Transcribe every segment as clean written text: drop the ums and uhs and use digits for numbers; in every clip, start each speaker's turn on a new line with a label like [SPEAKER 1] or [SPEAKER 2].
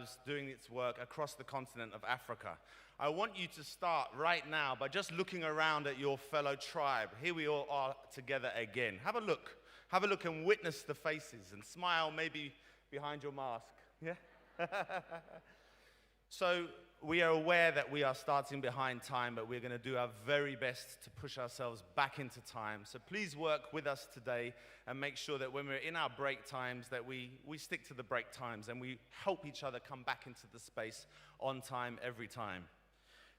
[SPEAKER 1] AfriLabs doing its work across the continent of Africa. I want you to start right now by just looking around at your fellow tribe. Here we all are together again. Have a look. Have a look and witness the faces and smile maybe behind your mask. Yeah? So we are aware that we are starting behind time, but we're going to do our very best to push ourselves back into time. So please work with us today and make sure that when we're in our break times that we stick to the break times and we help each other come back into the space on time every time.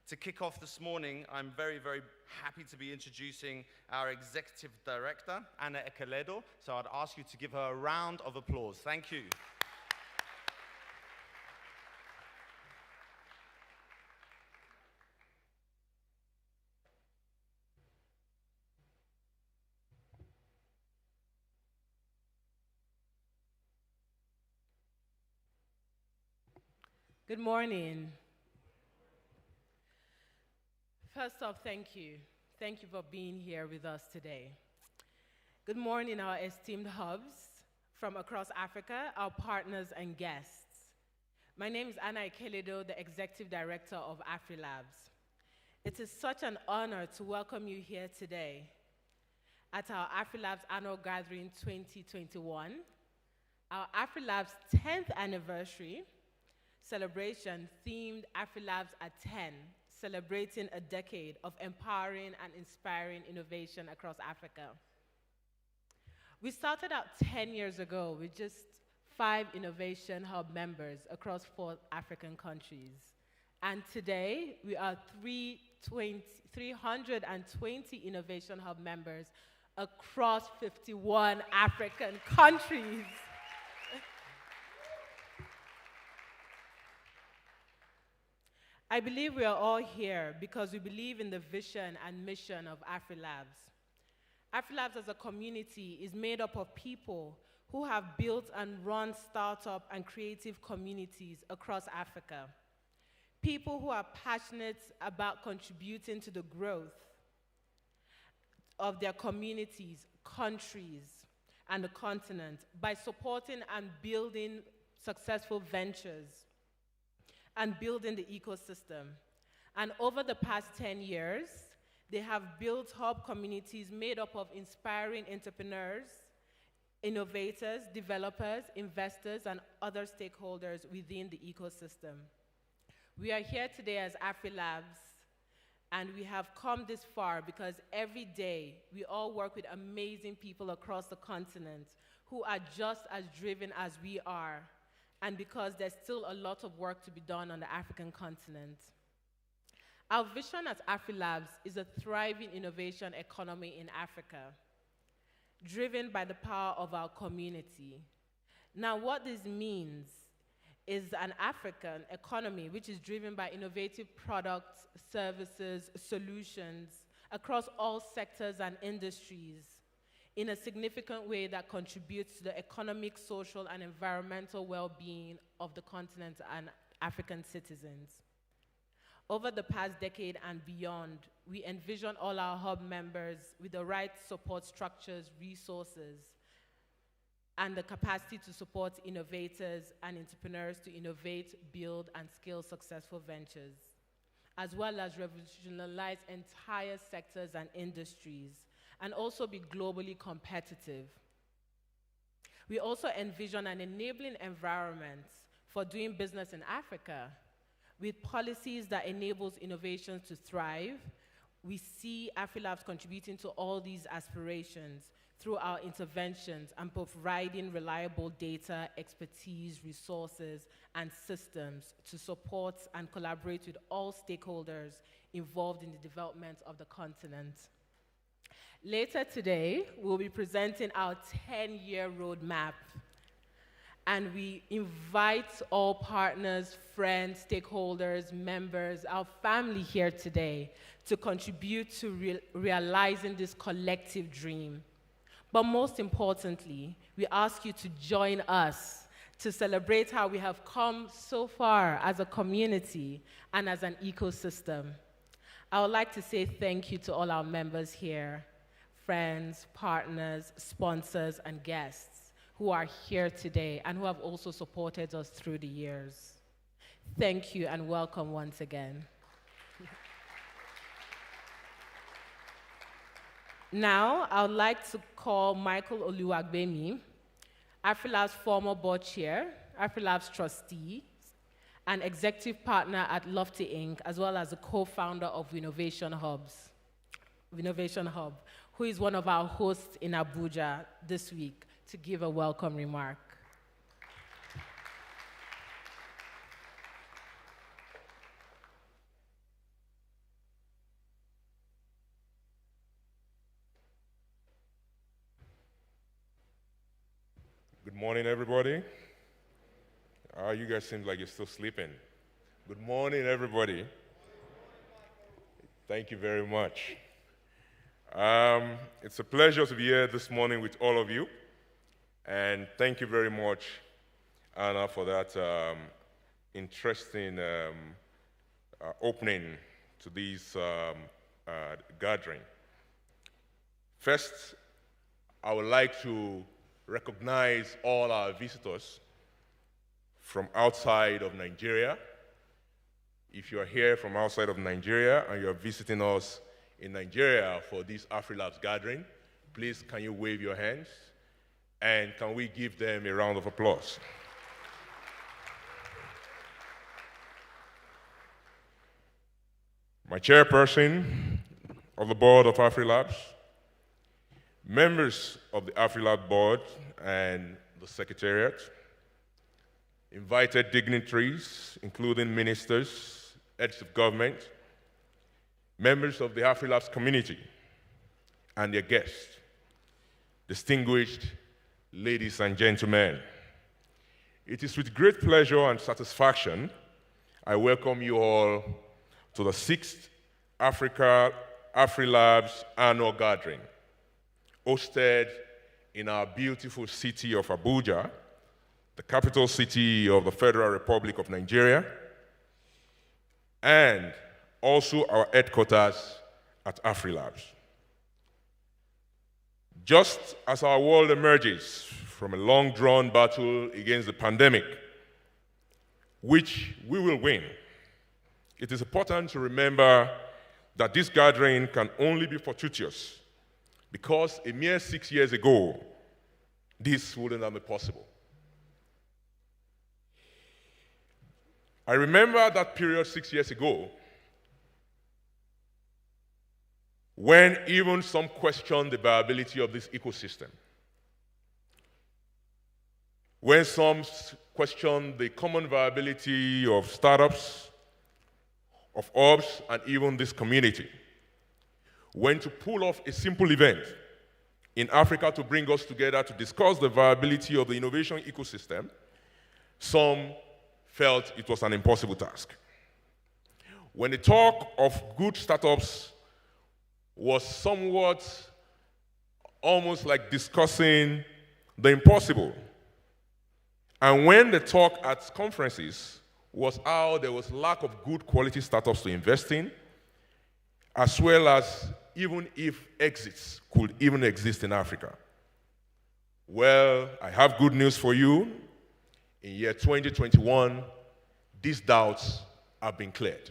[SPEAKER 1] To kick off this morning, I'm very, very happy to be introducing our Executive Director, Anna Ekeledo. So I'd ask you to give her a round of applause. Thank you.
[SPEAKER 2] Good morning. First off, thank you. Thank you for being here with us today. Good morning, our esteemed hubs from across Africa, our partners and guests. My name is Anna Ekeledo, the Executive Director of AfriLabs. It is such an honor to welcome you here today at our AfriLabs Annual Gathering 2021, our AfriLabs 10th anniversary celebration themed AfriLabs at 10, celebrating a decade of empowering and inspiring innovation across Africa. We started out 10 years ago with just 5 Innovation Hub members across 4 African countries. And today, we are 320 Innovation Hub members across 51 African countries. I believe we are all here because we believe in the vision and mission of AfriLabs. AfriLabs as a community is made up of people who have built and run startup and creative communities across Africa. People who are passionate about contributing to the growth of their communities, countries, and the continent by supporting and building successful ventures and building the ecosystem. And over the past 10 years, they have built hub communities made up of inspiring entrepreneurs, innovators, developers, investors, and other stakeholders within the ecosystem. We are here today as AfriLabs, and we have come this far because every day we all work with amazing people across the continent who are just as driven as we are, and because there's still a lot of work to be done on the African continent. Our vision at AfriLabs is a thriving innovation economy in Africa, driven by the power of our community. Now, what this means is an African economy which is driven by innovative products, services, solutions across all sectors and industries, in a significant way that contributes to the economic, social, and environmental well-being of the continent and African citizens. Over the past decade and beyond, we envision all our hub members with the right support structures, resources, and the capacity to support innovators and entrepreneurs to innovate, build, and scale successful ventures, as well as revolutionize entire sectors and industries, and also be globally competitive. We also envision an enabling environment for doing business in Africa with policies that enables innovations to thrive. We see AfriLabs contributing to all these aspirations through our interventions and providing reliable data, expertise, resources, and systems to support and collaborate with all stakeholders involved in the development of the continent. Later today, we'll be presenting our 10-year roadmap, and we invite all partners, friends, stakeholders, members, our family here today to contribute to realizing this collective dream. But most importantly, we ask you to join us to celebrate how we have come so far as a community and as an ecosystem. I would like to say thank you to all our members here, friends, partners, sponsors, and guests who are here today and who have also supported us through the years. Thank you and welcome once again. Now, I would like to call Michael Oluwagbemi, AfriLabs former board chair, AfriLabs trustee, and executive partner at Lofty Inc., as well as the co-founder of Innovation Hub, who is one of our hosts in Abuja this week, to give a welcome remark.
[SPEAKER 3] Good morning, everybody. You guys seem like you're still sleeping. Good morning, everybody. Thank you very much. It's a pleasure to be here this morning with all of you. And thank you very much, Anna, for that interesting opening to this gathering. First, I would like to recognize all our visitors from outside of Nigeria. If you are here from outside of Nigeria and you are visiting us in Nigeria for this AfriLabs gathering, please can you wave your hands and can we give them a round of applause? My chairperson of the board of AfriLabs, members of the AfriLabs board and the secretariat, invited dignitaries, including ministers, heads of government, members of the AfriLabs community, and their guests, distinguished ladies and gentlemen. It is with great pleasure and satisfaction I welcome you all to the 6th AfriLabs annual gathering, hosted in our beautiful city of Abuja, the capital city of the Federal Republic of Nigeria, and also our headquarters at AfriLabs. Just as our world emerges from a long-drawn battle against the pandemic, which we will win, it is important to remember that this gathering can only be fortuitous because a mere 6 years ago, this wouldn't have been possible. I remember that period 6 years ago when even some questioned the viability of this ecosystem, when some questioned the common viability of startups, of hubs, and even this community. When to pull off a simple event in Africa to bring us together to discuss the viability of the innovation ecosystem, some felt it was an impossible task. When the talk of good startups was somewhat almost like discussing the impossible, and when the talk at conferences was how there was lack of good quality startups to invest in, as well as even if exits could even exist in Africa. Well, I have good news for you. In year 2021, these doubts have been cleared.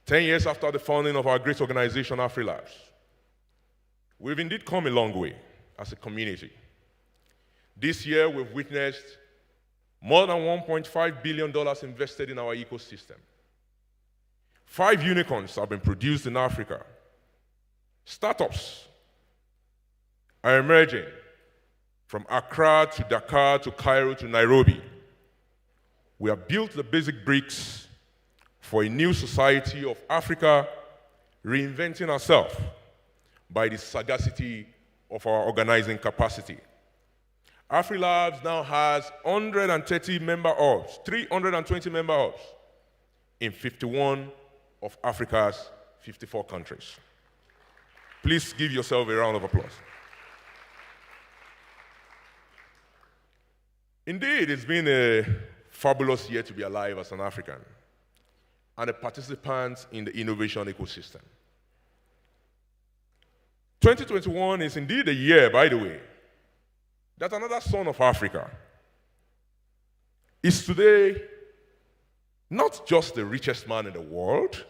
[SPEAKER 3] Ten years after the founding of our great organization, AfriLabs, we've indeed come a long way as a community. This year, we've witnessed more than $1.5 billion invested in our ecosystem. 5 unicorns have been produced in Africa. Startups are emerging from Accra to Dakar to Cairo to Nairobi. We have built the basic bricks for a new society of Africa reinventing herself by the sagacity of our organizing capacity. AfriLabs now has 130 member hubs, 320 member hubs in 51 of Africa's 54 countries. Please give yourself a round of applause. Indeed, it's been a fabulous year to be alive as an African and a participant in the innovation ecosystem. 2021 is indeed a year, by the way, that another son of Africa is today not just the richest man in the world,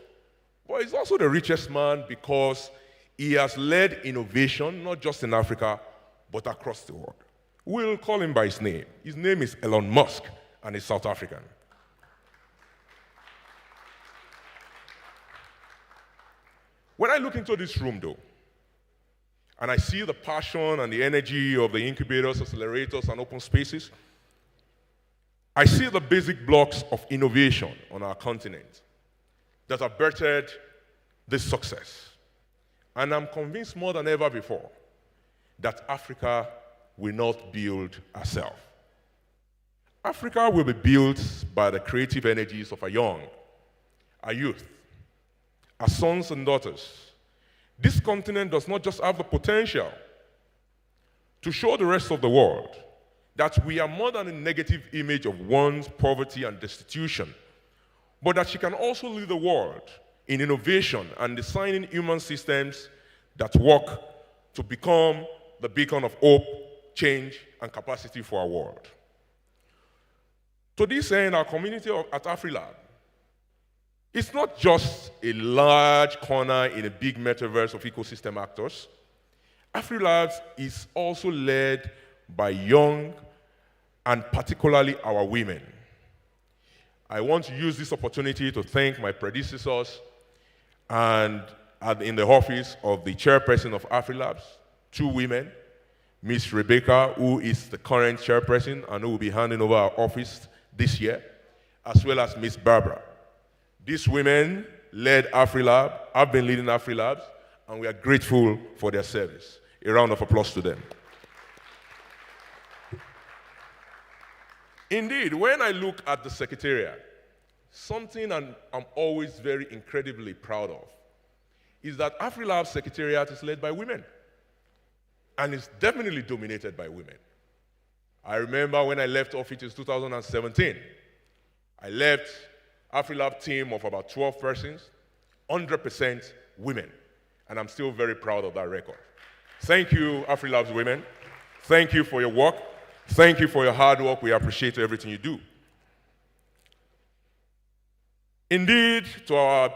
[SPEAKER 3] but he's also the richest man because he has led innovation, not just in Africa, but across the world. We'll call him by his name. His name is Elon Musk, and he's South African. When I look into this room, though, and I see the passion and the energy of the incubators, accelerators, and open spaces, I see the basic blocks of innovation on our continent that have birthed this success. And I'm convinced more than ever before that Africa will not build herself. Africa will be built by the creative energies of our young, our youth, our sons and daughters. This continent does not just have the potential to show the rest of the world that we are more than a negative image of one's poverty and destitution, but that she can also lead the world in innovation and designing human systems that work to become the beacon of hope, change, and capacity for our world. To this end, our community at AfriLabs, it's not just a large corner in a big metaverse of ecosystem actors. AfriLabs is also led by young and particularly our women. I want to use this opportunity to thank my predecessors and in the office of the chairperson of AfriLabs, 2 women, Miss Rebecca, who is the current chairperson and who will be handing over our office this year, as well as Miss Barbara. These women led AfriLabs, have been leading AfriLabs, and we are grateful for their service. A round of applause to them. Indeed, when I look at the Secretariat, something I'm always very incredibly proud of is that AfriLabs Secretariat is led by women, and it's definitely dominated by women. I remember when I left office in 2017, I left AfriLabs team of about 12 persons, 100% women, and I'm still very proud of that record. Thank you, AfriLabs women. Thank you for your work. Thank you for your hard work. We appreciate everything you do. Indeed, to our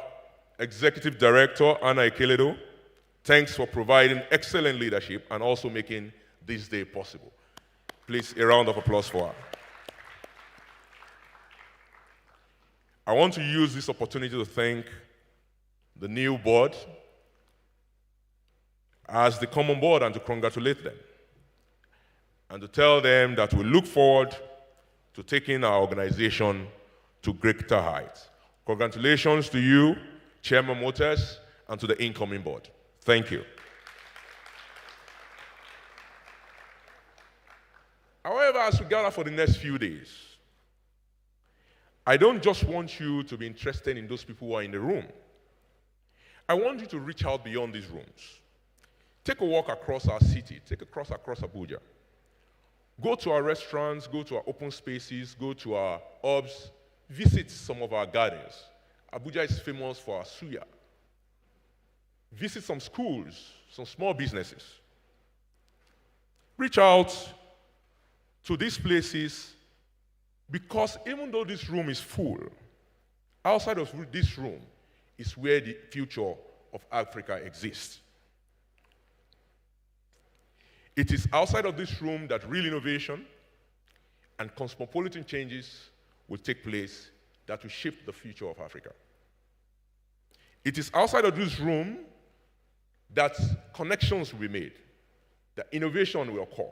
[SPEAKER 3] Executive Director, Anna Ekeledo, thanks for providing excellent leadership and also making this day possible. Please, a round of applause for her. I want to use this opportunity to thank the new board as they come on board and to congratulate them and to tell them that we look forward to taking our organization to greater heights. Congratulations to you, Chairman Motors, and to the incoming board. Thank you. However, as we gather for the next few days, I don't just want you to be interested in those people who are in the room. I want you to reach out beyond these rooms. Take a walk across our city. Take a cross across Abuja. Go to our restaurants, go to our open spaces, go to our hubs, visit some of our gardens. Abuja is famous for our suya. Visit some schools, some small businesses. Reach out to these places because even though this room is full, outside of this room is where the future of Africa exists. It is outside of this room that real innovation and cosmopolitan changes will take place that will shape the future of Africa. It is outside of this room that connections will be made, that innovation will occur,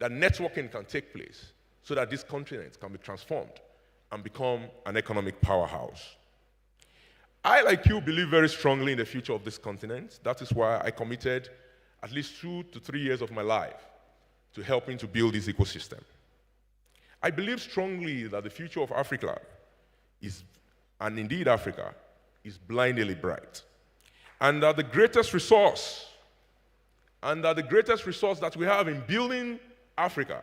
[SPEAKER 3] that networking can take place so that this continent can be transformed and become an economic powerhouse. I, like you, believe very strongly in the future of this continent. That is why I committed at least 2 to 3 years of my life to helping to build this ecosystem. I believe strongly that the future of Africa is, and indeed Africa, is blindly bright. And that the greatest resource, that we have in building Africa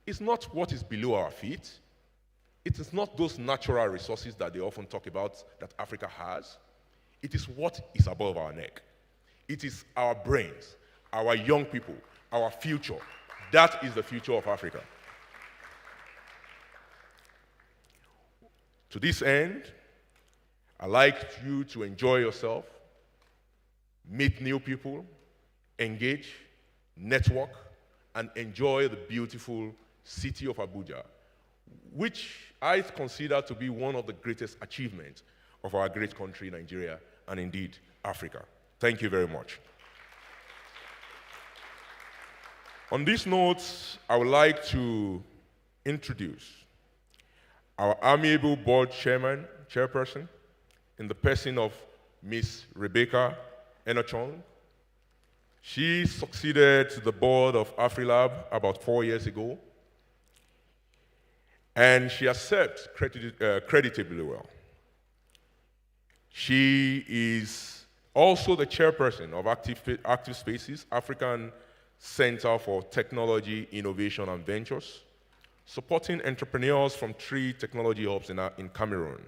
[SPEAKER 3] is not what is below our feet. It is not those natural resources that they often talk about that Africa has. It is what is above our neck. It is our brains, our young people, our future, That is the future of Africa. To this end, I'd like you to enjoy yourself, meet new people, engage, network, and enjoy the beautiful city of Abuja, which I consider to be one of the greatest achievements of our great country, Nigeria, and indeed, Africa. Thank you very much. On this note, I would like to introduce our amiable board chairperson, in the person of Miss Rebecca Enochong. She succeeded to the board of AfriLabs about 4 years ago, and she has served creditably well. She is also the chairperson of Active Spaces, African Center for Technology, Innovation, and Ventures, supporting entrepreneurs from 3 technology hubs in Cameroon.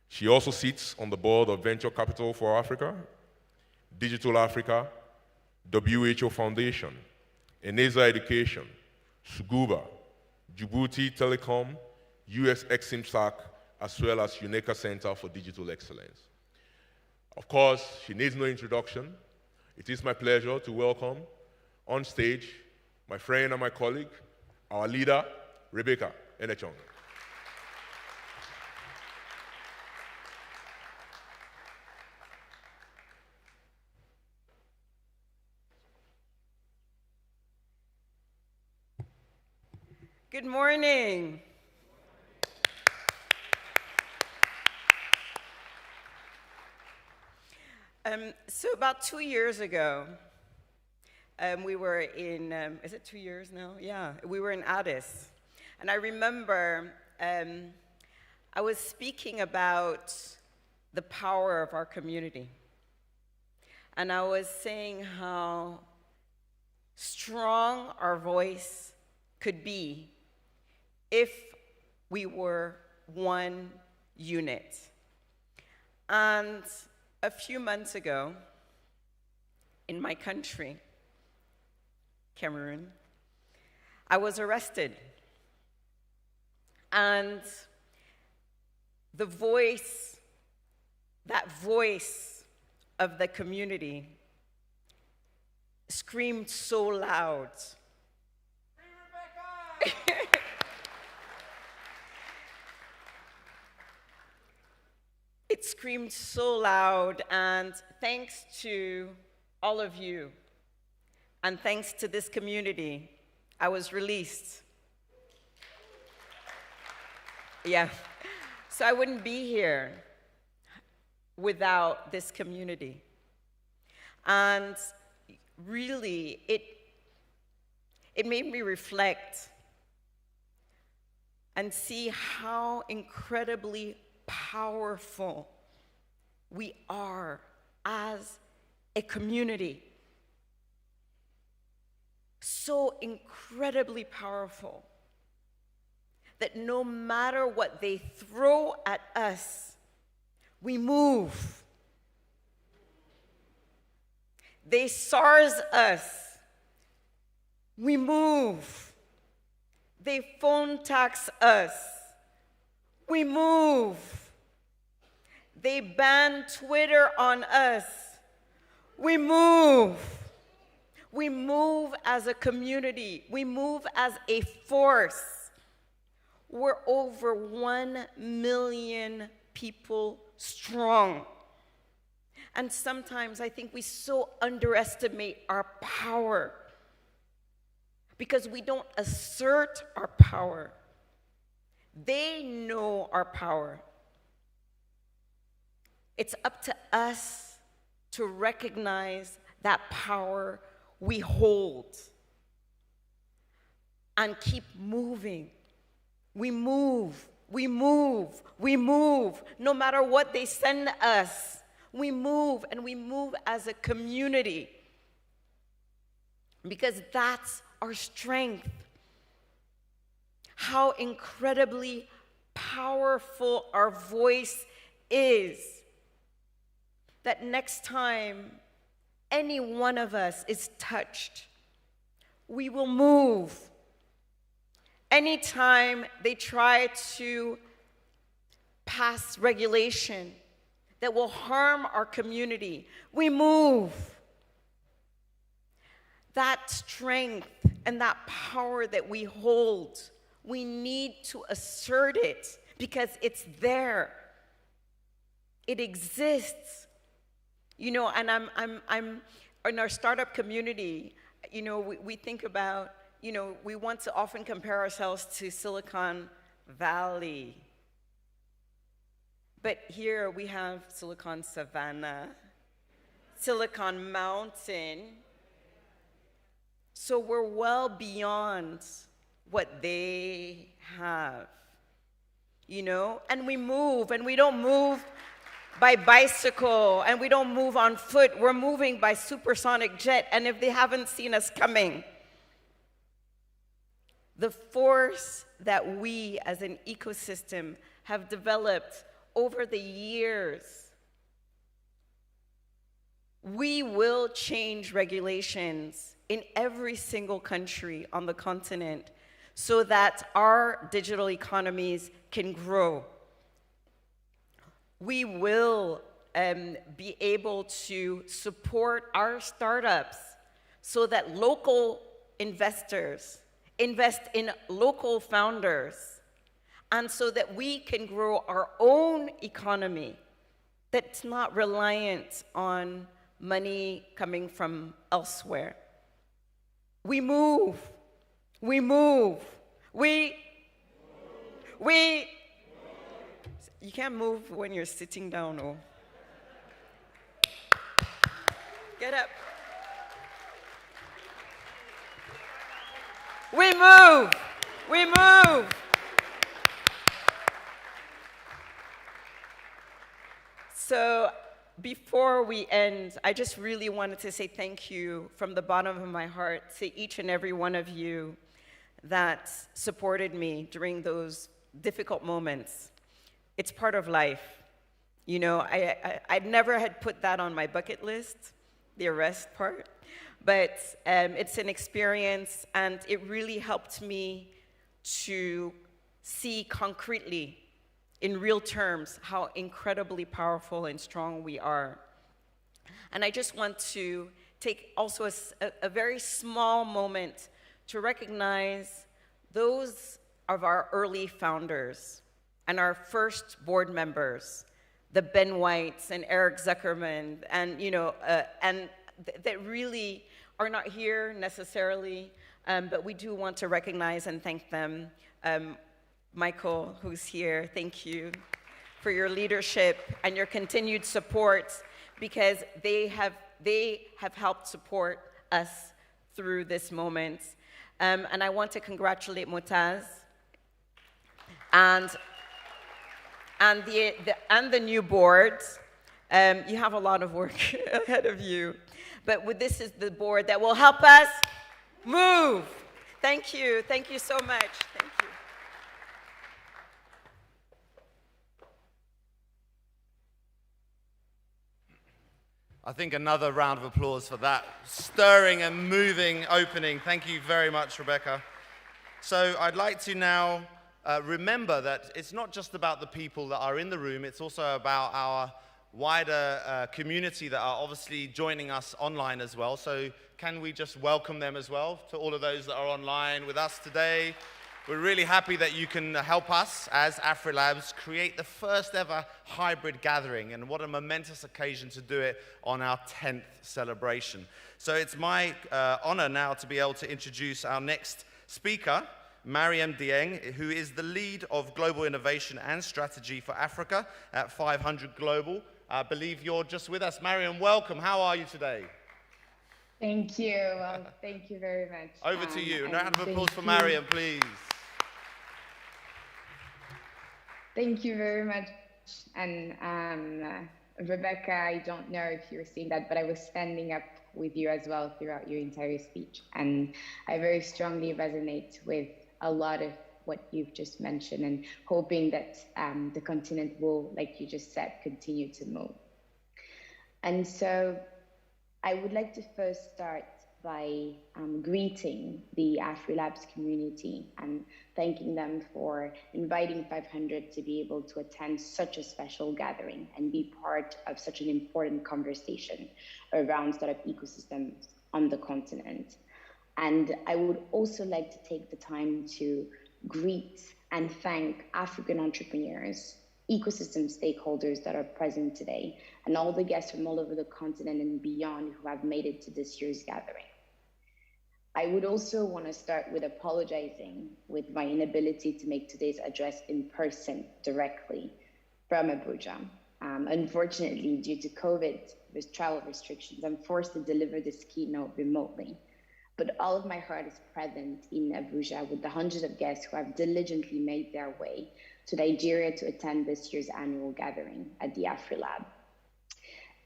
[SPEAKER 3] She also sits on the board of Venture Capital for Africa, Digital Africa, WHO Foundation, Eneza Education, Suguba, Djibouti Telecom, US Eximsac, as well as UNECA Center for Digital Excellence. Of course, she needs no introduction. It is my pleasure to welcome on stage my friend and my colleague, our leader, Rebecca Enochong.
[SPEAKER 4] Good morning. So about 2 years ago, we were in, is it 2 years now? Yeah, we were in Addis. And I remember I was speaking about the power of our community. And I was saying how strong our voice could be if we were one unit. And a few months ago, in my country, Cameroon, I was arrested. And the voice, that voice of the community, screamed so loud. Free Rebecca! It screamed so loud, and thanks to all of you, and thanks to this community, I was released. Yeah, so I wouldn't be here without this community. And really, it made me reflect and see how incredibly powerful we are as a community. So incredibly powerful that no matter what they throw at us, we move. They SARS us, we move. They phone tax us, we move. They ban Twitter on us, we move. We move as a community, we move as a force. We're over 1 million people strong. And sometimes I think we so underestimate our power because we don't assert our power. They know our power. It's up to us to recognize that power we hold and keep moving. We move, we move, we move. No matter what they send us, we move, and we move as a community because that's our strength. How incredibly powerful our voice is. That next time any one of us is touched, we will move. Anytime they try to pass regulation that will harm our community, we move. That strength and that power that we hold, we need to assert it because it's there. It exists. You know, and I'm in our startup community, you know, we think about, you know, we want to often compare ourselves to Silicon Valley. But here we have Silicon Savannah, Silicon Mountain. So we're well beyond what they have, you know? And we move, and we don't move by bicycle, and we don't move on foot. We're moving by supersonic jet, and if they haven't seen us coming, the force that we as an ecosystem have developed over the years, we will change regulations in every single country on the continent so that our digital economies can grow. We will be able to support our startups so that local investors invest in local founders, and so that we can grow our own economy that's not reliant on money coming from elsewhere. We move. We move. You can't move when you're sitting down, or get up. We move. We move. So before we end, I just really wanted to say thank you from the bottom of my heart to each and every one of you that supported me during those difficult moments. It's part of life. You know, I never had put that on my bucket list, the arrest part, but it's an experience, and it really helped me to see concretely, in real terms, how incredibly powerful and strong we are. And I just want to take also a very small moment to recognize those of our early founders and our first board members, the Ben Whites and Eric Zuckerman, and that really are not here necessarily, but we do want to recognize and thank them. Michael, who's here, thank you for your leadership and your continued support, because they have helped support us through this moment. And I want to congratulate Motaz and the new board. You have a lot of work ahead of you, but this is the board that will help us move. Thank you so much. Thank you.
[SPEAKER 1] I think another round of applause for that stirring and moving opening. Thank you very much, Rebecca. So I'd like to now remember that it's not just about the people that are in the room, it's also about our wider community that are obviously joining us online as well. So can we just welcome them as well, to all of those that are online with us today. We're really happy that you can help us as AfriLabs create the first ever hybrid gathering, and what a momentous occasion to do it on our 10th celebration. So it's my honor now to be able to introduce our next speaker, Mariam Dieng, who is the lead of Global Innovation and Strategy for Africa at 500 Global. I believe you're just with us. Mariam, welcome. How are you today?
[SPEAKER 5] Thank you. Well, thank you very much.
[SPEAKER 1] Over to you. A round of applause for Mariam, please.
[SPEAKER 5] Thank you very much. And Rebecca, I don't know if you were seeing that, but I was standing up with you as well throughout your entire speech. And I very strongly resonate with a lot of what you've just mentioned, and hoping that the continent will, like you just said, continue to move. And so I would like to first start by greeting the AfriLabs community and thanking them for inviting 500 to be able to attend such a special gathering and be part of such an important conversation around startup ecosystems on the continent. And I would also like to take the time to greet and thank African entrepreneurs, ecosystem stakeholders that are present today, and all the guests from all over the continent and beyond who have made it to this year's gathering. I would also want to start with apologizing with my inability to make today's address in person directly from Abuja. Unfortunately, due to COVID with travel restrictions, I'm forced to deliver this keynote remotely. But all of my heart is present in Abuja with the hundreds of guests who have diligently made their way to Nigeria to attend this year's annual gathering at the AfriLab.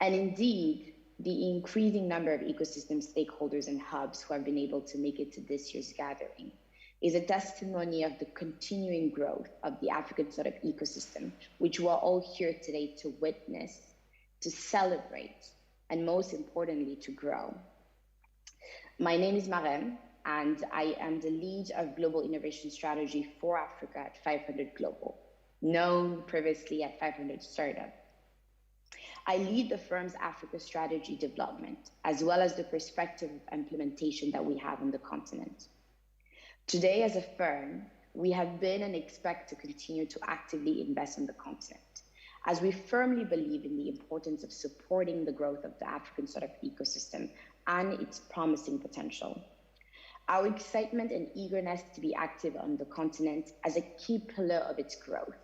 [SPEAKER 5] And indeed, the increasing number of ecosystem stakeholders and hubs who have been able to make it to this year's gathering is a testimony of the continuing growth of the African startup ecosystem, which we're all here today to witness, to celebrate, and most importantly, to grow. My name is Marem, and I am the lead of Global Innovation Strategy for Africa at 500 Global, known previously at 500 Startup. I lead the firm's Africa strategy development, as well as the perspective of implementation that we have on the continent. Today, as a firm, we have been and expect to continue to actively invest in the continent, as we firmly believe in the importance of supporting the growth of the African startup ecosystem and its promising potential. Our excitement and eagerness to be active on the continent as a key pillar of its growth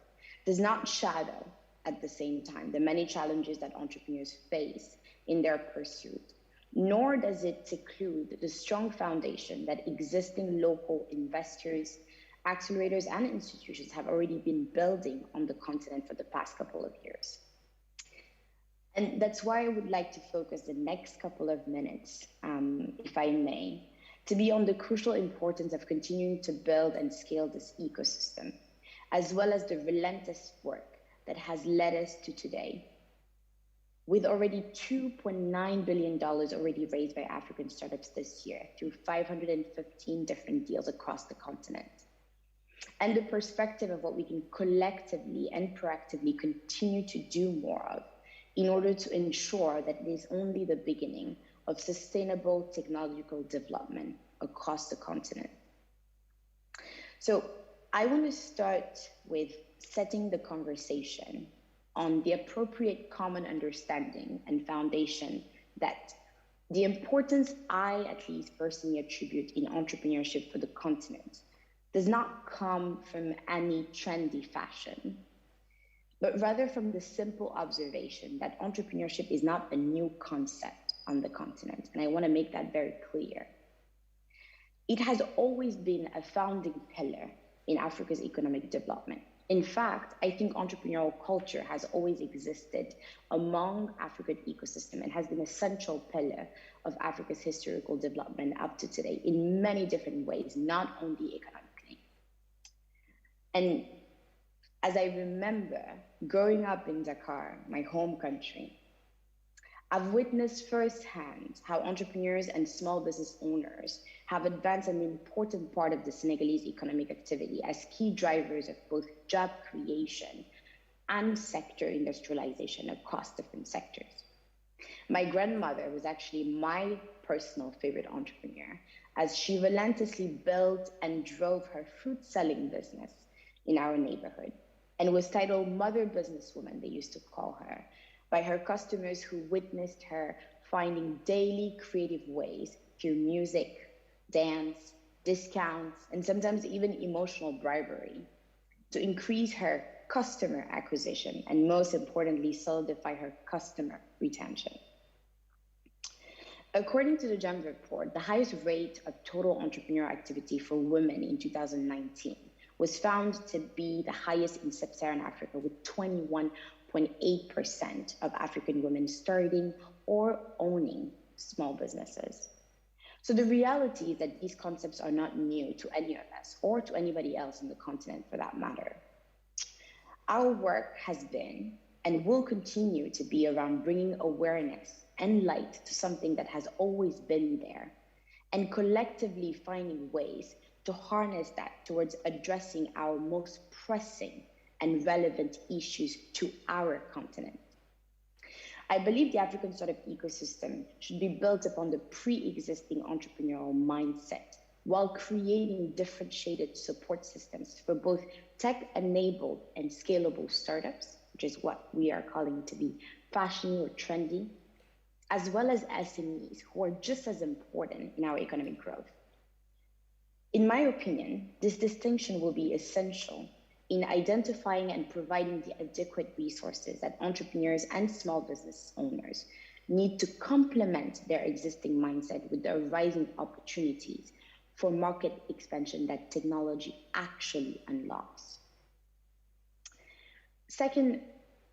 [SPEAKER 5] does not shadow at the same time the many challenges that entrepreneurs face in their pursuit, nor does it seclude the strong foundation that existing local investors, accelerators, and institutions have already been building on the continent for the past couple of years. And that's why I would like to focus the next couple of minutes, if I may, to be on the crucial importance of continuing to build and scale this ecosystem, as well as the relentless work that has led us to today. With already $2.9 billion already raised by African startups this year through 515 different deals across the continent. And the perspective of what we can collectively and proactively continue to do more of in order to ensure that it is only the beginning of sustainable technological development across the continent. So I want to start with setting the conversation on the appropriate common understanding and foundation that the importance I at least personally attribute in entrepreneurship for the continent does not come from any trendy fashion, but rather from the simple observation that entrepreneurship is not a new concept on the continent. And I want to make that very clear. It has always been a founding pillar in Africa's economic development. In fact, I think entrepreneurial culture has always existed among African ecosystem and has been a central pillar of Africa's historical development up to today in many different ways, not only economically. And as I remember growing up in Dakar, my home country, I've witnessed firsthand how entrepreneurs and small business owners have advanced an important part of the Senegalese economic activity as key drivers of both job creation and sector industrialization across different sectors. My grandmother was actually my personal favorite entrepreneur, as she relentlessly built and drove her fruit selling business in our neighborhood, and was titled Mother Businesswoman, they used to call her, by her customers who witnessed her finding daily creative ways through music, dance, discounts, and sometimes even emotional bribery to increase her customer acquisition and, most importantly, solidify her customer retention. According to the GEMS report, the highest rate of total entrepreneurial activity for women in 2019 was found to be the highest in sub-Saharan Africa, with 21.8% of African women starting or owning small businesses. So the reality is that these concepts are not new to any of us or to anybody else on the continent for that matter. Our work has been and will continue to be around bringing awareness and light to something that has always been there and collectively finding ways to harness that towards addressing our most pressing and relevant issues to our continent. I believe the African startup ecosystem should be built upon the pre-existing entrepreneurial mindset while creating differentiated support systems for both tech-enabled and scalable startups, which is what we are calling to be fashiony or trendy, as well as SMEs who are just as important in our economic growth. In my opinion, this distinction will be essential in identifying and providing the adequate resources that entrepreneurs and small business owners need to complement their existing mindset with the arising opportunities for market expansion that technology actually unlocks. Second,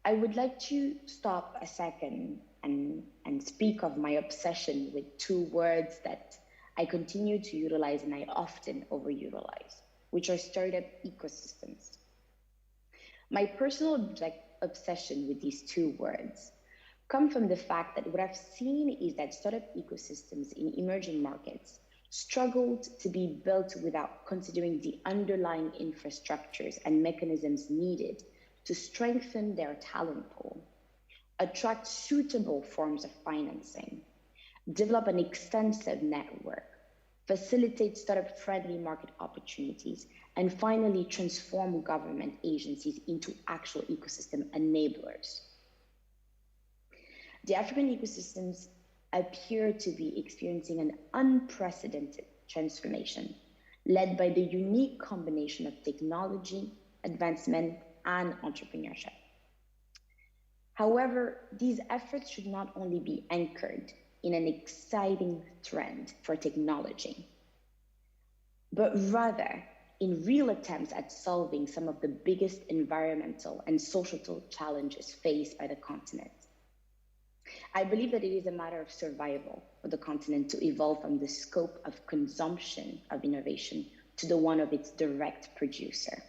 [SPEAKER 5] I would like to stop a second and speak of my obsession with two words that I continue to utilize and I often overutilize, which are startup ecosystems. My personal obsession with these two words come from the fact that what I've seen is that startup ecosystems in emerging markets struggled to be built without considering the underlying infrastructures and mechanisms needed to strengthen their talent pool, attract suitable forms of financing, develop an extensive network, facilitate startup-friendly market opportunities, and finally transform government agencies into actual ecosystem enablers. The African ecosystems appear to be experiencing an unprecedented transformation led by the unique combination of technology, advancement, and entrepreneurship. However, these efforts should not only be anchored in an exciting trend for technology, but rather in real attempts at solving some of the biggest environmental and societal challenges faced by the continent. I believe that it is a matter of survival for the continent to evolve from the scope of consumption of innovation to the one of its direct producer.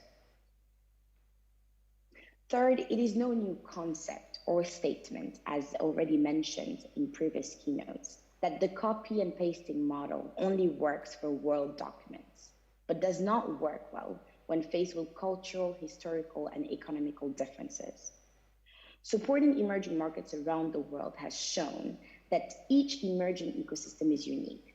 [SPEAKER 5] Third, it is no new concept or statement, as already mentioned in previous keynotes, that the copy and pasting model only works for world documents, but does not work well when faced with cultural, historical, and economical differences. Supporting emerging markets around the world has shown that each emerging ecosystem is unique,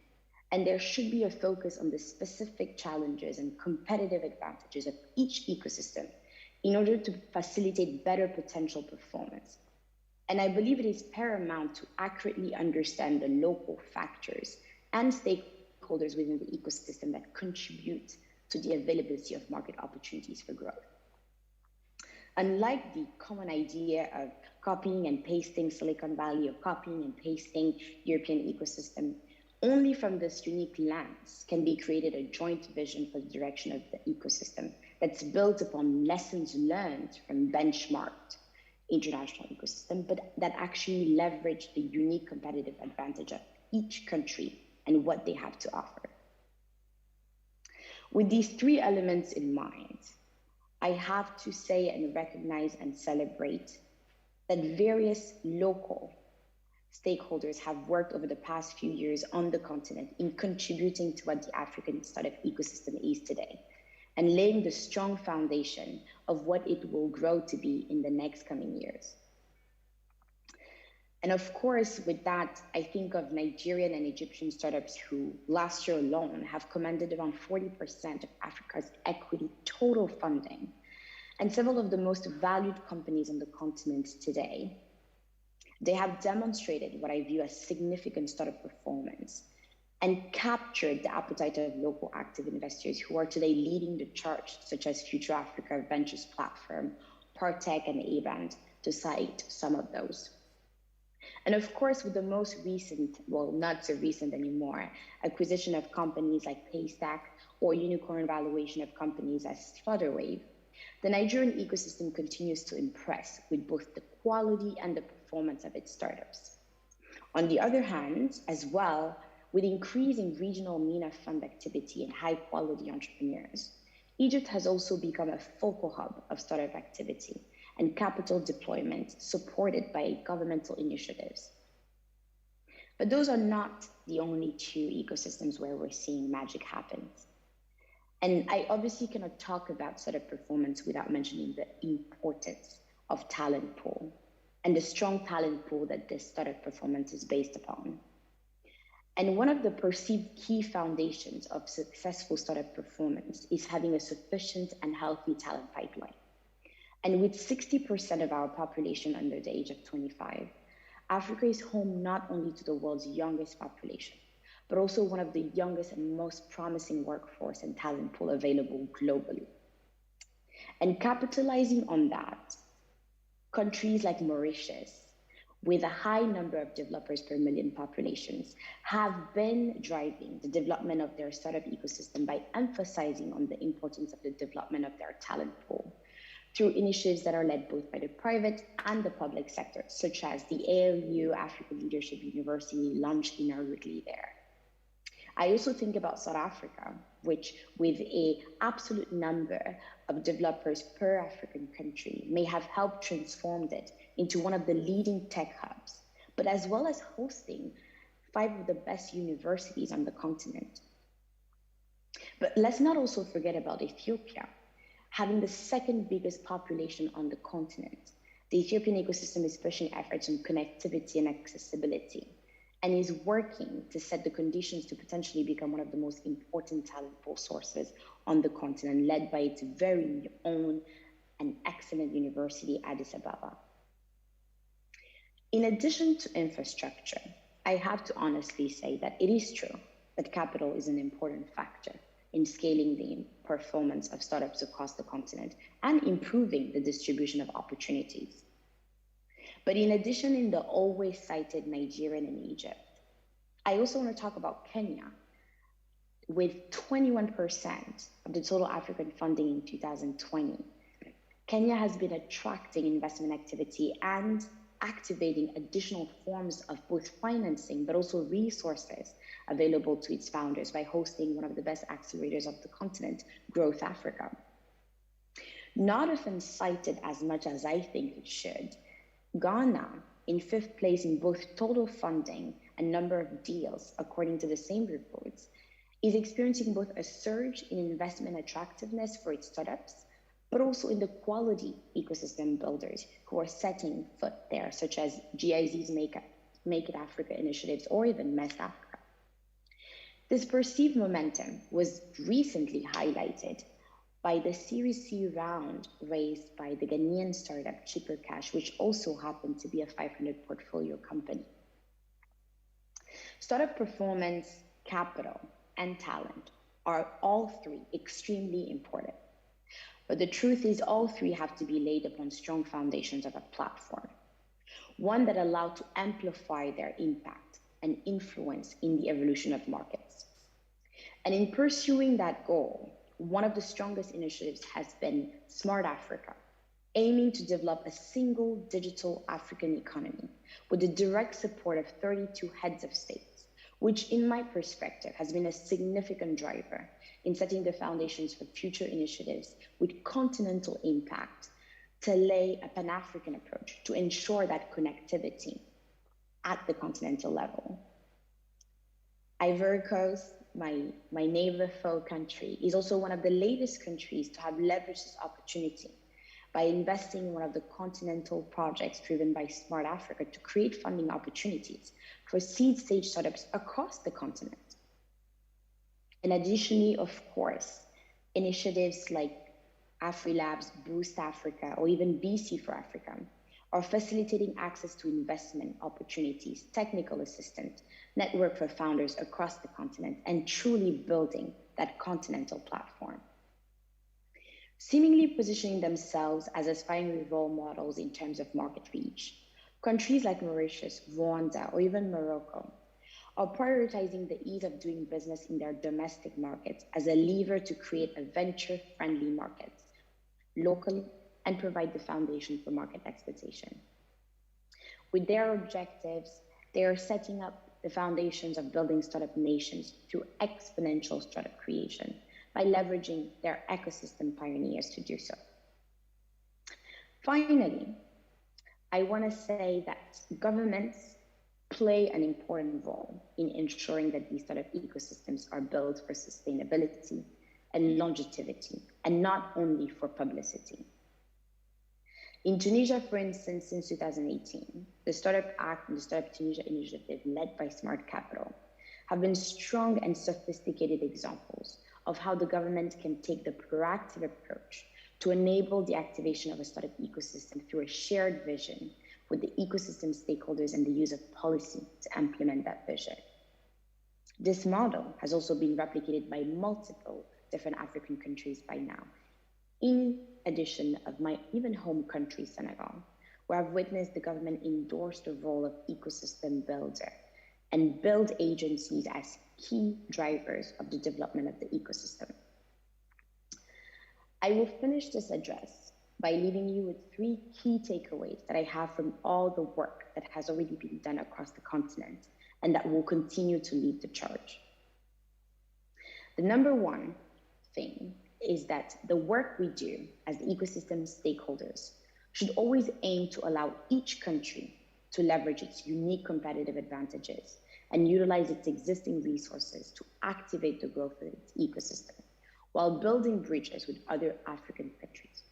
[SPEAKER 5] and there should be a focus on the specific challenges and competitive advantages of each ecosystem in order to facilitate better potential performance. And I believe it is paramount to accurately understand the local factors and stakeholders within the ecosystem that contribute to the availability of market opportunities for growth. Unlike the common idea of copying and pasting Silicon Valley or copying and pasting European ecosystem, only from this unique lens can be created a joint vision for the direction of the ecosystem that's built upon lessons learned from benchmarked international ecosystem, but that actually leverage the unique competitive advantage of each country and what they have to offer. With these three elements in mind, I have to say and recognize and celebrate that various local stakeholders have worked over the past few years on the continent in contributing to what the African startup ecosystem is today, and laying the strong foundation of what it will grow to be in the next coming years. And of course, with that, I think of Nigerian and Egyptian startups who last year alone have commanded around 40% of Africa's equity total funding, and several of the most valued companies on the continent today. They have demonstrated what I view as significant startup performance and captured the appetite of local active investors who are today leading the charge, such as Future Africa Ventures Platform, Poetic, and A-Band, to cite some of those. And of course, with the most recent, well, not so recent anymore, acquisition of companies like Paystack or unicorn valuation of companies as Flutterwave, the Nigerian ecosystem continues to impress with both the quality and the performance of its startups. On the other hand, as well, with increasing regional MENA fund activity and high quality entrepreneurs, Egypt has also become a focal hub of startup activity and capital deployment supported by governmental initiatives. But those are not the only two ecosystems where we're seeing magic happen. And I obviously cannot talk about startup performance without mentioning the importance of talent pool and the strong talent pool that this startup performance is based upon. And one of the perceived key foundations of successful startup performance is having a sufficient and healthy talent pipeline. And with 60% of our population under the age of 25, Africa is home not only to the world's youngest population, but also one of the youngest and most promising workforce and talent pool available globally. And capitalizing on that, countries like Mauritius, with a high number of developers per million populations, have been driving the development of their startup ecosystem by emphasizing on the importance of the development of their talent pool through initiatives that are led both by the private and the public sector, such as the ALU African Leadership University launched inaugurally there. I also think about South Africa, which with an absolute number of developers per African country may have helped transform it into one of the leading tech hubs, but as well as hosting 5 of the best universities on the continent. But let's not also forget about Ethiopia, having the second biggest population on the continent. The Ethiopian ecosystem is pushing efforts on connectivity and accessibility, and is working to set the conditions to potentially become one of the most important talent pool sources on the continent, led by its very own and excellent university, Addis Ababa. In addition to infrastructure, I have to honestly say that it is true that capital is an important factor in scaling the performance of startups across the continent and improving the distribution of opportunities. But in addition, in the always cited Nigeria and Egypt, I also want to talk about Kenya, with 21% of the total African funding in 2020. Kenya has been attracting investment activity and activating additional forms of both financing, but also resources available to its founders by hosting one of the best accelerators of the continent, Growth Africa. Not often cited as much as I think it should, Ghana, in 5th place in both total funding and number of deals, according to the same reports, is experiencing both a surge in investment attractiveness for its startups, but also in the quality ecosystem builders who are setting foot there, such as GIZ's Make It Africa initiatives or even MES Africa. This perceived momentum was recently highlighted by the Series C round raised by the Ghanaian startup Cheaper Cash, which also happened to be a 500 portfolio company. Startup performance, capital, and talent are all 3 extremely important. But the truth is all 3 have to be laid upon strong foundations of a platform, one that allows to amplify their impact and influence in the evolution of markets. And in pursuing that goal, one of the strongest initiatives has been Smart Africa, aiming to develop a single digital African economy with the direct support of 32 heads of states, which in my perspective has been a significant driver in setting the foundations for future initiatives with continental impact to lay a Pan-African approach to ensure that connectivity at the continental level. Ivory Coast, my neighbor foe country, is also one of the latest countries to have leveraged this opportunity by investing in one of the continental projects driven by Smart Africa to create funding opportunities for seed stage startups across the continent. And additionally, of course, initiatives like AfriLabs, Boost Africa, or even BC for Africa are facilitating access to investment opportunities, technical assistance, network for founders across the continent, and truly building that continental platform. Seemingly positioning themselves as aspiring role models in terms of market reach, countries like Mauritius, Rwanda, or even Morocco are prioritizing the ease of doing business in their domestic markets as a lever to create a venture-friendly market locally and provide the foundation for market exploitation. With their objectives, they are setting up the foundations of building startup nations through exponential startup creation by leveraging their ecosystem pioneers to do so. Finally, I want to say that governments, play an important role in ensuring that these startup ecosystems are built for sustainability and longevity, and not only for publicity. In Tunisia, for instance, since 2018, the Startup Act and the Startup Tunisia initiative led by Smart Capital have been strong and sophisticated examples of how the government can take the proactive approach to enable the activation of a startup ecosystem through a shared vision with the ecosystem stakeholders and the use of policy to implement that vision. This model has also been replicated by multiple different African countries by now, in addition of my even home country, Senegal, where I've witnessed the government endorse the role of ecosystem builder and build agencies as key drivers of the development of the ecosystem. I will finish this address by leaving you with 3 key takeaways that I have from all the work that has already been done across the continent and that will continue to lead the charge. The number 1 thing is that the work we do as the ecosystem stakeholders should always aim to allow each country to leverage its unique competitive advantages and utilize its existing resources to activate the growth of its ecosystem, while building bridges with other African countries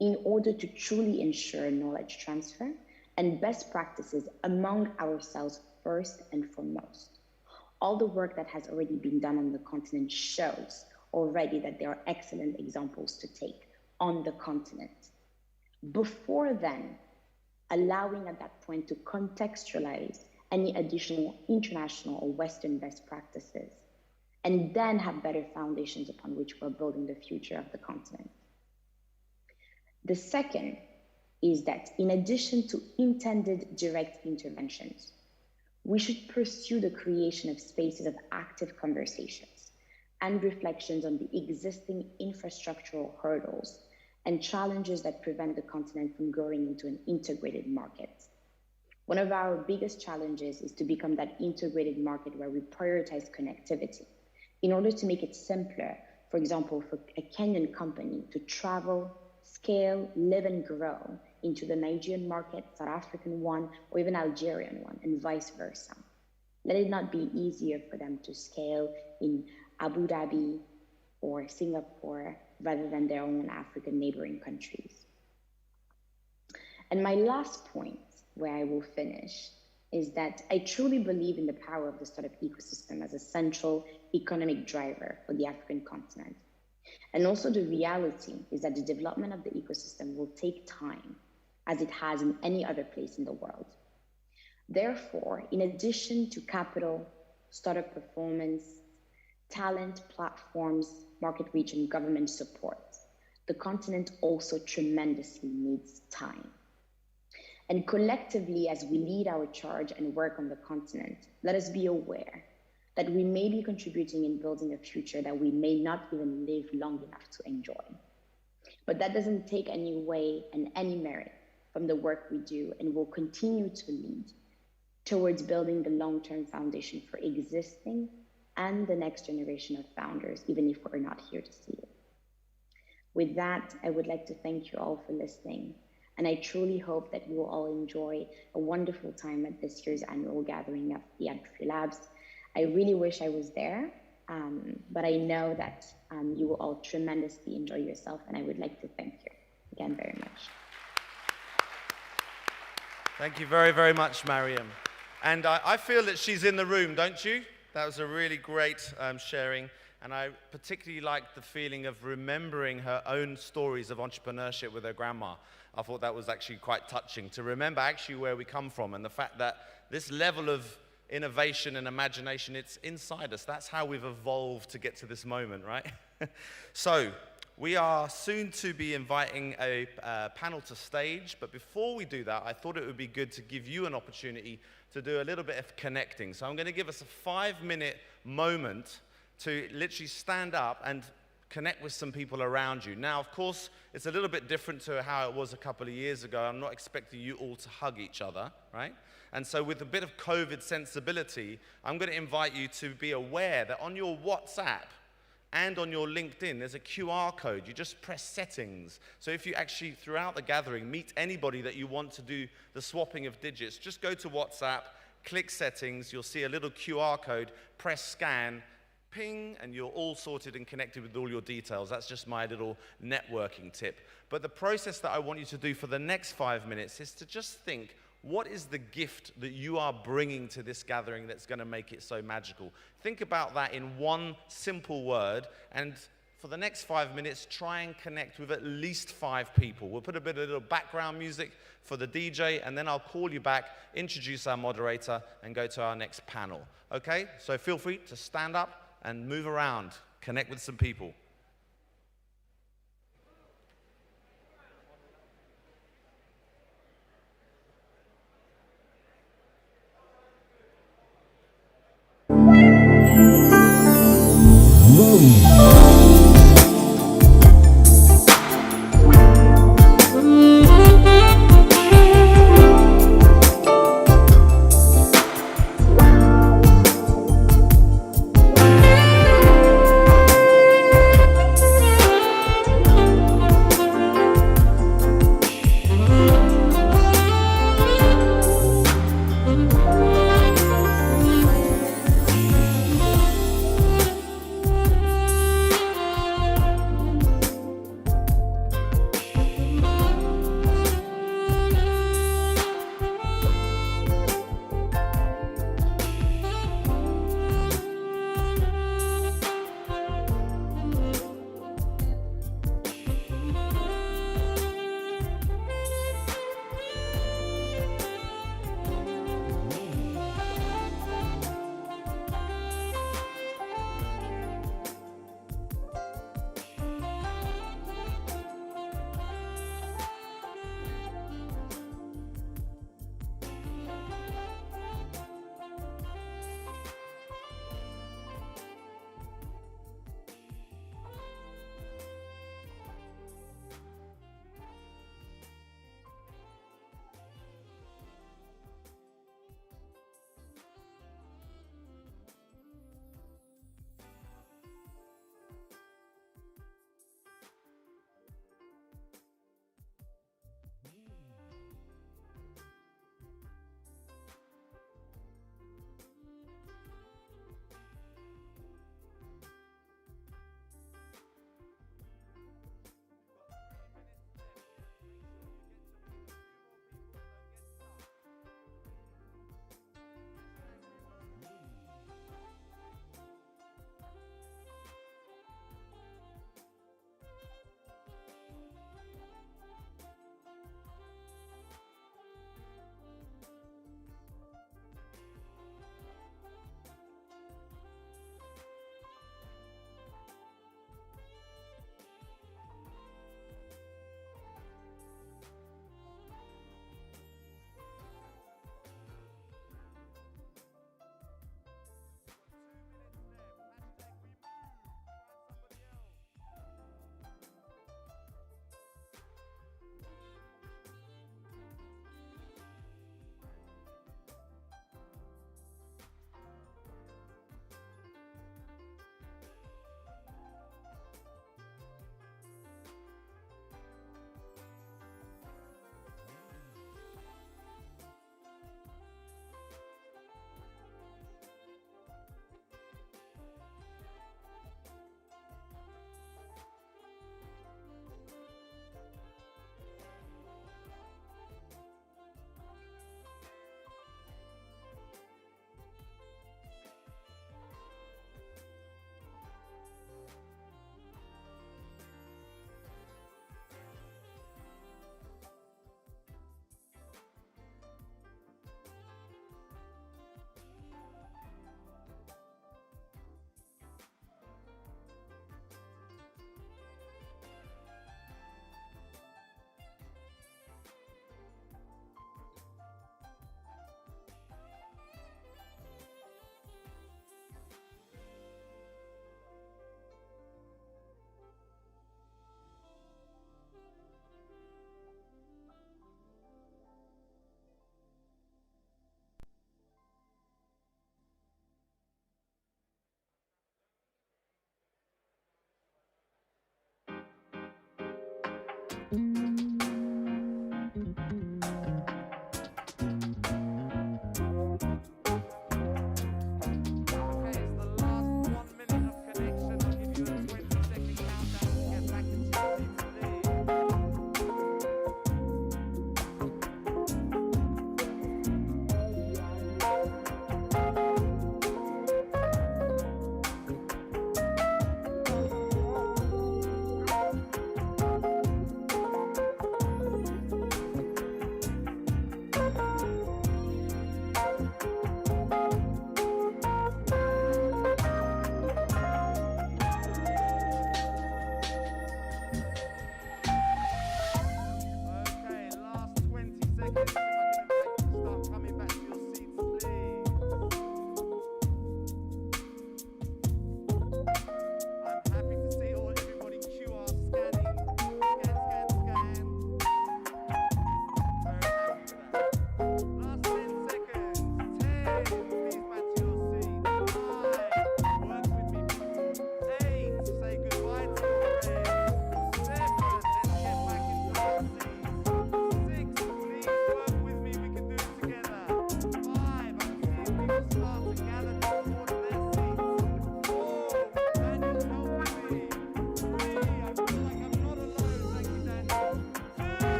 [SPEAKER 5] in order to truly ensure knowledge transfer and best practices among ourselves first and foremost. All the work that has already been done on the continent shows already that there are excellent examples to take on the continent. Before then, allowing at that point to contextualize any additional international or Western best practices, and then have better foundations upon which we're building the future of the continent. The second is that in addition to intended direct interventions, we should pursue the creation of spaces of active conversations and reflections on the existing infrastructural hurdles and challenges that prevent the continent from growing into an integrated market. One of our biggest challenges is to become that integrated market where we prioritize connectivity in order to make it simpler, for example, for a Kenyan company to travel, scale, live and grow into the Nigerian market, South African one, or even Algerian one, and vice versa. Let it not be easier for them to scale in Abu Dhabi or Singapore rather than their own African neighboring countries. And my last point, where I will finish, is that I truly believe in the power of the startup ecosystem as a central economic driver for the African continent. And also the reality is that the development of the ecosystem will take time, as it has in any other place in the world. Therefore, in addition to capital, startup performance, talent, platforms, market reach, and government support, the continent also tremendously needs time. And collectively, as we lead our charge and work on the continent, let us be aware that we may be contributing in building a future that we may not even live long enough to enjoy. But that doesn't take any way and any merit from the work we do, and will continue to lead towards building the long-term foundation for existing and the next generation of founders, even if we're not here to see it. With that, I would like to thank you all for listening. And I truly hope that you will all enjoy a wonderful time at this year's annual gathering of the AfriLabs. I really wish I was there, but I know that you will all tremendously enjoy yourself, and I would like to thank you again very much.
[SPEAKER 1] Thank you very, very much, Mariam. And I feel that she's in the room, don't you? That was a really great sharing. And I particularly liked the feeling of remembering her own stories of entrepreneurship with her grandma. I thought that was actually quite touching to remember actually where we come from and the fact that this level of innovation and imagination, it's inside us. That's how we've evolved to get to this moment, right? So we are soon to be inviting a panel to stage, but before we do that, I thought it would be good to give you an opportunity to do a little bit of connecting. So I'm going to give us a 5-minute moment to literally stand up and connect with some people around you. Now, of course, it's a little bit different to how it was a couple of years ago. I'm not expecting you all to hug each other, right? And so with a bit of COVID sensibility, I'm going to invite you to be aware that on your WhatsApp and on your LinkedIn, there's a QR code. You just press settings. So if you actually, throughout the gathering, meet anybody that you want to do the swapping of digits, just go to WhatsApp, click settings, you'll see a little QR code, press scan, ping, and you're all sorted and connected with all your details. That's just my little networking tip. But the process that I want you to do for the next 5 minutes is to just think, what is the gift that you are bringing to this gathering that's going to make it so magical? Think about that in one simple word, and for the next 5 minutes, try and connect with at least 5 people. We'll put a bit of little background music for the DJ, and then I'll call you back, introduce our moderator, and go to our next panel. Okay? So feel free to stand up and move around, connect with some people.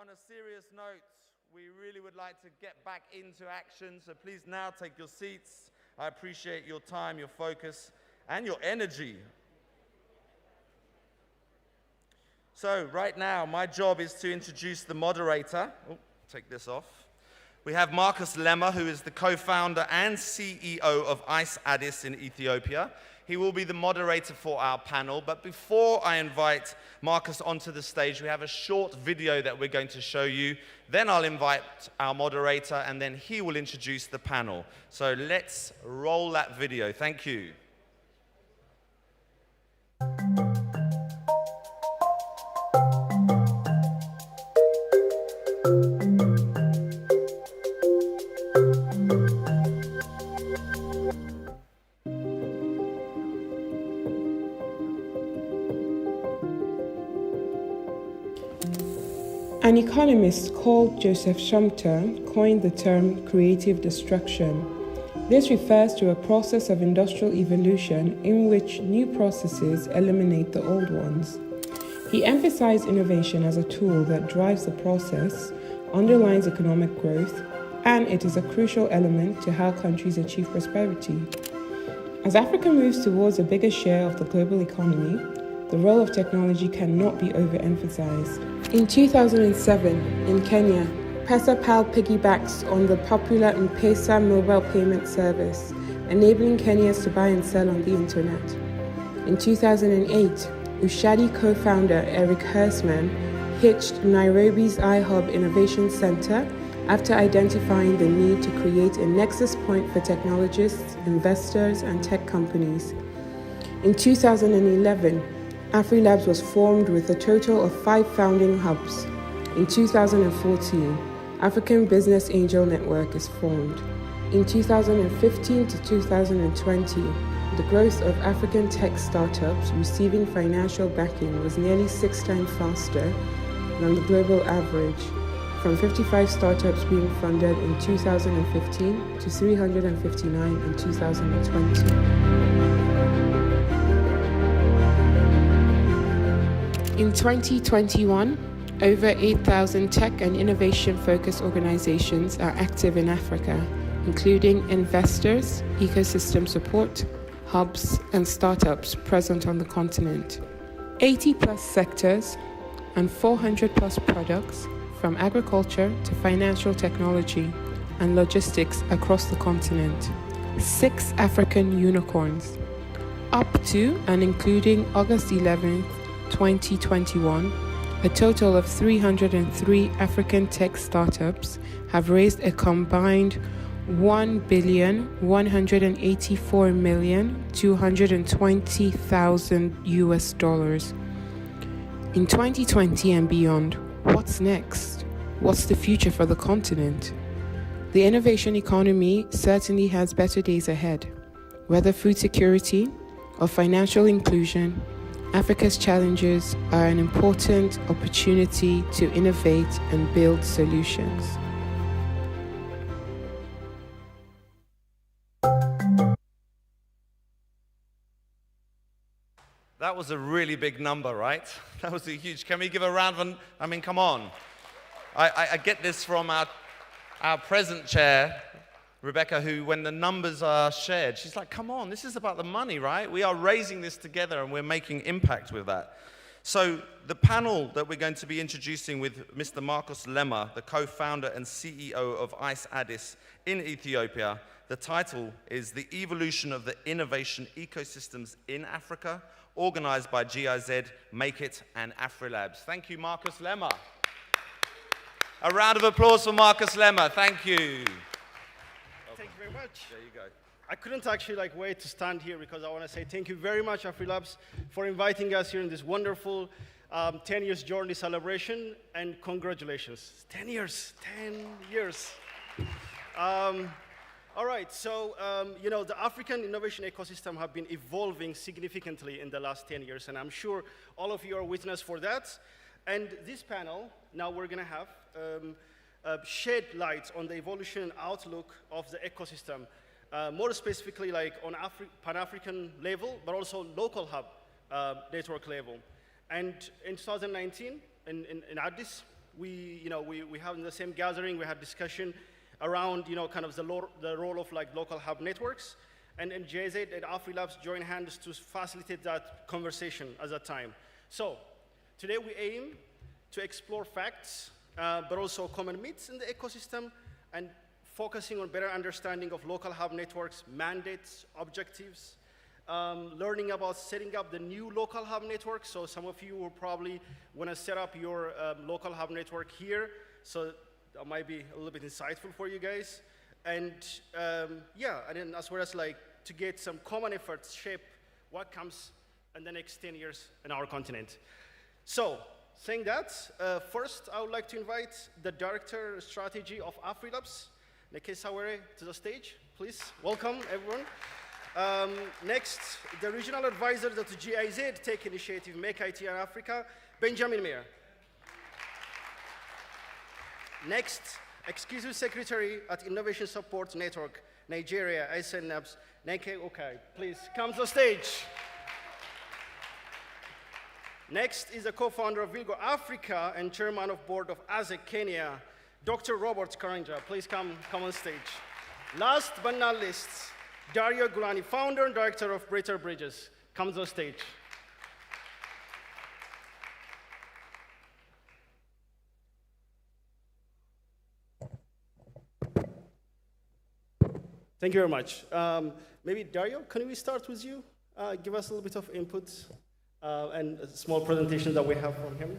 [SPEAKER 1] on a serious note, we really would like to get back into action, so please now take your seats. I appreciate your time, your focus, and your energy. So right now, my job is to introduce the moderator. Oh, take this off. We have Marcus Lemmer, who is the co-founder and CEO of Ice Addis in Ethiopia. He will be the moderator for our panel, but before I invite Marcus onto the stage, we have a short video that we're going to show you. Then I'll invite our moderator, and then he will introduce the panel. So let's roll that video. Thank you.
[SPEAKER 6] An economist called Joseph Schumpeter coined the term creative destruction. This refers to a process of industrial evolution in which new processes eliminate the old ones. He emphasized innovation as a tool that drives the process, underlines economic growth, and it is a crucial element to how countries achieve prosperity. As Africa moves towards a bigger share of the global economy, the role of technology cannot be overemphasized. In 2007, in Kenya, PesaPal piggybacks on the popular M-Pesa mobile payment service, enabling Kenyans to buy and sell on the internet. In 2008, Ushadi co-founder Eric Hersman pitched Nairobi's iHub Innovation Center after identifying the need to create a nexus point for technologists, investors, and tech companies. In 2011, AfriLabs was formed with a total of 5 founding hubs. In 2014, African Business Angel Network is formed. In 2015 to 2020, the growth of African tech startups receiving financial backing was nearly 6 times faster than the global average, from 55 startups being funded in 2015 to 359 in 2020. In 2021, over 8,000 tech and innovation-focused organizations are active in Africa, including investors, ecosystem support, hubs, and startups present on the continent. 80-plus sectors and 400-plus products, from agriculture to financial technology and logistics across the continent. 6 African unicorns. Up to and including August 11th, 2021, a total of 303 African tech startups have raised a combined $1,184,220,000 In 2020 and beyond, what's next? What's the future for the continent? The innovation economy certainly has better days ahead. Whether food security or financial inclusion, Africa's challenges are an important opportunity to innovate and build solutions.
[SPEAKER 1] That was a really big number, right? That was a huge. Can we give a round of, come on. I get this from our present chair, Rebecca, who, when the numbers are shared, she's like, come on, this is about the money, right? We are raising this together and we're making impact with that. So the panel that we're going to be introducing with Mr. Marcus Lemmer, the co-founder and CEO of Ice Addis in Ethiopia, the title is The Evolution of the Innovation Ecosystems in Africa, organized by GIZ, Make It, and AfriLabs. Thank you, Marcus Lemmer. A round of applause for Marcus Lemmer. Thank you.
[SPEAKER 7] Thank you very much.
[SPEAKER 1] There you go.
[SPEAKER 7] I couldn't actually wait to stand here because I want to say thank you very much, AfriLabs, for inviting us here in this wonderful 10 years journey celebration, and congratulations. 10 years, 10 years. All right, so, the African innovation ecosystem have been evolving significantly in the last 10 years, and I'm sure all of you are witness for that. And this panel, now we're gonna have shed light on the evolution and outlook of the ecosystem, more specifically on Pan-African level, but also local hub network level. And in 2019, in Addis, we have in the same gathering, we had discussion around, kind of the role of like local hub networks. And JZ and AfriLabs joined hands to facilitate that conversation at that time. So today we aim to explore facts, but also common myths in the ecosystem, and focusing on better understanding of local hub networks, mandates, objectives, learning about setting up the new local hub network. So some of you will probably want to set up your local hub network here. So that might be a little bit insightful for you guys. And yeah, and then as well as like to get some common efforts shape what comes in the next 10 years in our continent. So saying that, first I would like to invite the Director of Strategy of AfriLabs, Neke Sawere, to the stage. Please welcome everyone. Next, the Regional Advisor to the GIZ Tech Initiative, Make IT in Africa, Benjamin Meyer. Next, Executive Secretary at Innovation Support Network, Nigeria, AfriLabs, Neke Okai. Please come to the stage. Next is the co-founder of Vilgo Africa and chairman of board of ASEC Kenya, Dr. Robert Karanja. Please come on stage. Last but not least, Dario Gulani, founder and director of Greater Bridges. Come to the stage. Thank you very much. Maybe Dario, can we start with you? Give us a little bit of input and a small presentation that we have from him.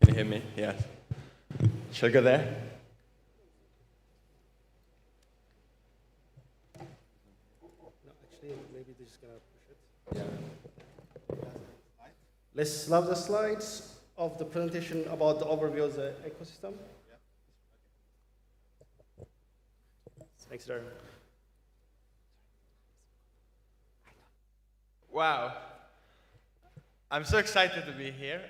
[SPEAKER 8] Can you hear me? Yes. Shall I go there?
[SPEAKER 7] No, actually, maybe they're just gonna push it. Yeah. Let's have the slides of the presentation about the overview of the ecosystem. Thanks, Dario.
[SPEAKER 8] Wow. I'm so excited to be here.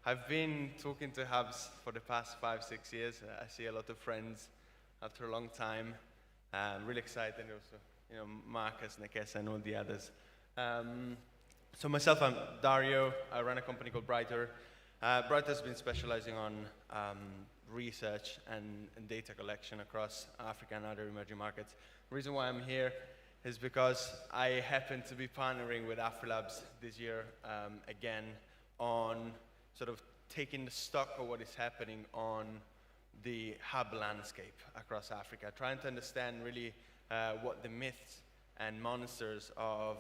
[SPEAKER 8] I've been talking to hubs for the past 5-6 years. I see a lot of friends after a long time. I'm really excited also, Marcus, Nekesa, and all the others. So myself, I'm Dario. I run a company called Brighter. Brighter has been specializing on research and data collection across Africa and other emerging markets. The reason why I'm here is because I happen to be partnering with AfriLabs this year again on sort of taking the stock of what is happening on the hub landscape across Africa, trying to understand really what the myths and monsters of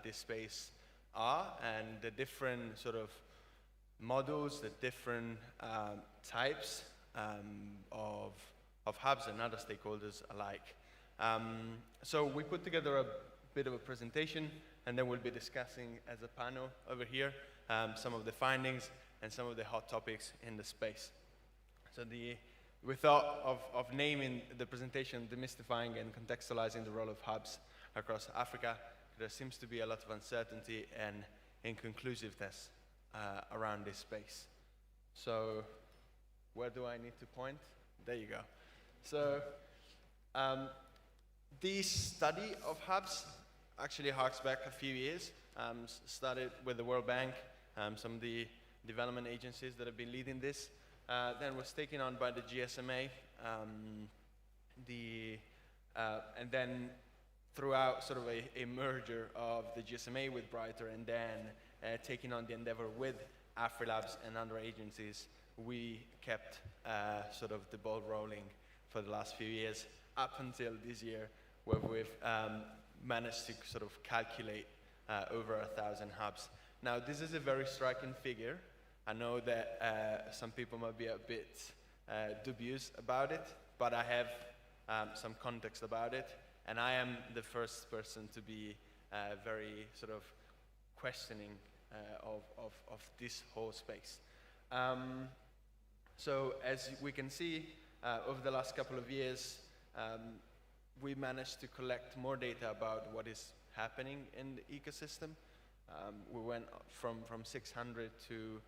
[SPEAKER 8] this space are, and the different sort of models, the different types of hubs and other stakeholders alike. So we put together a bit of a presentation, and then we'll be discussing as a panel over here some of the findings and some of the hot topics in the space. So we thought of naming the presentation Demystifying and Contextualizing the Role of Hubs Across Africa. There seems to be a lot of uncertainty and inconclusiveness around this space. So where do I need to point? There you go. So this study of hubs actually harks back a few years. Started with the World Bank, some of the development agencies that have been leading this. Then was taken on by the GSMA, and then throughout sort of a merger of the GSMA with Brighter, and then taking on the endeavor with AfriLabs and other agencies, we kept sort of the ball rolling for the last few years, up until this year, where we've managed to sort of calculate over 1,000 hubs. Now, this is a very striking figure. I know that some people might be a bit dubious about it, but I have some context about it, and I am the first person to be very sort of questioning of this whole space. So as we can see, over the last couple of years, we managed to collect more data about what is happening in the ecosystem. We went from 600 to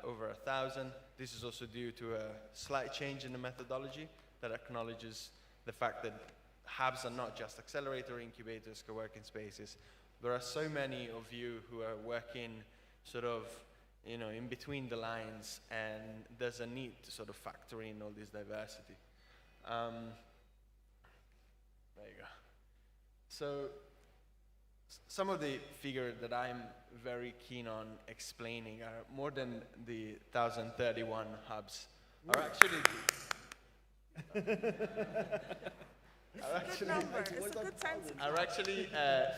[SPEAKER 8] over 1,000. This is also due to a slight change in the methodology that acknowledges the fact that hubs are not just accelerator incubators, co-working spaces. There are so many of you who are working sort of, in between the lines, and there's a need to sort of factor in all this diversity. There you go. So some of the figures that I'm very keen on explaining are more than the 1,031 hubs are actually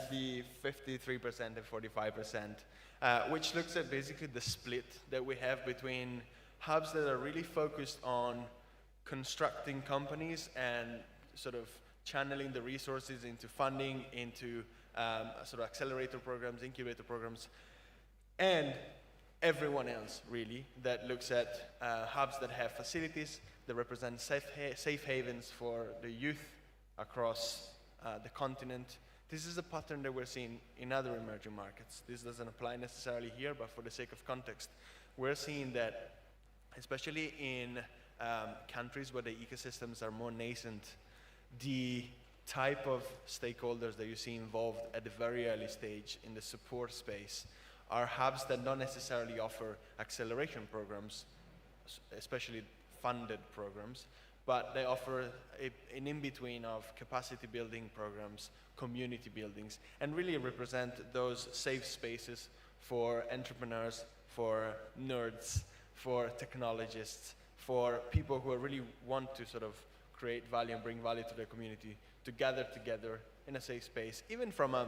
[SPEAKER 8] the 53% and 45%, which looks at basically the split that we have between hubs that are really focused on constructing companies and sort of channeling the resources into funding, into sort of accelerator programs, incubator programs, and everyone else really that looks at hubs that have facilities that represent safe havens for the youth across the continent. This is a pattern that we're seeing in other emerging markets. This doesn't apply necessarily here, but for the sake of context, we're seeing that, especially in countries where the ecosystems are more nascent, the type of stakeholders that you see involved at the very early stage in the support space are hubs that don't necessarily offer acceleration programs, especially funded programs, but they offer an in-between of capacity building programs, community buildings, and really represent those safe spaces for entrepreneurs, for nerds, for technologists, for people who really want to sort of create value and bring value to their community, to gather together in a safe space, even from a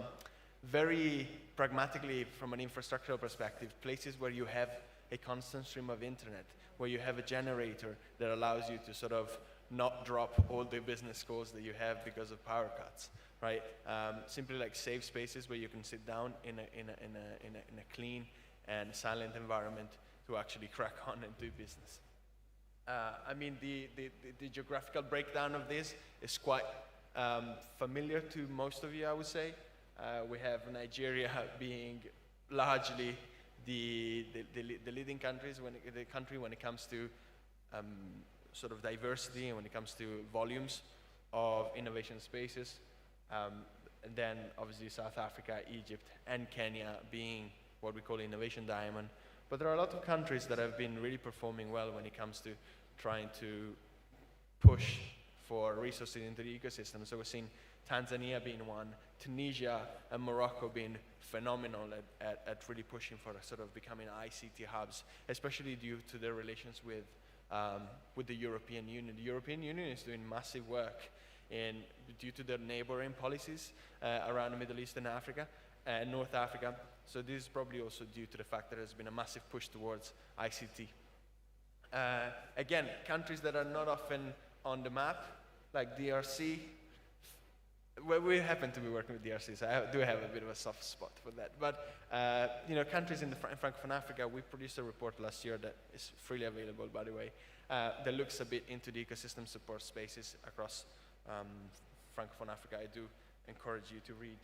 [SPEAKER 8] very pragmatically, from an infrastructural perspective, places where you have a constant stream of internet, where you have a generator that allows you to sort of not drop all the business calls that you have because of power cuts, right? Simply like safe spaces where you can sit down in a clean and silent environment to actually crack on and do business. I mean, the geographical breakdown of this is quite familiar to most of you, I would say. We have Nigeria being largely the leading country when it comes to sort of diversity and when it comes to volumes of innovation spaces. And then obviously South Africa, Egypt, and Kenya being what we call innovation diamond. But there are a lot of countries that have been really performing well when it comes to trying to push for resources into the ecosystem. So we're seeing Tanzania being one, Tunisia and Morocco being phenomenal at really pushing for sort of becoming ICT hubs, especially due to their relations with the European Union. The European Union is doing massive work due to their neighboring policies around the Middle East and Africa, and North Africa. So this is probably also due to the fact that there's been a massive push towards ICT. Again, countries that are not often on the map, like DRC. Well, we happen to be working with DRC, so I do have a bit of a soft spot for that. But countries in Francophone Africa, we produced a report last year that is freely available, by the way, that looks a bit into the ecosystem support spaces across Francophone Africa. I do encourage you to read.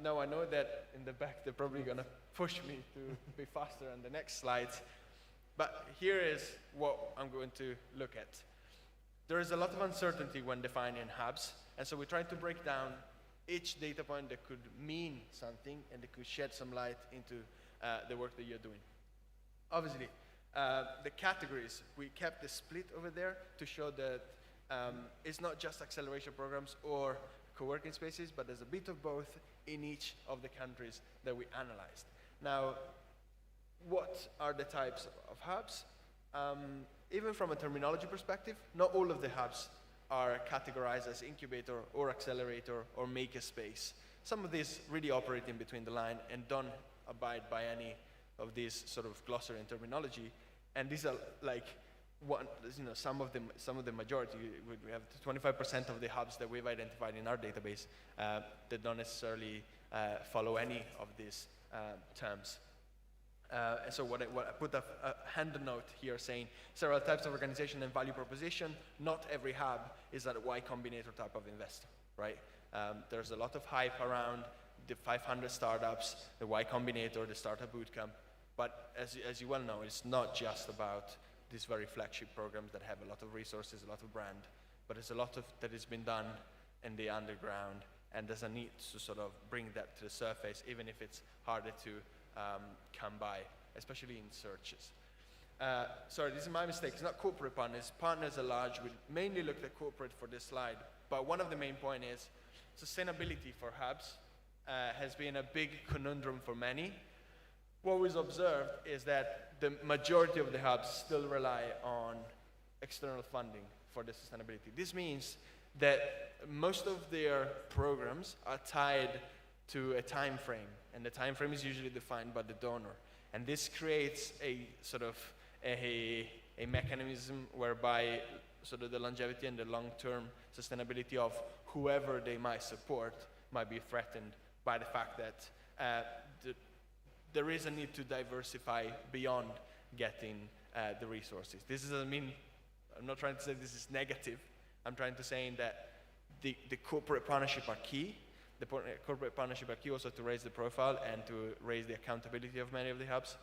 [SPEAKER 8] Now, I know that in the back they're probably going to push me to be faster on the next slides, but here is what I'm going to look at. There is a lot of uncertainty when defining hubs, and so we try to break down each data point that could mean something and that could shed some light into the work that you're doing. Obviously, the categories, we kept the split over there to show that it's not just acceleration programs or co-working spaces, but there's a bit of both in each of the countries that we analyzed. Now, what are the types of hubs? Even from a terminology perspective, not all of the hubs are categorized as incubator or accelerator or makerspace. Some of these really operate in between the line and don't abide by any of these sort of glossary and terminology. And these are like some of the majority. We have 25% of the hubs that we've identified in our database that don't necessarily follow any of these terms. And so what I put a handout here saying several types of organization and value proposition. Not every hub is a Y Combinator type of investor, right? There's a lot of hype around the 500 startups, the Y Combinator, the startup bootcamp. But as you well know, it's not just about these very flagship programs that have a lot of resources, a lot of brand, but there's a lot of that has been done in the underground, and there's a need to sort of bring that to the surface, even if it's harder to come by, especially in searches. Sorry, this is my mistake. It's not corporate partners. Partners are large. We mainly looked at corporate for this slide. But one of the main points is sustainability for hubs has been a big conundrum for many. What we've observed is that the majority of the hubs still rely on external funding for the sustainability. This means that most of their programs are tied to a time frame, and the time frame is usually defined by the donor. And this creates a sort of a mechanism whereby sort of the longevity and the long-term sustainability of whoever they might support might be threatened by the fact that there is a need to diversify beyond getting the resources. This doesn't mean, I'm not trying to say this is negative. I'm trying to say that the corporate partnership are key. The corporate partnership are key also to raise the profile and to raise the accountability of many of the hubs.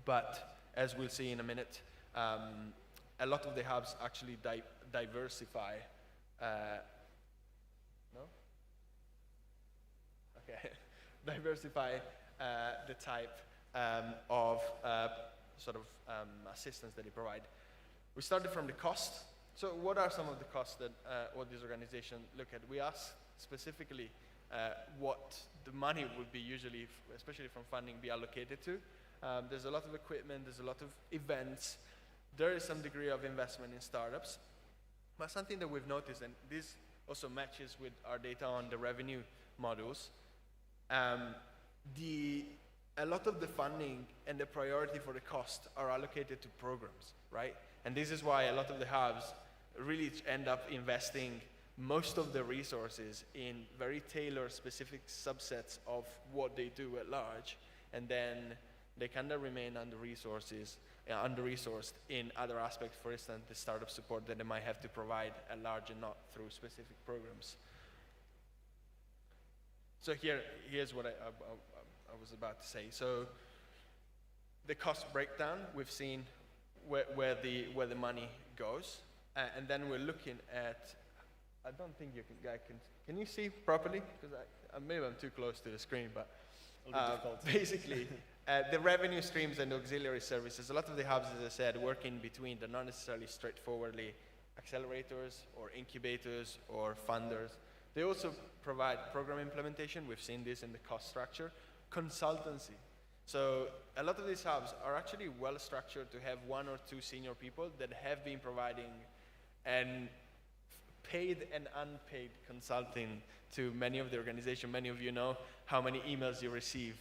[SPEAKER 8] But as we'll see in a minute, a lot of the hubs actually diversify. No? Okay. Diversify the type of sort of assistance that they provide. We started from the cost. So what are some of the costs that what this organization look at? We asked specifically what the money would be usually, especially from funding, be allocated to. There's a lot of equipment, there's a lot of events. There is some degree of investment in startups. But something that we've noticed, and this also matches with our data on the revenue models, a lot of the funding and the priority for the cost are allocated to programs, right? And this is why a lot of the hubs really end up investing most of the resources in very tailored specific subsets of what they do at large, and then they kind of remain under-resourced in other aspects, for instance, the startup support that they might have to provide at large and not through specific programs. So here's what I was about to say. So the cost breakdown, we've seen where the money goes, and then we're looking at, I don't think you can you see properly? Because maybe I'm too close to the screen, but basically, the revenue streams and auxiliary services, a lot of the hubs, as I said, work in between. They're not necessarily straightforwardly accelerators or incubators or funders. They also provide program implementation. We've seen this in the cost structure. Consultancy. So a lot of these hubs are actually well structured to have one or two senior people that have been providing paid and unpaid consulting to many of the organizations. Many of you know how many emails you receive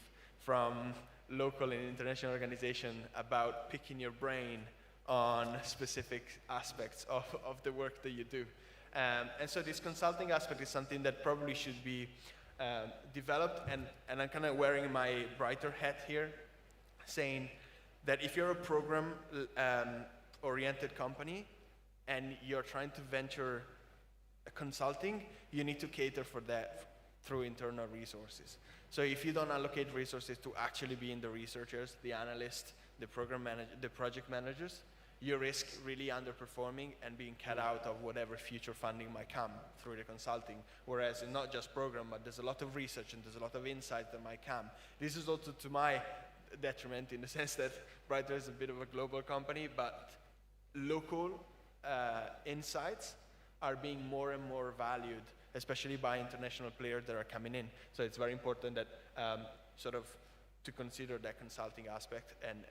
[SPEAKER 8] from local and international organizations about picking your brain on specific aspects of the work that you do. And so this consulting aspect is something that probably should be developed, and I'm kind of wearing my brighter hat here, saying that if you're a program oriented company and you're trying to venture consulting, you need to cater for that through internal resources. So if you don't allocate resources to actually being the researchers, the analysts, the program manager, the project managers, you risk really underperforming and being cut out of whatever future funding might come through the consulting. Whereas it's not just program, but there's a lot of research and there's a lot of insight that might come. This is also to my detriment in the sense that Brighter is a bit of a global company, but local insights are being more and more valued, especially by international players that are coming in. So it's very important that sort of to consider that consulting aspect and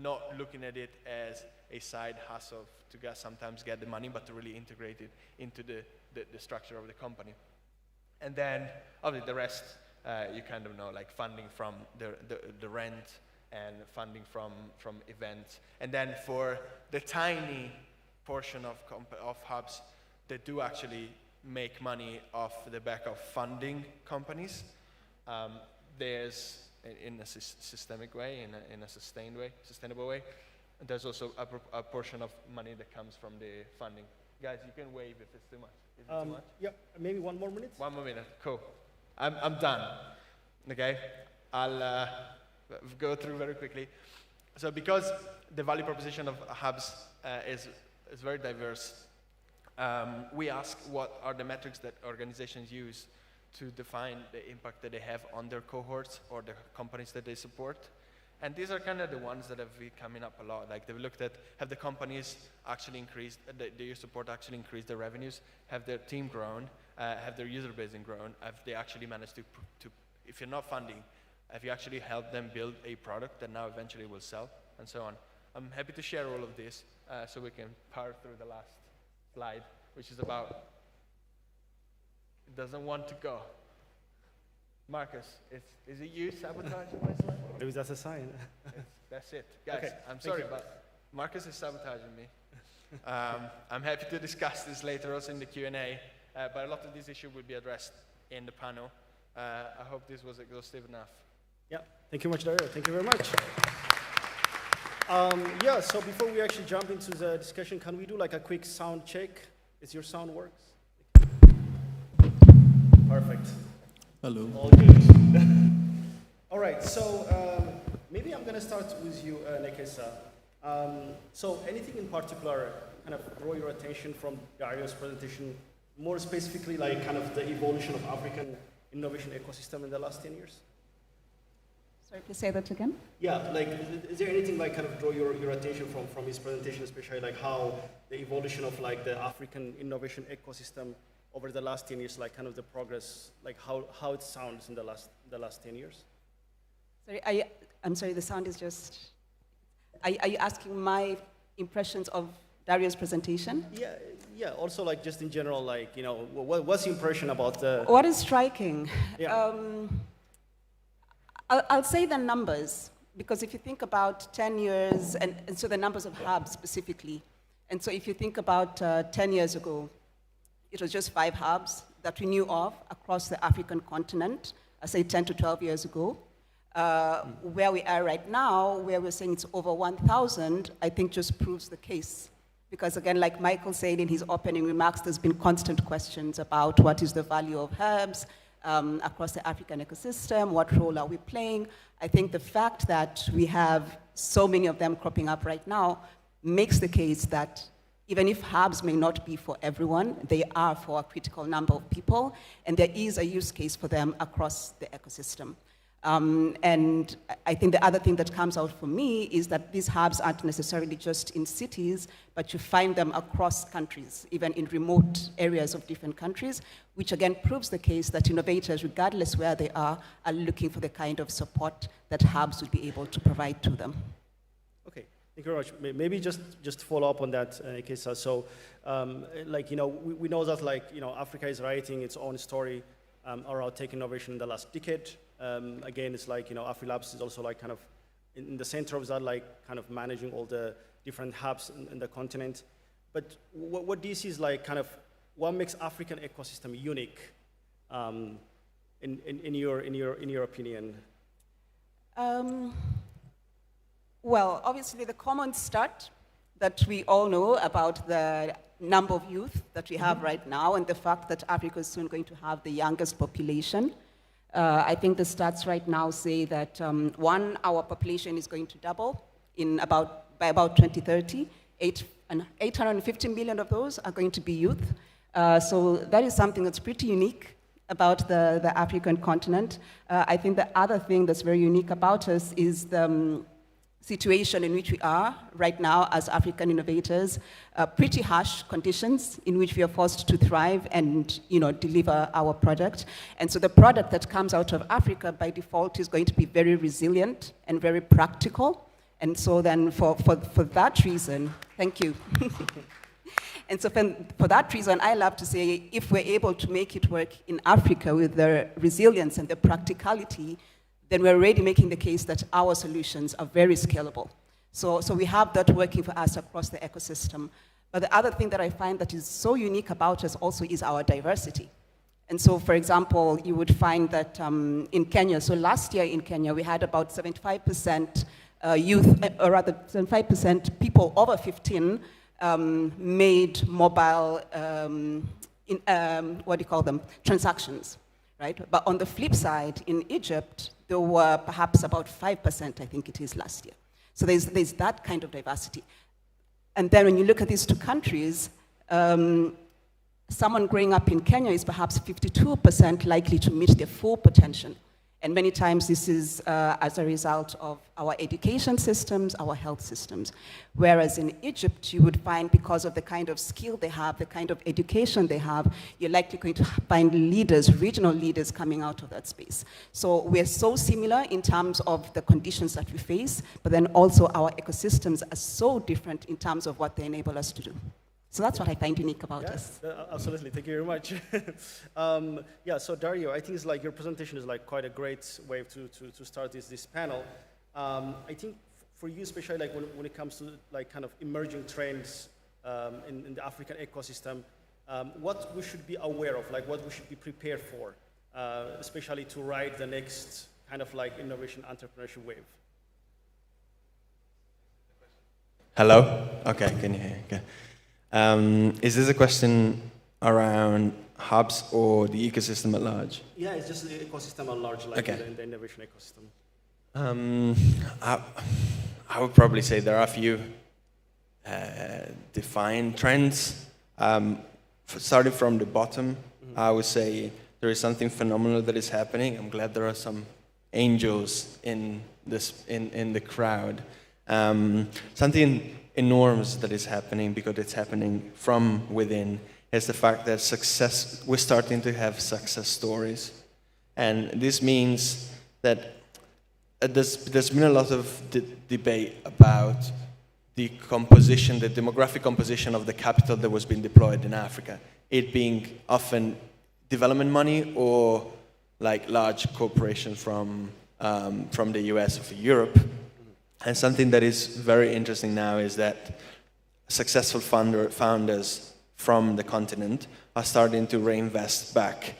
[SPEAKER 8] not looking at it as a side hustle to sometimes get the money, but to really integrate it into the structure of the company. And then obviously the rest you kind of know, like funding from the rent and funding from events. And then for the tiny portion of hubs that do actually make money off the back of funding companies, there's in a systemic way, in a sustainable way. There's also a portion of money that comes from the funding. Guys, you can wave if it's too much. Is it too much?
[SPEAKER 7] Yep, maybe 1 more minute.
[SPEAKER 8] 1 more minute, cool. I'm done, okay? I'll go through very quickly. So because the value proposition of hubs is very diverse, we ask what are the metrics that organizations use to define the impact that they have on their cohorts or the companies that they support. And these are kind of the ones that have been coming up a lot. Like they've looked at, have the companies actually increased, their support actually increased their revenues? Have their team grown? Have their user base grown? Have they actually managed to, if you're not funding, have you actually helped them build a product that now eventually will sell, and so on? I'm happy to share all of this so we can power through the last slide, which is about, it doesn't want to go. Marcus, is it you sabotaging my slide?
[SPEAKER 7] Maybe that's a sign.
[SPEAKER 8] That's it. Guys,
[SPEAKER 7] Okay,
[SPEAKER 8] I'm sorry, but Marcus is sabotaging me. I'm happy to discuss this later also in the Q&A, but a lot of these issues will be addressed in the panel. I hope this was exhaustive enough.
[SPEAKER 7] Yeah, thank you much, Dario. Thank you very much. Yeah, so before we actually jump into the discussion, can we do like a quick sound check? Is your sound works? Perfect.
[SPEAKER 9] Hello.
[SPEAKER 7] All good. All right, so maybe I'm going to start with you, Nekesa. So anything in particular kind of draw your attention from Dario's presentation, more specifically like kind of the evolution of African innovation ecosystem in the last 10 years?
[SPEAKER 10] Sorry, please say that again.
[SPEAKER 7] Yeah, like, is there anything like kind of draw your attention from his presentation, especially like how the evolution of like the African innovation ecosystem over the last 10 years, like kind of the progress, like how it sounds in the last 10 years?
[SPEAKER 10] Sorry, I'm sorry, the sound is just, are you asking my impressions of Dario's presentation?
[SPEAKER 7] Yeah, also like just in general, like, you know, what's the impression about the...
[SPEAKER 10] What is striking?
[SPEAKER 7] Yeah.
[SPEAKER 10] I'll say the numbers, because if you think about 10 years, and so the numbers of hubs specifically, and so if you think about 10 years ago, it was just 5 hubs that we knew of across the African continent, I say 10 to 12 years ago. Where we are right now, where we're saying it's over 1,000, I think just proves the case. Because again, like Michael said in his opening remarks, there's been constant questions about what is the value of hubs across the African ecosystem, what role are we playing? I think the fact that we have so many of them cropping up right now makes the case that even if hubs may not be for everyone, they are for a critical number of people, and there is a use case for them across the ecosystem. And I think the other thing that comes out for me is that these hubs aren't necessarily just in cities, but you find them across countries, even in remote areas of different countries, which again proves the case that innovators, regardless where they are looking for the kind of support that hubs would be able to provide to them.
[SPEAKER 7] Okay, thank you very much. Maybe just follow up on that, Kesa. So, like, you know, we know that, like, you know, Africa is writing its own story around tech innovation in the last decade. Again, it's like, you know, AfriLabs is also like kind of in the center of that, like kind of managing all the different hubs in the continent. But what do you see is like kind of what makes African ecosystem unique in your opinion?
[SPEAKER 10] Well, obviously the common stat that we all know about the number of youth that we have right now and the fact that Africa is soon going to have the youngest population. I think the stats right now say that our population is going to double by about 2030. 850 million of those are going to be youth. So that is something that's pretty unique about the African continent. I think the other thing that's very unique about us is the situation in which we are right now as African innovators, pretty harsh conditions in which we are forced to thrive and, you know, deliver our product. And so the product that comes out of Africa by default is going to be very resilient and very practical. And so then for that reason, thank you. And so for that reason, I love to say, if we're able to make it work in Africa with the resilience and the practicality, then we're already making the case that our solutions are very scalable. So we have that working for us across the ecosystem. But the other thing that I find that is so unique about us also is our diversity. And so, for example, you would find that in Kenya, so last year in Kenya, we had about 75% youth, or rather 75% people over 15 made mobile, transactions, right? But on the flip side, in Egypt, there were perhaps about 5%, I think it is, last year. So there's that kind of diversity. And then when you look at these two countries, someone growing up in Kenya is perhaps 52% likely to meet their full potential. And many times this is as a result of our education systems, our health systems. Whereas in Egypt, you would find, because of the kind of skill they have, the kind of education they have, you're likely going to find leaders, regional leaders coming out of that space. So we're so similar in terms of the conditions that we face, but then also our ecosystems are so different in terms of what they enable us to do. So that's what I find unique about us.
[SPEAKER 7] Absolutely, thank you very much. Yeah, so Dario, I think it's like your presentation is like quite a great way to start this panel. I think for you, especially like when it comes to like kind of emerging trends in the African ecosystem, what we should be aware of, like what we should be prepared for, especially to ride the next kind of like innovation entrepreneurship wave.
[SPEAKER 8] Hello? Okay, can you hear? Okay. Is this a question around hubs or the ecosystem at large?
[SPEAKER 7] Yeah, it's just the ecosystem at large, like
[SPEAKER 8] okay.
[SPEAKER 7] the innovation ecosystem.
[SPEAKER 8] I would probably say there are a few defined trends. Starting from the bottom, I would say there is something phenomenal that is happening. I'm glad there are some angels in the crowd. Something enormous that is happening, because it's happening from within, is the fact that we're starting to have success stories. And this means that there's been a lot of debate about the demographic composition of the capital that was being deployed in Africa, it being often development money or like large corporations from the US or Europe. And something that is very interesting now is that successful founders from the continent are starting to reinvest back,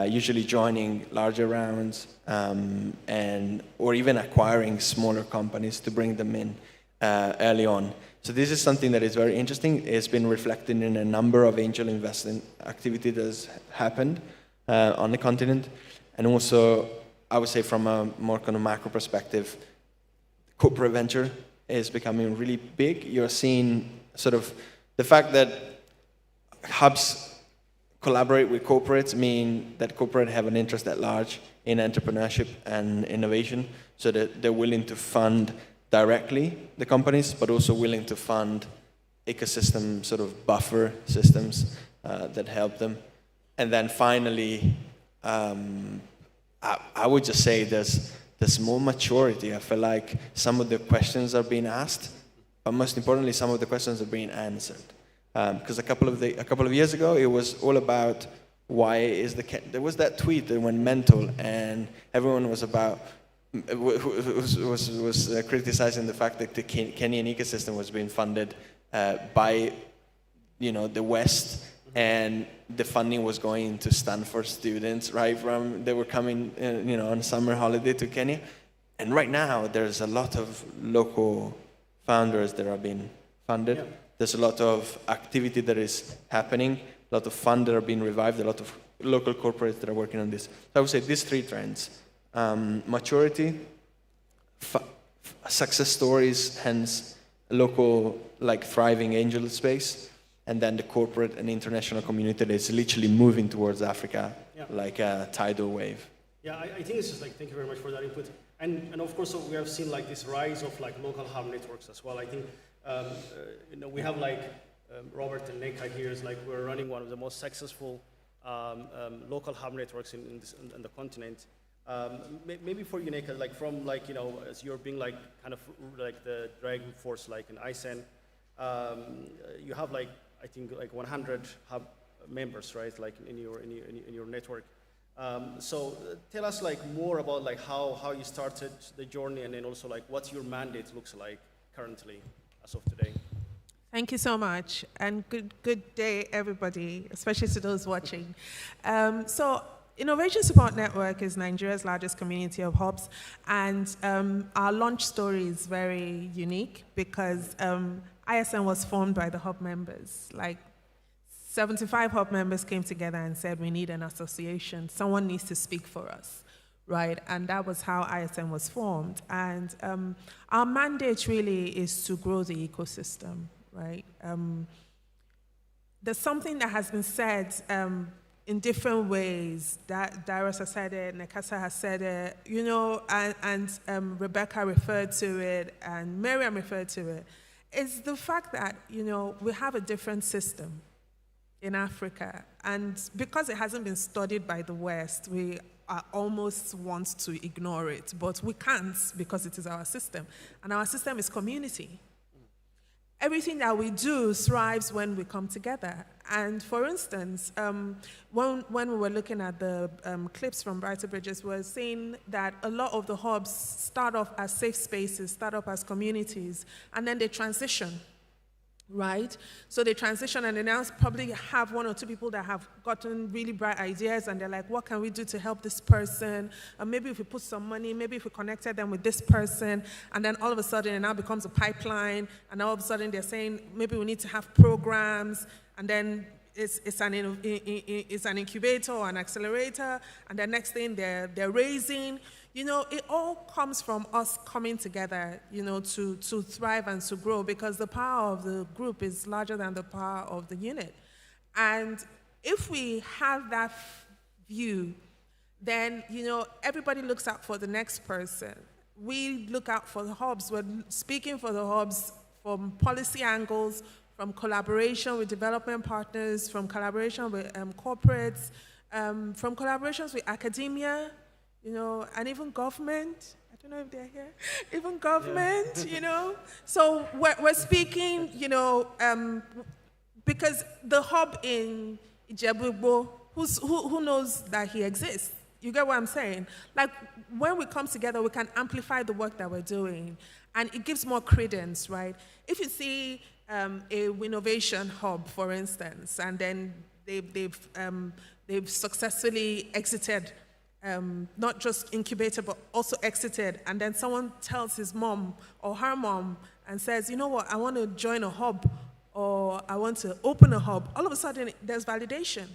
[SPEAKER 8] usually joining larger rounds or even acquiring smaller companies to bring them in early on. So this is something that is very interesting. It's been reflected in a number of angel investing activity that has happened on the continent. And also, I would say from a more kind of macro perspective, corporate venture is becoming really big. You're seeing sort of the fact that hubs collaborate with corporates mean that corporates have an interest at large in entrepreneurship and innovation, so that they're willing to fund directly the companies, but also willing to fund ecosystem sort of buffer systems that help them. And then finally, I would just say there's more maturity. I feel like some of the questions are being asked, but most importantly, some of the questions are being answered. Because a couple of years ago, it was all about there was that tweet that went mental, and everyone was criticizing the fact that the Kenyan ecosystem was being funded by the West, and the funding was going to Stanford students, right? They were coming, on summer holiday to Kenya. And right now, there's a lot of local founders that are being funded. Yeah. There's a lot of activity that is happening, a lot of funds that are being revived, a lot of local corporates that are working on this. So I would say these three trends: maturity, success stories, hence local, thriving angel space, and then the corporate and international community that is literally moving towards Africa, like a tidal wave.
[SPEAKER 7] Yeah, I think it's just thank you very much for that input. And of course, we have seen this rise of local hub networks as well. I think, we have Robert and Neka here is we're running one of the most successful local hub networks in the continent. Maybe for you, Neka, from as you're being kind of the driving force in ISEN, you have I think 100 hub members, right? In your network. So tell us more about how you started the journey, and then also what your mandate looks like currently as of today.
[SPEAKER 9] Thank you so much, and good day, everybody, especially to those watching. So Innovation Support Network is Nigeria's largest community of hubs, and our launch story is very unique because ISN was formed by the hub members. 75 hub members came together and said, we need an association. Someone needs to speak for us, right? And that was how ISN was formed. And our mandate really is to grow the ecosystem, right? there's something that has been said in different ways. That Darius has said it, Nekasa has said it, you know, and Rebecca referred to it, and Miriam referred to it. It's the fact that, you know, we have a different system in Africa, and because it hasn't been studied by the West, we almost want to ignore it, but we can't because it is our system, and our system is community. Everything that we do thrives when we come together. And for instance, when we were looking at the clips from Brighter Bridges, we were seeing that a lot of the hubs start off as safe spaces, start off as communities, and then they transition, right? So they transition, and they now probably have one or two people that have gotten really bright ideas, and they're like, what can we do to help this person? Maybe if we put some money, maybe if we connected them with this person, and then all of a sudden it now becomes a pipeline, and all of a sudden they're saying, maybe we need to have programs, and then it's an incubator or an accelerator, and the next thing they're raising. You know, it all comes from us coming together, you know, to thrive and to grow, because the power of the group is larger than the power of the unit. And if we have that view, then, you know, everybody looks out for the next person. We look out for the hubs. We're speaking for the hubs from policy angles, from collaboration with development partners, from collaboration with corporates, from collaborations with academia, you know, and even government. I don't know if they're here. Even government, you know. So we're speaking, you know, because the hub in Ijebu, who knows that he exists? You get what I'm saying? Like, when we come together, we can amplify the work that we're doing, and it gives more credence, right? If you see a innovation hub, for instance, and then they've successfully exited, not just incubated, but also exited, and then someone tells his mom or her mom and says, you know what, I want to join a hub, or I want to open a hub, all of a sudden there's validation.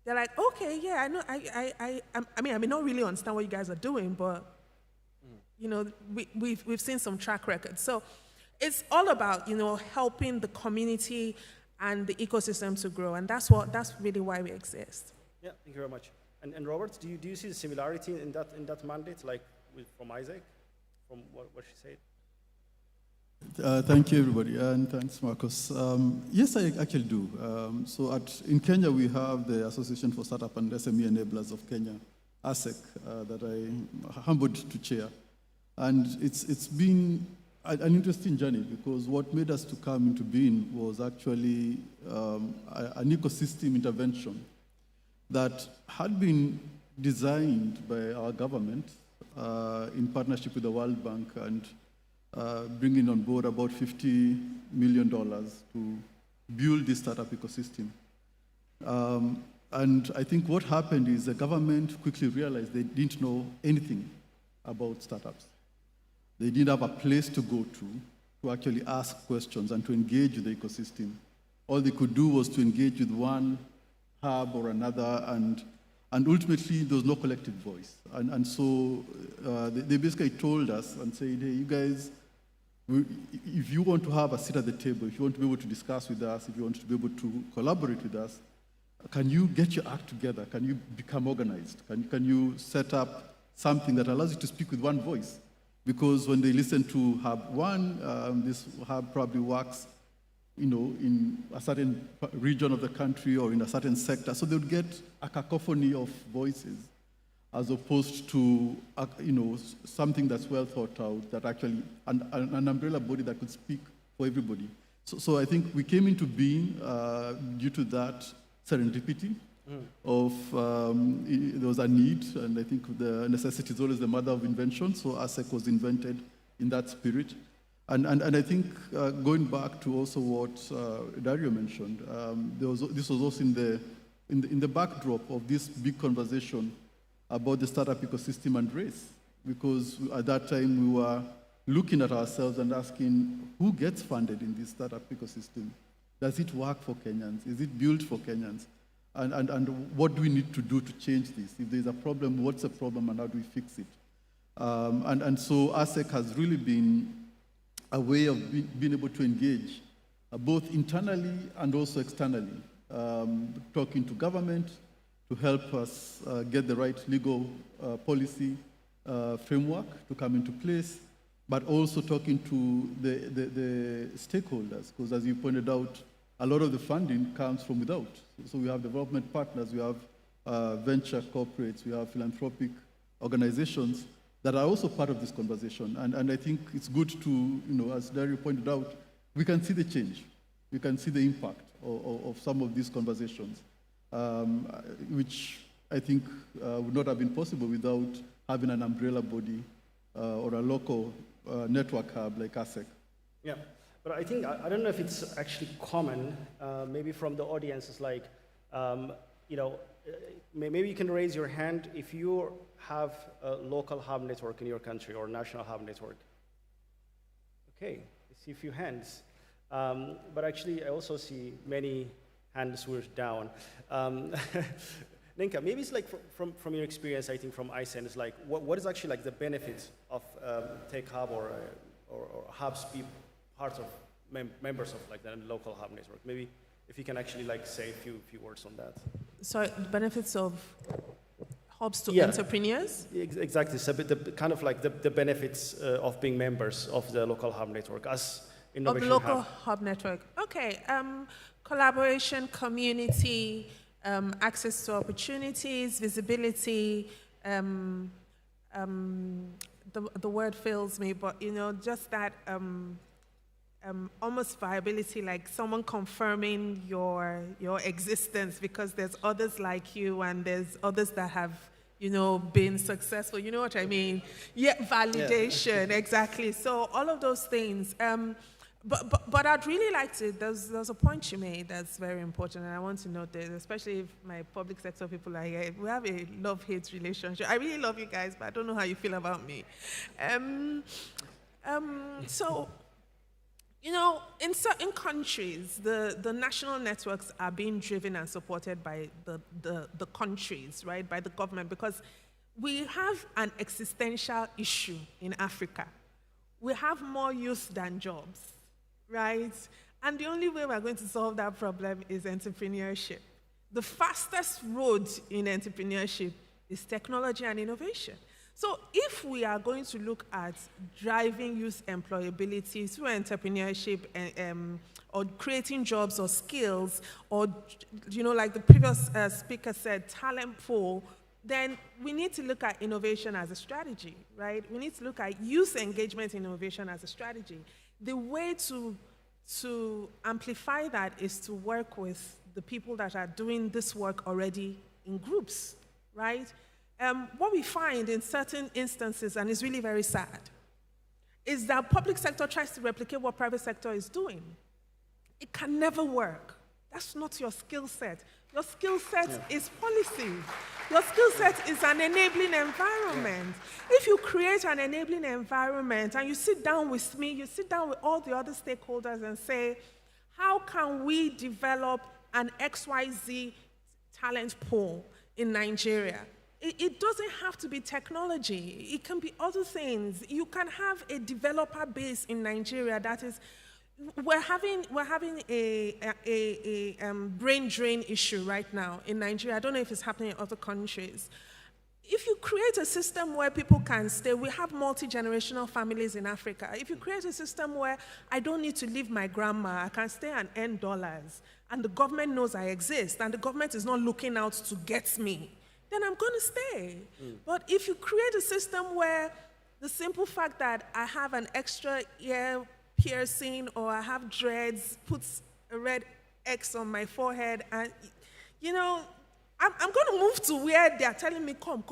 [SPEAKER 9] They're like, okay, yeah, I know, I mean, I may not really understand what you guys are doing, but, you know, we've seen some track records. So it's all about, you know, helping the community and the ecosystem to grow, and that's really why we exist.
[SPEAKER 7] Yeah, thank you very much. And Robert, do you see the similarity in that mandate, like from Isaac, from what she said?
[SPEAKER 11] Thank you, everybody, and thanks, Marcus. Yes, I actually do. So in Kenya, we have the Association for Startup and SME Enablers of Kenya, ASEC, that I'm humbled to chair. And it's been an interesting journey, because what made us to come into being was actually an ecosystem intervention that had been designed by our government in partnership with the World Bank, and bringing on board about $50 million to build this startup ecosystem. And I think what happened is the government quickly realized they didn't know anything about startups. They didn't have a place to go to actually ask questions and to engage with the ecosystem. All they could do was to engage with one hub or another, and ultimately there was no collective voice. And so they basically told us and said, hey, you guys, if you want to have a seat at the table, if you want to be able to discuss with us, if you want to be able to collaborate with us, can you get your act together? Can you become organized? Can you set up something that allows you to speak with one voice? Because when they listen to Hub 1, this hub probably works, you know, in a certain region of the country or in a certain sector. So they would get a cacophony of voices, as opposed to, you know, something that's well thought out, that actually, an umbrella body that could speak for everybody. So I think we came into being due to that serendipity of, there was a need, and I think the necessity is always the mother of invention, so ASEC was invented in that spirit. And I think going back to also what Dario mentioned, this was also in the backdrop of this big conversation about the startup ecosystem and race, because at that time we were looking at ourselves and asking, who gets funded in this startup ecosystem? Does it work for Kenyans? Is it built for Kenyans? And what do we need to do to change this? If there's a problem, what's the problem and how do we fix it? And so ASEC has really been a way of being able to engage both internally and also externally talking to government to help us get the right legal policy framework to come into place, but also talking to the stakeholders, because as you pointed out, a lot of the funding comes from without. So we have development partners, we have venture corporates, we have philanthropic organizations that are also part of this conversation. And I think it's good to, as Dario pointed out, we can see the change. We can see the impact of some of these conversations, which I think would not have been possible without having an umbrella body or a local network hub like ASEC.
[SPEAKER 7] Yeah, but I think, I don't know if it's actually common, maybe from the audience, it's like, maybe you can raise your hand if you have a local hub network in your country or national hub network. Okay, I see a few hands. But actually, I also see many hands were down. Ninka, maybe it's like from your experience, I think from ICEN, it's like, what is actually like the benefits of Tech Hub or hubs be part of members of like the local hub network? Maybe if you can actually like say a few words on that.
[SPEAKER 9] So the benefits of hubs to
[SPEAKER 7] Yeah.
[SPEAKER 9] entrepreneurs?
[SPEAKER 7] Exactly, so the kind of like the benefits of being members of the local hub network as innovation
[SPEAKER 9] Of the local
[SPEAKER 7] hub.
[SPEAKER 9] hub network. Okay, collaboration, community, access to opportunities, visibility, the word fails me, but just that almost viability, like someone confirming your existence, because there's others like you and there's others that have been successful. You know what I mean? Yeah, validation, yeah. Exactly. So all of those things. But I'd really like to, there's a point you made that's very important, and I want to note this, especially if my public sector people are here. We have a love-hate relationship. I really love you guys, but I don't know how you feel about me. So, in certain countries, the national networks are being driven and supported by the countries, right, by the government, because we have an existential issue in Africa. We have more youth than jobs. Right? And the only way we're going to solve that problem is entrepreneurship. The fastest road in entrepreneurship is technology and innovation. So if we are going to look at driving youth employability through entrepreneurship or creating jobs or skills, or like the previous speaker said, talent pool, then we need to look at innovation as a strategy, right? We need to look at youth engagement in innovation as a strategy. The way to amplify that is to work with the people that are doing this work already in groups, right? What we find in certain instances, and it's really very sad, is that public sector tries to replicate what private sector is doing. It can never work. That's not your skill set. Your skill set is policy. Your skill set is an enabling environment. If you create an enabling environment and you sit down with me, you sit down with all the other stakeholders and say, how can we develop an XYZ talent pool in Nigeria? It doesn't have to be technology. It can be other things. You can have a developer base in Nigeria that is. We're having a brain drain issue right now in Nigeria. I don't know if it's happening in other countries. If you create a system where people can stay, we have multi-generational families in Africa. If you create a system where I don't need to leave my grandma, I can stay and earn dollars, and the government knows I exist, and the government is not looking out to get me, then I'm going to stay. But if you create a system where the simple fact that I have an extra ear piercing or I have dreads puts a red X on my forehead, and I'm going to move to where they're telling me, come.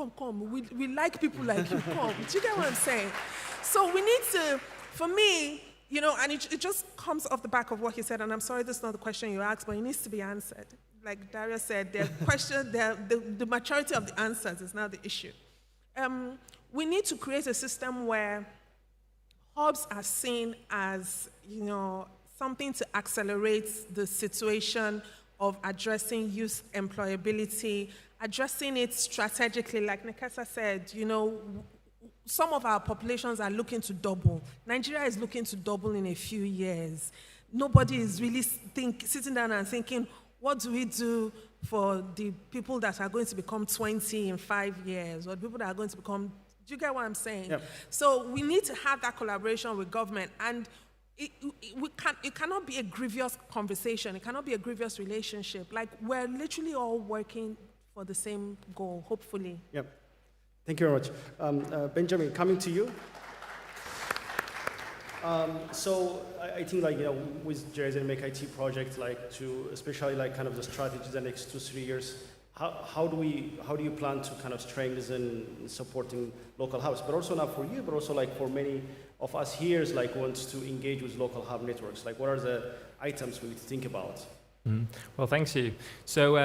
[SPEAKER 9] We like people like you, come. Do you get what I'm saying? So we need to, for me, and it just comes off the back of what he said, and I'm sorry this is not the question you asked, but it needs to be answered. Like Dario said, the maturity of the answers is now the issue. We need to create a system where hubs are seen as, something to accelerate the situation of addressing youth employability, addressing it strategically. Like Nekesa said, some of our populations are looking to double. Nigeria is looking to double in a few years. Nobody is really sitting down and thinking, what do we do for the people that are going to become 20 in 5 years, or the people that are going to become, do you get what I'm saying?
[SPEAKER 7] Yep.
[SPEAKER 9] So we need to have that collaboration with government, and it cannot be a grievous conversation. It cannot be a grievous relationship. Like, we're literally all working for the same goal, hopefully.
[SPEAKER 7] Yep. Thank you very much. Benjamin, coming to you. So I think, like, you know, with Jerry's and Make IT project, like, to especially like kind of the strategy the next 2-3 years, how do you plan to kind of strengthen supporting local hubs, but also not for you, but also like for many of us here, like, wants to engage with local hub networks? Like, what are the items we need to think about?
[SPEAKER 12] Well, thanks you. So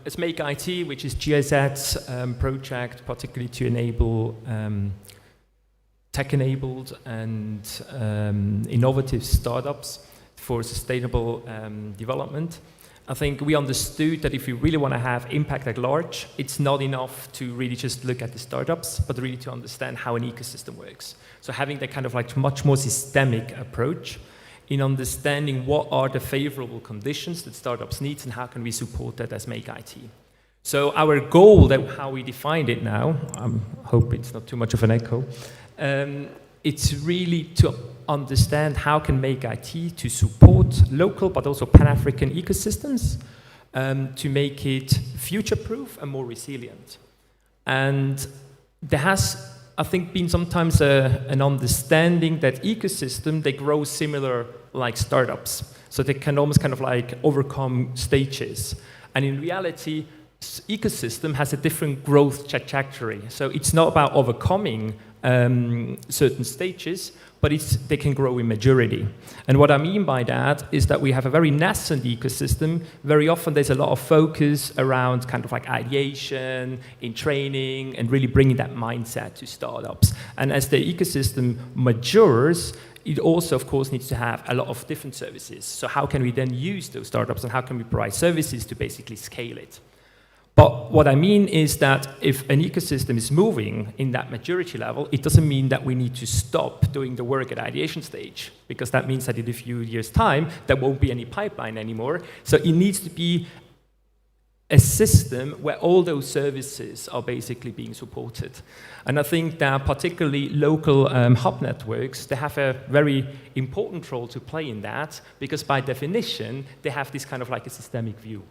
[SPEAKER 12] it's Make IT, which is GIZ's project, particularly to enable tech-enabled and innovative startups for sustainable development. I think we understood that if we really want to have impact at large, it's not enough to really just look at the startups, but really to understand how an ecosystem works. So having that kind of like much more systemic approach in understanding what are the favorable conditions that startups need and how can we support that as Make IT. So our goal, that how we defined it now, I hope it's not too much of an echo, it's really to understand how can Make IT to support local but also Pan-African ecosystems to make it future-proof and more resilient. And there has, I think, been sometimes an understanding that ecosystem, they grow similar like startups. So they can almost kind of like overcome stages. And in reality, ecosystem has a different growth trajectory. So it's not about overcoming certain stages, but they can grow in maturity. And what I mean by that is that we have a very nascent ecosystem. Very often there's a lot of focus around kind of like ideation, in training, and really bringing that mindset to startups. And as the ecosystem matures, it also, of course, needs to have a lot of different services. So how can we then use those startups, and how can we provide services to basically scale it? But what I mean is that if an ecosystem is moving in that maturity level, it doesn't mean that we need to stop doing the work at ideation stage, because that means that in a few years' time, there won't be any pipeline anymore. So it needs to be a system where all those services are basically being supported. And I think that particularly local hub networks, they have a very important role to play in that, because by definition, they have this kind of like a systemic view.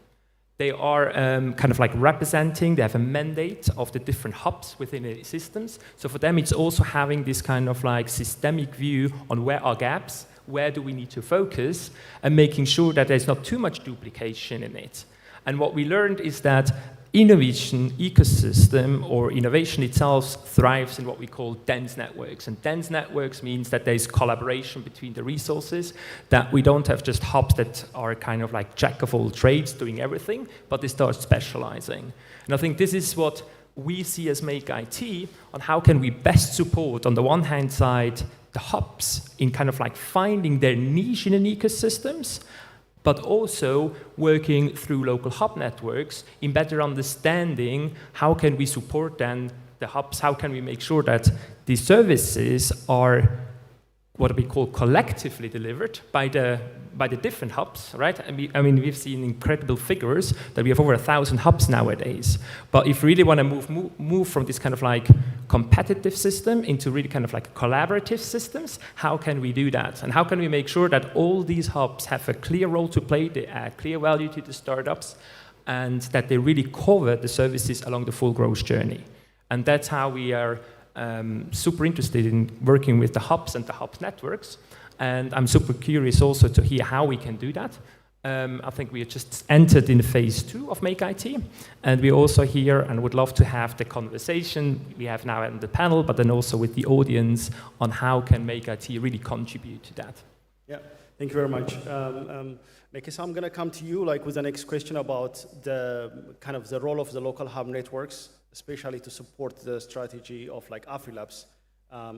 [SPEAKER 12] They are kind of like representing, they have a mandate of the different hubs within the systems. So for them, it's also having this kind of like systemic view on where are gaps, where do we need to focus, and making sure that there's not too much duplication in it. And what we learned is that innovation ecosystem, or innovation itself, thrives in what we call dense networks. And dense networks means that there's collaboration between the resources, that we don't have just hubs that are kind of like jack of all trades doing everything, but they start specializing. And I think this is what we see as Make IT, on how can we best support, on the one hand side, the hubs in kind of like finding their niche in an ecosystems, but also working through local hub networks in better understanding how can we support then the hubs, how can we make sure that the services are what we call collectively delivered by the different hubs, right? I mean, we've seen incredible figures that we have over 1,000 hubs nowadays. But if we really want to move from this kind of like competitive system into really kind of like collaborative systems, how can we do that? And how can we make sure that all these hubs have a clear role to play, they add clear value to the startups, and that they really cover the services along the full growth journey? And that's how we are super interested in working with the hubs and the hub networks. And I'm super curious also to hear how we can do that. I think we just entered in phase 2 of Make IT, and we're also here and would love to have the conversation we have now in the panel, but then also with the audience on how can Make IT really contribute to that.
[SPEAKER 7] Yeah, thank you very much. Nekesa, I'm going to come to you like with the next question about the kind of the role of the local hub networks, especially to support the strategy of like AfriLabs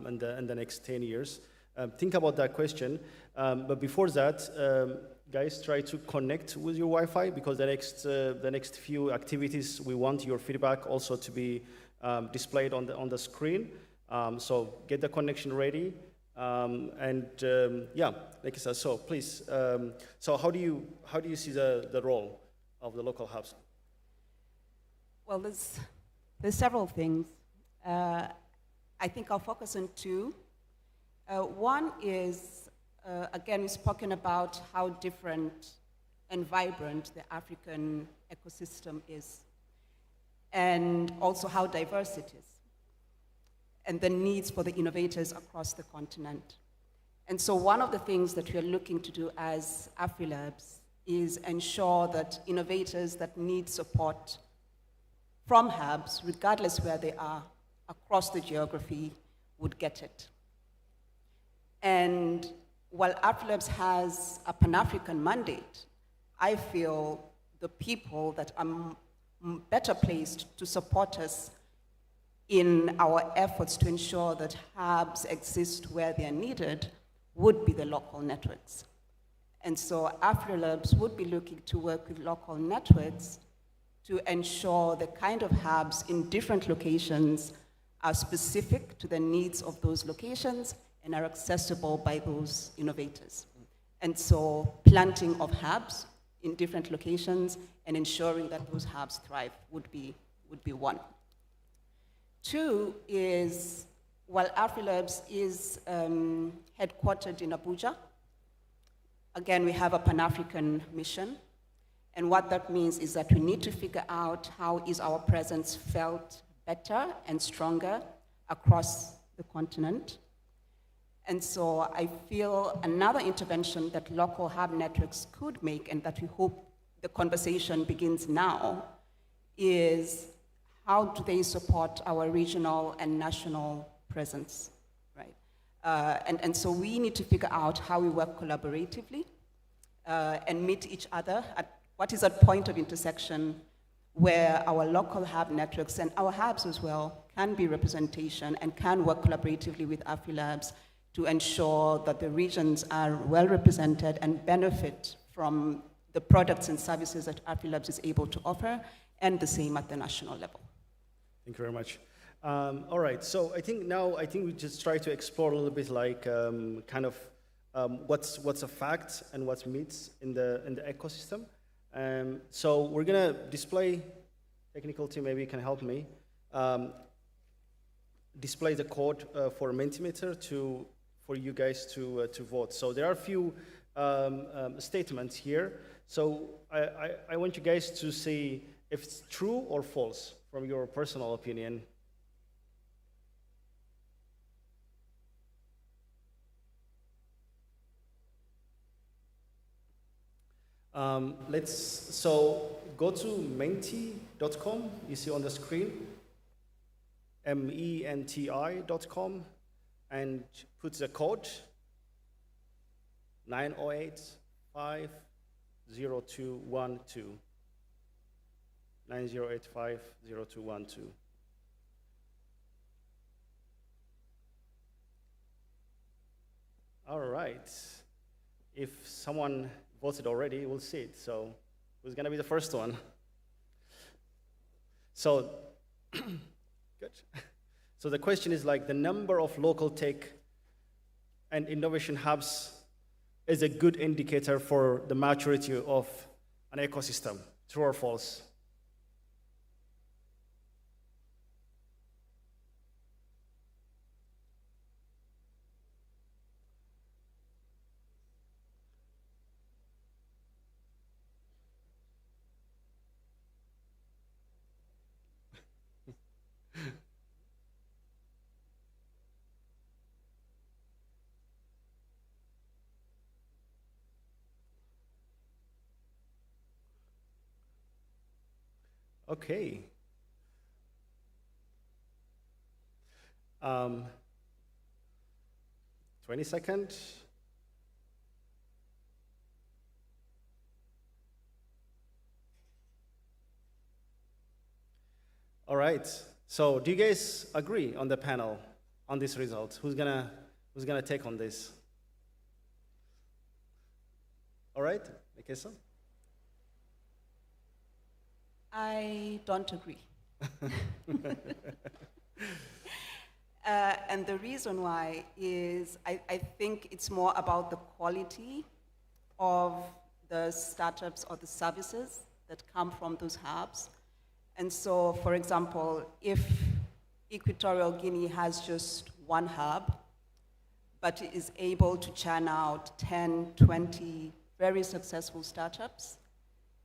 [SPEAKER 7] in the next 10 years. Think about that question. But before that, guys, try to connect with your Wi-Fi, because the next few activities, we want your feedback also to be displayed on the screen. So get the connection ready. Yeah, Nekesa, so please. So how do you see the role of the local hubs?
[SPEAKER 10] Well, there's several things. I think I'll focus on two. One is, again, we've spoken about how different and vibrant the African ecosystem is, and also how diverse it is, and the needs for the innovators across the continent. And so one of the things that we are looking to do as AfriLabs is ensure that innovators that need support from hubs, regardless where they are, across the geography, would get it. And while AfriLabs has a Pan-African mandate, I feel the people that are better placed to support us in our efforts to ensure that hubs exist where they are needed would be the local networks. And so AfriLabs would be looking to work with local networks to ensure the kind of hubs in different locations are specific to the needs of those locations and are accessible by those innovators. And so planting of hubs in different locations and ensuring that those hubs thrive would be one. Two is, while AfriLabs is headquartered in Abuja, again, we have a Pan-African mission. And what that means is that we need to figure out how is our presence felt better and stronger across the continent. And so I feel another intervention that local hub networks could make, and that we hope the conversation begins now, is how do they support our regional and national presence, right? And so we need to figure out how we work collaboratively and meet each other at what is that point of intersection where our local hub networks and our hubs as well can be representation and can work collaboratively with AfriLabs to ensure that the regions are well represented and benefit from the products and services that AfriLabs is able to offer, and the same at the national level.
[SPEAKER 7] Thank you very much. All right, so I think we just try to explore a little bit like what's a fact and what's myths in the ecosystem. So we're gonna display, technical team maybe can help me, display the code for Mentimeter for you guys to vote. So there are a few statements here. So I want you guys to see if it's true or false from your personal opinion. So go to menti.com, you see on the screen, menti.com, and put the code 908-50212. 908-50212. All right. If someone voted already, we'll see it. So who's going to be the first one? So, good. So the question is like the number of local tech and innovation hubs is a good indicator for the maturity of an ecosystem. True or false? Okay. 20 seconds. All right. So do you guys agree on the panel on this result? Who's gonna take on this? All right, Mikesa?
[SPEAKER 10] I don't agree. And the reason why is I think it's more about the quality of the startups or the services that come from those hubs. And so, for example, if Equatorial Guinea has just one hub, but it is able to churn out 10, 20 very successful startups,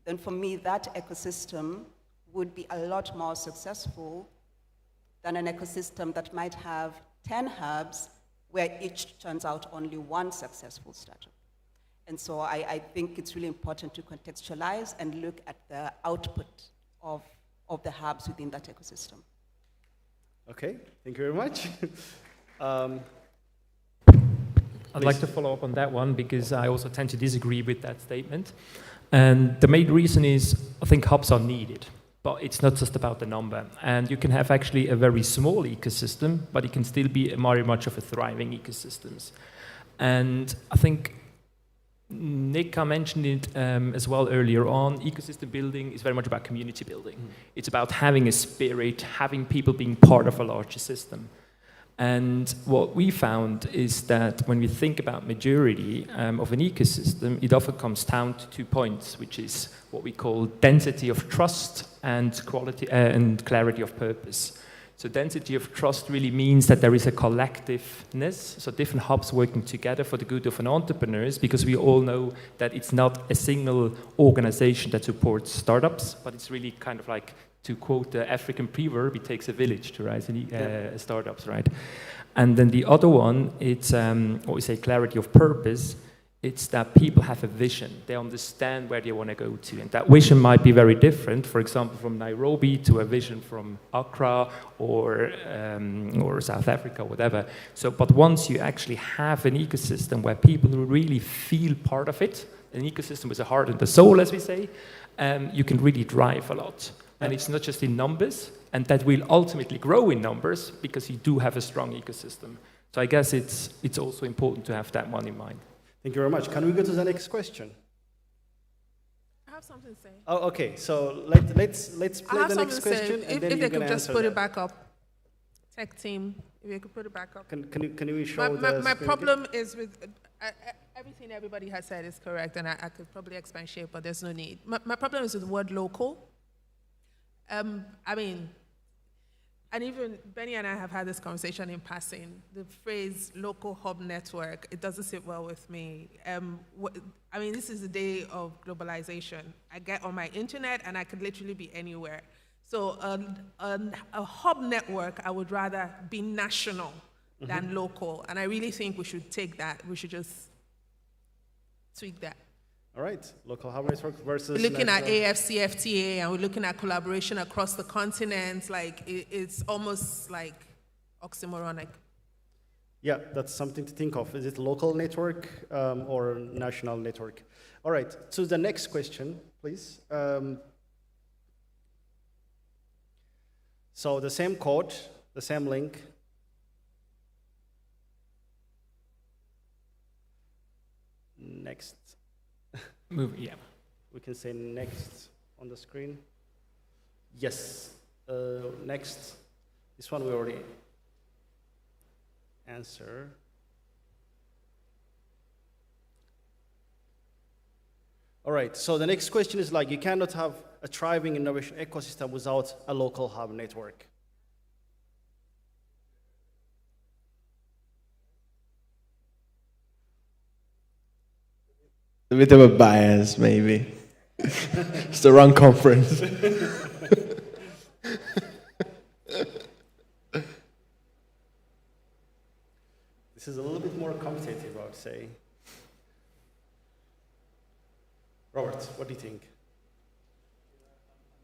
[SPEAKER 10] then for me, that ecosystem would be a lot more successful than an ecosystem that might have 10 hubs where each turns out only one successful startup. And so I think it's really important to contextualize and look at the output of the hubs within that ecosystem.
[SPEAKER 7] Okay, thank you very much.
[SPEAKER 12] I'd like to follow up on that one because I also tend to disagree with that statement. And the main reason is I think hubs are needed, but it's not just about the number. And you can have actually a very small ecosystem, but it can still be very much of a thriving ecosystem. And I think Nika mentioned it as well earlier on. Ecosystem building is very much about community building. It's about having a spirit, having people being part of a larger system. And what we found is that when we think about maturity of an ecosystem, it often comes down to 2 points, which is what we call density of trust and quality and clarity of purpose. So density of trust really means that there is a collectiveness, so different hubs working together for the good of an entrepreneurs, because we all know that it's not a single organization that supports startups, but it's really kind of like, to quote the African proverb, it takes a village to rise startups, right? And then the other one, it's what we say clarity of purpose. It's that people have a vision. They understand where they want to go to. And that vision might be very different, for example, from Nairobi to a vision from Accra or South Africa, whatever. So, but once you actually have an ecosystem where people really feel part of it, an ecosystem with a heart and a soul, as we say, you can really drive a lot. And it's not just in numbers, and that will ultimately grow in numbers because you do have a strong ecosystem. So I guess it's also important to have that one in mind.
[SPEAKER 7] Thank you very much. Can we go to the next question?
[SPEAKER 9] I have something to say.
[SPEAKER 7] Oh, okay. So let's play the next question, and then
[SPEAKER 9] if
[SPEAKER 7] you're
[SPEAKER 9] they could just
[SPEAKER 7] answer
[SPEAKER 9] put
[SPEAKER 7] that.
[SPEAKER 9] it back up. Tech team, if you could put it back up.
[SPEAKER 7] Can we show
[SPEAKER 9] my problem is with everything everybody has said is correct, and I could probably expatiate, but there's no need. My problem is with the word local. I mean, and even Benny and I have had this conversation in passing. The phrase local hub network, it doesn't sit well with me. I mean, this is the day of globalization. I get on my internet and I could literally be anywhere. So a hub network, I would rather be national than local. And I really think we should take that. We should just tweak that.
[SPEAKER 7] All right, local hub network versus
[SPEAKER 9] We're looking at
[SPEAKER 7] national.
[SPEAKER 9] AFCFTA, and we're looking at collaboration across the continent. Like, it's almost like oxymoronic.
[SPEAKER 7] Yeah, that's something to think of. Is it local network or national network? All right, so the next question, please. So the same code, the same link. Next.
[SPEAKER 12] Yeah.
[SPEAKER 7] We can say next on the screen. Yes. Next. This one we already answered. All right, so the next question is like, you cannot have a thriving innovation ecosystem without a local hub network.
[SPEAKER 13] A bit of a bias, maybe. It's the wrong conference.
[SPEAKER 7] This is a little bit more competitive, I would say. Robert, what do you think?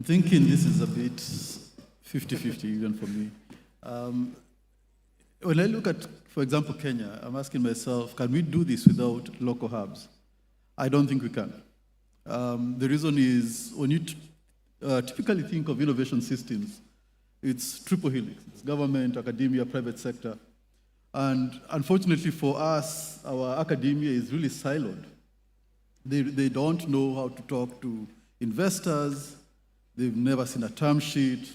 [SPEAKER 11] I'm thinking this is a bit 50-50 even for me. When I look at, for example, Kenya, I'm asking myself, can we do this without local hubs? I don't think we can. The reason is, when you typically think of innovation systems, it's triple helix. It's government, academia, private sector. And unfortunately for us, our academia is really siloed. They don't know how to talk to investors. They've never seen a term sheet.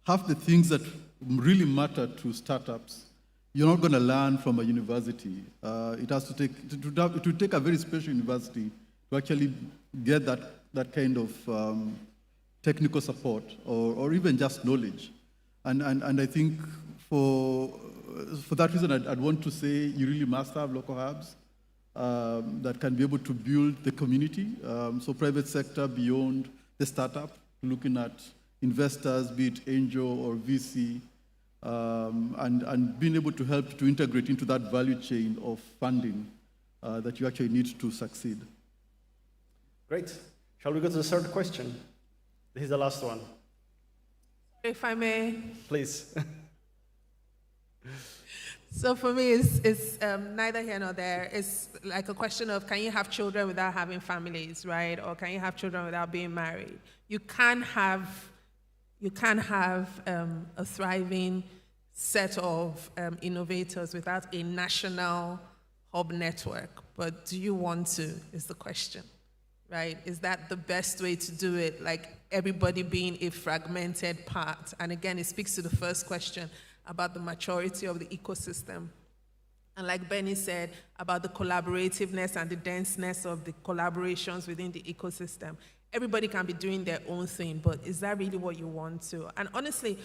[SPEAKER 11] Half the things that really matter to startups, you're not going to learn from a university. It has to take, it would take a very special university to actually get that that kind of technical support or even just knowledge. And I think for that reason, I'd want to say you really must have local hubs that can be able to build the community. So private sector beyond the startup, looking at investors, be it angel or VC, and being able to help to integrate into that value chain of funding that you actually need to succeed.
[SPEAKER 7] Great. Shall we go to the third question? This is the last one.
[SPEAKER 9] If I may.
[SPEAKER 7] Please.
[SPEAKER 9] So for me, it's neither here nor there. It's like a question of, can you have children without having families, right? Or can you have children without being married? You can't have a thriving set of innovators without a national hub network. But do you want to, is the question, right? Is that the best way to do it? Like everybody being a fragmented part. And again, it speaks to the first question about the maturity of the ecosystem. And like Benny said, about the collaborativeness and the denseness of the collaborations within the ecosystem. Everybody can be doing their own thing, but is that really what you want to? And honestly,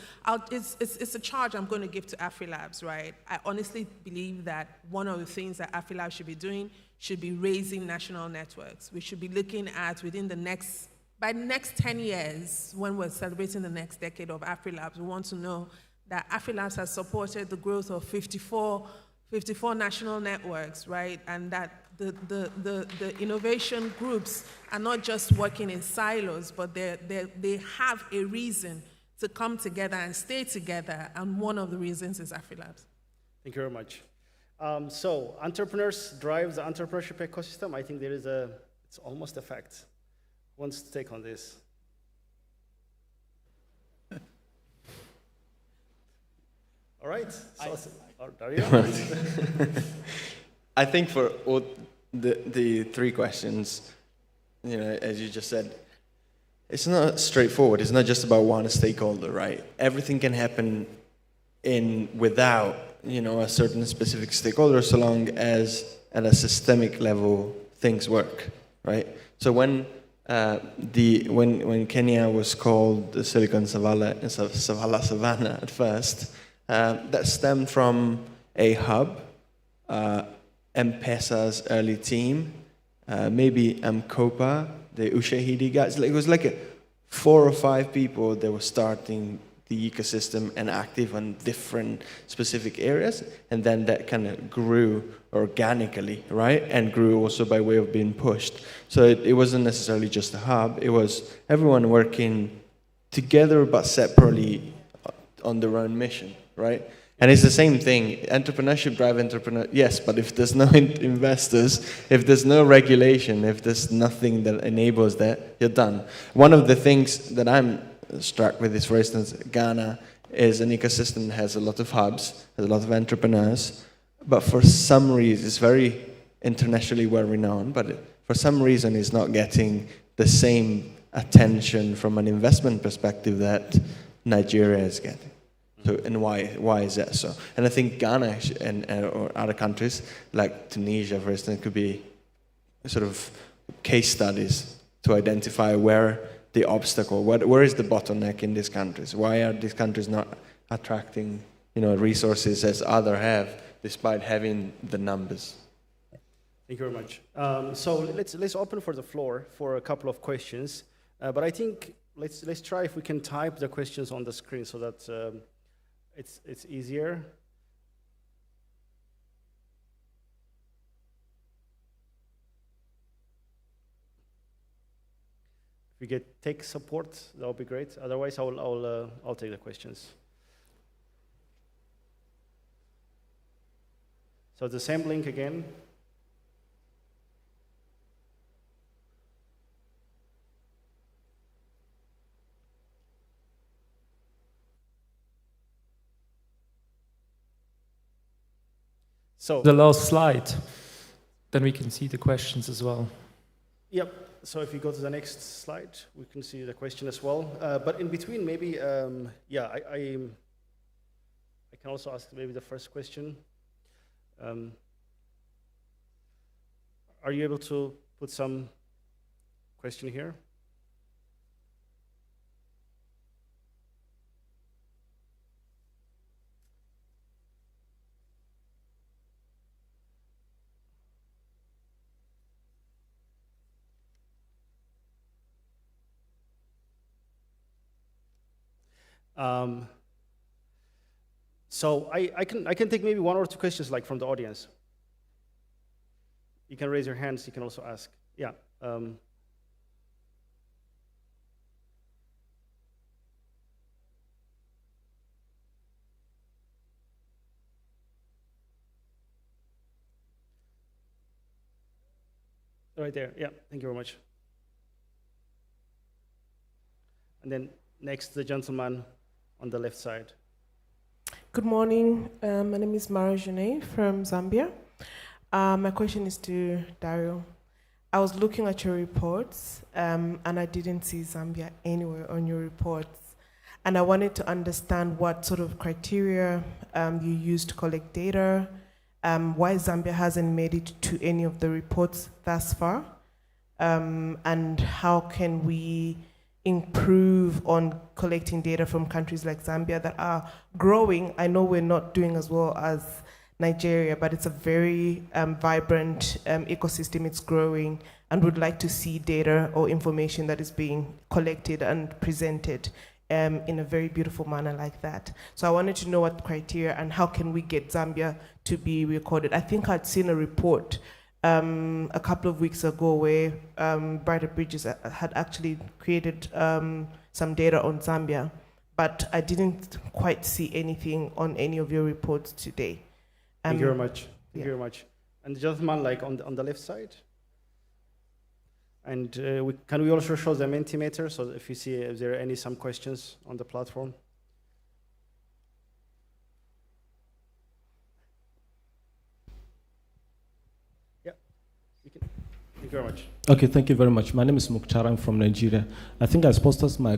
[SPEAKER 9] it's a charge I'm going to give to AfriLabs, right? I honestly believe that one of the things that AfriLabs should be doing should be raising national networks. We should be looking at by the next 10 years, when we're celebrating the next decade of AfriLabs, we want to know that AfriLabs has supported the growth of 54 national networks, right? And that the innovation groups are not just working in silos, but they have a reason to come together and stay together, and one of the reasons is AfriLabs.
[SPEAKER 7] Thank you very much. So entrepreneurs drive the entrepreneurship ecosystem. I think it's almost a fact. Who wants to take on this? All right.
[SPEAKER 13] I think for all the three questions, as you just said, it's not straightforward. It's not just about one stakeholder, right? Everything can happen without, a certain specific stakeholder, so long as at a systemic level things work, right? So when Kenya was called the Silicon Savannah at first, that stemmed from a hub, M-Pesa's early team, maybe M-Kopa, the Ushahidi guys. It was like 4 or 5 people that were starting the ecosystem and active on different specific areas, and then that kind of grew organically, right? And grew also by way of being pushed. So it wasn't necessarily just a hub. It was everyone working together but separately on their own mission, right? And it's the same thing. Entrepreneurship drive entrepreneur. Yes, but if there's no investors, if there's no regulation, if there's nothing that enables that, you're done. One of the things that I'm struck with is, for instance, Ghana is an ecosystem that has a lot of hubs, has a lot of entrepreneurs, but for some reason, it's very internationally well renowned, but for some reason it's not getting the same attention from an investment perspective that Nigeria is getting. So, and why is that so? And I think Ghana or other countries like Tunisia, for instance, could be sort of case studies to identify where the obstacle, where is the bottleneck in these countries? Why are these countries not attracting, resources as others have, despite having the numbers?
[SPEAKER 7] Thank you very much. So let's open for the floor for a couple of questions. But I think let's try if we can type the questions on the screen so that it's easier. If we get tech support, that would be great. Otherwise, I'll take the questions. So the same link again. So
[SPEAKER 12] the last slide, then we can see the questions as well.
[SPEAKER 7] Yep. So if you go to the next slide, we can see the question as well. But in between, maybe, I can also ask maybe the first question. Are you able to put some question here? So I can take maybe one or two questions like from the audience. You can raise your hands. You can also ask. Yeah. Right there. Yeah. Thank you very much. And then next, the gentleman on the left side.
[SPEAKER 14] Good morning. My name is Mara Jane from Zambia. My question is to Dario. I was looking at your reports, and I didn't see Zambia anywhere on your reports. And I wanted to understand what sort of criteria you used to collect data, why Zambia hasn't made it to any of the reports thus far, and how can we improve on collecting data from countries like Zambia that are growing. I know we're not doing as well as Nigeria, but it's a very vibrant ecosystem. It's growing, and would like to see data or information that is being collected and presented in a very beautiful manner like that. So I wanted to know what criteria and how can we get Zambia to be recorded. I think I'd seen a report a couple of weeks ago where Brighter Bridges had actually created some data on Zambia, but I didn't quite see anything on any of your reports today.
[SPEAKER 7] Thank you very much. Thank you very much. And the gentleman like on the left side. And can we also show the Mentimeter so if you see if there are some questions on the platform? Yeah, you can. Thank you very much.
[SPEAKER 15] Okay, thank you very much. My name is Mukhtar. I'm from Nigeria. I think I posted my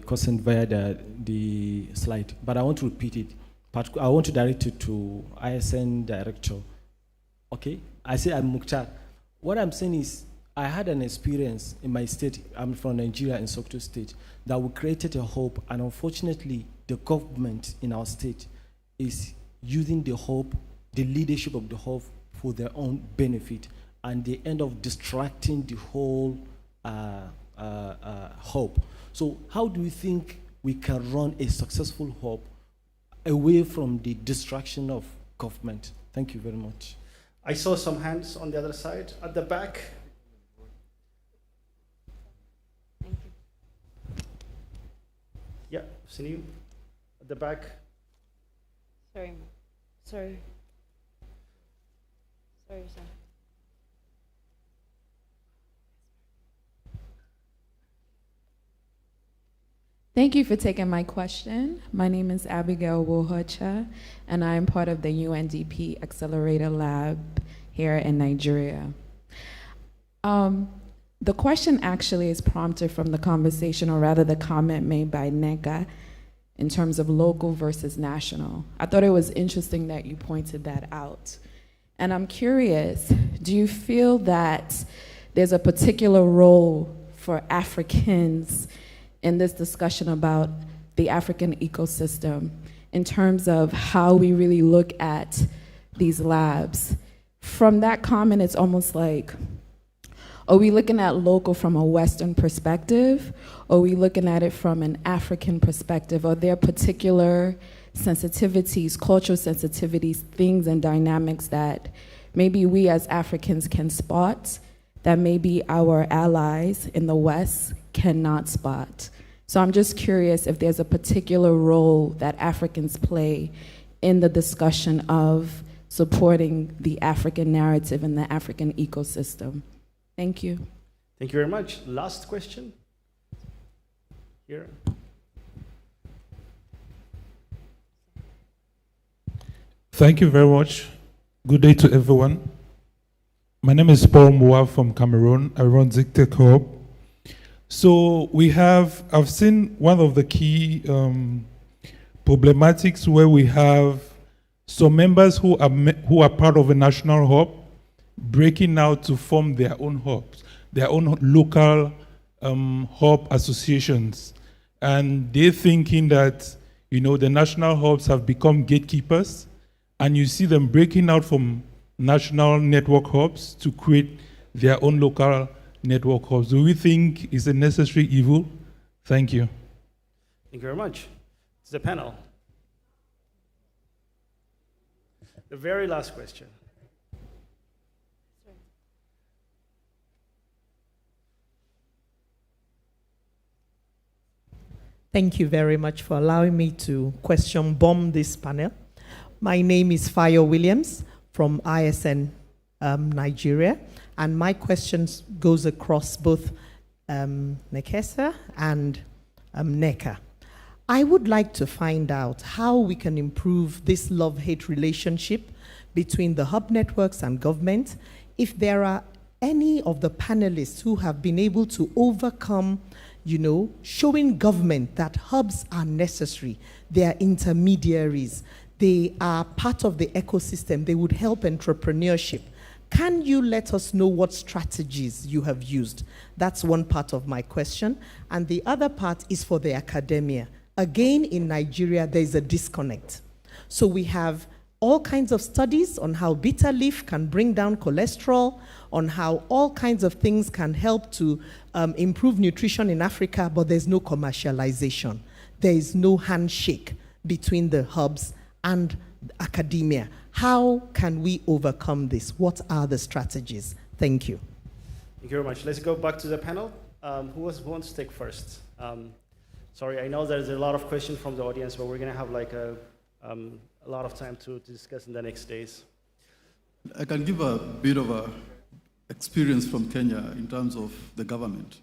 [SPEAKER 15] question via the slide, but I want to repeat it. I want to direct it to ISN director. Okay, I say I'm Mukhtar. What I'm saying is, I had an experience in my state, I'm from Nigeria in Sokoto State, that we created a hub, and unfortunately, the government in our state is using the hub, the leadership of the hub for their own benefit, and they end up distracting the whole hub. So how do you think we can run a successful hub away from the distraction of government? Thank you very much.
[SPEAKER 7] I saw some hands on the other side, at the back. Yeah, seen you at the back.
[SPEAKER 16] Sorry, sir. Thank you for taking my question. My name is Abigail Wohocha, and I am part of the UNDP Accelerator Lab here in Nigeria. The question actually is prompted from the conversation, or rather the comment made by Nega in terms of local versus national. I thought it was interesting that you pointed that out. And I'm curious, do you feel that there's a particular role for Africans in this discussion about the African ecosystem in terms of how we really look at these labs? From that comment, it's almost like, are we looking at local from a Western perspective? Or are we looking at it from an African perspective? Are there particular sensitivities, cultural sensitivities, things and dynamics that maybe we as Africans can spot that maybe our allies in the West cannot spot? So I'm just curious if there's a particular role that Africans play in the discussion of supporting the African narrative and the African ecosystem. Thank you.
[SPEAKER 7] Thank you very much. Last question. Here.
[SPEAKER 17] Thank you very much. Good day to everyone. My name is Paul Moua from Cameroon. I run ZigTech Hub. So I've seen one of the key problematics where we have some members who are part of a national hub breaking out to form their own hubs, their own local hub associations. And they're thinking that, the national hubs have become gatekeepers, and you see them breaking out from national network hubs to create their own local network hubs. Do we think it's a necessary evil? Thank you.
[SPEAKER 7] Thank you very much. The panel. The very last question.
[SPEAKER 18] Thank you very much for allowing me to question bomb this panel. My name is Fayo Williams from ISN Nigeria, and my question goes across both Nekesa and NECA. I would like to find out how we can improve this love-hate relationship between the hub networks and government, if there are any of the panelists who have been able to overcome, showing government that hubs are necessary, they are intermediaries, they are part of the ecosystem, they would help entrepreneurship. Can you let us know what strategies you have used? That's one part of my question. And the other part is for the academia. Again, in Nigeria, there's a disconnect. So we have all kinds of studies on how bitter leaf can bring down cholesterol, on how all kinds of things can help to improve nutrition in Africa, but there's no commercialization. There is no handshake between the hubs and academia. How can we overcome this? What are the strategies? Thank you.
[SPEAKER 7] Thank you very much. Let's go back to the panel. Who wants to take first? Sorry, I know there's a lot of questions from the audience, but we're going to have like a lot of time to discuss in the next days.
[SPEAKER 11] I can give a bit of a experience from Kenya in terms of the government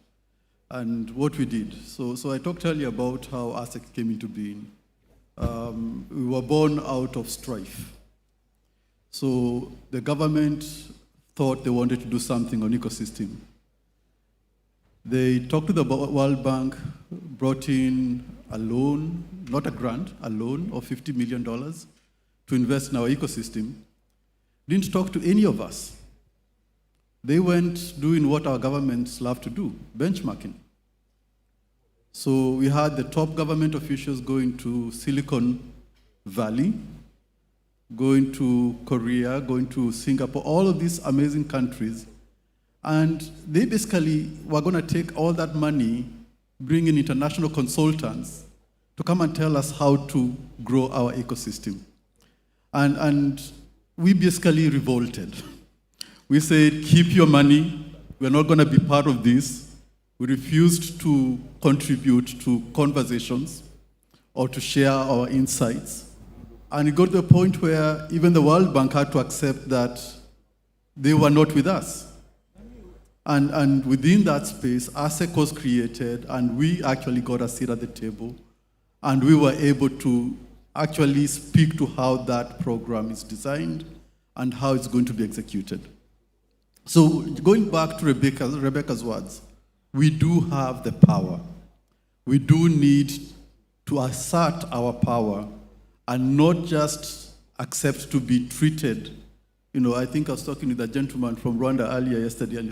[SPEAKER 11] and what we did. So I talked earlier about how ASEC came into being. We were born out of strife. So the government thought they wanted to do something on ecosystem. They talked to the World Bank, brought in a loan, not a grant, a loan of $50 million to invest in our ecosystem. Didn't talk to any of us. They went doing what our governments love to do, benchmarking. So we had the top government officials going to Silicon Valley, going to Korea, going to Singapore, all of these amazing countries. And they basically were going to take all that money, bring in international consultants to come and tell us how to grow our ecosystem. And we basically revolted. We said, keep your money. We're not going to be part of this. We refused to contribute to conversations or to share our insights. And it got to the point where even the World Bank had to accept that they were not with us. And within that space, ASEC was created, and we actually got a seat at the table, and we were able to actually speak to how that program is designed and how it's going to be executed. So going back to Rebecca's words, we do have the power. We do need to assert our power and not just accept to be treated. I think I was talking with a gentleman from Rwanda earlier yesterday, and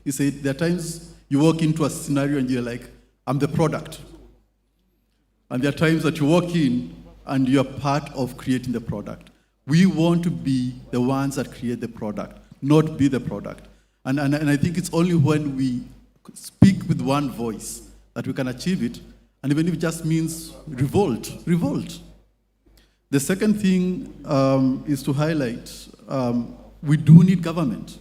[SPEAKER 11] he said, there are times you walk into a scenario and you're like, I'm the product. And there are times that you walk in and you're part of creating the product. We want to be the ones that create the product, not be the product. And I think it's only when we speak with one voice that we can achieve it, and even if it just means revolt. The second thing is to highlight we do need government.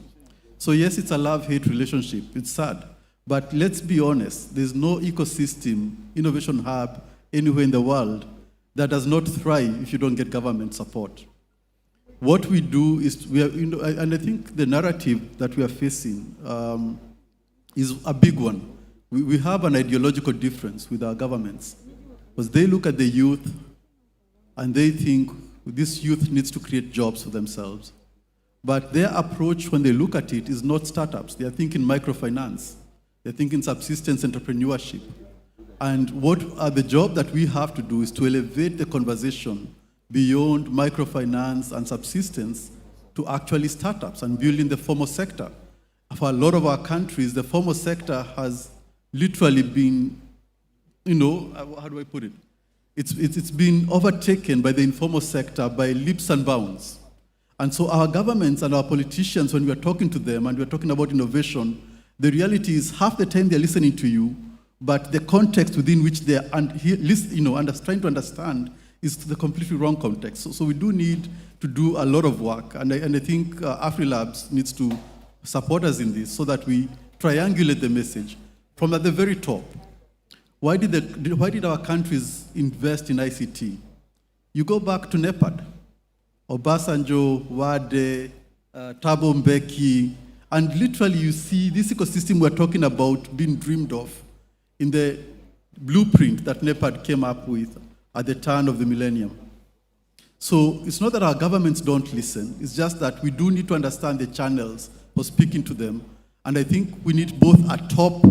[SPEAKER 11] So yes, it's a love-hate relationship. It's sad. But let's be honest, there's no ecosystem, innovation hub anywhere in the world that does not thrive if you don't get government support. What we do is, and I think the narrative that we are facing is a big one. We have an ideological difference with our governments, because they look at the youth and they think this youth needs to create jobs for themselves. But their approach when they look at it is not startups. They are thinking microfinance. They're thinking subsistence entrepreneurship. And what are the job that we have to do is to elevate the conversation beyond microfinance and subsistence to actually startups and building the formal sector. For a lot of our countries, the formal sector has literally been, how do I put it? It's been overtaken by the informal sector by leaps and bounds. And so our governments and our politicians, when we are talking to them and we're talking about innovation, the reality is half the time they're listening to you, but the context within which they are trying to understand is the completely wrong context. So we do need to do a lot of work, and I think AfriLabs needs to support us in this so that we triangulate the message from at the very top. Why did our countries invest in ICT? You go back to NEPAD, Obasanjo, Wade, Thabo Mbeki, and literally you see this ecosystem we're talking about being dreamed of in the blueprint that NEPAD came up with at the turn of the millennium. So it's not that our governments don't listen, it's just that we do need to understand the channels for speaking to them. And I think we need both a top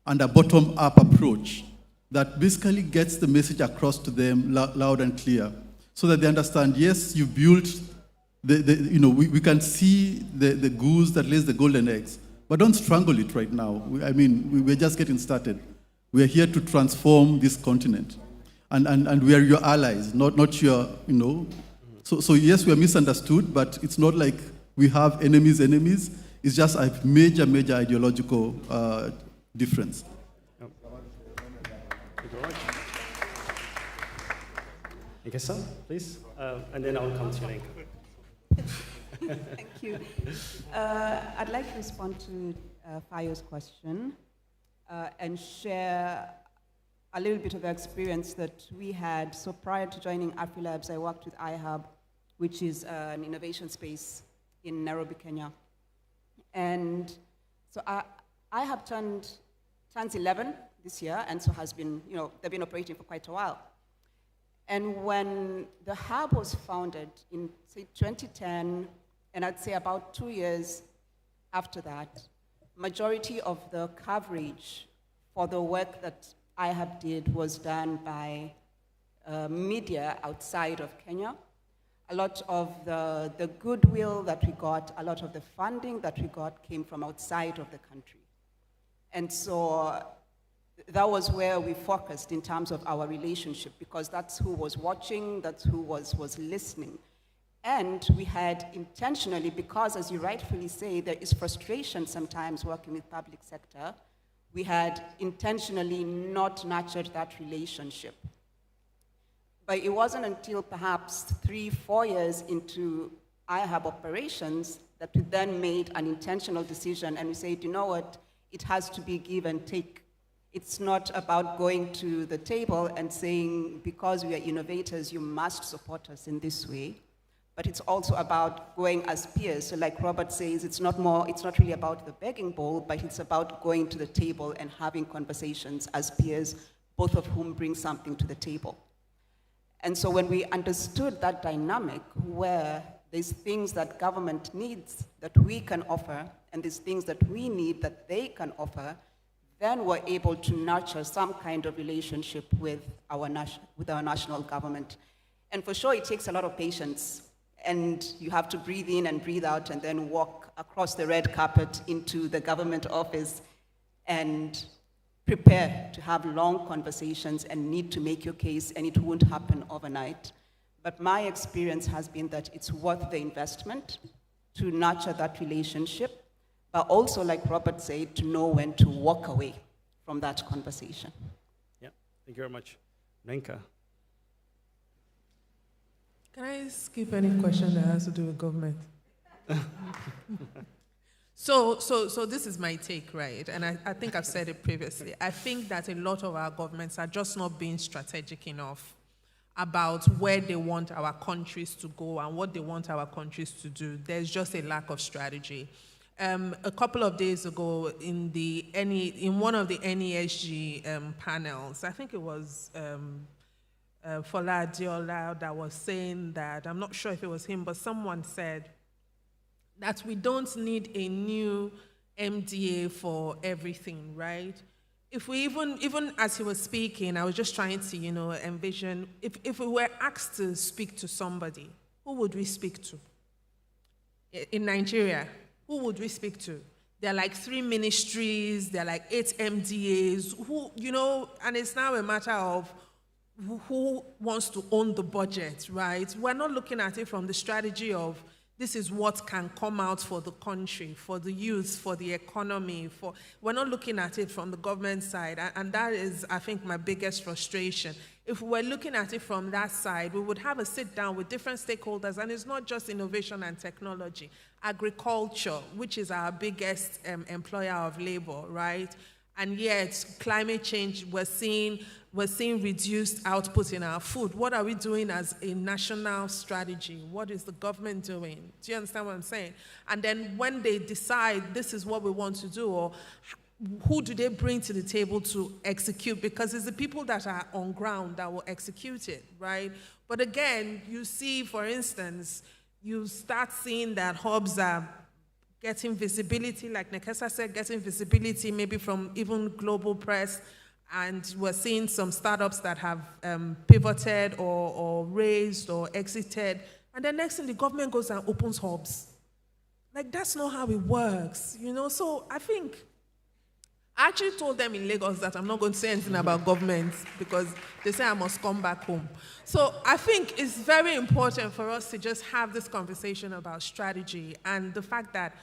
[SPEAKER 11] and a bottom-up approach that basically gets the message across to them loud and clear, so that they understand, yes, you built, we can see the goose that lays the golden eggs, but don't strangle it right now. We're just getting started. We're here to transform this continent. And we are your allies, not your, So yes, we are misunderstood, but it's not like we have enemies. It's just a major ideological difference.
[SPEAKER 7] Thank you very much. Ikesa, please, and then I'll come to you, Lenka.
[SPEAKER 10] Thank you. I'd like to respond to Fayo's question and share a little bit of the experience that we had. So prior to joining AfriLabs, I worked with iHub, which is an innovation space in Nairobi, Kenya. And so iHub turns 11 this year, and so has been, they've been operating for quite a while. And when the hub was founded in, say, 2010, and I'd say about 2 years after that, majority of the coverage for the work that iHub did was done by media outside of Kenya. A lot of the goodwill that we got, a lot of the funding that we got came from outside of the country. And so that was where we focused in terms of our relationship, because that's who was watching, that's who was listening. And we had intentionally, because as you rightfully say, there is frustration sometimes working with public sector, we had intentionally not nurtured that relationship. But it wasn't until perhaps 3-4 years into iHub operations that we then made an intentional decision, and we said, you know what, it has to be give and take. It's not about going to the table and saying, because we are innovators, you must support us in this way. But it's also about going as peers. So like Robert says, it's not really about the begging bowl, but it's about going to the table and having conversations as peers, both of whom bring something to the table. And so when we understood that dynamic, where there's things that government needs that we can offer, and there's things that we need that they can offer, then we're able to nurture some kind of relationship with our national government. And for sure, it takes a lot of patience. And you have to breathe in and breathe out and then walk across the red carpet into the government office and prepare to have long conversations and need to make your case, and it won't happen overnight. But my experience has been that it's worth the investment to nurture that relationship, but also, like Robert said, to know when to walk away from that conversation.
[SPEAKER 7] Yeah, thank you very much. Lenka.
[SPEAKER 9] Can I skip any question that has to do with government? So this is my take, right? And I think I've said it previously. I think that a lot of our governments are just not being strategic enough about where they want our countries to go and what they want our countries to do. There's just a lack of strategy. A couple of days ago, in one of the NESG panels, I think it was Fola Adiola that was saying that, I'm not sure if it was him, but someone said that we don't need a new MDA for everything, right? If we even as he was speaking, I was just trying to, envision, if we were asked to speak to somebody, who would we speak to? In Nigeria, who would we speak to? There are like 3 ministries, there are like 8 MDAs, and it's now a matter of who wants to own the budget, right? We're not looking at it from the strategy of this is what can come out for the country, for the youth, for the economy. We're not looking at it from the government side, and that is, I think, my biggest frustration. If we were looking at it from that side, we would have a sit down with different stakeholders, and it's not just innovation and technology. Agriculture, which is our biggest employer of labor, right? And yet, climate change, we're seeing reduced output in our food. What are we doing as a national strategy? What is the government doing? Do you understand what I'm saying? And then when they decide this is what we want to do, or who do they bring to the table to execute? Because it's the people that are on ground that will execute it, right? But again, you see, for instance, you start seeing that hubs are getting visibility, like Nekesa said, getting visibility maybe from even global press. And we're seeing some startups that have pivoted or raised or exited. And then next thing, the government goes and opens hubs. Like, that's not how it works, you know? So I think, I actually told them in Lagos that I'm not going to say anything about government because they say I must come back home. So I think it's very important for us to just have this conversation about strategy and the fact that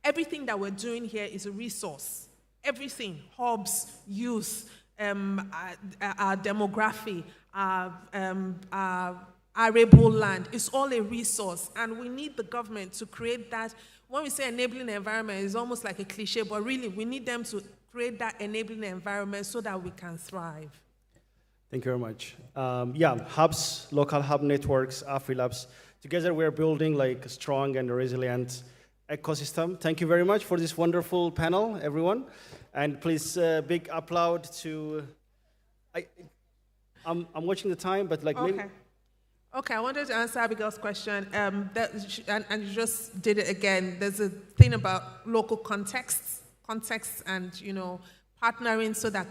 [SPEAKER 9] everything that we're doing here is a resource. Everything, hubs, youth, our demography, our arable land, it's all a resource. And we need the government to create that. When we say enabling environment, it's almost like a cliche, but really we need them to create that enabling environment so that we can thrive.
[SPEAKER 7] Thank you very much. Hubs, local hub networks, AfriLabs. Together we're building like a strong and resilient ecosystem. Thank you very much for this wonderful panel, everyone. And please, big applaud to, I'm watching the time, but like maybe.
[SPEAKER 9] Okay, I wanted to answer Abigail's question, and you just did it again. There's a thing about local context and, you know, partnering so that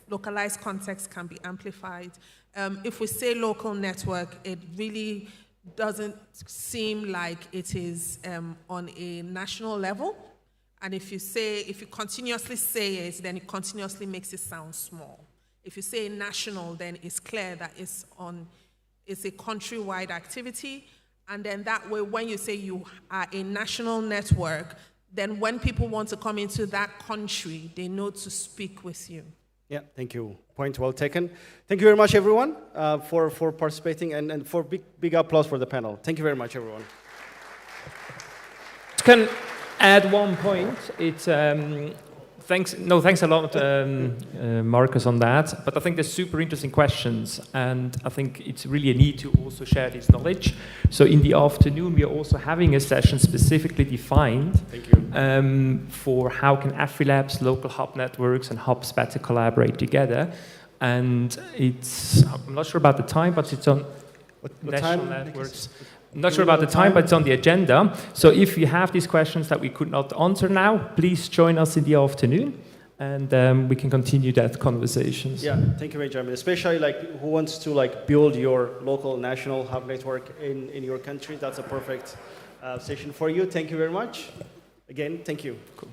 [SPEAKER 9] localized context can be amplified. If we say local network, it really doesn't seem like it is on a national level. And if you continuously say it, then it continuously makes it sound small. If you say national, then it's clear that it's a countrywide activity. And then that way, when you say you are a national network, then when people want to come into that country, they know to speak with you.
[SPEAKER 7] Yeah, thank you. Point well taken. Thank you very much, everyone, for participating, and for big applause for the panel. Thank you very much, everyone.
[SPEAKER 12] Can add one point. It's thanks a lot, Marcus, on that. But I think they're super interesting questions, and I think it's really a need to also share this knowledge. So in the afternoon, we are also having a session specifically defined for how can AfriLabs, local hub networks, and hubs better collaborate together. And I'm not sure about the time, but it's on national networks. I'm not sure about the time, but it's on the agenda. So if you have these questions that we could not answer now, please join us in the afternoon, and we can continue that conversation.
[SPEAKER 7] Yeah, thank you, Benjamin. Especially like who wants to like build your local national hub network in your country. That's a perfect session for you. Thank you very much. Again, thank you. Cool.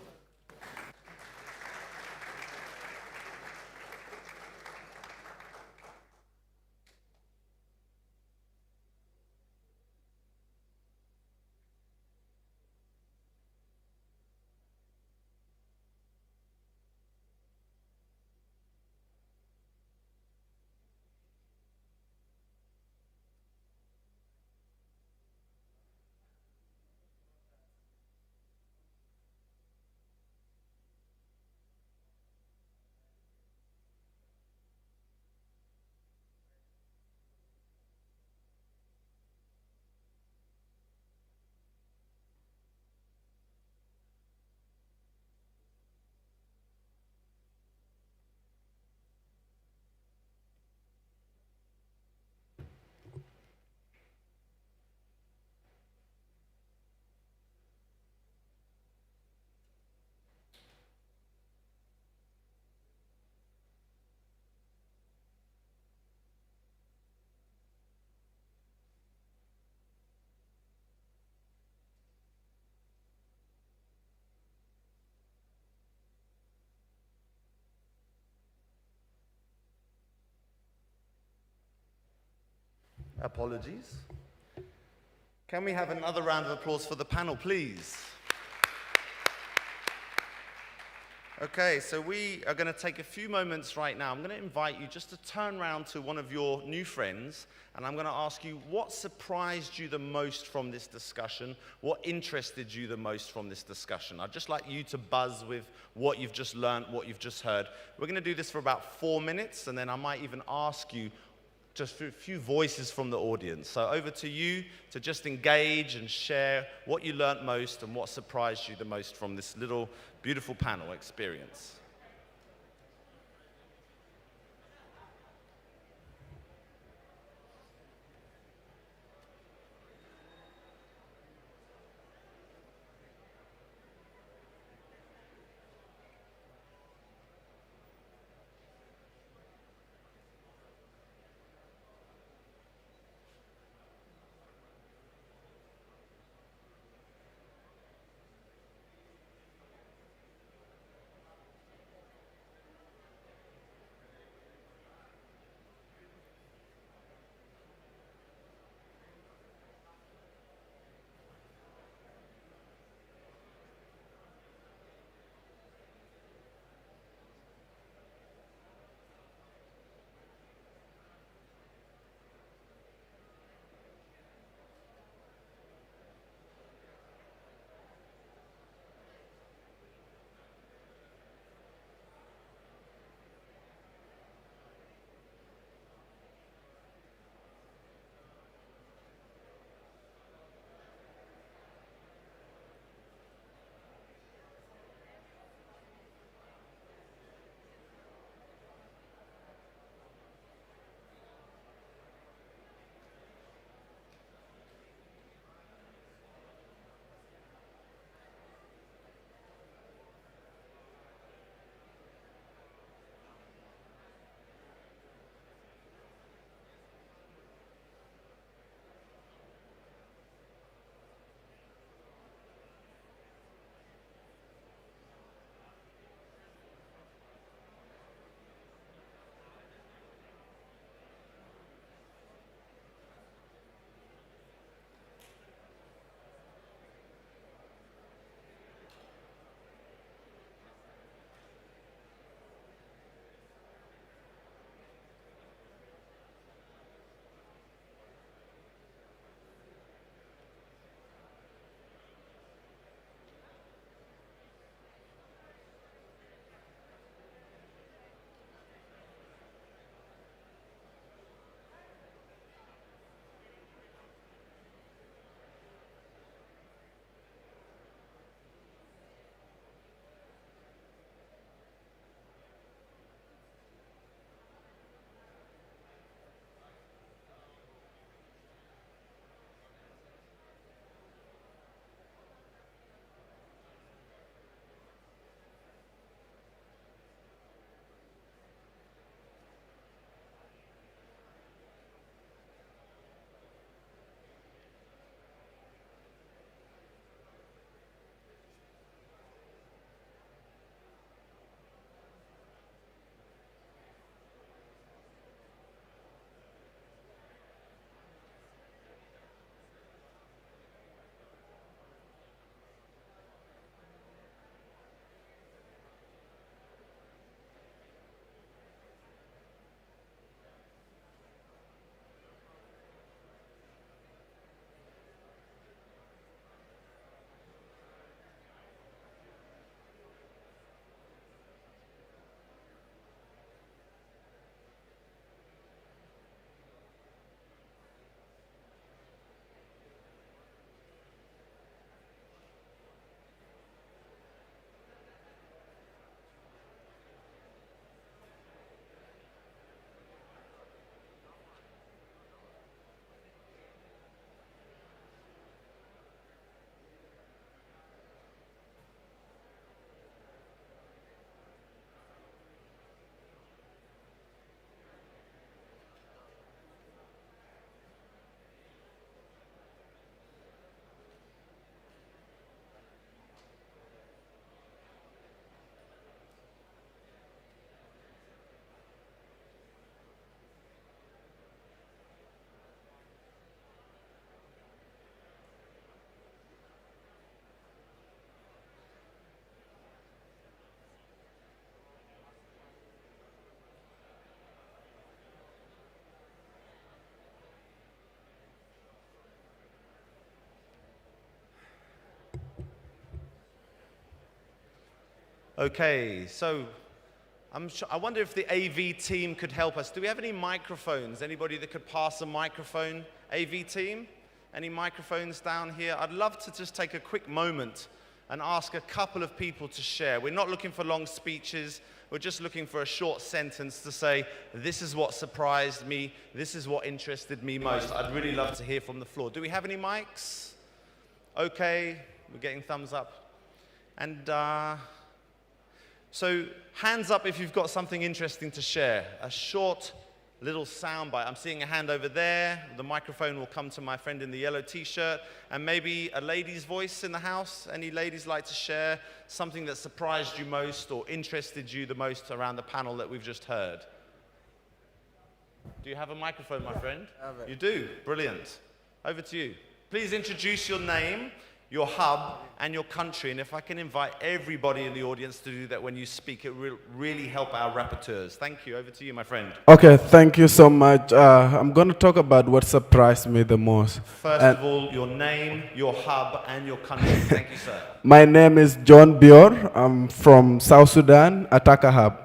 [SPEAKER 1] Apologies. Can we have another round of applause for the panel, please? Okay, so we are going to take a few moments right now. I'm going to invite you just to turn around to one of your new friends, and I'm going to ask you what surprised you the most from this discussion, what interested you the most from this discussion. I'd just like you to buzz with what you've just learned, what you've just heard. We're going to do this for about 4 minutes, and then I might even ask you just a few voices from the audience. So over to you to just engage and share what you learned most and what surprised you the most from this little beautiful panel experience. Okay, so I wonder if the AV team could help us. Do we have any microphones? Anybody that could pass a microphone? AV team? Any microphones down here? I'd love to just take a quick moment and ask a couple of people to share. We're not looking for long speeches. We're just looking for a short sentence to say, this is what surprised me, this is what interested me most. I'd really love to hear from the floor. Do we have any mics? Okay, we're getting thumbs up. And so hands up if you've got something interesting to share. A short little soundbite. I'm seeing a hand over there. The microphone will come to my friend in the yellow t-shirt. And maybe a lady's voice in the house. Any ladies like to share something that surprised you most or interested you the most around the panel that we've just heard? Do you have a microphone, my friend? You do? Brilliant. Over to you. Please introduce your name, your hub, and your country. And if I can invite everybody in the audience to do that when you speak, it will really help our rapporteurs. Thank you. Over to you, my friend.
[SPEAKER 19] Okay, thank you so much. I'm going to talk about what surprised me the most.
[SPEAKER 1] First of all, your name, your hub, and your country. Thank you, sir.
[SPEAKER 19] My name is John Bior. I'm from South Sudan, Ataka Hub.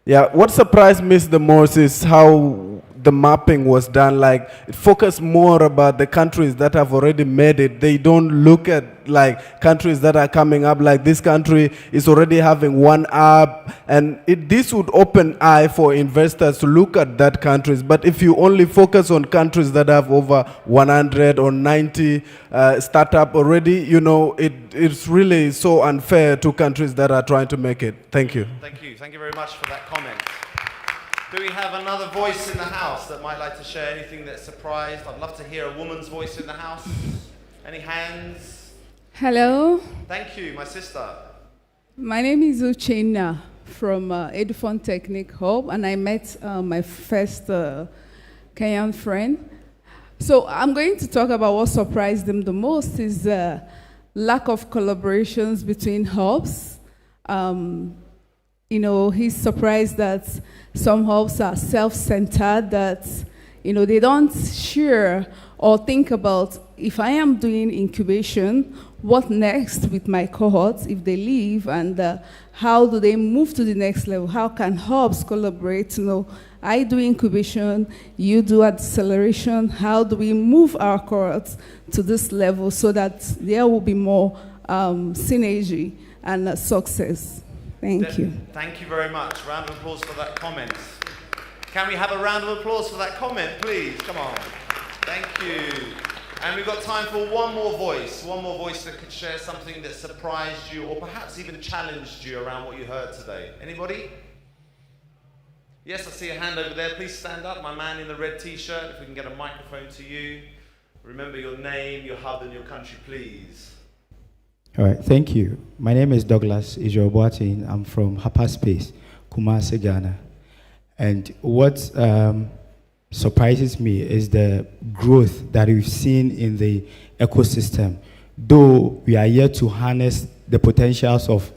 [SPEAKER 19] Yeah, what surprised me the most is how the mapping was done. Like, it focused more about the countries that have already made it. They don't look at like countries that are coming up, like this country is already having one app, and this would open eye for investors to look at that countries. But if you only focus on countries that have over 100 or 90 startup already, you know, it's really so unfair to countries that are trying to make it. Thank you.
[SPEAKER 1] Thank you. Thank you very much for that comment. Do we have another voice in the house that might like to share anything that surprised? I'd love to hear a woman's voice in the house. Any hands?
[SPEAKER 20] Hello.
[SPEAKER 1] Thank you, my sister.
[SPEAKER 20] My name is Uchenna from Edufund Technique Hub, and I met my first Kenyan friend. So I'm going to talk about what surprised them the most is the lack of collaborations between hubs. You know, he's surprised that some hubs are self-centered, that, you know, they don't share or think about, if I am doing incubation, what next with my cohorts if they leave, and how do they move to the next level? How can hubs collaborate? You know, I do incubation, you do acceleration. How do we move our cohorts to this level so that there will be more synergy and success? Thank you.
[SPEAKER 1] Thank you very much. Round of applause for that comment. Can we have a round of applause for that comment, please? Come on. Thank you. And we've got time for one more voice that could share something that surprised you or perhaps even challenged you around what you heard today. Anybody? Yes, I see a hand over there. Please stand up. My man in the red t-shirt, if we can get a microphone to you. Remember your name, your hub, and your country, please.
[SPEAKER 21] All right, thank you. My name is Douglas Ijobuatin. I'm from Hapa Space, Kumasi, Ghana. And what surprises me is the growth that we've seen in the ecosystem, though we are yet to harness the potentials of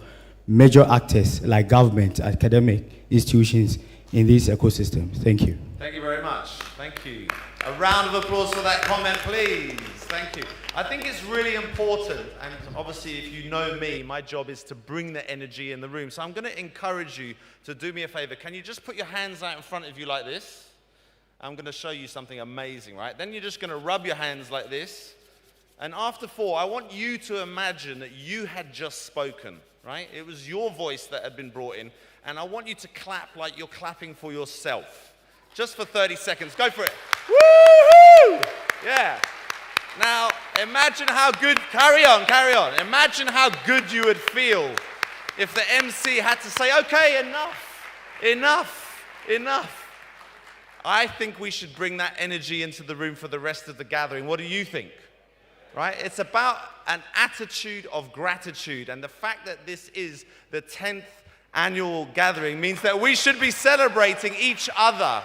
[SPEAKER 21] major actors like government, academic institutions in this ecosystem. Thank you.
[SPEAKER 1] Thank you very much. Thank you. A round of applause for that comment, please. Thank you. I think it's really important, and obviously if you know me, my job is to bring the energy in the room. So I'm going to encourage you to do me a favor. Can you just put your hands out in front of you like this? I'm going to show you something amazing, right? Then you're just going to rub your hands like this. And after 4, I want you to imagine that you had just spoken, right? It was your voice that had been brought in. And I want you to clap like you're clapping for yourself. Just for 30 seconds. Go for it. Woo-hoo! Yeah. Now, imagine how good, carry on. Imagine how good you would feel if the MC had to say, okay, enough. I think we should bring that energy into the room for the rest of the gathering. What do you think? Right? It's about an attitude of gratitude, and the fact that this is the 10th annual gathering means that we should be celebrating each other,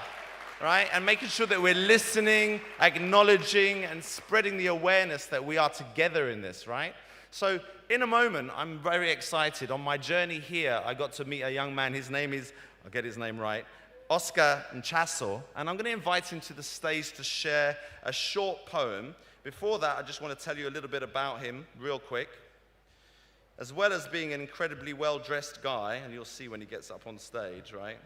[SPEAKER 1] right? And making sure that we're listening, acknowledging, and spreading the awareness that we are together in this, right? So in a moment, I'm very excited. On my journey here, I got to meet a young man. His name is, I'll get his name right, Oscar Nchaso, and I'm going to invite him to the stage to share a short poem. Before that, I just want to tell you a little bit about him real quick. as well as being an incredibly well-dressed guy, and you'll see when he gets up on stage, right?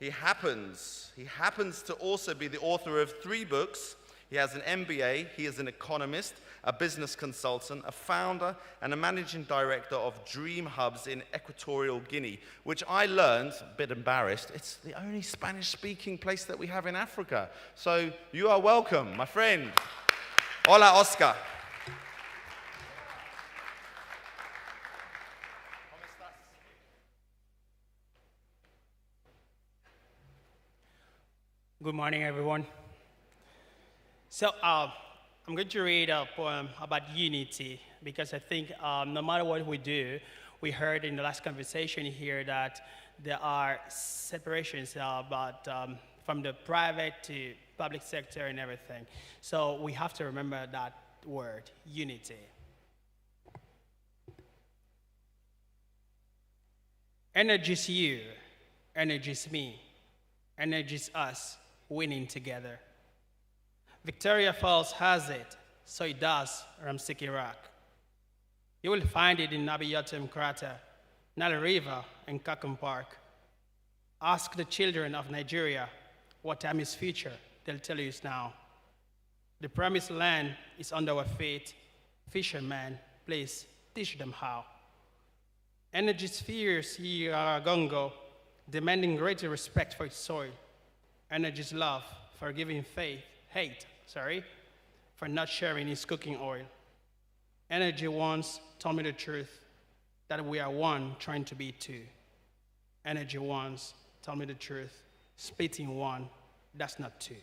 [SPEAKER 1] He happens to also be the author of 3 books. He has an MBA, he is an economist, a business consultant, a founder, and a managing director of Dream Hubs in Equatorial Guinea, which I learned, a bit embarrassed, it's the only Spanish-speaking place that we have in Africa. So you are welcome, my friend. Hola, Oscar.
[SPEAKER 2] Good morning, everyone. So I'm going to read a poem about unity, because I think no matter what we do, we heard in the last conversation here that there are separations about, from the private to public sector and everything. So we have to remember that word, unity. Energy's you, energy's me, energy's us, winning together. Victoria Falls has it, so it does Ramsiki Rock. You will find it in Abiyatem Crater, Nile River, and Kakum Park. Ask the children of Nigeria what time is future, they'll tell you it's now. The promised land is under our feet. Fishermen, please teach them how. Energy's fierce Gongo, demanding greater respect for its soil. Energy's love, forgiving hate, for not sharing its cooking oil. Energy once told me the truth, that we are one trying to be two. Energy once told me the truth, splitting one, that's not two.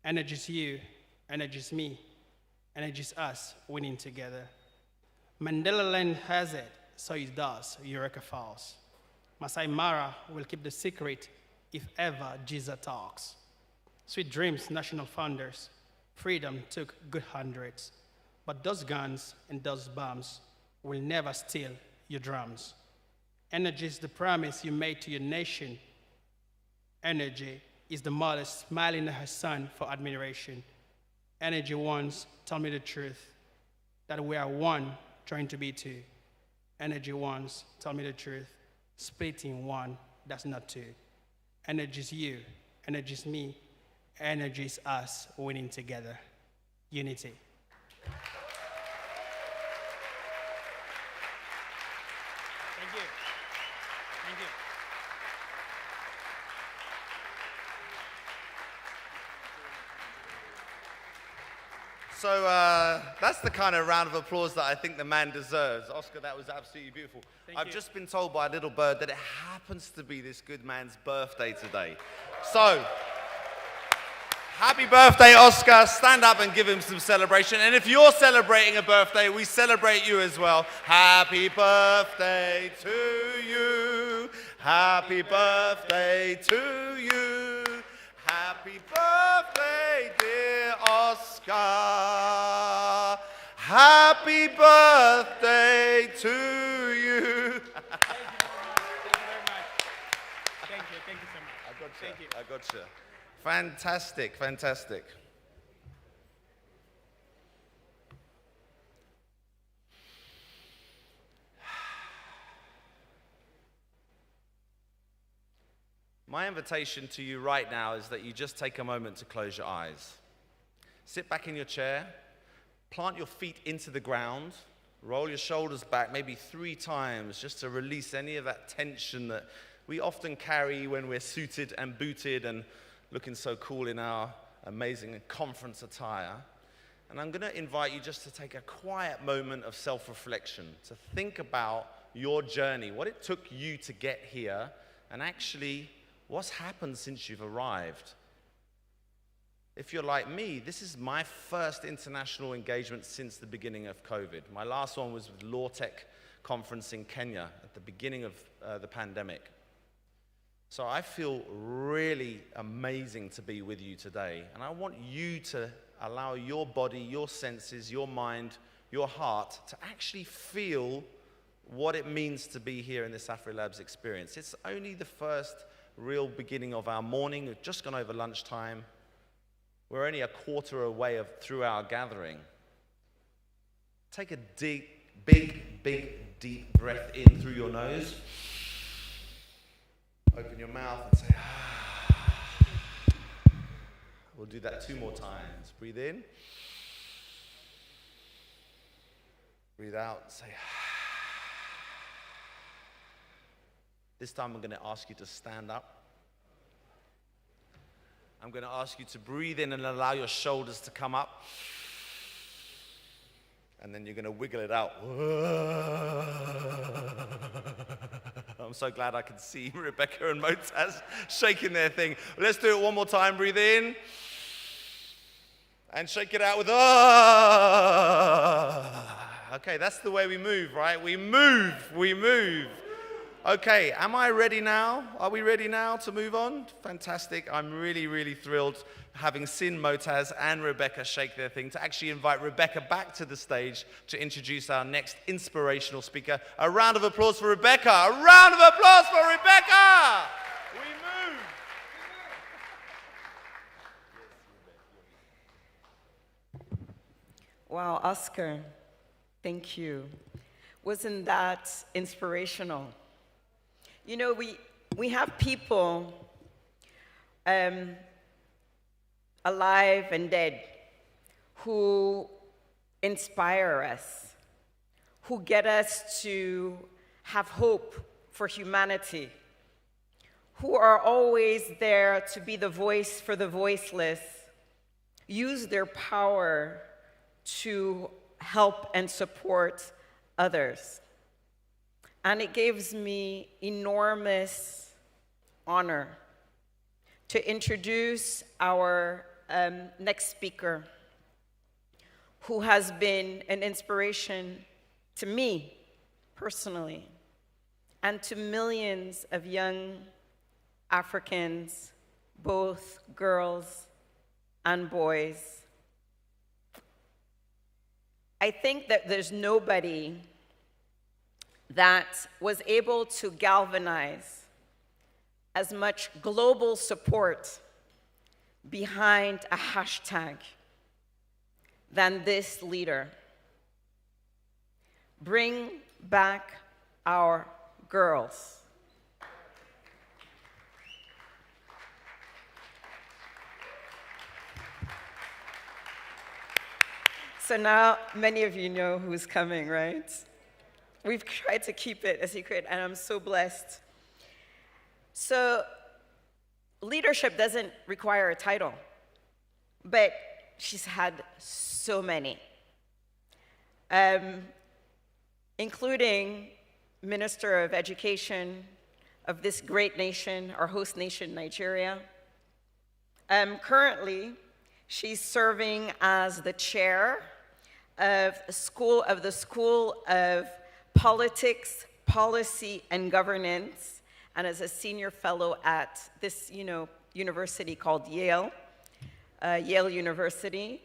[SPEAKER 2] Energy's you, energy's me, energy's us, winning together. Mandela Land has it, so it does Eureka Falls. Masai Mara will keep the secret if ever Jesus talks. Sweet dreams, national founders. Freedom took good hundreds. But those guns and those bombs will never steal your drums. Energy is the promise you made to your nation. Energy is the mother smiling at her son for admiration. Energy once told me the truth, that we are one trying to be two. Energy once told me the truth, splitting one, that's not two. Energy's you, energy's me, energy's us, winning together. Unity. Thank you. Thank you.
[SPEAKER 1] So that's the kind of round of applause that I think the man deserves. Oscar, that was absolutely beautiful. I've just been told by a little bird that it happens to be this good man's birthday today. So, happy birthday, Oscar. Stand up and give him some celebration. And if you're celebrating a birthday, we celebrate you as well. Happy birthday to you. Happy birthday to you. Happy birthday, dear Oscar. Happy birthday to you.
[SPEAKER 2] Thank you so much.
[SPEAKER 1] I gotcha. Fantastic, fantastic. My invitation to you right now is that you just take a moment to close your eyes. Sit back in your chair, plant your feet into the ground, roll your shoulders back maybe 3 times just to release any of that tension that we often carry when we're suited and booted and looking so cool in our amazing conference attire. And I'm going to invite you just to take a quiet moment of self-reflection, to think about your journey, what it took you to get here, and actually what's happened since you've arrived. If you're like me, this is my first international engagement since the beginning of COVID. My last one was with Law Tech Conference in Kenya at the beginning of the pandemic. So I feel really amazing to be with you today. And I want you to allow your body, your senses, your mind, your heart to actually feel what it means to be here in this AfriLabs experience. It's only the first real beginning of our morning. We've just gone over lunchtime. We're only a quarter away through our gathering. Take a deep, big, big, deep breath in through your nose. Open your mouth and say, ah. We'll do that 2 more times. Breathe in. Breathe out and say, ah. This time I'm going to ask you to stand up. I'm going to ask you to breathe in and allow your shoulders to come up. And then you're going to wiggle it out. I'm so glad I can see Rebecca and Motaz shaking their thing. Let's do it one more time. Breathe in. And shake it out with Okay, that's the way we move, right? We move. Okay, am I ready now? Are we ready now to move on? Fantastic. I'm really, really thrilled, having seen Motaz and Rebecca shake their thing, to actually invite Rebecca back to the stage to introduce our next inspirational speaker. A round of applause for Rebecca. A round of applause for Rebecca. We move.
[SPEAKER 4] Wow, Oscar, thank you. Wasn't that inspirational? You know, we have people alive and dead who inspire us, who get us to have hope for humanity, who are always there to be the voice for the voiceless, use their power to help and support others. And it gives me enormous honor to introduce our next speaker, who has been an inspiration to me personally and to millions of young Africans, both girls and boys. I think that there's nobody that was able to galvanize as much global support behind a hashtag than this leader. Bring back our girls. So now many of you know who's coming, right? We've tried to keep it a secret, and I'm so blessed. So leadership doesn't require a title, but she's had so many, including Minister of Education of this great nation, our host nation, Nigeria. Currently, she's serving as the chair of the School of Politics, Policy, and Governance, and as a senior fellow at this, university called Yale University.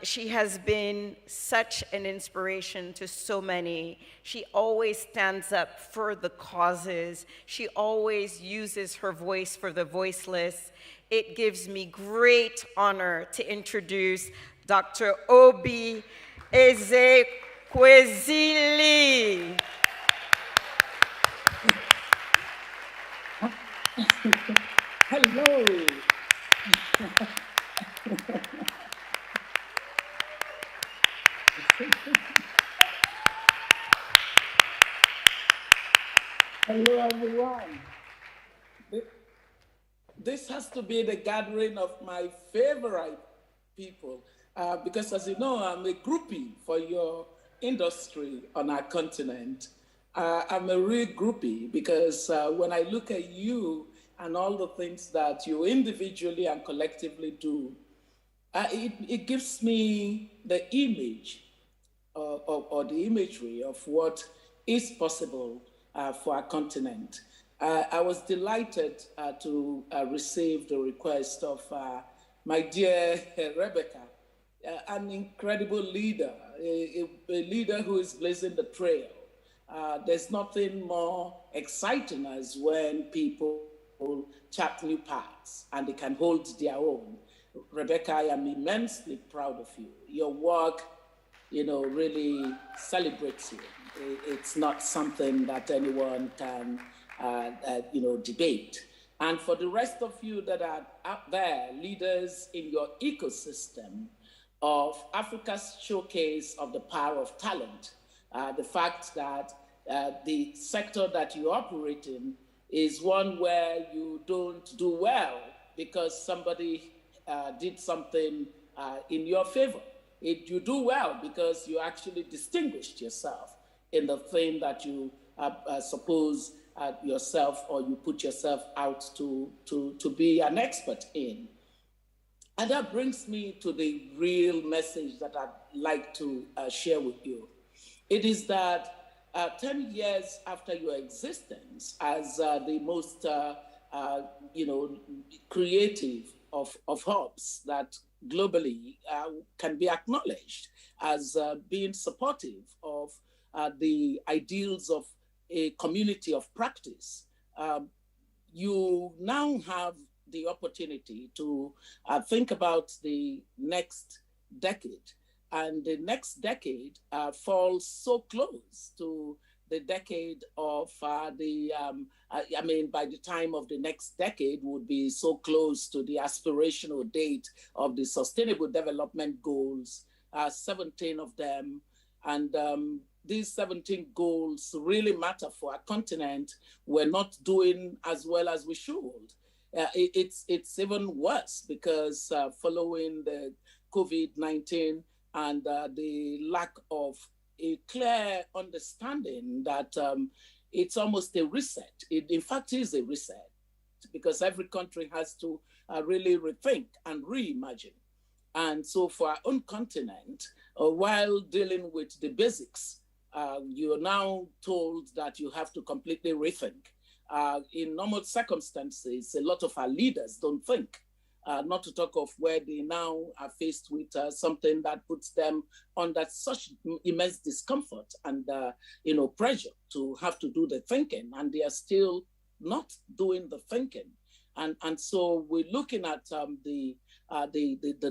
[SPEAKER 4] She has been such an inspiration to so many. She always stands up for the causes. She always uses her voice for the voiceless. It gives me great honor to introduce Dr. Obi Ezekwesili.
[SPEAKER 3] Hello. Hello, everyone. This has to be the gathering of my favorite people, because as you know, I'm a groupie for your industry on our continent. I'm a real groupie because when I look at you and all the things that you individually and collectively do, it gives me the image or the imagery of what is possible for our continent. I was delighted to receive the request of my dear Rebecca, an incredible leader, a leader who is blazing the trail. There's nothing more exciting as when people chart new paths and they can hold their own. Rebecca, I am immensely proud of you. Your work really celebrates you. It's not something that anyone can, debate. And for the rest of you that are out there, leaders in your ecosystem of Africa's showcase of the power of talent, the fact that the sector that you operate in is one where you don't do well because somebody did something in your favor. You do well because you actually distinguished yourself in the thing that you suppose yourself, or you put yourself out to be an expert in. And that brings me to the real message that I'd like to share with you. It is that 10 years after your existence as the most creative of hubs that globally can be acknowledged as being supportive of the ideals of a community of practice, you now have the opportunity to think about the next decade. And the next decade falls so close to the decade of by the time of the next decade would be so close to the aspirational date of the Sustainable Development Goals, 17 of them. And these 17 goals really matter for our continent. We're not doing as well as we should. It's even worse because following the COVID-19 and the lack of a clear understanding that it's almost a reset. It, in fact, is a reset because every country has to really rethink and reimagine. And so for our own continent, while dealing with the basics, you're now told that you have to completely rethink. In normal circumstances, a lot of our leaders don't think. Not to talk of where they now are faced with something that puts them under such immense discomfort and pressure to have to do the thinking, and they are still not doing the thinking. And so we're looking at the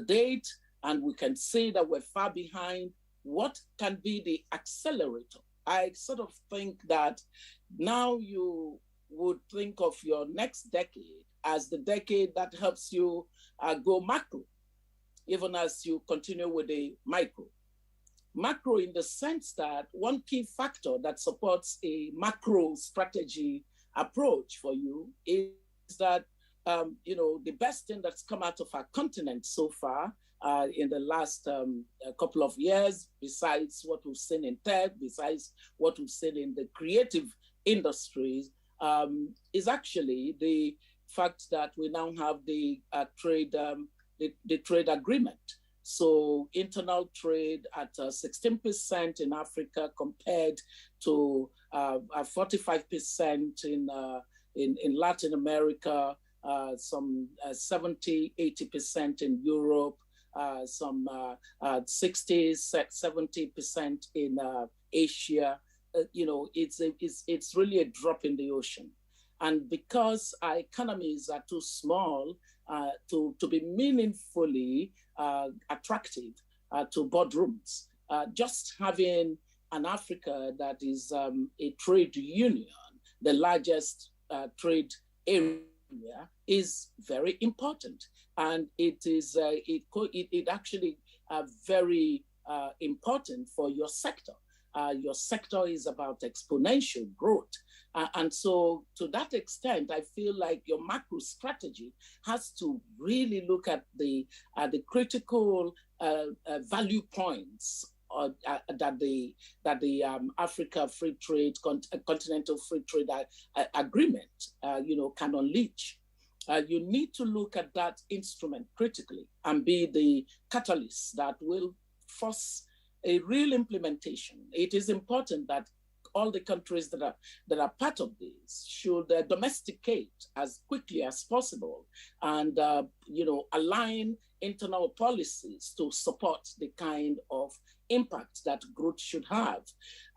[SPEAKER 3] date, and we can see that we're far behind. What can be the accelerator? I sort of think that now you would think of your next decade as the decade that helps you go macro, even as you continue with the micro. Macro in the sense that one key factor that supports a macro strategy approach for you is that, the best thing that's come out of our continent so far in the last couple of years, besides what we've seen in tech, besides what we've seen in the creative industries, is actually the fact that we now have the trade agreement. So internal trade at 16% in Africa compared to 45% in Latin America, some 70, 80% in Europe, some 60, 70% in Asia. It's really a drop in the ocean. And because our economies are too small to be meaningfully attractive to boardrooms, just having an Africa that is a trade union, the largest trade area, is very important. And it is it actually very important for your sector. Your sector is about exponential growth. And so to that extent, I feel like your macro strategy has to really look at the critical value points that the Africa Free Trade, Continental Free Trade Agreement, can unleash. You need to look at that instrument critically and be the catalyst that will force a real implementation. It is important that all the countries that are part of this should domesticate as quickly as possible and align internal policies to support the kind of impact that growth should have.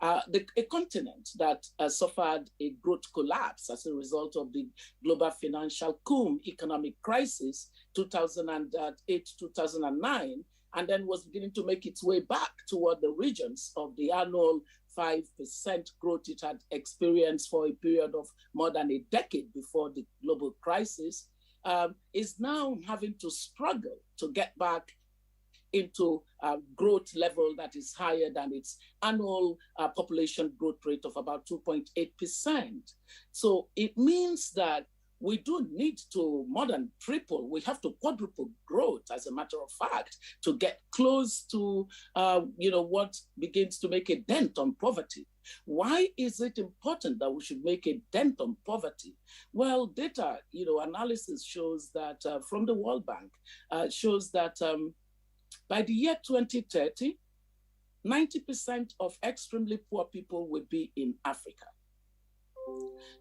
[SPEAKER 3] A continent that suffered a growth collapse as a result of the global financial economic crisis, 2008, 2009, and then was beginning to make its way back toward the regions of the annual 5% growth it had experienced for a period of more than a decade before the global crisis, is now having to struggle to get back into a growth level that is higher than its annual population growth rate of about 2.8%. So it means that we do need to more than triple, we have to quadruple growth, as a matter of fact, to get close to what begins to make a dent on poverty. Why is it important that we should make a dent on poverty? Well, data, analysis shows that from the World Bank, shows that by the year 2030, 90% of extremely poor people will be in Africa.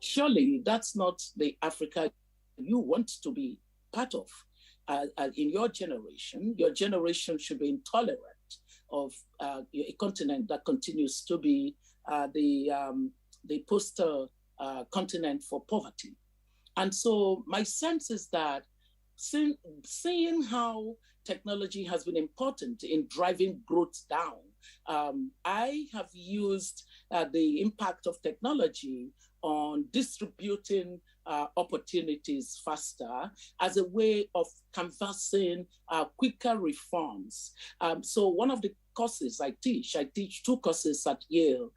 [SPEAKER 3] Surely that's not the Africa you want to be part of. In your generation should be intolerant of a continent that continues to be the poster continent for poverty. And so my sense is that seeing how technology has been important in driving growth down, I have used the impact of technology on distributing opportunities faster as a way of canvassing quicker reforms. So one of the courses I teach 2 courses at Yale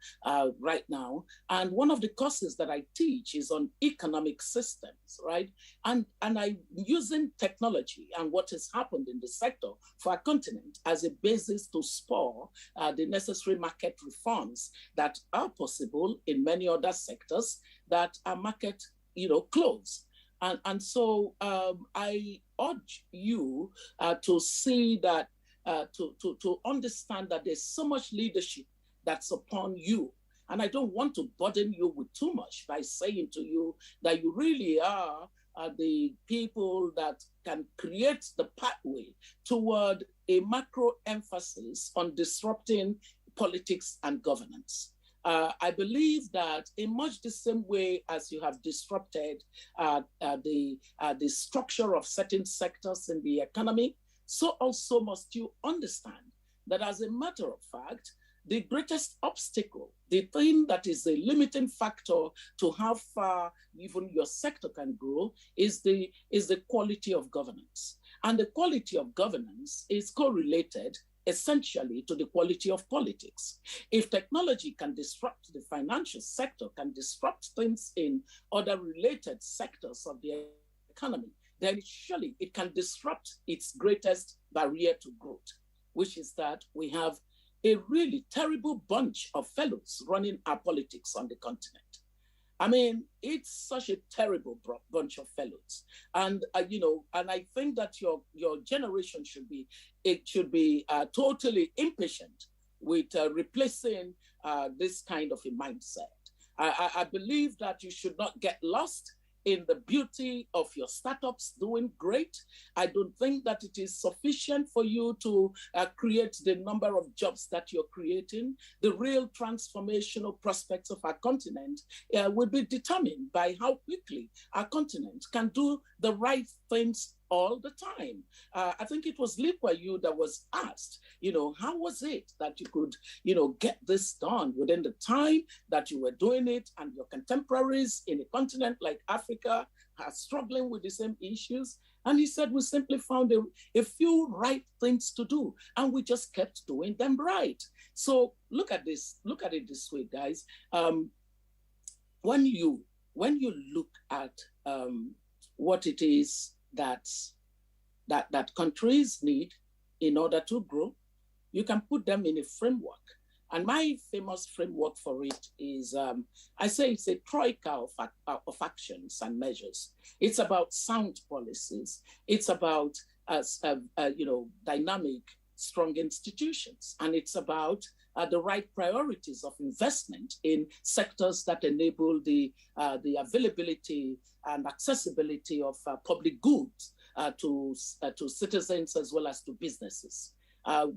[SPEAKER 3] right now, and one of the courses that I teach is on economic systems, right? And I'm using technology and what has happened in the sector for our continent as a basis to spur the necessary market reforms that are possible in many other sectors that are market closed. And so I urge you to see that, to understand that there's so much leadership that's upon you. And I don't want to burden you with too much by saying to you that you really are the people that can create the pathway toward a macro emphasis on disrupting politics and governance. I believe that in much the same way as you have disrupted the structure of certain sectors in the economy, so also must you understand that, as a matter of fact, the greatest obstacle, the thing that is the limiting factor to how far even your sector can grow, is the quality of governance. And the quality of governance is correlated essentially to the quality of politics. If technology can disrupt the financial sector, can disrupt things in other related sectors of the economy, then surely it can disrupt its greatest barrier to growth, which is that we have a really terrible bunch of fellows running our politics on the continent. I mean, it's such a terrible bunch of fellows, and and I think that your generation should be totally impatient with replacing this kind of a mindset. I believe that you should not get lost in the beauty of your startups doing great. I don't think that it is sufficient for you to create the number of jobs that you're creating. The real transformational prospects of our continent will be determined by how quickly our continent can do the right things all the time. I think it was Lee Kuan Yew that was asked, how was it that you could, get this done within the time that you were doing it, and your contemporaries in a continent like Africa are struggling with the same issues? And he said, we simply found a few right things to do, and we just kept doing them right. So look at it this way, guys. When you look at what it is that countries need in order to grow, you can put them in a framework. And my famous framework for it is, I say it's a troika of actions and measures. It's about sound policies. It's about dynamic, strong institutions. And it's about the right priorities of investment in sectors that enable the availability and accessibility of public goods to citizens as well as to businesses.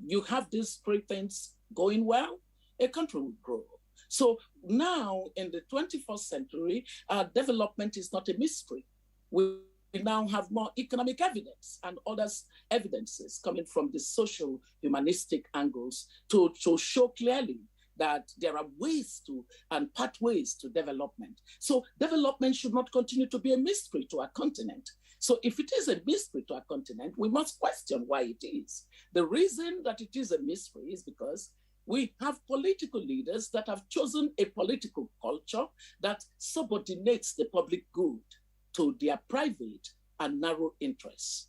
[SPEAKER 3] You have these three things going well, a country will grow. So now in the 21st century, development is not a mystery. We now have more economic evidence and other evidences coming from the social humanistic angles to show clearly that there are ways to and pathways to development. So development should not continue to be a mystery to our continent. So if it is a mystery to our continent, we must question why it is. The reason that it is a mystery is because we have political leaders that have chosen a political culture that subordinates the public good to their private and narrow interests.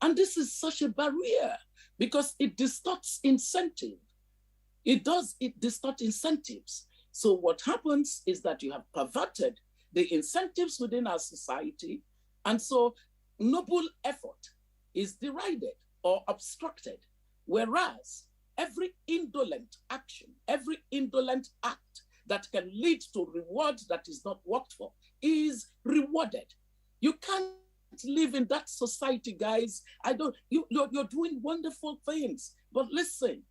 [SPEAKER 3] And this is such a barrier because it distorts incentive. It distorts incentives. So what happens is that you have perverted the incentives within our society, and so noble effort is derided or obstructed, whereas every indolent action, every indolent act that can lead to reward that is not worked for is rewarded. You can't live in that society, guys. You're doing wonderful things, but listen,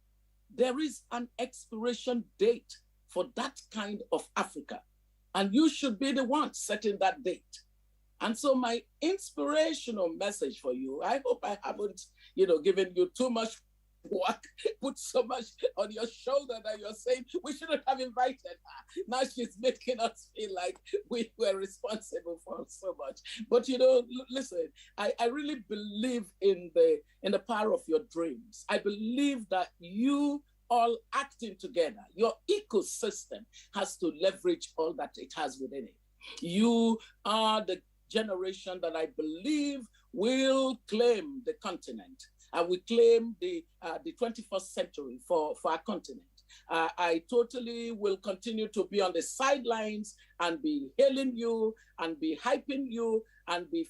[SPEAKER 3] there is an expiration date for that kind of Africa, and you should be the one setting that date. And so my inspirational message for you, I hope I haven't, given you too much work, put so much on your shoulder that you're saying we shouldn't have invited her. Now she's making us feel like we were responsible for so much. But listen, I really believe in the power of your dreams. I believe that you all acting together, your ecosystem has to leverage all that it has within it. You are the generation that I believe will claim the continent. We claim the 21st century for our continent. I totally will continue to be on the sidelines and be hailing you and be hyping you and be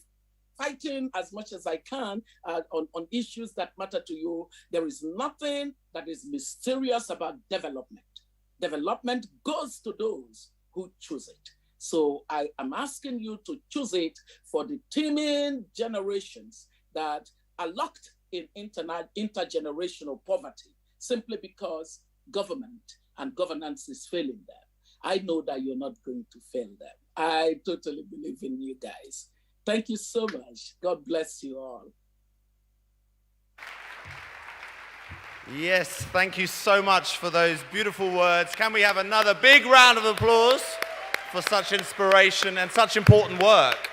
[SPEAKER 3] fighting as much as I can on issues that matter to you. There is nothing that is mysterious about development. Development goes to those who choose it. So I am asking you to choose it for the teeming generations that are locked in intergenerational poverty simply because government and governance is failing them. I know that you're not going to fail them. I totally believe in you guys. Thank you so much. God bless you all.
[SPEAKER 1] Yes, thank you so much for those beautiful words. Can we have another big round of applause for such inspiration and such important work?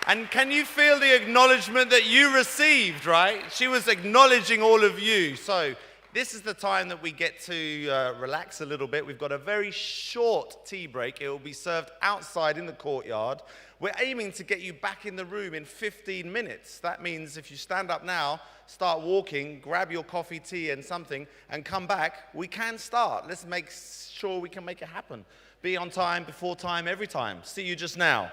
[SPEAKER 1] And can you feel the acknowledgement that you received, right? She was acknowledging all of you. So this is the time that we get to relax a little bit. We've got a very short tea break. It will be served outside in the courtyard. We're aiming to get you back in the room in 15 minutes. That means if you stand up now, start walking, grab your coffee, tea and something, and come back, we can start. Let's make sure we can make it happen. Be on time, before time, every time. See you just now.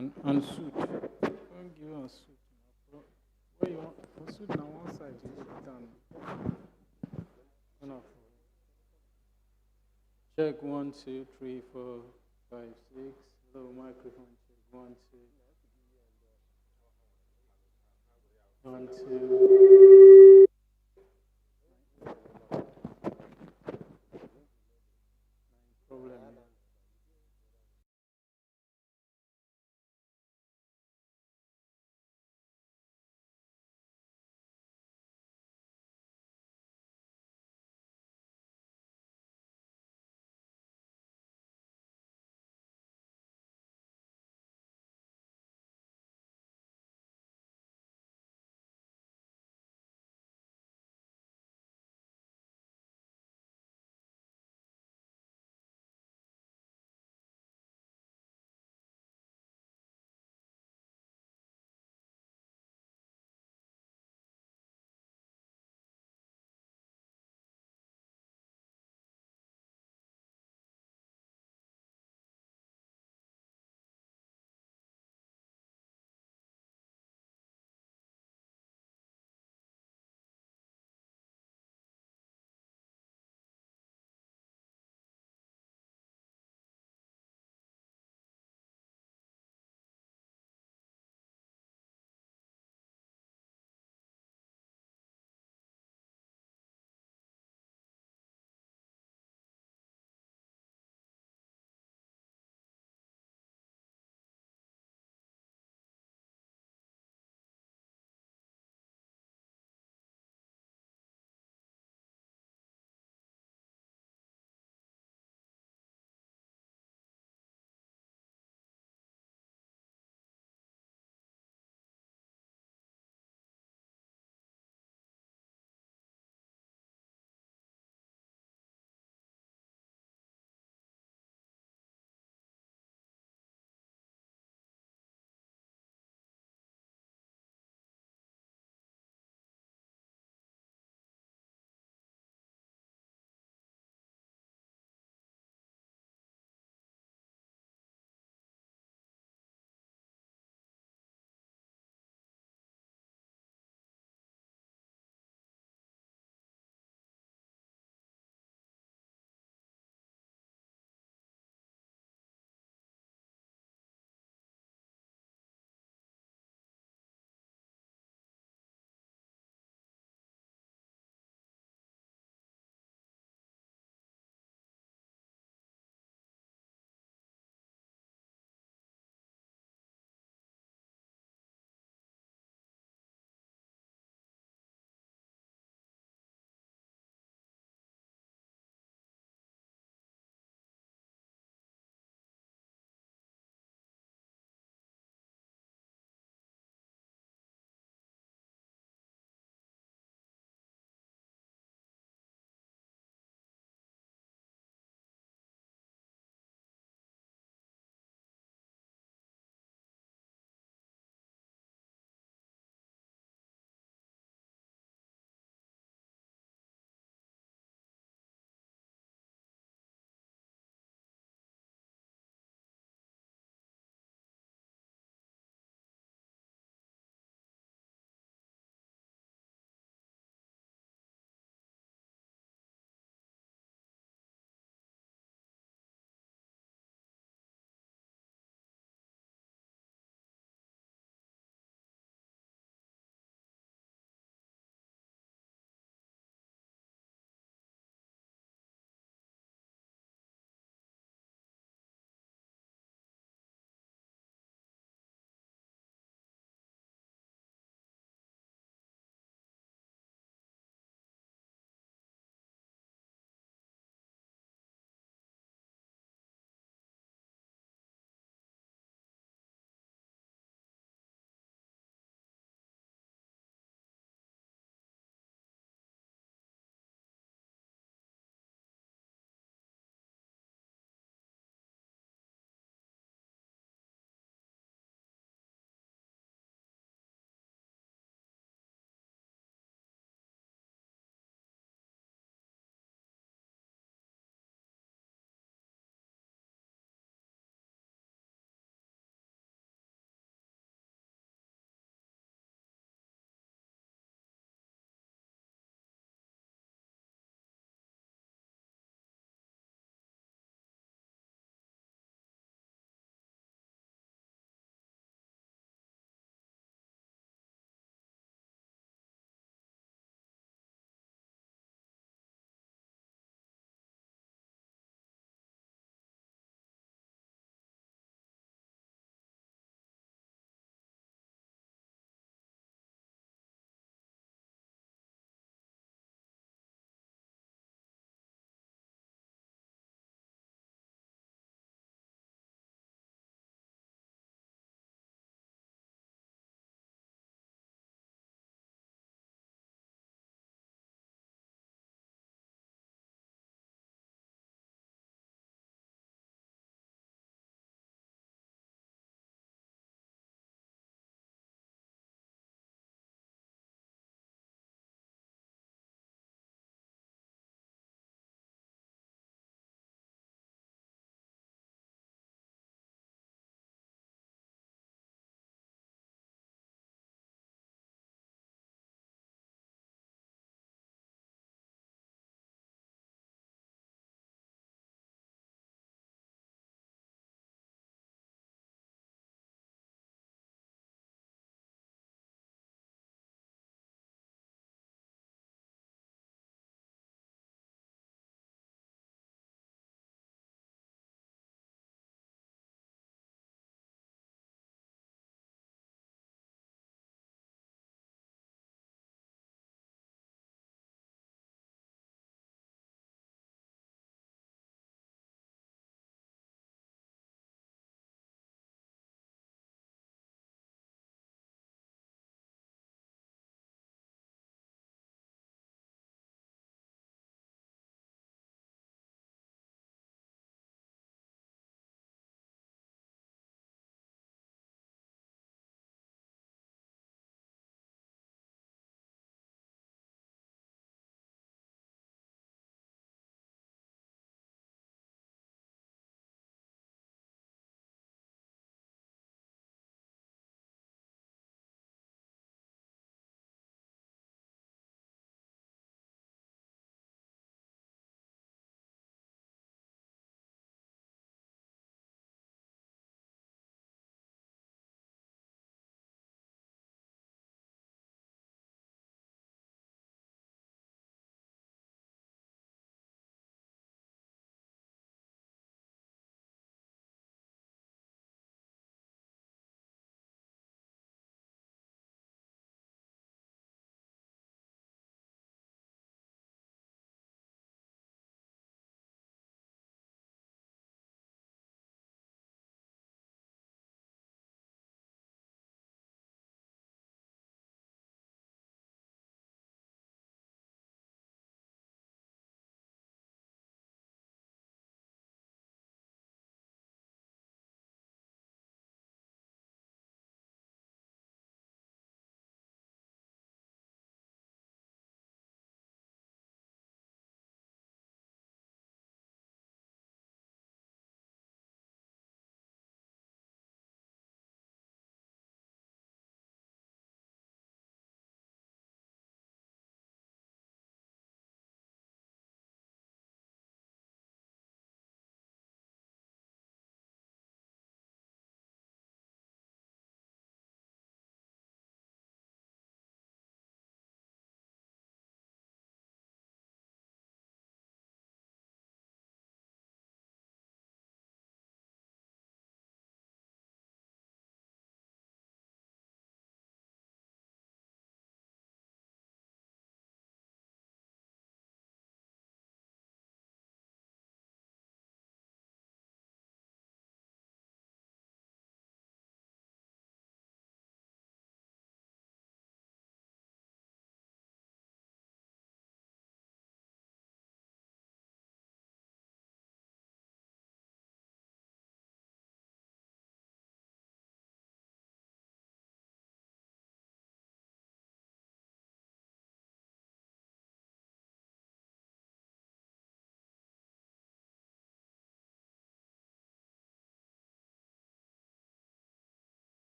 [SPEAKER 5] and suit. Don't give on suit. Where you want for suit on one side, you put down. Check 1, 2, 3, 4, 5, 6. Hello, microphone check 1, 2. 1, 2. Problem.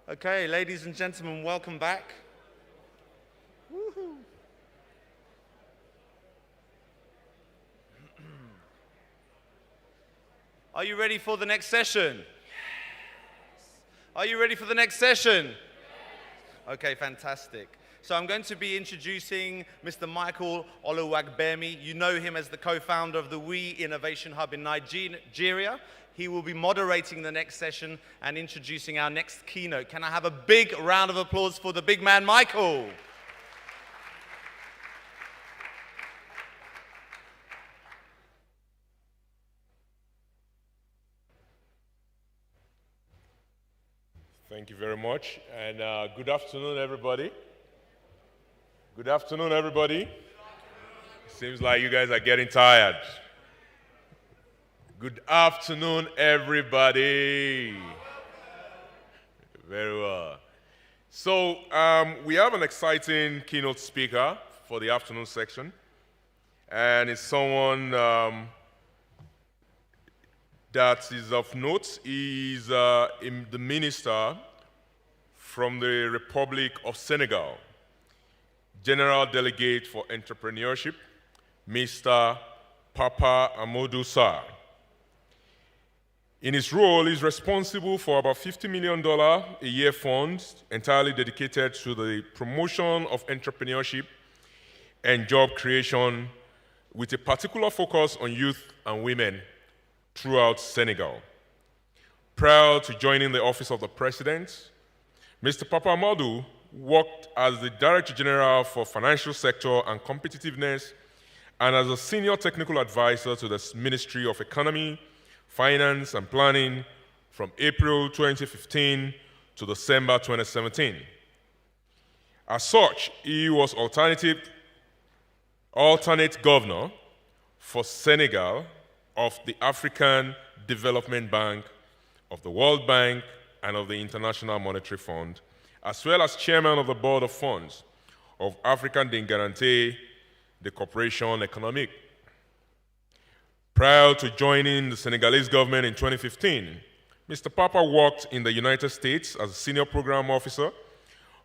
[SPEAKER 1] Okay, ladies and gentlemen, welcome back. Woohoo. Are you ready for the next session? Yes. Are you ready for the next session? Yes. Okay, fantastic. So I'm going to be introducing Mr. Michael Oluwagbemi. You know him as the co-founder of the We Innovation Hub in Nigeria. He will be moderating the next session and introducing our next keynote. Can I have a big round of applause for the big man, Michael?
[SPEAKER 6] Thank you very much, and good afternoon, everybody. Good afternoon, everybody. Seems like you guys are getting tired. Good afternoon, everybody. Very well. So we have an exciting keynote speaker for the afternoon section, and it's someone that is of note. He's the minister from the Republic of Senegal, General Delegate for Entrepreneurship, Mr. Papa Amadou Sarr. In his role, he's responsible for about $50 million a year funds entirely dedicated to the promotion of entrepreneurship and job creation with a particular focus on youth and women throughout Senegal. Prior to joining the office of the president, Mr. Papa Amadou worked as the Director General for Financial Sector and Competitiveness and as a Senior Technical Advisor to the Ministry of Economy, Finance and Planning from April 2015 to December 2017. As such, he was alternate governor for Senegal of the African Development Bank, of the World Bank, and of the International Monetary Fund, as well as chairman of the Board of Funds of African Dengarante, the Corporation Économique. Prior to joining the Senegalese government in 2015, Mr. Papa worked in the United States as a senior program officer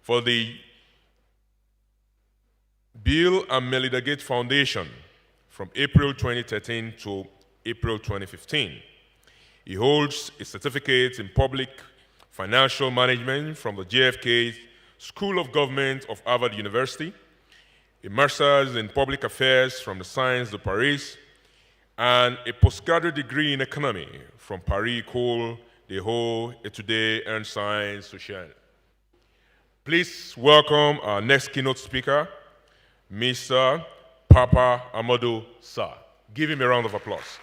[SPEAKER 6] for the Bill and Melinda Gates Foundation from April 2013 to April 2015. He holds a certificate in public financial management from the JFK School of Government of Harvard University, a master's in public affairs from the Sciences de Paris, and a postgraduate degree in economy from Paris École des Hautes Études en Sciences Sociales. Please welcome our next keynote speaker, Mr. Papa Amadou Sarr. Give him a round of applause.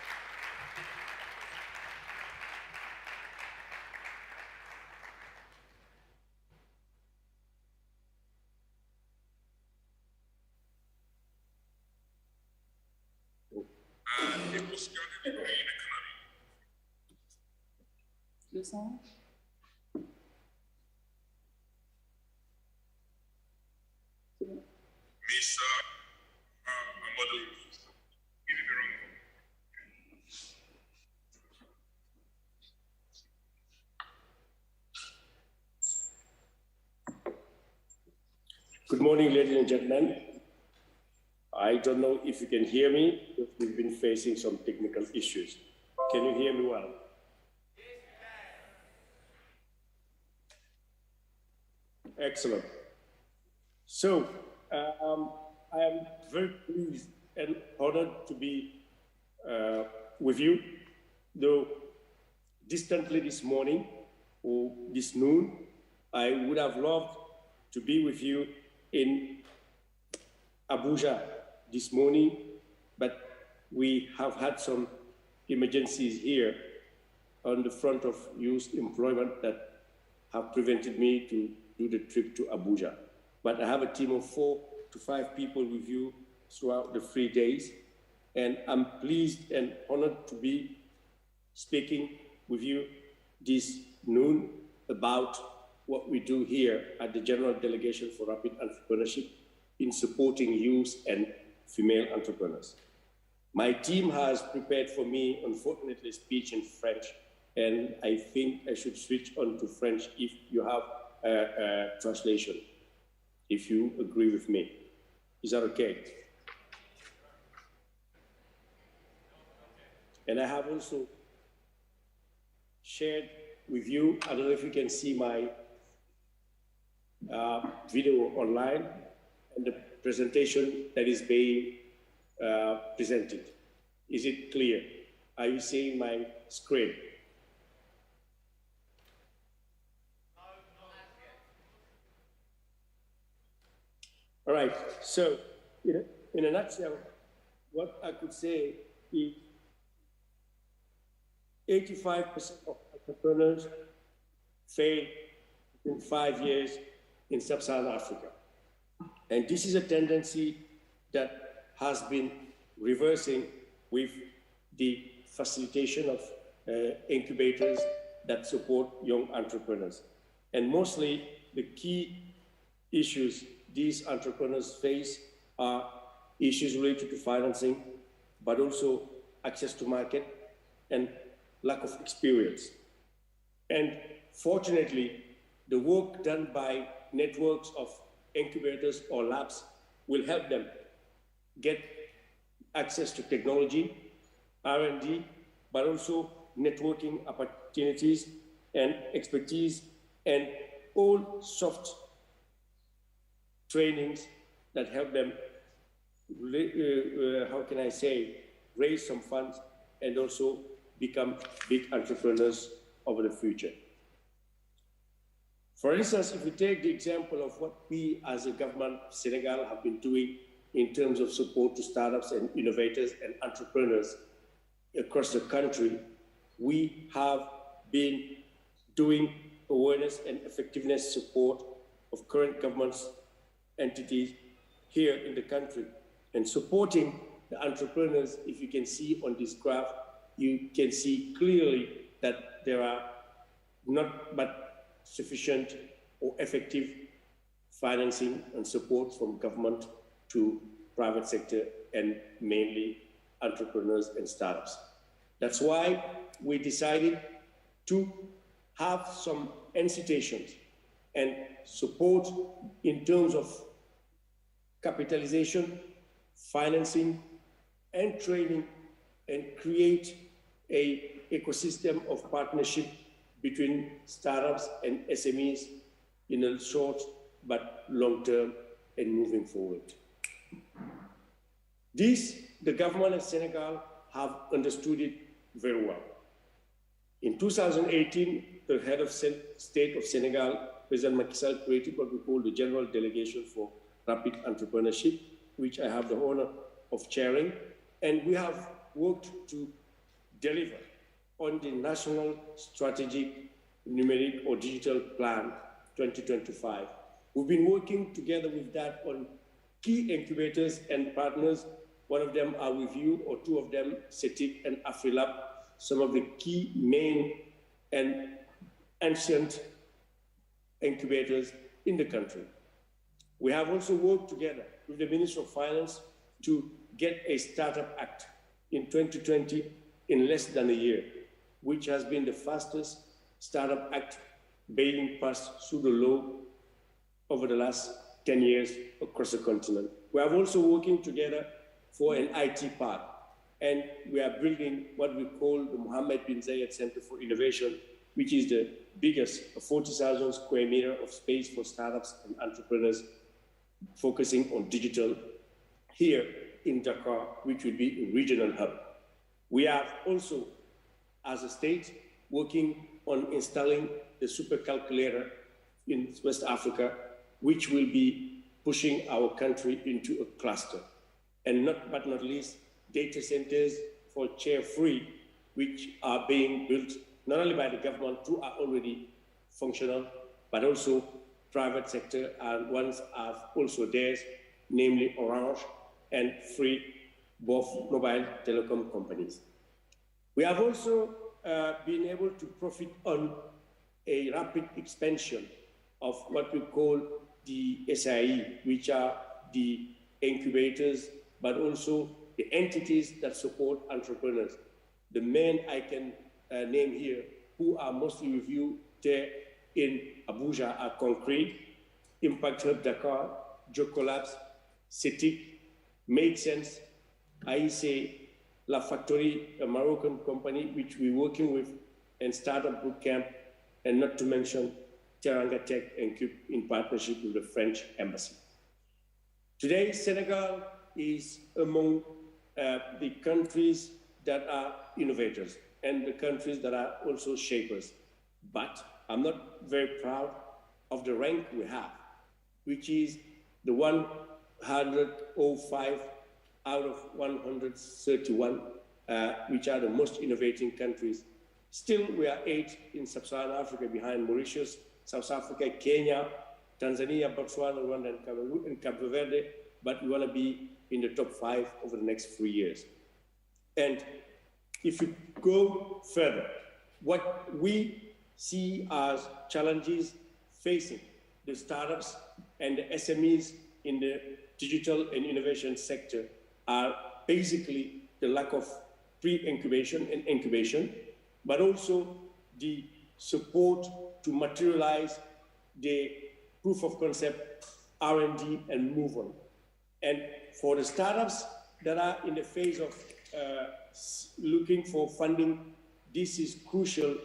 [SPEAKER 22] Good morning, ladies and gentlemen. I don't know if you can hear me, but we've been facing some technical issues. Can you hear me well? Excellent. So, I am very pleased and honored to be with you, though distantly this morning or this noon, I would have loved to be with you in Abuja this morning, but we have had some emergencies here on the front of youth employment that have prevented me to do the trip to Abuja. But I have a team of 4 to 5 people with you throughout the 3 days, and I'm pleased and honored to be speaking with you this noon about what we do here at the General Delegation for Rapid Entrepreneurship in supporting youth and female entrepreneurs. My team has prepared for me, unfortunately, a speech in French, and I think I should switch on to French if you have translation, if you agree with me. Is that okay? And I have also shared with you, I don't know if you can see my video online and the presentation that is being presented. Is it clear? Are you seeing my screen? All right, so in a nutshell, what I could say is 85% of entrepreneurs fail in 5 years in sub-Saharan Africa. And this is a tendency that has been reversing with the facilitation of incubators that support young entrepreneurs. And mostly the key issues these entrepreneurs face are issues related to financing, but also access to market and lack of experience. And fortunately, the work done by networks of incubators or labs will help them get access to technology, R&D, but also networking opportunities and expertise and all soft trainings that help them, how can I say, raise some funds and also become big entrepreneurs over the future. For instance, if we take the example of what we as a government of Senegal have been doing in terms of support to startups and innovators and entrepreneurs across the country, we have been doing awareness and effectiveness support of current government's entities here in the country and supporting the entrepreneurs. If you can see on this graph, you can see clearly that there are not but sufficient or effective financing and support from government to private sector and mainly entrepreneurs and startups. That's why we decided to have some incitations and support in terms of capitalization, financing, and training, and create an ecosystem of partnership between startups and SMEs in a short but long term and moving forward. This, the government of Senegal have understood it very well. In 2018, the head of state of Senegal, President Macky Sall, created what we call the General Delegation for Rapid Entrepreneurship, which I have the honor of chairing. And we have worked to deliver on the National Strategic Numeric or Digital Plan 2025. We've been working together with that on key incubators and partners. One of them are with you, or two of them, CETIC and AfriLabs, some of the key main and ancient incubators in the country. We have also worked together with the Minister of Finance to get a Startup Act in 2020 in less than a year, which has been the fastest Startup Act being passed through the law over the last 10 years across the continent. We are also working together for an IT park, and we are building what we call the Mohammed bin Zayed Center for Innovation, which is the biggest 40,000 square meter of space for startups and entrepreneurs focusing on digital here in Dakar, which will be a regional hub. We are also, as a state, working on installing the supercalculator in West Africa, which will be pushing our country into a cluster. And not but not least, data centers for chair-free, which are being built not only by the government, two are already functional, but also private sector, and ones are also theirs, namely Orange and Free, both mobile telecom companies. We have also been able to profit on a rapid expansion of what we call the SIE, which are the incubators, but also the entities that support entrepreneurs. The men I can name here, who are mostly with you there in Abuja are concrete. Impact Hub Dakar, Jocolabs, CETIC, Make Sense, AIC, La Factory, a Moroccan company which we're working with, and Startup Bootcamp, and not to mention Teranga Tech and Cube in partnership with the French Embassy. Today, Senegal is among the countries that are innovators and the countries that are also shapers. But I'm not very proud of the rank we have, which is the 105 out of 131, which are the most innovating countries. Still, we are 8 in Sub-Saharan Africa behind Mauritius, South Africa, Kenya, Tanzania, Botswana, Rwanda, and Cameroon, and Cape Verde, but we want to be in the top 5 over the next 3 years. And if you go further, what we see as challenges facing the startups and the SMEs in the digital and innovation sector are basically the lack of pre-incubation and incubation, but also the support to materialize the proof of concept, R&D, and move on. And for the startups that are in the phase of looking for funding, this is crucial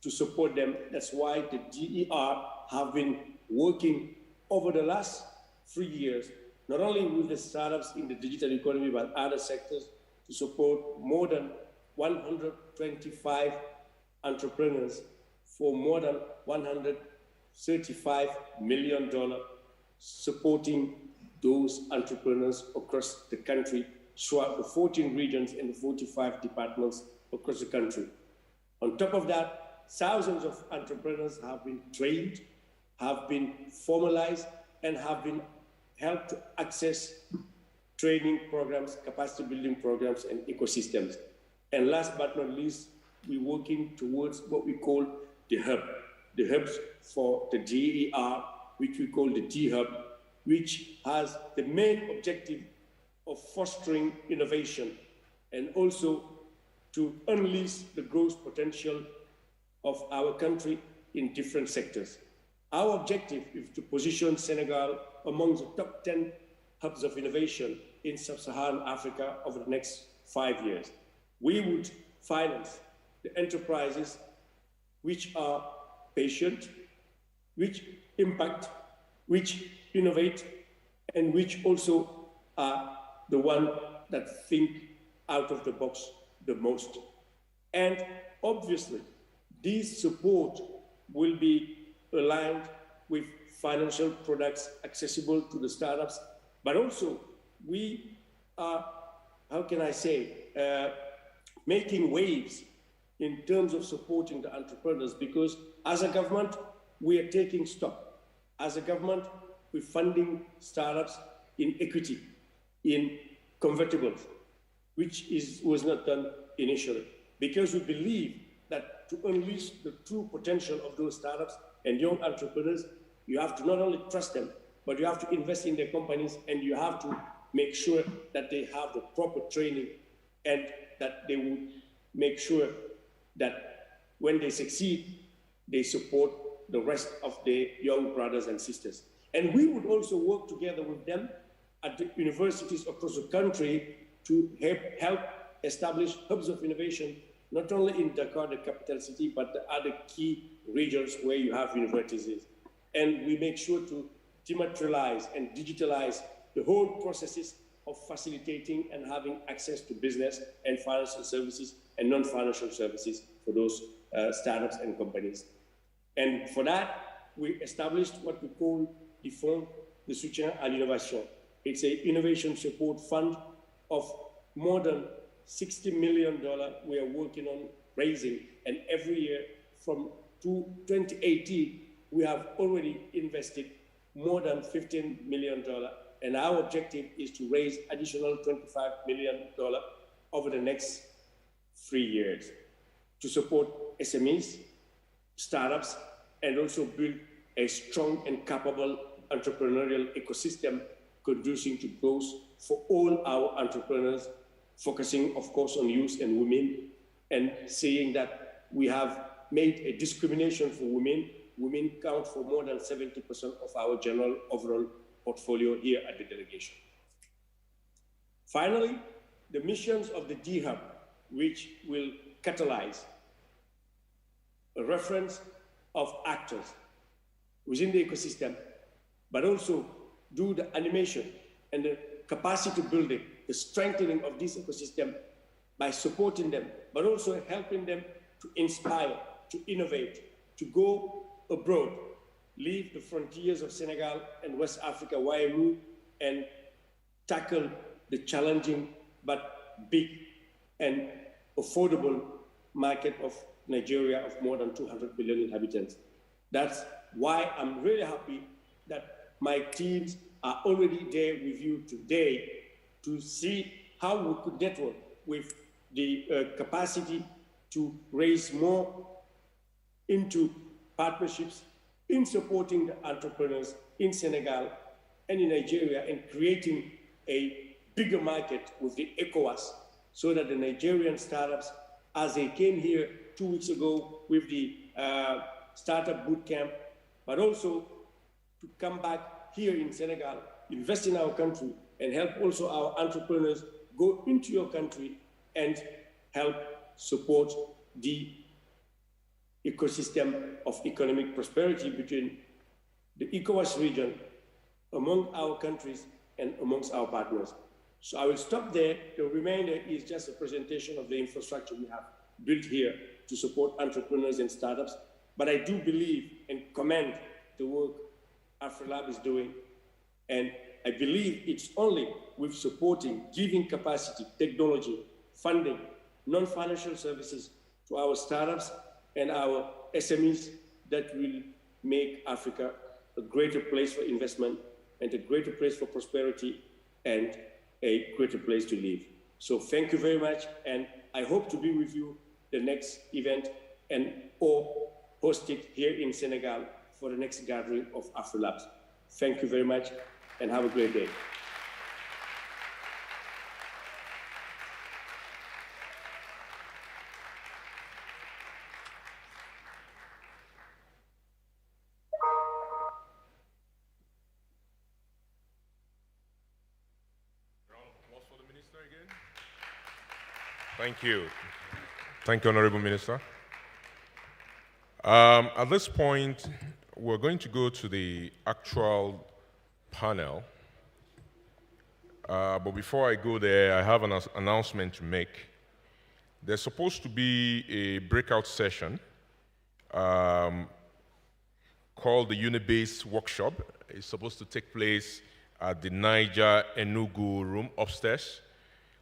[SPEAKER 22] to support them. That's why the DER have been working over the last 3 years, not only with the startups in the digital economy, but other sectors, to support more than 125 entrepreneurs for more than $135 million, supporting those entrepreneurs across the country throughout the 14 regions and the 45 departments across the country. On top of that, thousands of entrepreneurs have been trained, have been formalized, and have been helped to access training programs, capacity building programs, and ecosystems. And last but not least, we're working towards what we call the hubs for the DER, which we call the D-Hub, which has the main objective of fostering innovation and also to unleash the growth potential of our country in different sectors. Our objective is to position Senegal among the top 10 hubs of innovation in Sub-Saharan Africa over the next 5 years. We would finance the enterprises which are patient, which impact, which innovate, and which also are the one that think out of the box the most. And obviously, this support will be aligned with financial products accessible to the startups, but also we are, how can I say, making waves in terms of supporting the entrepreneurs, because as a government, we are taking stock. As a government, we're funding startups in equity, in convertibles, which was not done initially, because we believe that to unleash the true potential of those startups and young entrepreneurs, you have to not only trust them, but you have to invest in their companies, and you have to make sure that they have the proper training, and that they will make sure that when they succeed, they support the rest of their young brothers and sisters. And we would also work together with them at the universities across the country to help establish hubs of innovation, not only in Dakar, the capital city, but the other key regions where you have universities. And we make sure to dematerialize and digitalize the whole processes of facilitating and having access to business and financial services and non-financial services for those startups and companies. And for that, we established what we call the Fonds de soutien à l'innovation. It's an innovation support fund of more than $60 million we are working on raising. And every year from 2018, we have already invested more than $15 million. And our objective is to raise additional $25 million over the next 3 years to support SMEs, startups, and also build a strong and capable entrepreneurial ecosystem conducive to growth for all our entrepreneurs, focusing, of course, on youth and women, and saying that we have made a discrimination for women women count for more than 70% of our general overall portfolio here at the delegation. Finally, the missions of the D-Hub, which will catalyze a reference of actors within the ecosystem, but also do the animation and the capacity building, the strengthening of this ecosystem by supporting them, but also helping them to inspire, to innovate, to go abroad, leave the frontiers of Senegal and West Africa, YMU, and tackle the challenging but big and affordable market of Nigeria of more than 200 million inhabitants. That's why I'm really happy that my teams are already there with you today to see how we could network with the capacity to raise more into partnerships in supporting the entrepreneurs in Senegal and in Nigeria and creating a bigger market with the ECOWAS so that the Nigerian startups, as they came here 2 weeks ago with the startup bootcamp, but also to come back here in Senegal, invest in our country, and help also our entrepreneurs go into your country and help support the ecosystem of economic prosperity between the ECOWAS region, among our countries, and amongst our partners. So I will stop there. The remainder is just a presentation of the infrastructure we have built here to support entrepreneurs and startups. But I do believe and commend the work AfriLabs is doing. And I believe it's only with supporting, giving capacity, technology, funding, non-financial services to our startups and our SMEs that will make Africa a greater place for investment and a greater place for prosperity and a greater place to live. So thank you very much, and I hope to be with you the next event and or host it here in Senegal for the next gathering of AfriLabs. Thank you very much, and have a great day.
[SPEAKER 6] Thank you. Thank you, Honorable Minister. At this point, we're going to go to the actual panel. But before I go there, I have an announcement to make. There's supposed to be a breakout session called the Unibase Workshop. It's supposed to take place at the Niger Enugu room upstairs.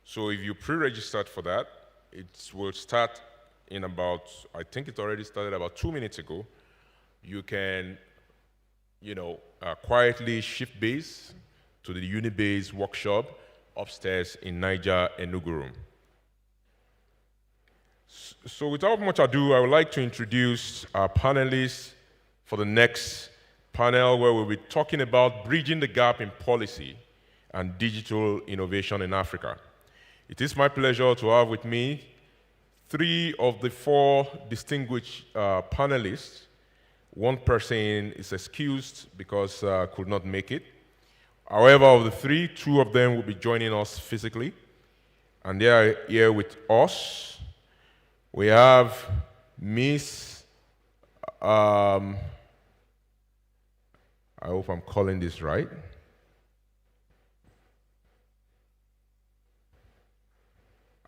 [SPEAKER 6] So if you pre-registered for that, it will start in about, I think it already started about 2 minutes ago. You can, quietly shift base to the Unibase workshop upstairs in Niger Enugu room. So without much ado, I would like to introduce our panelists for the next panel, where we'll be talking about bridging the gap in policy and digital innovation in Africa. It is my pleasure to have with me 3 of the 4 distinguished panelists. One person is excused because could not make it. However, of the 3, 2 of them will be joining us physically, and they are here with us. We have Miss, I hope I'm calling this right.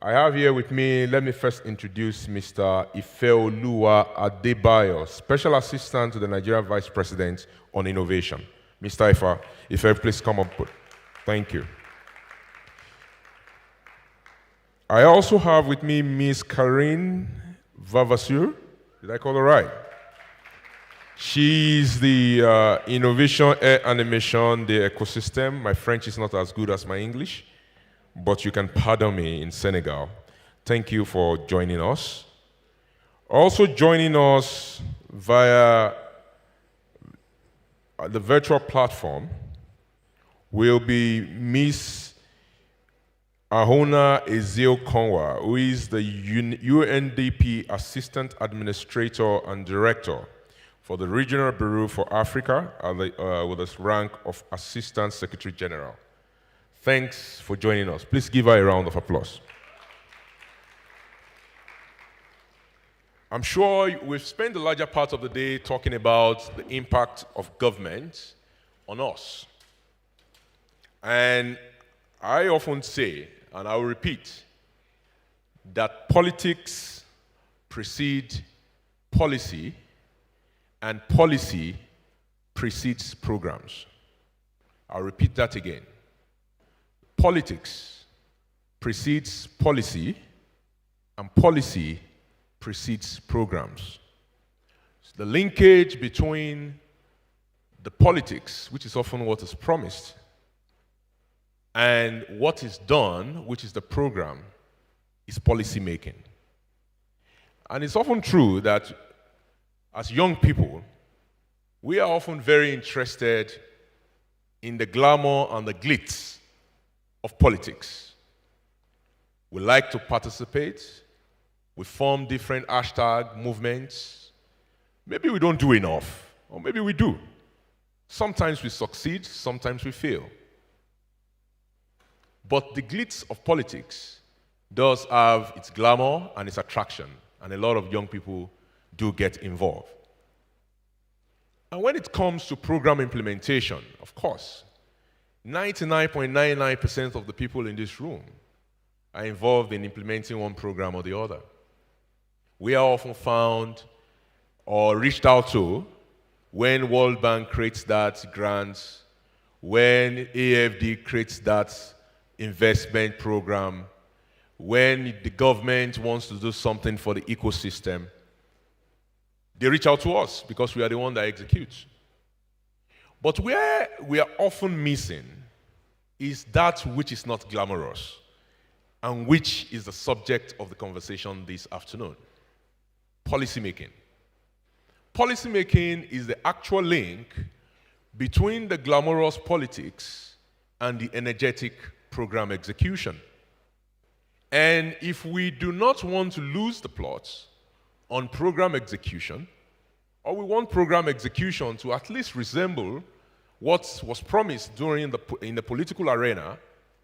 [SPEAKER 6] I have here with me, let me first introduce Mr. Ifeoluwa Adebayo, Special Assistant to the Nigerian Vice President on Innovation. Mr. Ife, please come up. Thank you. I also have with me Ms. Karine Vavasseur. Did I call her right? She's the Innovation Air Animation, the ecosystem. My French is not as good as my English, but you can pardon me in Senegal. Thank you for joining us. Also joining us via the virtual platform will be Ms. Ahona Ezio-Konwa, who is the UNDP Assistant Administrator and Director for the Regional Bureau for Africa with the rank of Assistant Secretary General. Thanks for joining us. Please give her a round of applause. I'm sure we've spent the larger part of the day talking about the impact of government on us. And I often say, and I will repeat, that politics precedes policy, and policy precedes programs. I'll repeat that again. Politics precedes policy, and policy precedes programs. So the linkage between the politics, which is often what is promised, and what is done, which is the program, is policy making. And it's often true that as young people, we are often very interested in the glamour and the glitz of politics. We like to participate. We form different hashtag movements. Maybe we don't do enough, or maybe we do. Sometimes we succeed, sometimes we fail. But the glitz of politics does have its glamour and its attraction, and a lot of young people do get involved. And when it comes to program implementation, of course, 99.99% of the people in this room are involved in implementing one program or the other. We are often found or reached out to when World Bank creates that grant, when AFD creates that investment program, when the government wants to do something for the ecosystem. They reach out to us because we are the one that executes. But where we are often missing is that which is not glamorous and which is the subject of the conversation this afternoon. Policymaking. Policymaking is the actual link between the glamorous politics and the energetic program execution. And if we do not want to lose the plot on program execution, or we want program execution to at least resemble what was promised in the political arena,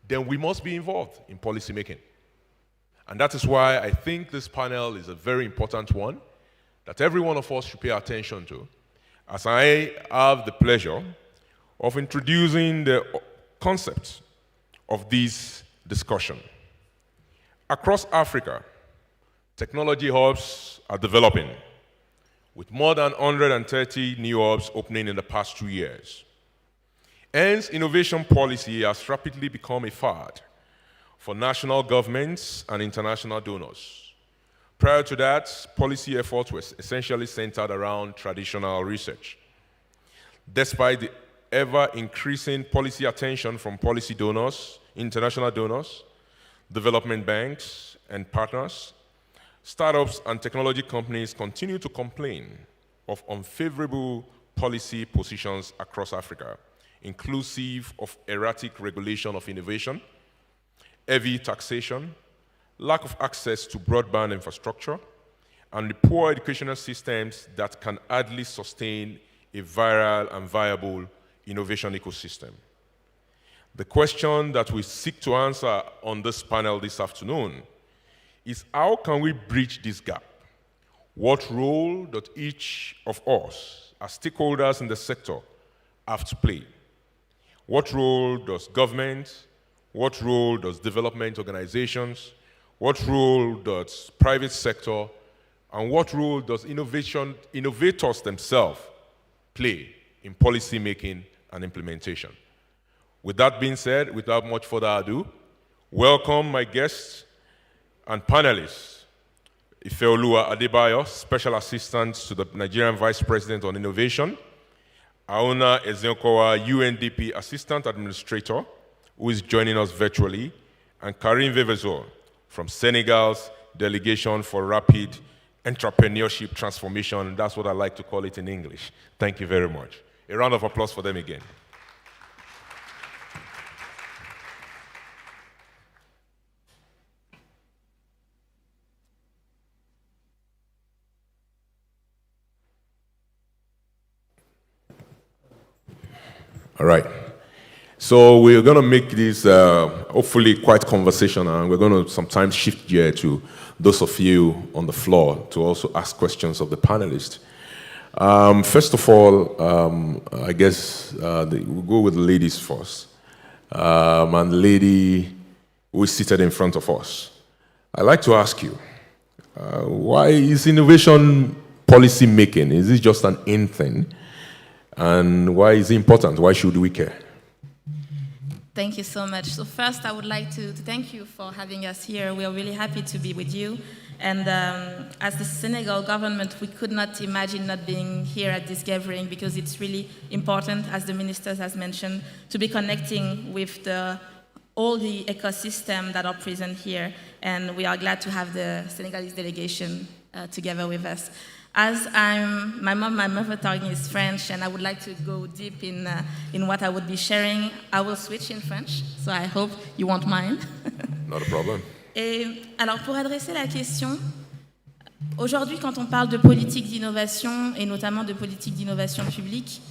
[SPEAKER 6] then we must be involved in policy making. And that is why I think this panel is a very important one that every one of us should pay attention to, as I have the pleasure of introducing the concept of this discussion. Across Africa, technology hubs are developing, with more than 130 new hubs opening in the past 2 years. Hence, innovation policy has rapidly become a fad for national governments and international donors. Prior to that, policy efforts were essentially centered around traditional research. Despite the ever-increasing policy attention from policy donors, international donors, development banks, and partners, startups and technology companies continue to complain of unfavorable policy positions across Africa, inclusive of erratic regulation of innovation, heavy taxation, lack of access to broadband infrastructure, and the poor educational systems that can hardly sustain a viral and viable innovation ecosystem. The question that we seek to answer on this panel this afternoon is how can we bridge this gap? What role does each of us as stakeholders in the sector have to play? What role does government, what role does development organizations, what role does private sector, and what role does innovators themselves play in policy making and implementation? With that being said, without much further ado, welcome my guests and panelists. Ifeoluwa Adebayo, Special Assistant to the Nigerian Vice President on Innovation. Auna Ezenkowa, UNDP Assistant Administrator, who is joining us virtually. And Karim Vevezor, from Senegal's Delegation for Rapid Entrepreneurship Transformation. That's what I like to call it in English. Thank you very much. A round of applause for them again. All right. So we're going to make this hopefully quite conversational, and we're going to sometimes shift gear to those of you on the floor to also ask questions of the panelists. First of all, I guess we'll go with the ladies first. And the lady who is seated in front of us. I'd like to ask you, why is innovation policy making? Is it just an in thing? And why is it important? Why should we care?
[SPEAKER 8] Thank you so much. So first, I would like to thank you for having us here. We are really happy to be with you. And as the Senegal government, we could not imagine not being here at this gathering because it's really important, as the minister has mentioned, to be connecting with all the ecosystem that are present here. And we are glad to have the Senegalese delegation together with us. As my mother tongue is French, and I would like to go deep in what I would be sharing, I will switch in French, so I hope you won't mind.
[SPEAKER 6] Not a problem.
[SPEAKER 8] Et alors, pour adresser la question, aujourd'hui, quand on parle de politique d'innovation, et notamment de politique d'innovation publique,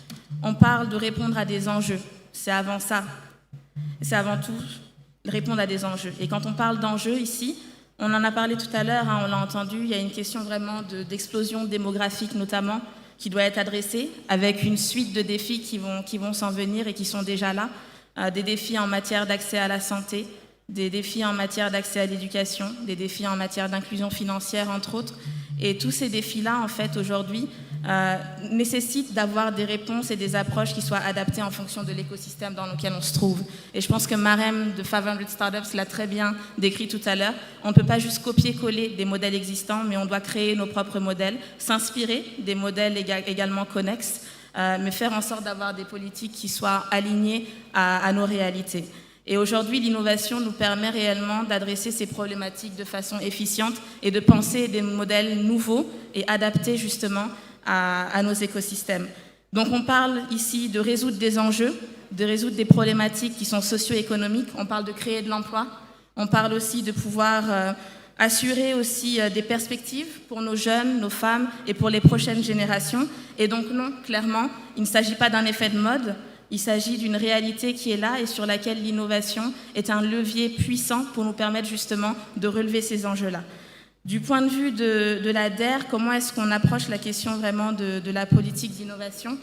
[SPEAKER 8] on parle de répondre à des enjeux. C'est avant ça. C'est avant tout répondre à des enjeux. Et quand on parle d'enjeux ici, on en a parlé tout à l'heure, hein, on l'a entendu, il y a une question vraiment d'explosion démographique notamment qui doit être adressée avec une suite de défis qui vont s'en venir et qui sont déjà là. Des défis en matière d'accès à la santé, des défis en matière d'accès à l'éducation, des défis en matière d'inclusion financière, entre autres. Et tous ces défis-là, en fait, aujourd'hui, nécessitent d'avoir des réponses et des approches qui soient adaptées en fonction de l'écosystème dans lequel on se trouve. Et je pense que Marem de 500 Startups l'a très bien décrit tout à l'heure. On ne peut pas juste copier-coller des modèles existants, mais on doit créer nos propres modèles, s'inspirer des modèles également connexes, mais faire en sorte d'avoir des politiques qui soient alignées à nos réalités. Et aujourd'hui, l'innovation nous permet réellement d'adresser ces problématiques de façon efficiente et de penser des modèles nouveaux et adaptés justement à nos écosystèmes. Donc on parle ici de résoudre des enjeux, de résoudre des problématiques qui sont socio-économiques, on parle de créer de l'emploi, on parle aussi de pouvoir assurer aussi des perspectives pour nos jeunes, nos femmes et pour les prochaines générations. Et donc non, clairement, il ne s'agit pas d'un effet de mode, il s'agit d'une réalité qui est là et sur laquelle l'innovation est un levier puissant pour nous permettre justement de relever ces enjeux-là. Du point de vue de la DER, comment est-ce qu'on approche la question vraiment de la politique d'innovation?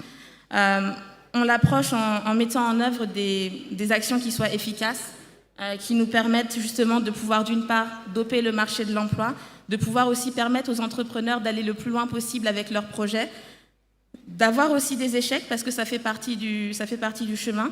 [SPEAKER 8] On l'approche en mettant en œuvre des actions qui soient efficaces, qui nous permettent justement de pouvoir d'une part doper le marché de l'emploi, de pouvoir aussi permettre aux entrepreneurs d'aller le plus loin possible avec leurs projets, d'avoir aussi des échecs parce que ça fait partie du chemin,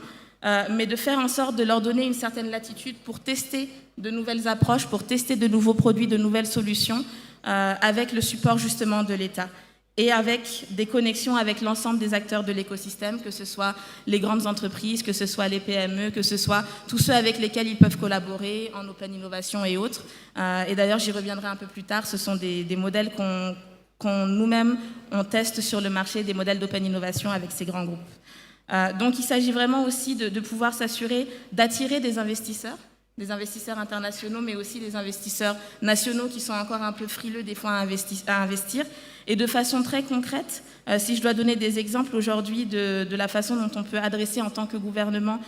[SPEAKER 8] mais de faire en sorte de leur donner une certaine latitude pour tester de nouvelles approches, pour tester de nouveaux produits, de nouvelles solutions, avec le support justement de l'État et avec des connexions avec l'ensemble des acteurs de l'écosystème, que ce soit les grandes entreprises, que ce soit les PME, que ce soit tous ceux avec lesquels ils peuvent collaborer en open innovation et autres. Et d'ailleurs, j'y reviendrai un peu plus tard, ce sont des modèles qu'on nous-mêmes, on teste sur le marché, des modèles d'open innovation avec ces grands groupes. Donc il s'agit vraiment aussi de pouvoir s'assurer d'attirer des investisseurs internationaux, mais aussi des investisseurs nationaux qui sont encore un peu frileux des fois à investir. Et de façon très concrète, si je dois donner des exemples aujourd'hui de la façon dont on peut adresser en tant que gouvernement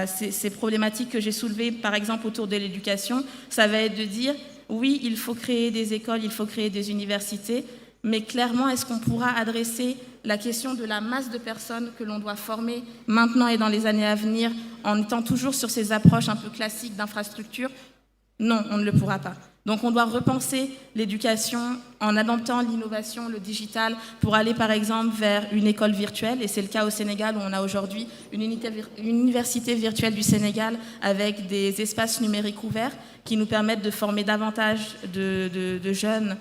[SPEAKER 8] ces problématiques que j'ai soulevées, par exemple autour de l'éducation, ça va être de dire, oui, il faut créer des écoles, il faut créer des universités, mais clairement, est-ce qu'on pourra adresser la question de la masse de personnes que l'on doit former maintenant et dans les années à venir en étant toujours sur ces approches un peu classiques d'infrastructure? Non, on ne le pourra pas. Donc on doit repenser l'éducation en adoptant l'innovation, le digital, pour aller par exemple vers une école virtuelle, et c'est le cas au Sénégal où on a aujourd'hui une université virtuelle du Sénégal avec des espaces numériques ouverts qui nous permettent de former davantage de jeunes,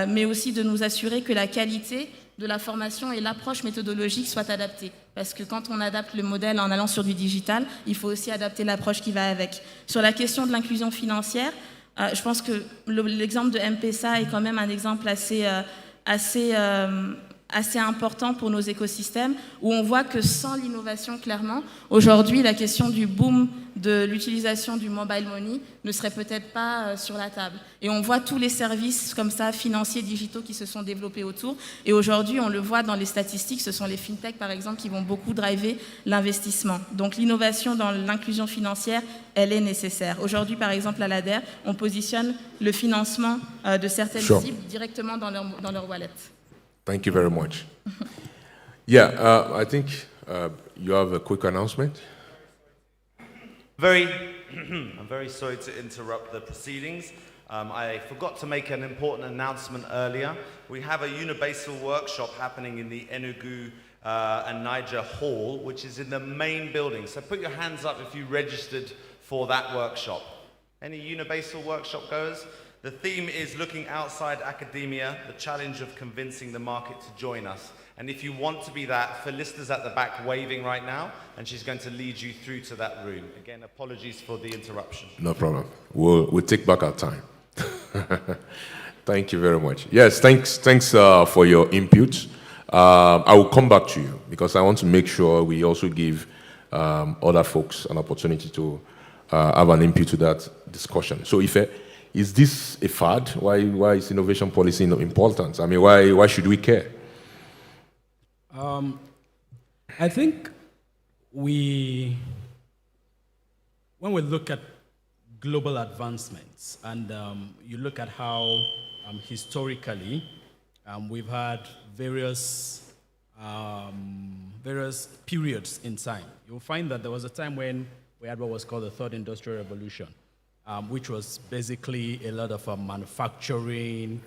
[SPEAKER 8] mais aussi de nous assurer que la qualité de la formation et l'approche méthodologique soient adaptées. Parce que quand on adapte le modèle en allant sur du digital, il faut aussi adapter l'approche qui va avec. Sur la question de l'inclusion financière, je pense que l'exemple de M-Pesa est quand même un exemple assez assez important pour nos écosystèmes, où on voit que sans l'innovation, clairement, aujourd'hui, la question du boom de l'utilisation du mobile money ne serait peut-être pas sur la table. Et on voit tous les services comme ça, financiers, digitaux, qui se sont développés autour. Et aujourd'hui, on le voit dans les statistiques, ce sont les fintechs, par exemple, qui vont beaucoup driver l'investissement. Donc l'innovation dans l'inclusion financière, elle est nécessaire. Aujourd'hui, par exemple, à l'ADER, on positionne le financement de certaines cibles directement dans leur wallet.
[SPEAKER 6] Thank you very much. Yeah, I think you have a quick announcement.
[SPEAKER 1] I'm very sorry to interrupt the proceedings. I forgot to make an important announcement earlier. We have a Unibasal workshop happening in the Enugu and Niger Hall, which is in the main building. So put your hands up if you registered for that workshop. Any Unibasal workshop goers? The theme is looking outside academia, the challenge of convincing the market to join us. And if you want to be that, Felicia's at the back waving right now, and she's going to lead you through to that room. Again, apologies for the interruption.
[SPEAKER 6] No problem. We'll take back our time. Thank you very much. Yes, thanks for your input. I will come back to you because I want to make sure we also give other folks an opportunity to have an input to that discussion. So is this a fad? Why is innovation policy important? I mean, why should we care?
[SPEAKER 13] I think when we look at global advancements and you look at how historically we've had various periods in time, you'll find that there was a time when we had what was called the Third Industrial Revolution, which was basically a lot of manufacturing,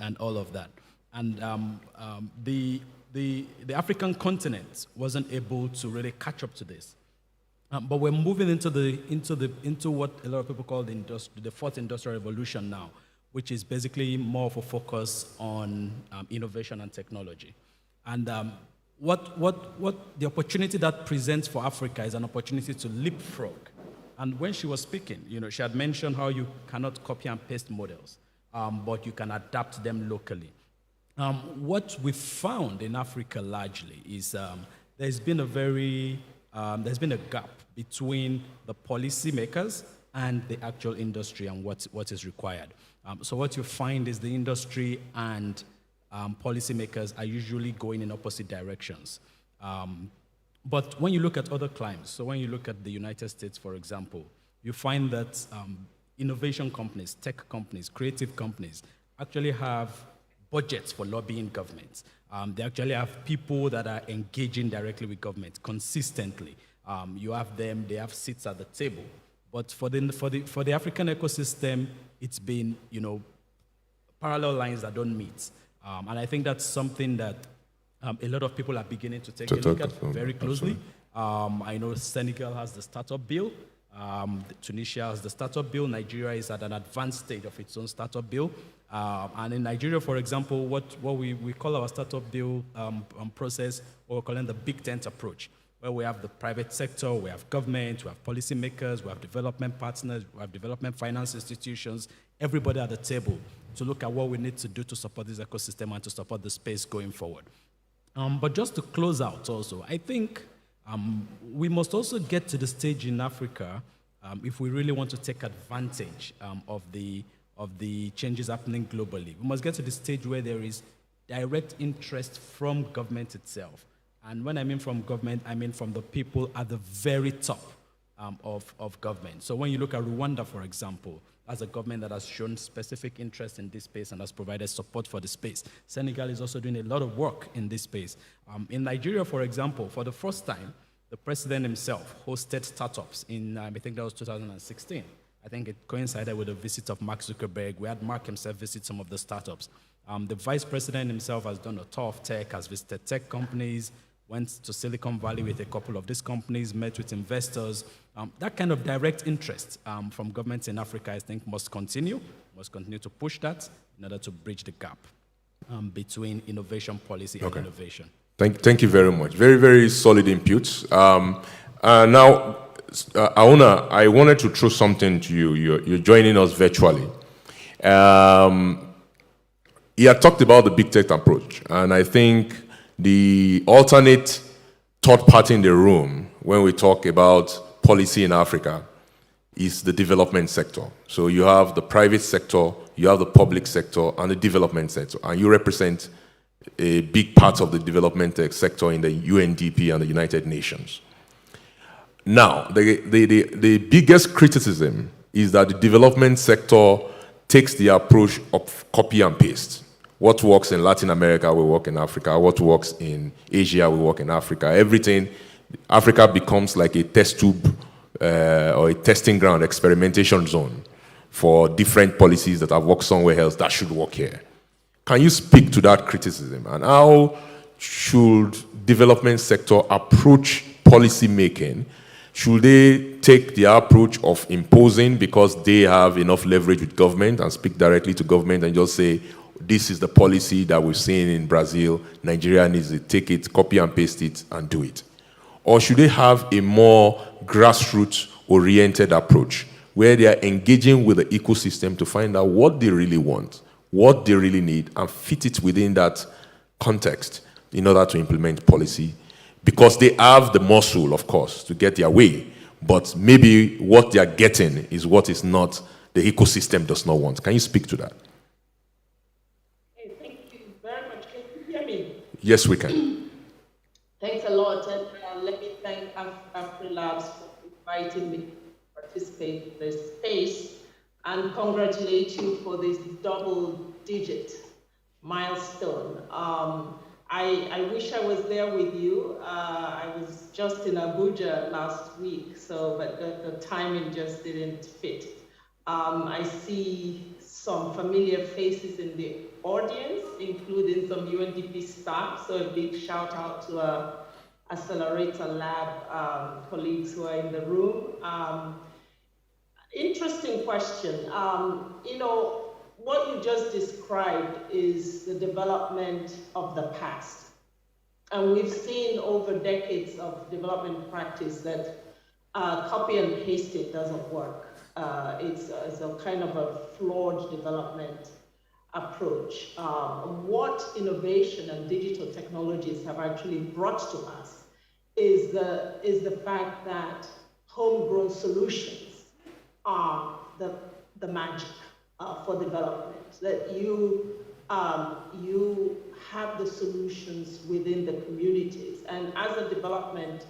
[SPEAKER 13] and all of that. And the African continent wasn't able to really catch up to this. But we're moving into what a lot of people call the Fourth Industrial Revolution now, which is basically more of a focus on innovation and technology. And what the opportunity that presents for Africa is an opportunity to leapfrog. And when she was speaking, she had mentioned how you cannot copy and paste models, but you can adapt them locally. What we found in Africa largely is there's been a gap between the policymakers and the actual industry and what is required. So what you find is the industry and policymakers are usually going in opposite directions. But when you look at other climes, so when you look at the United States, for example, you find that innovation companies, tech companies, creative companies actually have budgets for lobbying governments. They actually have people that are engaging directly with government consistently. You have them, they have seats at the table. But for the African ecosystem, it's been, parallel lines that don't meet. And I think that's something that a lot of people are beginning to take a look at very closely. I know Senegal has the startup bill. Tunisia has the startup bill. Nigeria is at an advanced stage of its own startup bill. And in Nigeria, for example, what we call our startup bill process, what we're calling the Big Tent approach, where we have the private sector, we have government, we have policymakers, we have development partners, we have development finance institutions, everybody at the table to look at what we need to do to support this ecosystem and to support the space going forward. But just to close out also, I think we must also get to the stage in Africa if we really want to take advantage of the changes happening globally. We must get to the stage where there is direct interest from government itself. And when I mean from government, I mean from the people at the very top of government. So when you look at Rwanda, for example, as a government that has shown specific interest in this space and has provided support for the space. Senegal is also doing a lot of work in this space. In Nigeria, for example, for the first time, the president himself hosted startups in, I think that was 2016. I think it coincided with the visit of Mark Zuckerberg. We had Mark himself visit some of the startups. The vice president himself has done a tour of tech, has visited tech companies, went to Silicon Valley with a couple of these companies, met with investors. That kind of direct interest from governments in Africa, I think, must continue to push that in order to bridge the gap between innovation policy and innovation.
[SPEAKER 6] Thank you very much. Very, very solid inputs. Now, I wanted to throw something to you. You're joining us virtually. he had talked about the big tech approach, and I think the alternate third party in the room when we talk about policy in Africa is the development sector. So you have the private sector, you have the public sector, and the development sector, and you represent a big part of the development sector in the UNDP and the United Nations. Now, the biggest criticism is that the development sector takes the approach of copy and paste. What works in Latin America will work in Africa. What works in Asia will work in Africa. Everything, Africa becomes like a test tube or a testing ground, experimentation zone for different policies that have worked somewhere else that should work here. Can you speak to that criticism? And how should development sector approach policy making? Should they take the approach of imposing because they have enough leverage with government and speak directly to government and just say, this is the policy that we've seen in Brazil, Nigeria needs to take it, copy and paste it, and do it? Or should they have a more grassroots-oriented approach where they are engaging with the ecosystem to find out what they really want, what they really need, and fit it within that context in order to implement policy? Because they have the muscle, of course, to get their way, but maybe what they are getting is what is not, the ecosystem does not want. Can you speak to that?
[SPEAKER 14] Thank you very much. Can you hear me?
[SPEAKER 6] Yes, we can.
[SPEAKER 14] Thanks a lot, and let me thank AfriLabs for inviting me to participate in this space, and congratulate you for this double-digit milestone. I wish I was there with you. I was just in Abuja last week, but the timing just didn't fit. I see some familiar faces in the audience, including some UNDP staff, so a big shout out to our Accelerator Lab colleagues who are in the room. Interesting question. You know, what you just described is the development of the past. And we've seen over decades of development practice that copy and paste it doesn't work. It's a kind of a flawed development approach. What innovation and digital technologies have actually brought to us is the fact that homegrown solutions are the magic for development, that you have the solutions within the communities. And as a development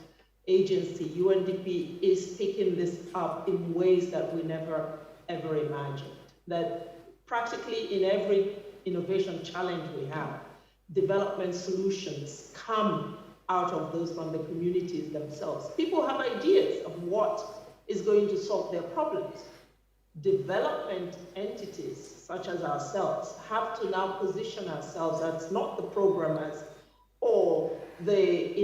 [SPEAKER 14] agency, UNDP is picking this up in ways that we never ever imagined. That practically in every innovation challenge we have, development solutions come out of those from the communities themselves. People have ideas of what is going to solve their problems. Development entities such as ourselves have to now position ourselves as not the programmers or the,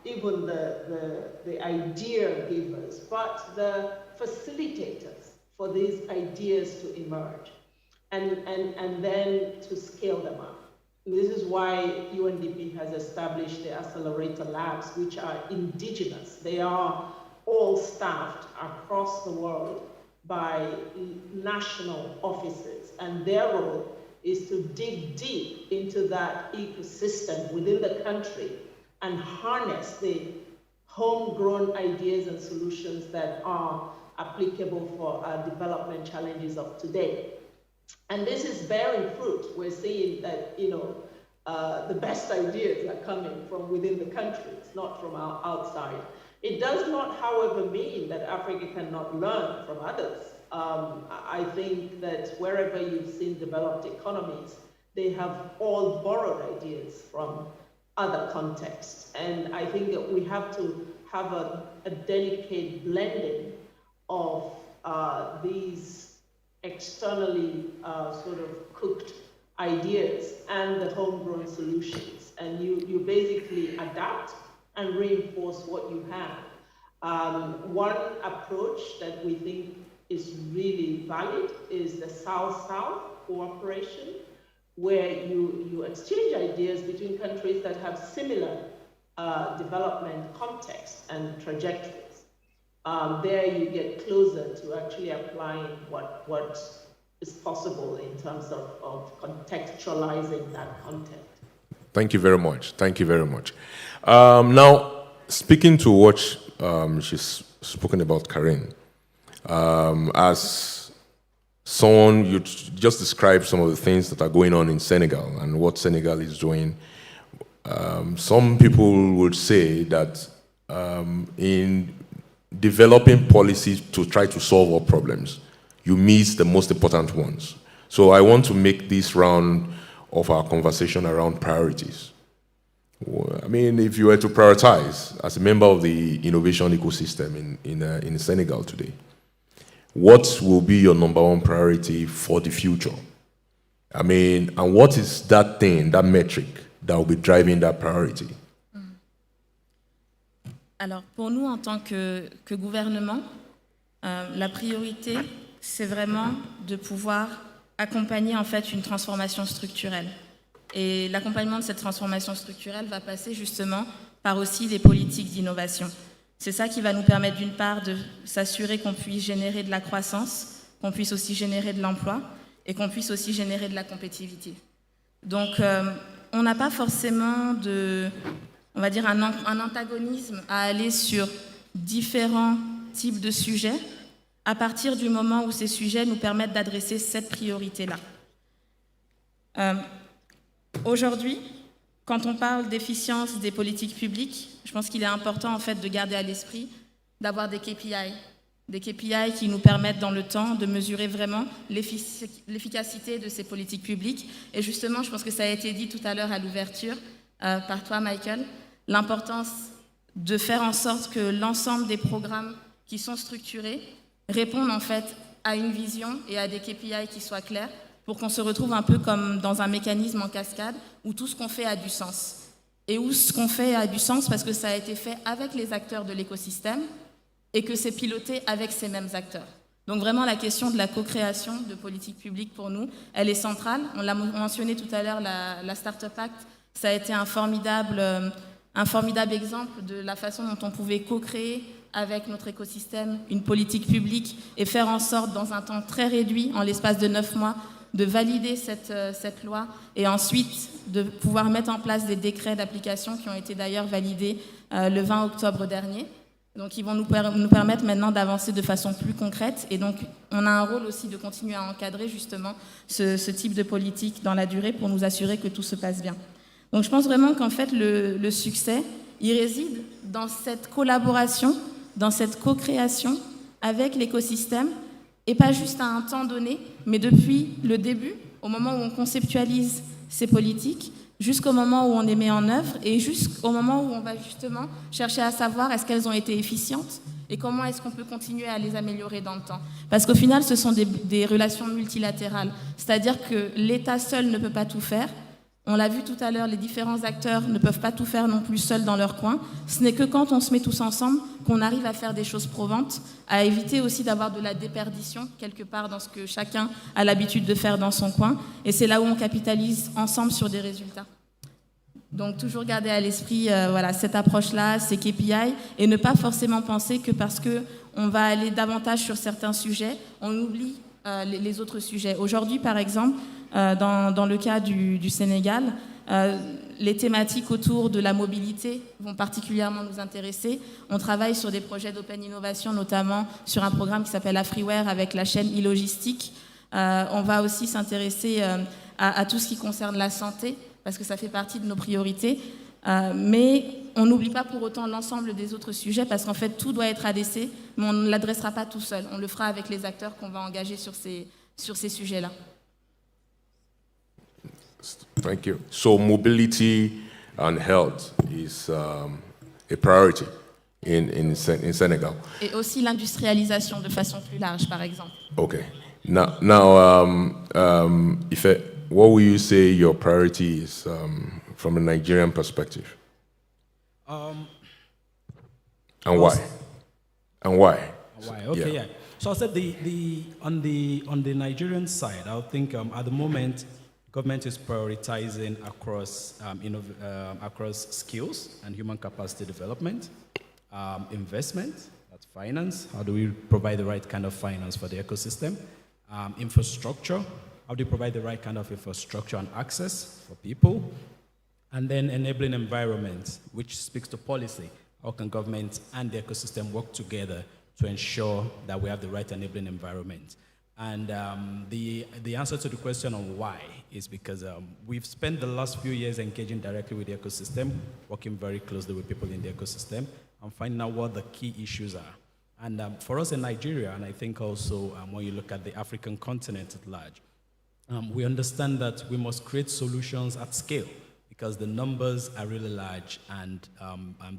[SPEAKER 14] even the idea givers, but the facilitators for these ideas to emerge and then to scale them up. And this is why UNDP has established the Accelerator Labs, which are indigenous. They are all staffed across the world by national offices, and their role is to dig deep into that ecosystem within the country and harness the homegrown ideas and solutions that are applicable for our development challenges of today. And this is bearing fruit. We're seeing that, the best ideas are coming from within the country, it's not from outside. It does not, however, mean that Africa cannot learn from others. I think that wherever you've seen developed economies, they have all borrowed ideas from other contexts. And I think that we have to have a delicate blending of these externally sort of cooked ideas and the homegrown solutions. And you basically adapt and reinforce what you have. One approach that we think is really valid is the South-South cooperation, where you exchange ideas between countries that have similar development context and trajectories. There you get closer to actually applying what is possible in terms of contextualizing that content.
[SPEAKER 6] Thank you very much. Thank you very much. Now, speaking to what she's spoken about, Karen, as someone, you just described some of the things that are going on in Senegal and what Senegal is doing. Some people would say that in developing policies to try to solve our problems, you miss the most important ones. So I want to make this round of our conversation around priorities. I mean, if you were to prioritize as a member of the innovation ecosystem in Senegal today, what will be your number one priority for the future? I mean, and what is that thing, that metric, that will be driving that priority?
[SPEAKER 8] Alors, pour nous, en tant que gouvernement, la priorité, c'est vraiment de pouvoir accompagner en fait une transformation structurelle. Et l'accompagnement de cette transformation structurelle va passer justement par aussi des politiques d'innovation. C'est ça qui va nous permettre d'une part de s'assurer qu'on puisse générer de la croissance, qu'on puisse aussi générer de l'emploi et qu'on puisse aussi générer de la compétitivité. Donc, on n'a pas forcément on va dire un antagonisme à aller sur différents types de sujets à partir du moment où ces sujets nous permettent d'adresser cette priorité-là. Aujourd'hui, quand on parle d'efficience des politiques publiques, je pense qu'il est important en fait de garder à l'esprit d'avoir des KPI qui nous permettent dans le temps de mesurer vraiment l'efficacité de ces politiques publiques. Et justement, je pense que ça a été dit tout à l'heure à l'ouverture par toi, Michael, l'importance de faire en sorte que l'ensemble des programmes qui sont structurés répondent en fait à une vision et à des KPI qui soient clairs pour qu'on se retrouve un peu comme dans un mécanisme en cascade où tout ce qu'on fait a du sens. Et où ce qu'on fait a du sens parce que ça a été fait avec les acteurs de l'écosystème et que c'est piloté avec ces mêmes acteurs. Donc vraiment la question de la co-création de politiques publiques pour nous, elle est centrale. On l'a mentionné tout à l'heure, la Startup Act, ça a été un formidable exemple de la façon dont on pouvait co-créer avec notre écosystème une politique publique et faire en sorte, dans un temps très réduit, en l'espace de 9 mois, de valider cette loi et ensuite de pouvoir mettre en place des décrets d'application qui ont été d'ailleurs validés le 20 octobre dernier. Donc ils vont nous permettre maintenant d'avancer de façon plus concrète et donc on a un rôle aussi de continuer à encadrer justement ce type de politique dans la durée pour nous assurer que tout se passe bien. Donc je pense vraiment qu'en fait le succès, il réside dans cette collaboration, dans cette co-création avec l'écosystème et pas juste à un temps donné, mais depuis le début, au moment où on conceptualise ces politiques, jusqu'au moment où on les met en œuvre et jusqu'au moment où on va justement chercher à savoir est-ce qu'elles ont été efficientes et comment est-ce qu'on peut continuer à les améliorer dans le temps. Parce qu'au final, ce sont des relations multilatérales, c'est-à-dire que l'État seul ne peut pas tout faire. On l'a vu tout à l'heure, les différents acteurs ne peuvent pas tout faire non plus seuls dans leur coin. Ce n'est que quand on se met tous ensemble qu'on arrive à faire des choses probantes, à éviter aussi d'avoir de la déperdition quelque part dans ce que chacun a l'habitude de faire dans son coin. Et c'est là où on capitalise ensemble sur des résultats. Donc toujours garder à l'esprit cette approche-là, ces KPI, et ne pas forcément penser que parce qu'on va aller davantage sur certains sujets, on oublie les autres sujets. Aujourd'hui, par exemple, dans le cas du Sénégal, les thématiques autour de la mobilité vont particulièrement nous intéresser. On travaille sur des projets d'open innovation, notamment sur un programme qui s'appelle AfriWare avec la chaîne e-logistique. On va aussi s'intéresser à tout ce qui concerne la santé, parce que ça fait partie de nos priorités. Mais on n'oublie pas pour autant l'ensemble des autres sujets, parce qu'en fait, tout doit être adressé, mais on ne l'adressera pas tout seul. On le fera avec les acteurs qu'on va engager sur ces sujets-là.
[SPEAKER 6] Thank you. So mobility and health is a priority in Senegal.
[SPEAKER 8] Et aussi l'industrialisation de façon plus large, par exemple.
[SPEAKER 6] Okay. Now, Ife, what will you say your priority is from a Nigerian perspective? And why? And why?
[SPEAKER 13] Why? Okay, yeah. So I said on the Nigerian side, I think at the moment, government is prioritizing across skills and human capacity development, investment, that's finance. How do we provide the right kind of finance for the ecosystem? infrastructure. How do you provide the right kind of infrastructure and access for people? And then enabling environment, which speaks to policy. How can government and the ecosystem work together to ensure that we have the right enabling environment? And the answer to the question on why is because we've spent the last few years engaging directly with the ecosystem, working very closely with people in the ecosystem, and finding out what the key issues are. And for us in Nigeria, and I think also when you look at the African continent at large, we understand that we must create solutions at scale because the numbers are really large and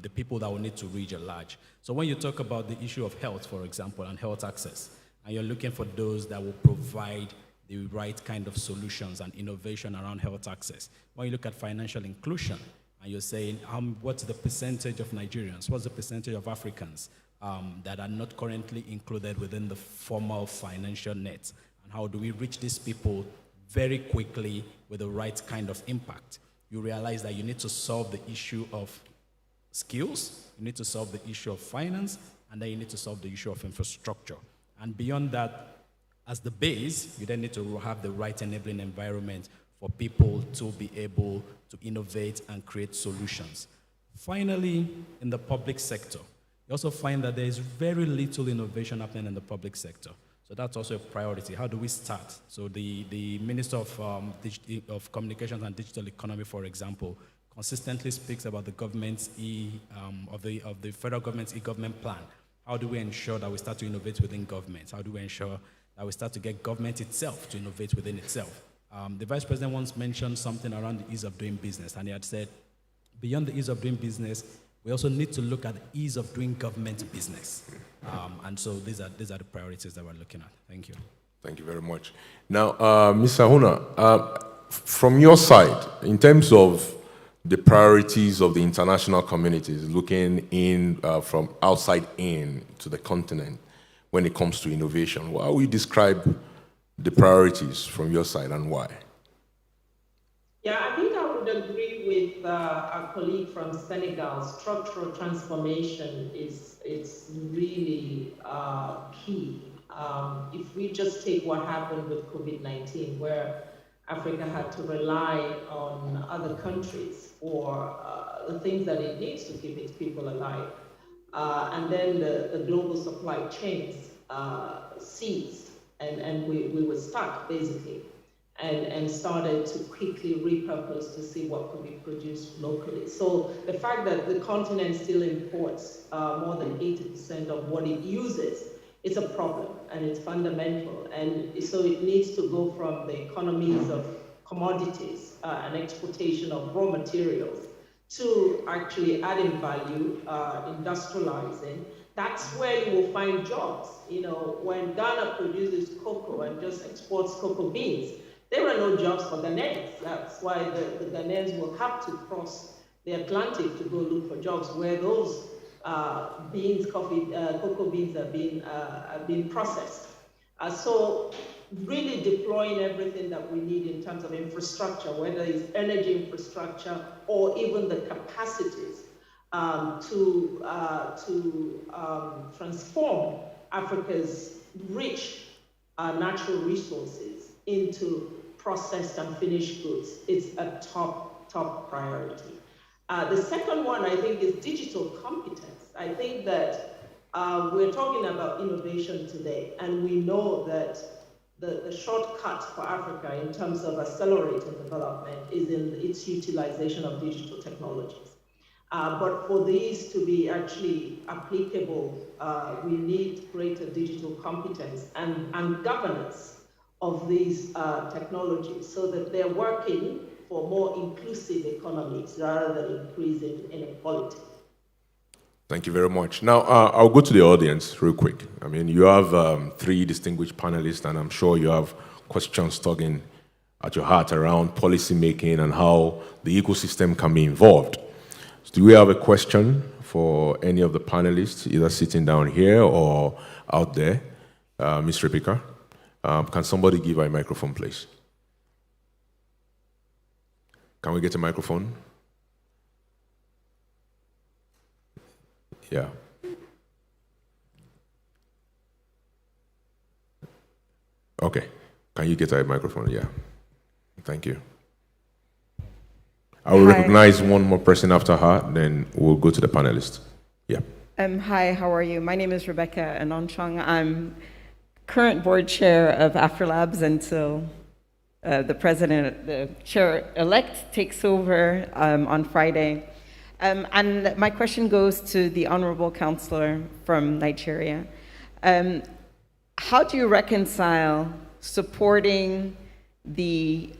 [SPEAKER 13] the people that we need to reach are large. So when you talk about the issue of health, for example, and health access, and you're looking for those that will provide the right kind of solutions and innovation around health access. When you look at financial inclusion, and you're saying, what's the percentage of Nigerians, what's the percentage of Africans that are not currently included within the formal financial net, and how do we reach these people very quickly with the right kind of impact? You realize that you need to solve the issue of skills, you need to solve the issue of finance, and then you need to solve the issue of infrastructure. And beyond that, as the base, you then need to have the right enabling environment for people to be able to innovate and create solutions. Finally, in the public sector, you also find that there is very little innovation happening in the public sector. So that's also a priority. How do we start? So the Minister of Communications and Digital Economy, for example, consistently speaks about the government's of the federal government's e-government plan. How do we ensure that we start to innovate within government? How do we ensure that we start to get government itself to innovate within itself? The Vice President once mentioned something around the ease of doing business, and he had said, beyond the ease of doing business, we also need to look at the ease of doing government business. And so these are the priorities that we're looking at. Thank you.
[SPEAKER 6] Thank you very much. Now, Ms. Ahuna, from your side, in terms of the priorities of the international communities looking in from outside in to the continent when it comes to innovation, how will you describe the priorities from your side and why?
[SPEAKER 14] Yeah, I think I would agree with our colleague from Senegal. Structural transformation is really key. If we just take what happened with COVID-19, where Africa had to rely on other countries for the things that it needs to keep its people alive. And then the global supply chains ceased, and we were stuck, basically, and started to quickly repurpose to see what could be produced locally. So the fact that the continent still imports more than 80% of what it uses, it's a problem, and it's fundamental. And so it needs to go from the economies of commodities and exportation of raw materials to actually adding value, industrializing. That's where you will find jobs. You know, when Ghana produces cocoa and just exports cocoa beans, there are no jobs for Ghanaians. That's why the Ghanaians will have to cross the Atlantic to go look for jobs where those cocoa beans are being processed. So really deploying everything that we need in terms of infrastructure, whether it's energy infrastructure or even the capacities to transform Africa's rich natural resources into processed and finished goods. It's a top priority. The second one, I think, is digital competence. I think that we're talking about innovation today, and we know that the shortcut for Africa in terms of accelerating development is in its utilization of digital technologies. But for these to be actually applicable, we need greater digital competence and governance of these technologies so that they're working for more inclusive economies rather than increasing inequality.
[SPEAKER 6] Thank you very much. Now, I'll go to the audience real quick. I mean, you have three distinguished panelists, and I'm sure you have questions tugging at your heart around policy making and how the ecosystem can be involved. So do we have a question for any of the panelists, either sitting down here or out there? Ms. Rebecca, can somebody give her a microphone, please? Can we get a microphone? Yeah. Okay. Can you get a microphone? Yeah. Thank you. I will recognize one more person after her, then we'll go to the panelists. Yeah.
[SPEAKER 4] Hi, how are you? My name is Rebecca Anonchong. I'm current board chair of AfriLabs until the chair-elect takes over on Friday. And my question goes to the honorable counselor from Nigeria. How do you reconcile supporting the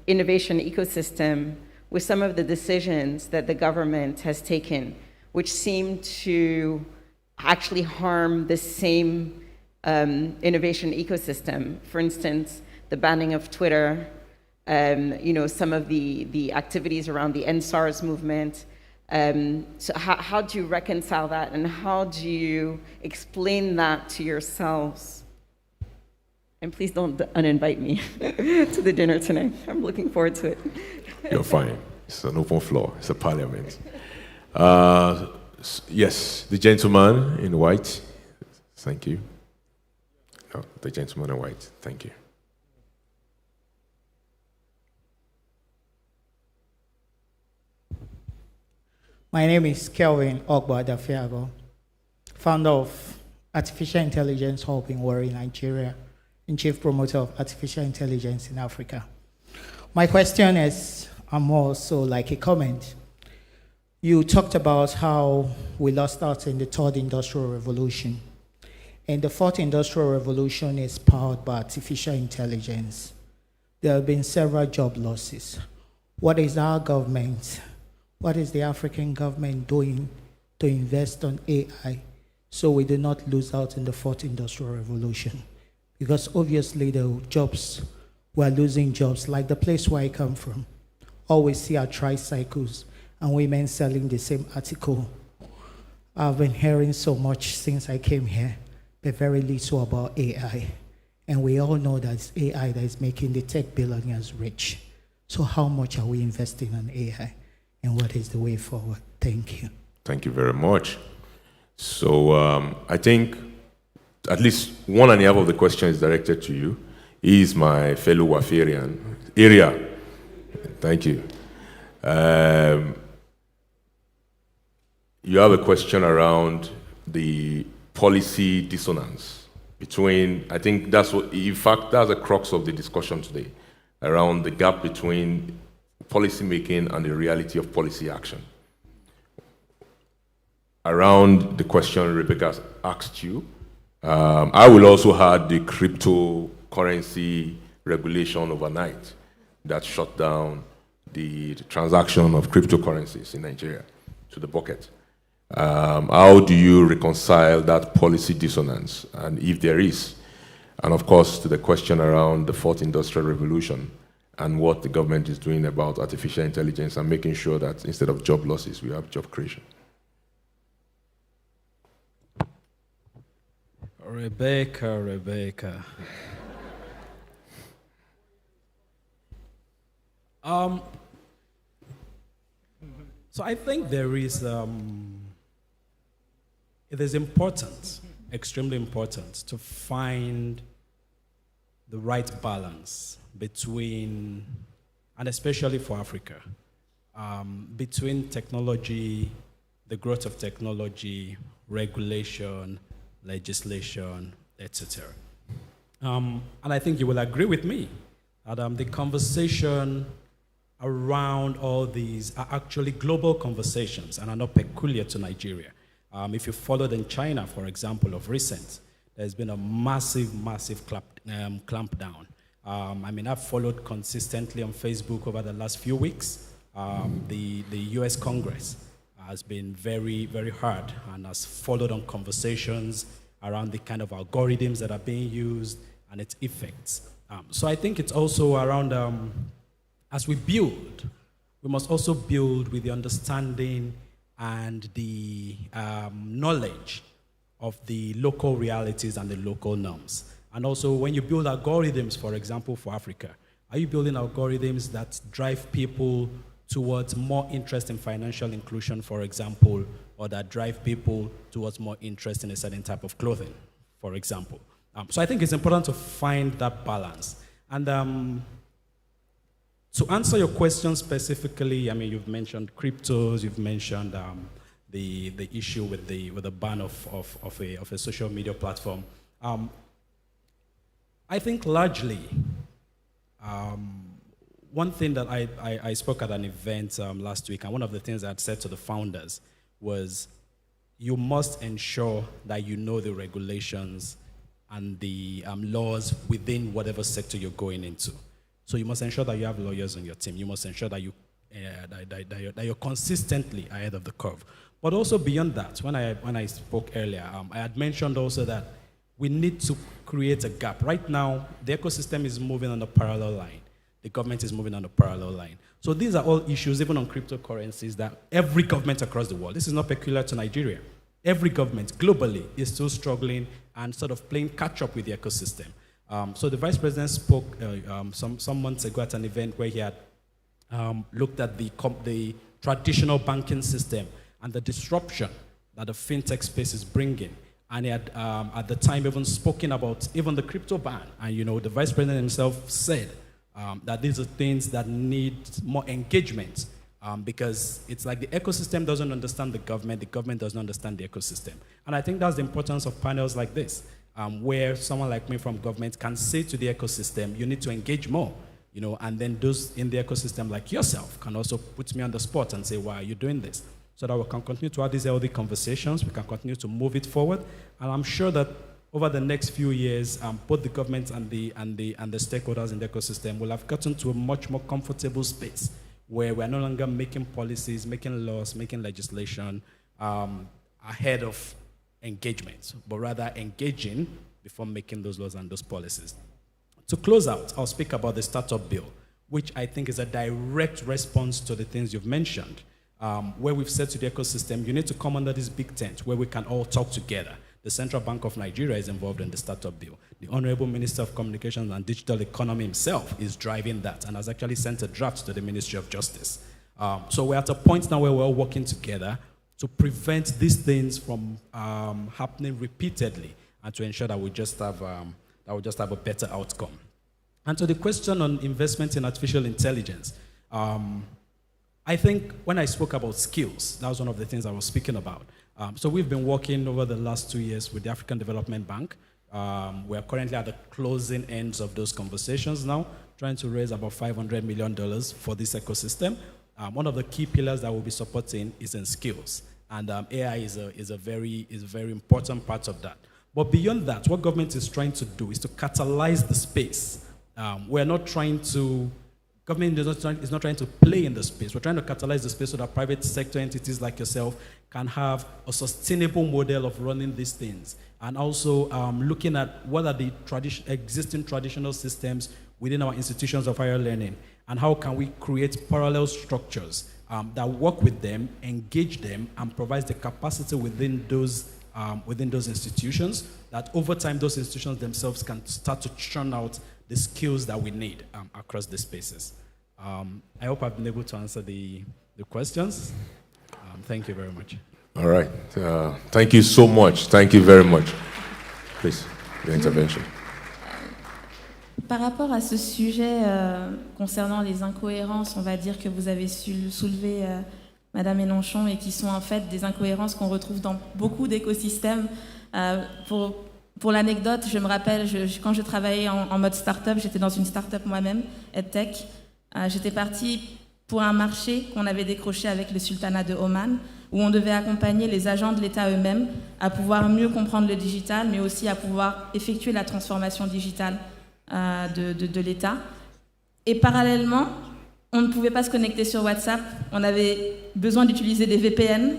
[SPEAKER 4] innovation ecosystem with some of the decisions that the government has taken, which seem to actually harm the same innovation ecosystem? For instance, the banning of Twitter, some of the activities around the NSARS movement. So how do you reconcile that, and how do you explain that to yourselves? And please don't uninvite me to the dinner tonight. I'm looking forward to it.
[SPEAKER 6] You're fine. It's an open floor. It's a parliament. Yes, the gentleman in white. Thank you. No, the gentleman in white. Thank you.
[SPEAKER 15] My name is Kelvin Ogba-Dafiago, founder of Artificial Intelligence Hub in Warri, Nigeria, and chief promoter of artificial intelligence in Africa. My question is more so like a comment. You talked about how we lost out in the third industrial revolution. And the fourth industrial revolution is powered by artificial intelligence. There have been several job losses. What is our government, what is the African government doing to invest on AI so we do not lose out in the fourth industrial revolution? Because obviously the jobs, we're losing jobs, like the place where I come from. Always see our tricycles and women selling the same article. I've been hearing so much since I came here, but very little about AI. And we all know that it's AI that is making the tech billionaires rich. So how much are we investing in AI? And what is the way forward? Thank you.
[SPEAKER 6] Thank you very much. So I think at least one and a half of the question is directed to you. He is my fellow Wafarian area. Thank you. You have a question around the policy dissonance between, I think that's what, in fact, that's the crux of the discussion today, around the gap between policy making and the reality of policy action. Around the question Rebecca asked you, I will also add the cryptocurrency regulation overnight that shut down the transaction of cryptocurrencies in Nigeria to the bucket. How do you reconcile that policy dissonance, and if there is? And of course, to the question around the fourth industrial revolution and what the government is doing about artificial intelligence and making sure that instead of job losses, we have job creation.
[SPEAKER 13] Rebecca. So I think there is, it is important, extremely important, to find the right balance between, and especially for Africa, between technology, the growth of technology, regulation, legislation, etc. And I think you will agree with me that the conversation around all these are actually global conversations and are not peculiar to Nigeria. If you followed in China, for example, of recent, there's been a massive clampdown. I've followed consistently on Facebook over the last few weeks. The US Congress has been very, very hard and has followed on conversations around the kind of algorithms that are being used and its effects. So I think it's also around, as we build, we must also build with the understanding and the knowledge of the local realities and the local norms. And also when you build algorithms, for example, for Africa, are you building algorithms that drive people towards more interest in financial inclusion, for example, or that drive people towards more interest in a certain type of clothing, for example? So I think it's important to find that balance. And to answer your question specifically, I mean, you've mentioned cryptos, you've mentioned the issue with the ban of a social media platform. I think largely, one thing that I spoke at an event last week, and one of the things I had said to the founders was, you must ensure that you know the regulations and the laws within whatever sector you're going into. So you must ensure that you have lawyers on your team. You must ensure that that you're consistently ahead of the curve. But also beyond that, when I spoke earlier, I had mentioned also that we need to create a gap. Right now, the ecosystem is moving on a parallel line. The government is moving on a parallel line. So these are all issues, even on cryptocurrencies, that every government across the world, this is not peculiar to Nigeria, every government globally is still struggling and sort of playing catch up with the ecosystem. So the Vice President spoke some months ago at an event where he had looked at the traditional banking system and the disruption that the fintech space is bringing. And he had, at the time, even spoken about even the crypto ban. And, you know, the Vice President himself said that these are things that need more engagement because it's like the ecosystem doesn't understand the government doesn't understand the ecosystem. And I think that's the importance of panels like this, where someone like me from government can say to the ecosystem, you need to engage more, you know, and then those in the ecosystem like yourself can also put me on the spot and say, why are you doing this? So that we can continue to have these healthy conversations, we can continue to move it forward. And I'm sure that over the next few years, both the government and the stakeholders in the ecosystem will have gotten to a much more comfortable space where we're no longer making policies, making laws, making legislation ahead of engagement, but rather engaging before making those laws and those policies. To close out, I'll speak about the startup bill, which I think is a direct response to the things you've mentioned, where we've said to the ecosystem, you need to come under this big tent where we can all talk together. The Central Bank of Nigeria is involved in the startup bill. The Honorable Minister of Communications and Digital Economy himself is driving that and has actually sent a draft to the Ministry of Justice. So we're at a point now where we're all working together to prevent these things from happening repeatedly and to ensure that we just have a better outcome. And to the question on investment in artificial intelligence, I think when I spoke about skills, that was one of the things I was speaking about. So we've been working over the last 2 years with the African Development Bank. We're currently at the closing ends of those conversations now, trying to raise about $500 million for this ecosystem. One of the key pillars that we'll be supporting is in skills. And AI is a very important part of that. But beyond that, what government is trying to do is to catalyze the space. We're not trying to Government is not trying to play in the space. We're trying to catalyze the space so that private sector entities like yourself can have a model of running these things. And also looking at what are the existing traditional systems within our institutions of higher learning, and how can we create parallel structures that work with them, engage them, and provide the capacity within those institutions, that over time those institutions themselves can start to churn out the skills that we need across the spaces. I hope I've been able to answer the questions. Thank you very much.
[SPEAKER 6] All right. Thank you so much. Thank you very much. Please, your intervention.
[SPEAKER 8] Par rapport à ce sujet concernant les incohérences, on va dire que vous avez soulevé, Madame Mélenchon, et qui sont en fait des incohérences qu'on retrouve dans beaucoup d'écosystèmes. Pour l'anecdote, je me rappelle, quand je travaillais en mode start-up, j'étais dans une start-up moi-même, EdTech. J'étais partie pour un marché qu'on avait décroché avec le sultanat de Oman, où on devait accompagner les agents de l'État eux-mêmes à pouvoir mieux comprendre le digital, mais aussi à pouvoir effectuer la transformation digitale de l'État. Et parallèlement, on ne pouvait pas se connecter sur WhatsApp, on avait besoin d'utiliser des VPN.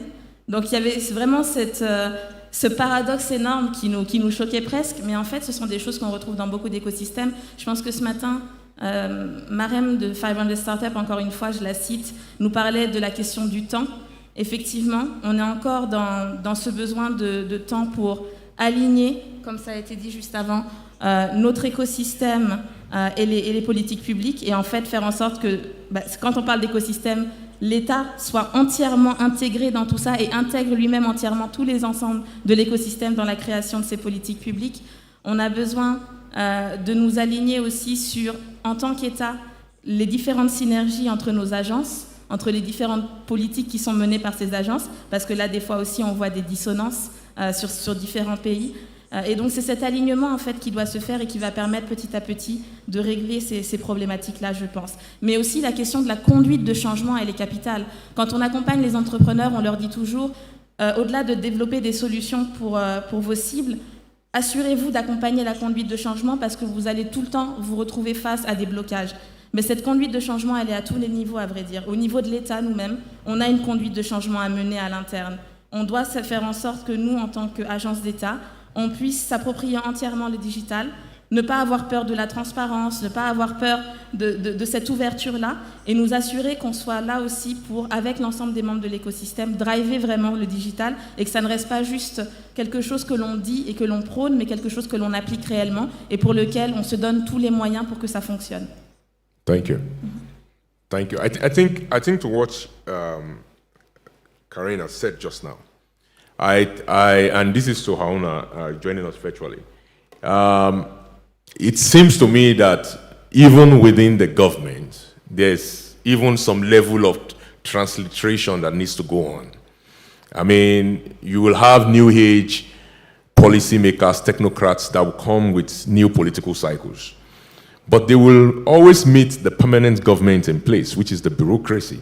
[SPEAKER 8] Donc il y avait vraiment ce paradoxe énorme qui nous choquait presque, mais en fait, ce sont des choses qu'on retrouve dans beaucoup d'écosystèmes. Je pense que ce matin, Marem de 500 Startups, encore une fois, je la cite, nous parlait de la question du temps. Effectivement, on est encore dans ce besoin de temps pour aligner, comme ça a été dit juste avant, notre écosystème et les politiques publiques, et en fait faire en sorte que, quand on parle d'écosystème, l'État soit entièrement intégré dans tout ça et intègre lui-même entièrement tous les ensembles de l'écosystème dans la création de ces politiques publiques. On a besoin de nous aligner aussi sur, en tant qu'État, les différentes synergies entre nos agences, entre les différentes politiques qui sont menées par ces agences, parce que là, des fois aussi, on voit des dissonances sur différents pays. Et donc, c'est cet alignement, en fait, qui doit se faire et qui va permettre petit à petit de régler ces problématiques-là, je pense. Mais aussi, la question de la conduite de changement, elle est capitale. Quand on accompagne les entrepreneurs, on leur dit toujours, au-delà de développer des solutions pour vos cibles, assurez-vous d'accompagner la conduite de changement parce que vous allez tout le temps vous retrouver face à des blocages. Mais cette conduite de changement, elle est à tous les niveaux, à vrai dire. Au niveau de l'État, nous-mêmes, on a une conduite de changement à mener à l'interne. On doit faire en sorte que nous, en tant qu'agence d'État, on puisse s'approprier entièrement le digital, ne pas avoir peur de la transparence, ne pas avoir peur de cette ouverture-là, et nous assurer qu'on soit là aussi pour, avec l'ensemble des membres de l'écosystème, driver vraiment le digital, et que ça ne reste pas juste quelque chose que l'on dit et que l'on prône, mais quelque chose que l'on applique réellement, et pour lequel on se donne tous les moyens pour que ça fonctionne.
[SPEAKER 6] Thank you. Thank you. I think to what Karina said just now, and this is to Hauna joining us virtually. It seems to me that even within the government, there's even some level of transliteration that needs to go on. I mean, you will have new age policymakers, technocrats that will come with new political cycles. But they will always meet the permanent government in place, which is the bureaucracy.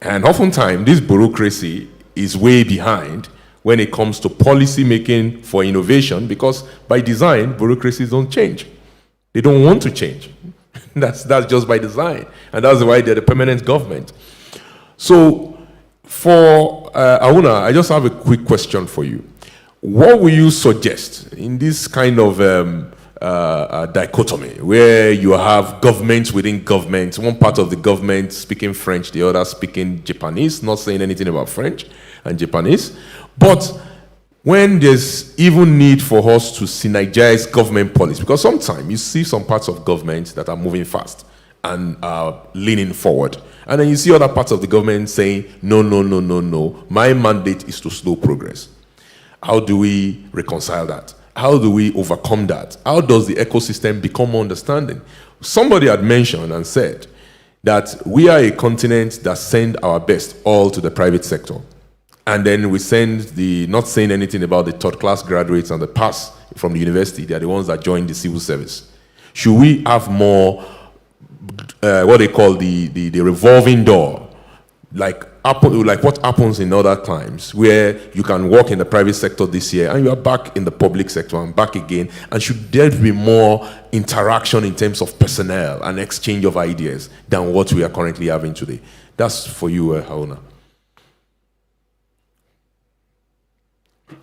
[SPEAKER 6] And oftentimes, this bureaucracy is way behind when it comes to policy making for innovation, because by design, bureaucracies don't change. They don't want to change. That's just by design. And that's why they're the permanent government. So for Auna, I just have a quick question for you. What will you suggest in this kind of dichotomy where you have governments within governments, one part of the government speaking French, the other speaking Japanese, not saying anything about French and Japanese, but when there's even need for us to synergize government policy, because sometimes you see some parts of government that are moving fast and are leaning forward, and then you see other parts of the government saying, no, my mandate is to slow progress. How do we reconcile that? How do we overcome that? How does the ecosystem become more understanding? Somebody had mentioned and said that we are a continent that send our best all to the private sector. And then we send not saying anything about the third class graduates and the pass from the university. They are the ones that join the civil service. Should we have more, what they call the revolving door, like what happens in other times, where you can work in the private sector this year and you are back in the public sector and back again, and should there be more interaction in terms of personnel and exchange of ideas than what we are currently having today? That's for you, Hauna.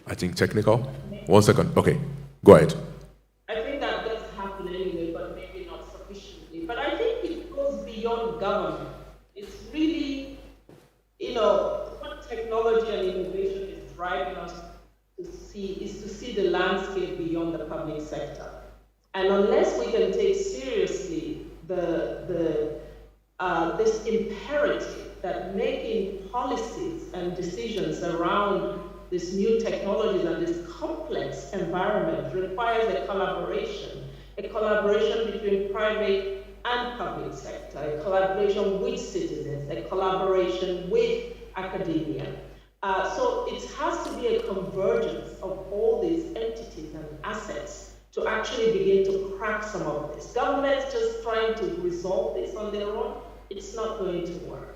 [SPEAKER 6] I think technical. 1 second. Okay, go ahead.
[SPEAKER 14] I think that does happen anyway, but maybe not sufficiently. But I think it goes beyond government. It's really, what technology and innovation is driving us to see the landscape beyond the public sector. And unless we can take seriously this imperative that making policies and decisions around this new technologies and this complex environment requires a collaboration between private and public sector, a collaboration with citizens, a collaboration with academia. So it has to be a convergence of all these entities and assets to actually begin to crack some of this. Governments just trying to resolve this on their own, it's not going to work.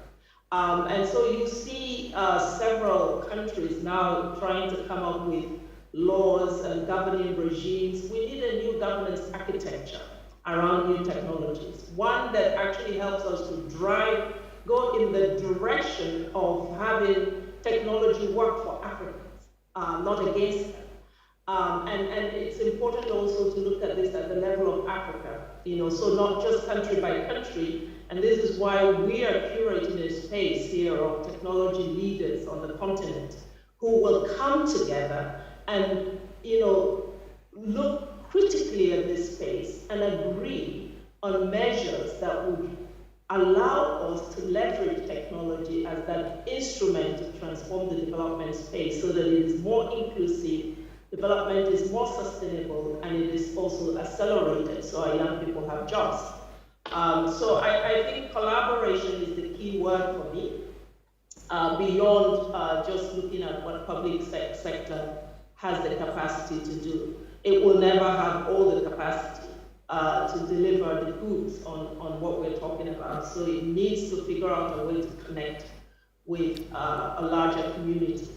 [SPEAKER 14] And so you see several countries now trying to come up with laws and governing regimes. We need a new governance architecture around new technologies, one that actually helps us to go in the direction of having technology work for Africans, not against them. And it's important also to look at this at the level of Africa, so not just country by country. And this is why we are curating a space here of technology leaders on the continent who will come together and, look critically at this space and agree on measures that would allow us to leverage technology as that instrument to transform the development space so that it is more inclusive development is more sustainable and it is also accelerated, so our young people have jobs. So I think collaboration is the key word for me, beyond just looking at what public sector has the capacity to do. It will never have all the capacity to deliver the goods on what we're talking about. So it needs to figure out a way to connect with a larger community.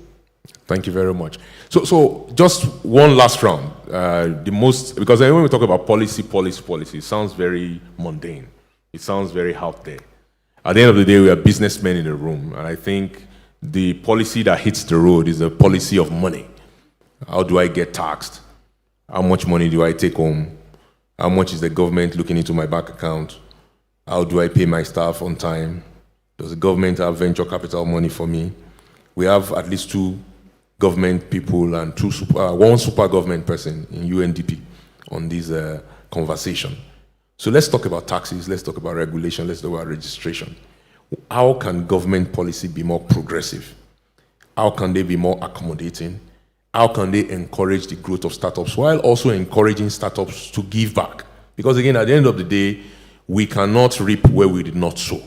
[SPEAKER 6] Thank you very much. So just one last round. Because when we talk about policy, it sounds very mundane. It sounds very out there. At the end of the day, we are businessmen in the room, and I think the policy that hits the road is a policy of money. How do I get taxed? How much money do I take home? How much is the government looking into my bank account? How do I pay my staff on time? Does the government have venture capital money for me? We have at least 2 government people and 1 super government person in UNDP on this conversation. So let's talk about taxes, let's talk about regulation, let's talk about registration. How can government policy be more progressive? How can they be more accommodating? How can they encourage the growth of startups while also encouraging startups to give back? Because again, at the end of the day, we cannot reap where we did not sow.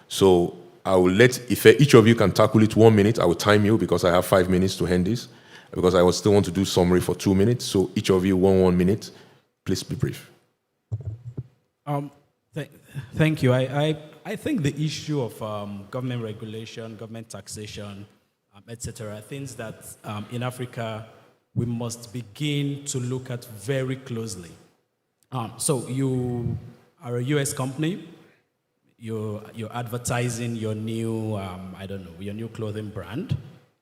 [SPEAKER 6] So I will if each of you can tackle it 1 minute, I will time you because I have 5 minutes to end this, because I will still want to do summary for 2 minutes. So each of you, 1 minute. Please be brief.
[SPEAKER 13] Thank you. I think the issue of government regulation, government taxation, etc., things that in Africa we must begin to look at very closely. So you are a US company, you're advertising your new, your new clothing brand,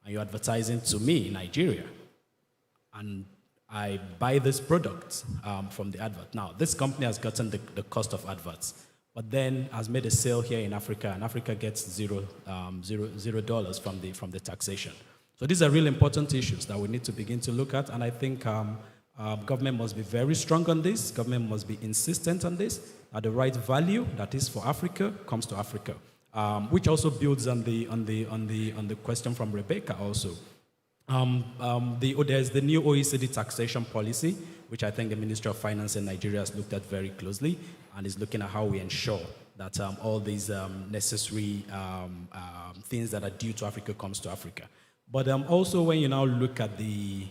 [SPEAKER 13] and you're advertising to me in Nigeria. And I buy this product from the advert. Now, this company has gotten the cost of adverts, but then has made a sale here in Africa, and Africa gets $0 from the taxation. So these are really important issues that we need to begin to look at, and I think government must be very strong on this. Government must be insistent on this. That the right value that is for Africa comes to Africa, which also builds on the question from Rebecca also. There's the new OECD taxation policy, which I think the Ministry of Finance in Nigeria has looked at very closely and is looking at how we ensure that all these necessary things that are due to Africa comes to Africa. But also when you now look at the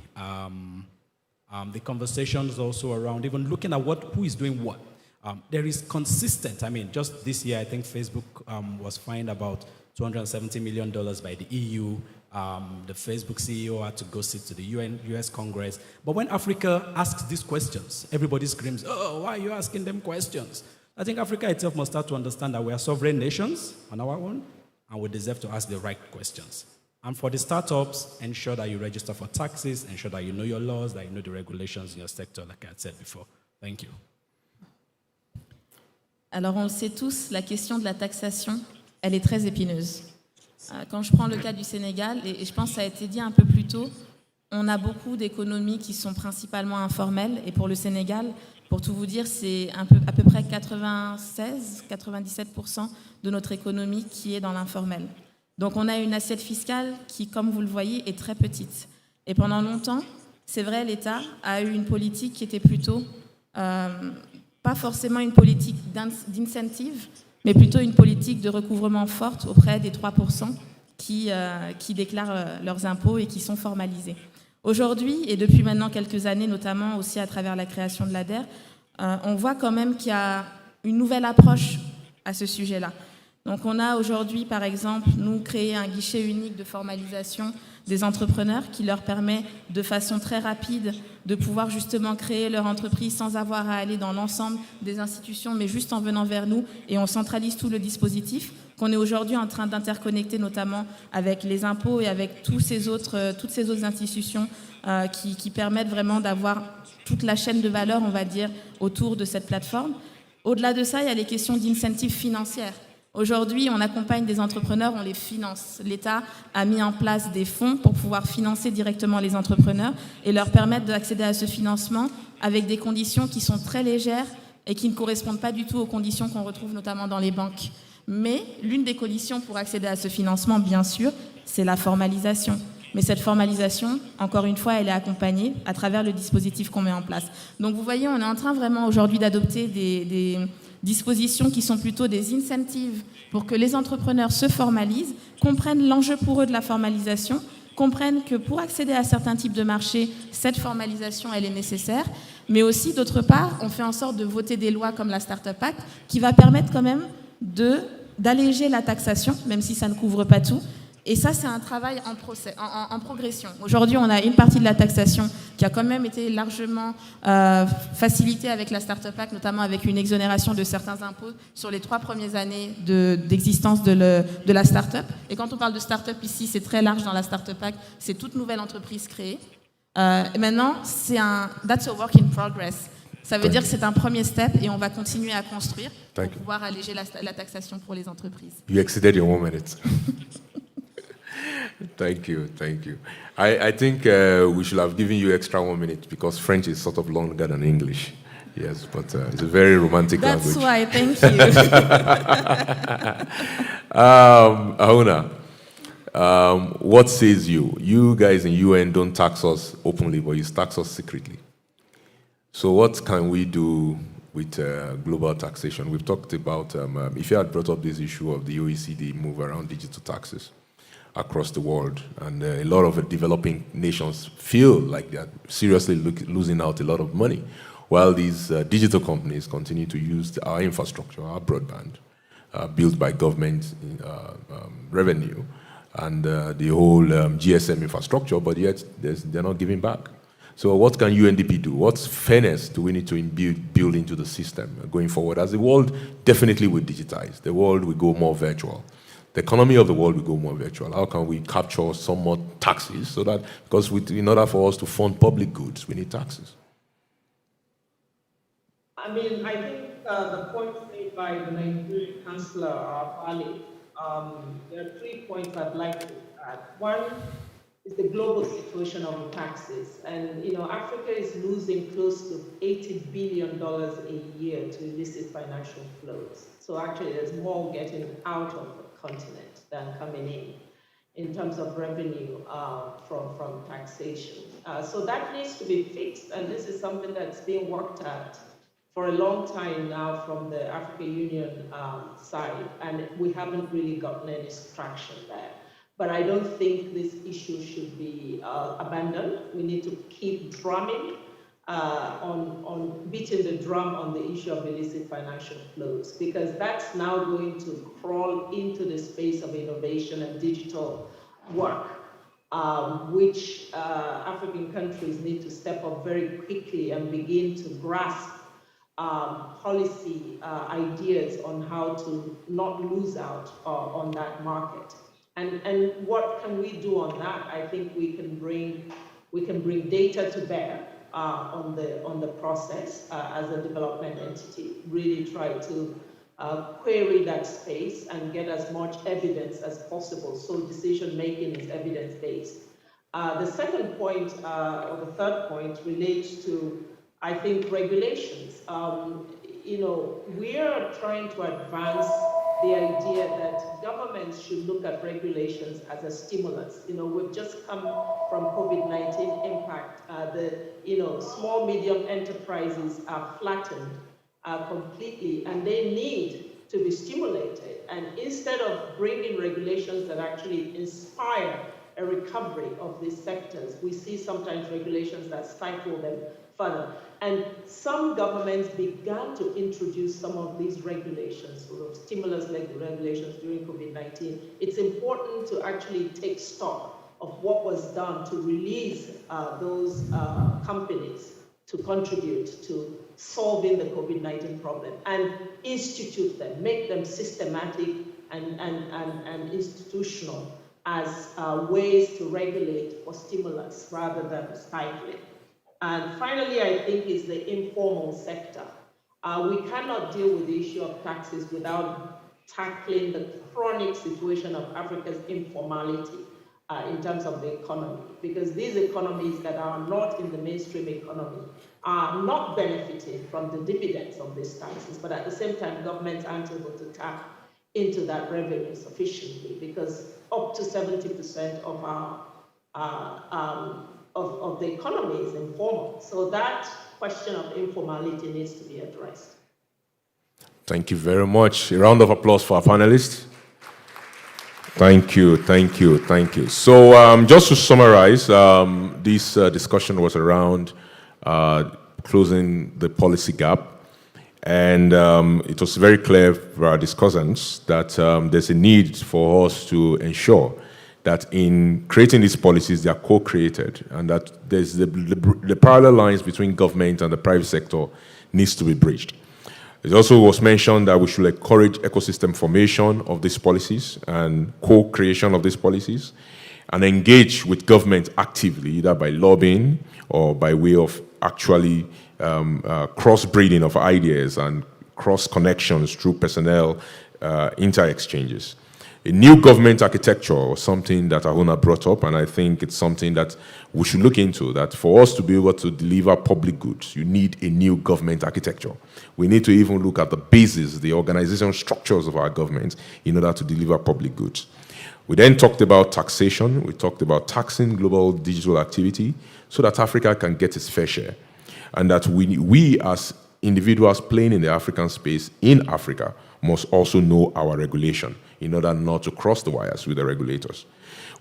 [SPEAKER 13] conversations also around even looking at who is doing what. There is consistent, just this year I think Facebook was fined about $270 million by the EU. The Facebook CEO had to go sit to the US Congress. But when Africa asks these questions, everybody screams, oh, why are you asking them questions? I think Africa itself must start to understand that we are sovereign nations on our own, and we deserve to ask the right questions. And for the startups, ensure that you register for taxes, ensure that you know your laws, that you know the regulations in your sector, like I had said before. Thank you.
[SPEAKER 8] Alors, on le sait tous, la question de la taxation, elle est très épineuse. Quand je prends le cas du Sénégal, et je pense que ça a été dit un peu plus tôt, on a beaucoup d'économies qui sont principalement informelles. Et pour le Sénégal, pour tout vous dire, c'est à peu près 96-97% de notre économie qui est dans l'informel. Donc on a une assiette fiscale qui, comme vous le voyez, est très petite. Et pendant longtemps, c'est vrai, l'État a eu une politique qui était plutôt, pas forcément une politique d'incentive, mais plutôt une politique de recouvrement forte auprès des 3% qui déclarent leurs impôts et qui sont formalisés. Aujourd'hui, et depuis maintenant quelques années, notamment aussi à travers la création de l'ADER, on voit quand même qu'il y a une nouvelle approche à ce sujet-là. Donc on a aujourd'hui, par exemple, nous créé un guichet unique de formalisation des entrepreneurs qui leur permet de façon très rapide de pouvoir justement créer leur entreprise sans avoir à aller dans l'ensemble des institutions, mais juste en venant vers nous, et on centralise tout le dispositif qu'on est aujourd'hui en train d'interconnecter notamment avec les impôts et avec toutes ces autres institutions qui permettent vraiment d'avoir toute la chaîne de valeur, on va dire, autour de cette plateforme. Au-delà de ça, il y a les questions d'incentives financières. Aujourd'hui, on accompagne des entrepreneurs, on les finance. L'État a mis en place des fonds pour pouvoir financer directement les entrepreneurs et leur permettre d'accéder à ce financement avec des conditions qui sont très légères et qui ne correspondent pas du tout aux conditions qu'on retrouve notamment dans les banques. Mais l'une des conditions pour accéder à ce financement, bien sûr, c'est la formalisation. Mais cette formalisation, encore une fois, elle est accompagnée à travers le dispositif qu'on met en place. Donc vous voyez, on est en train vraiment aujourd'hui d'adopter des dispositions qui sont plutôt des incentives pour que les entrepreneurs se formalisent, comprennent l'enjeu pour eux de la formalisation, comprennent que pour accéder à certains types de marchés, cette formalisation, elle est nécessaire. Mais aussi, d'autre part, on fait en sorte de voter des lois comme la Startup Act qui va permettre quand même d'alléger la taxation, même si ça ne couvre pas tout. Et ça, c'est un travail en progression. Aujourd'hui, on a une partie de la taxation qui a quand même été largement facilitée avec la Startup Act, notamment avec une exonération de certains impôts sur les 3 premières années d'existence de la start-up. Et quand on parle de start-up ici, c'est très large dans la Startup Act, c'est toute nouvelle entreprise créée. Et maintenant, that's a work in progress. Ça veut dire que c'est un premier step et on va continuer à construire pour pouvoir alléger la taxation pour les entreprises.
[SPEAKER 6] You exceeded your 1 minute. Thank you. I think we should have given you extra 1 minute because French is sort of longer than English. Yes, but it's a very romantic language.
[SPEAKER 8] That's why, thank you.
[SPEAKER 6] Ahuna, what says you? You guys in UN don't tax us openly, but you tax us secretly. So what can we do with global taxation? We've talked about, if you had brought up this issue of the OECD move around digital taxes across the world, and a lot of the developing nations feel like they're seriously losing out a lot of money, while these digital companies continue to use our infrastructure, our broadband, built by government revenue, and the whole GSM infrastructure, but yet they're not giving back. So what can UNDP do? What fairness do we need to build into the system going forward? As the world definitely will digitize, the world will go more virtual. The economy of the world will go more virtual. How can we capture some more taxes so that, because in order for us to fund public goods, we need taxes?
[SPEAKER 14] I mean, I think the points made by the Nigerian Chancellor are valid. There are 3 points I'd like to add. One is the global situation of taxes. And, Africa is losing close to $80 billion a year to illicit financial flows. So actually, there's more getting out of the continent than coming in terms of revenue from taxation. So that needs to be fixed, and this is something that's being worked at for a long time now from the African Union side, and we haven't really gotten any traction there. But I don't think this issue should be abandoned. We need to keep drumming on beating the drum on the issue of illicit financial flows, because that's now going to crawl into the space of innovation and digital work, which African countries need to step up very quickly and begin to grasp policy ideas on how to not lose out on that market. And what can we do on that? I think we can bring data to bear on the process as a development entity. Really try to query that space and get as much evidence as possible, so decision making is evidence based. The second point, or the third point, relates to, I think, regulations. We are trying to advance the idea that governments should look at regulations as a stimulus. We've just come from COVID-19 impact. Small, medium enterprises are flattened completely, and they need to be stimulated. And instead of bringing regulations that actually inspire a recovery of these sectors, we see sometimes regulations that stifle them further. And some governments began to introduce some of these regulations, sort of stimulus regulations during COVID-19. It's important to actually take stock of what was done to release those companies to contribute to solving the COVID-19 problem and institute them, make them systematic and institutional as ways to regulate for stimulus rather than stifling. And finally, I think, is the informal sector. We cannot deal with the issue of taxes without tackling the chronic situation of Africa's informality in terms of the economy, because these economies that are not in the mainstream economy are not benefiting from the dividends of these taxes, but at the same time, governments aren't able to tap into that revenue sufficiently, because up to 70% of our of the economy is informal. So that question of informality needs to be addressed.
[SPEAKER 6] Thank you very much. A round of applause for our panelists. Thank you, thank you, thank you. So just to summarize, this discussion was around closing the policy gap. And it was very clear for our discussants that there's a need for us to ensure that in creating these policies, they are co-created, and that there's the parallel lines between government and the private sector needs to be bridged. It also was mentioned that we should encourage ecosystem formation of these policies and co-creation of these policies, and engage with government actively, either by lobbying or by way of actually cross-breeding of ideas and cross-connections through personnel inter-exchanges. A new government architecture was something that Ahuna brought up, and I think it's something that we should look into, that for us to be able to deliver public goods, you need a new government architecture. We need to even look at the basis, the organizational structures of our government in order to deliver public goods. We then talked about taxation. We talked about taxing global digital activity so that Africa can get its fair share, and that we as individuals playing in the African space in Africa must also know our regulation in order not to cross the wires with the regulators.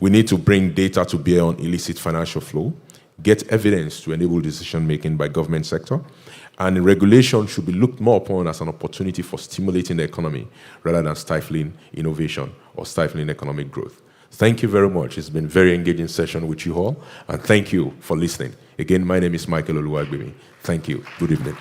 [SPEAKER 6] We need to bring data to bear on illicit financial flow, get evidence to enable decision-making by government sector, and regulation should be looked more upon as an opportunity for stimulating the economy rather than stifling innovation or stifling economic growth. Thank you very much. It's been a very engaging session with you all, and thank you for listening. Again, my name is Michael Oluwagbemi. Thank you. Good evening.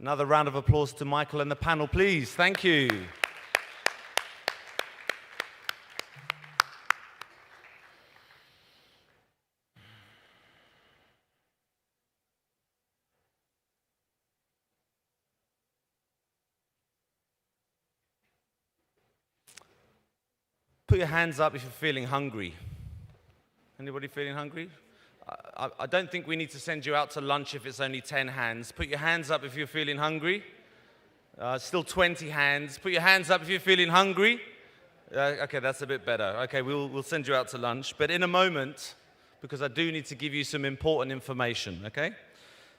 [SPEAKER 1] Another round of applause to Michael and the panel, please. Thank you. Put your hands up if you're feeling hungry. Anybody feeling hungry? I don't think we need to send you out to lunch if it's only 10 hands. Put your hands up if you're feeling hungry. Still 20 hands. Put your hands up if you're feeling hungry. Okay, that's a bit better. Okay, we'll send you out to lunch. But in a moment, because I do need to give you some important information, okay?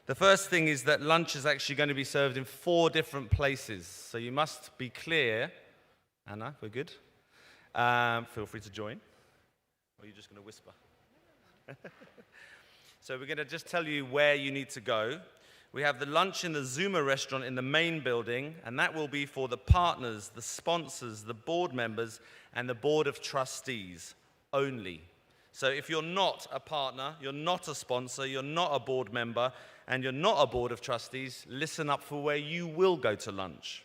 [SPEAKER 1] The first thing is that lunch is actually going to be served in 4 different places. So you must be clear. Anna, we're good? Feel free to join. Or are you just going to whisper? So we're going to just tell you where you need to go. We have the lunch in the Zuma restaurant in the main building, and that will be for the partners, the sponsors, the board members, and the board of trustees only. So if you're not a partner, you're not a sponsor, you're not a board member, and you're not a board of trustees, listen up for where you will go to lunch.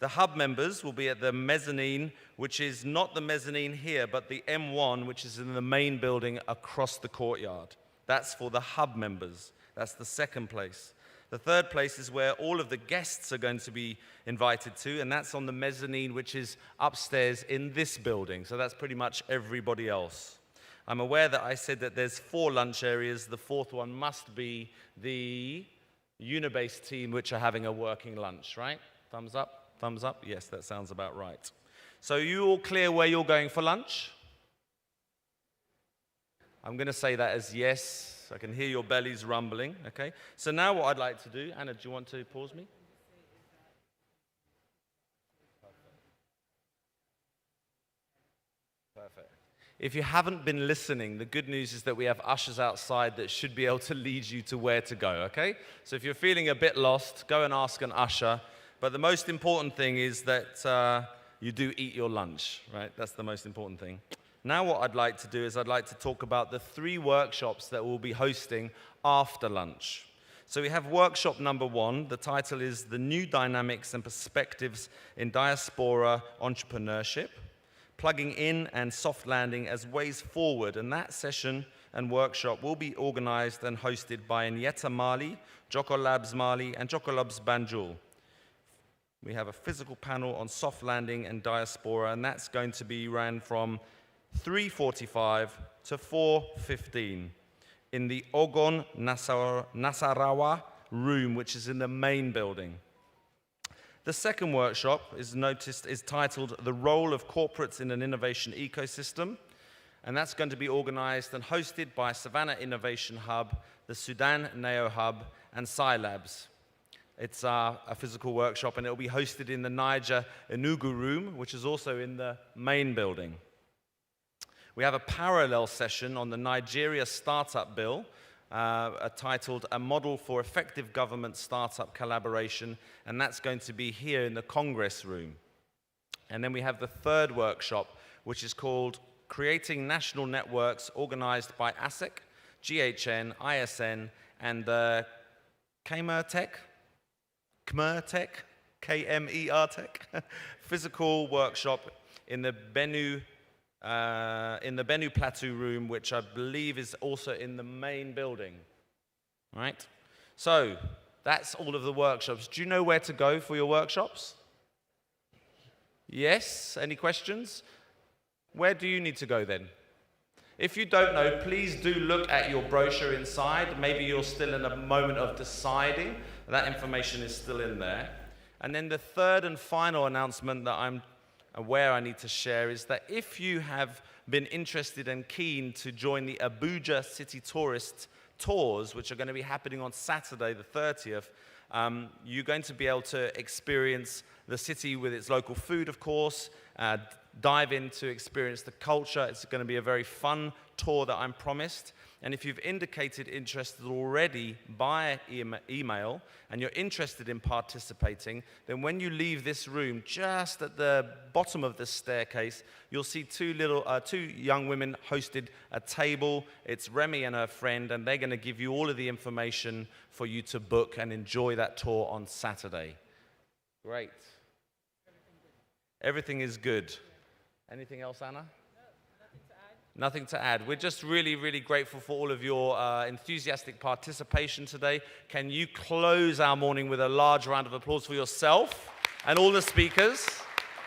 [SPEAKER 1] The hub members will be at the mezzanine, which is not the mezzanine here, but the M1, which is in the main building across the courtyard. That's for the hub members. That's the second place. The third place is where all of the guests are going to be invited to, and that's on the mezzanine, which is upstairs in this building. So that's pretty much everybody else. I'm aware that I said that there's 4 lunch areas. The 4th one must be the Unibase team, which are having a working lunch, right? Thumbs up? Thumbs up? Yes, that sounds about right. So you all clear where you're going for lunch? I'm going to say that as yes. I can hear your bellies rumbling, okay? So now what I'd like to do, Anna, do you want to pause me? Perfect. If you haven't been listening, the good news is that we have ushers outside that should be able to lead you to where to go, okay? So if you're feeling a bit lost, go and ask an usher. But the most important thing is that you do eat your lunch, right? That's the most important thing. Now what I'd like to do is I'd like to talk about the 3 workshops that we'll be hosting after lunch. So we have workshop number 1. The title is The New Dynamics and Perspectives in Diaspora Entrepreneurship, Plugging In and Soft Landing as Ways Forward. And that session and workshop will be organized and hosted by Nyeta Mali, Jokolabs Mali, and Jokolabs Banjul. We have a physical panel on soft landing and diaspora, and that's going to be ran from 3:45 to 4:15 in the Ogon Nasarawa room, which is in the main building. The second workshop is titled The Role of Corporates in an Innovation Ecosystem, and that's going to be organized and hosted by Savannah Innovation Hub, the Sudan Neo Hub, and AfriLabs. It's a physical workshop, and it will be hosted in the Niger Enugu room, which is also in the main building. We have a parallel session on the Nigeria Startup Bill, titled A Model for Effective Government Startup Collaboration, and that's going to be here in the Congress room. And then we have the third workshop, which is called Creating National Networks, organized by ASEC, GHN, ISN, and the KMERTech, KMERTech, physical workshop in the Benue Plateau room, which I believe is also in the main building, right? So that's all of the workshops. Do you know where to go for your workshops? Yes? Any questions? Where do you need to go then? If you don't know, please do look at your brochure inside. Maybe you're still in a moment of deciding. That information is still in there. And then the third and final announcement that I'm aware I need to share is that if you have been interested and keen to join the Abuja City Tourist Tours, which are going to be happening on Saturday the 30th, you're going to be able to experience the city with its local food, of course, dive in to experience the culture. It's going to be a very fun tour that I'm promised. And if you've indicated interest already by email and you're interested in participating, then when you leave this room, just at the bottom of the staircase, you'll see two young women hosted a table. It's Remy and her friend, and they're going to give you all of the information for you to book and enjoy that tour on Saturday. Great. Everything is good. Anything else, Anna? Nothing to add. We're just really, really grateful for all of your enthusiastic participation today. Can you close our morning with a large round of applause for yourself and all the speakers?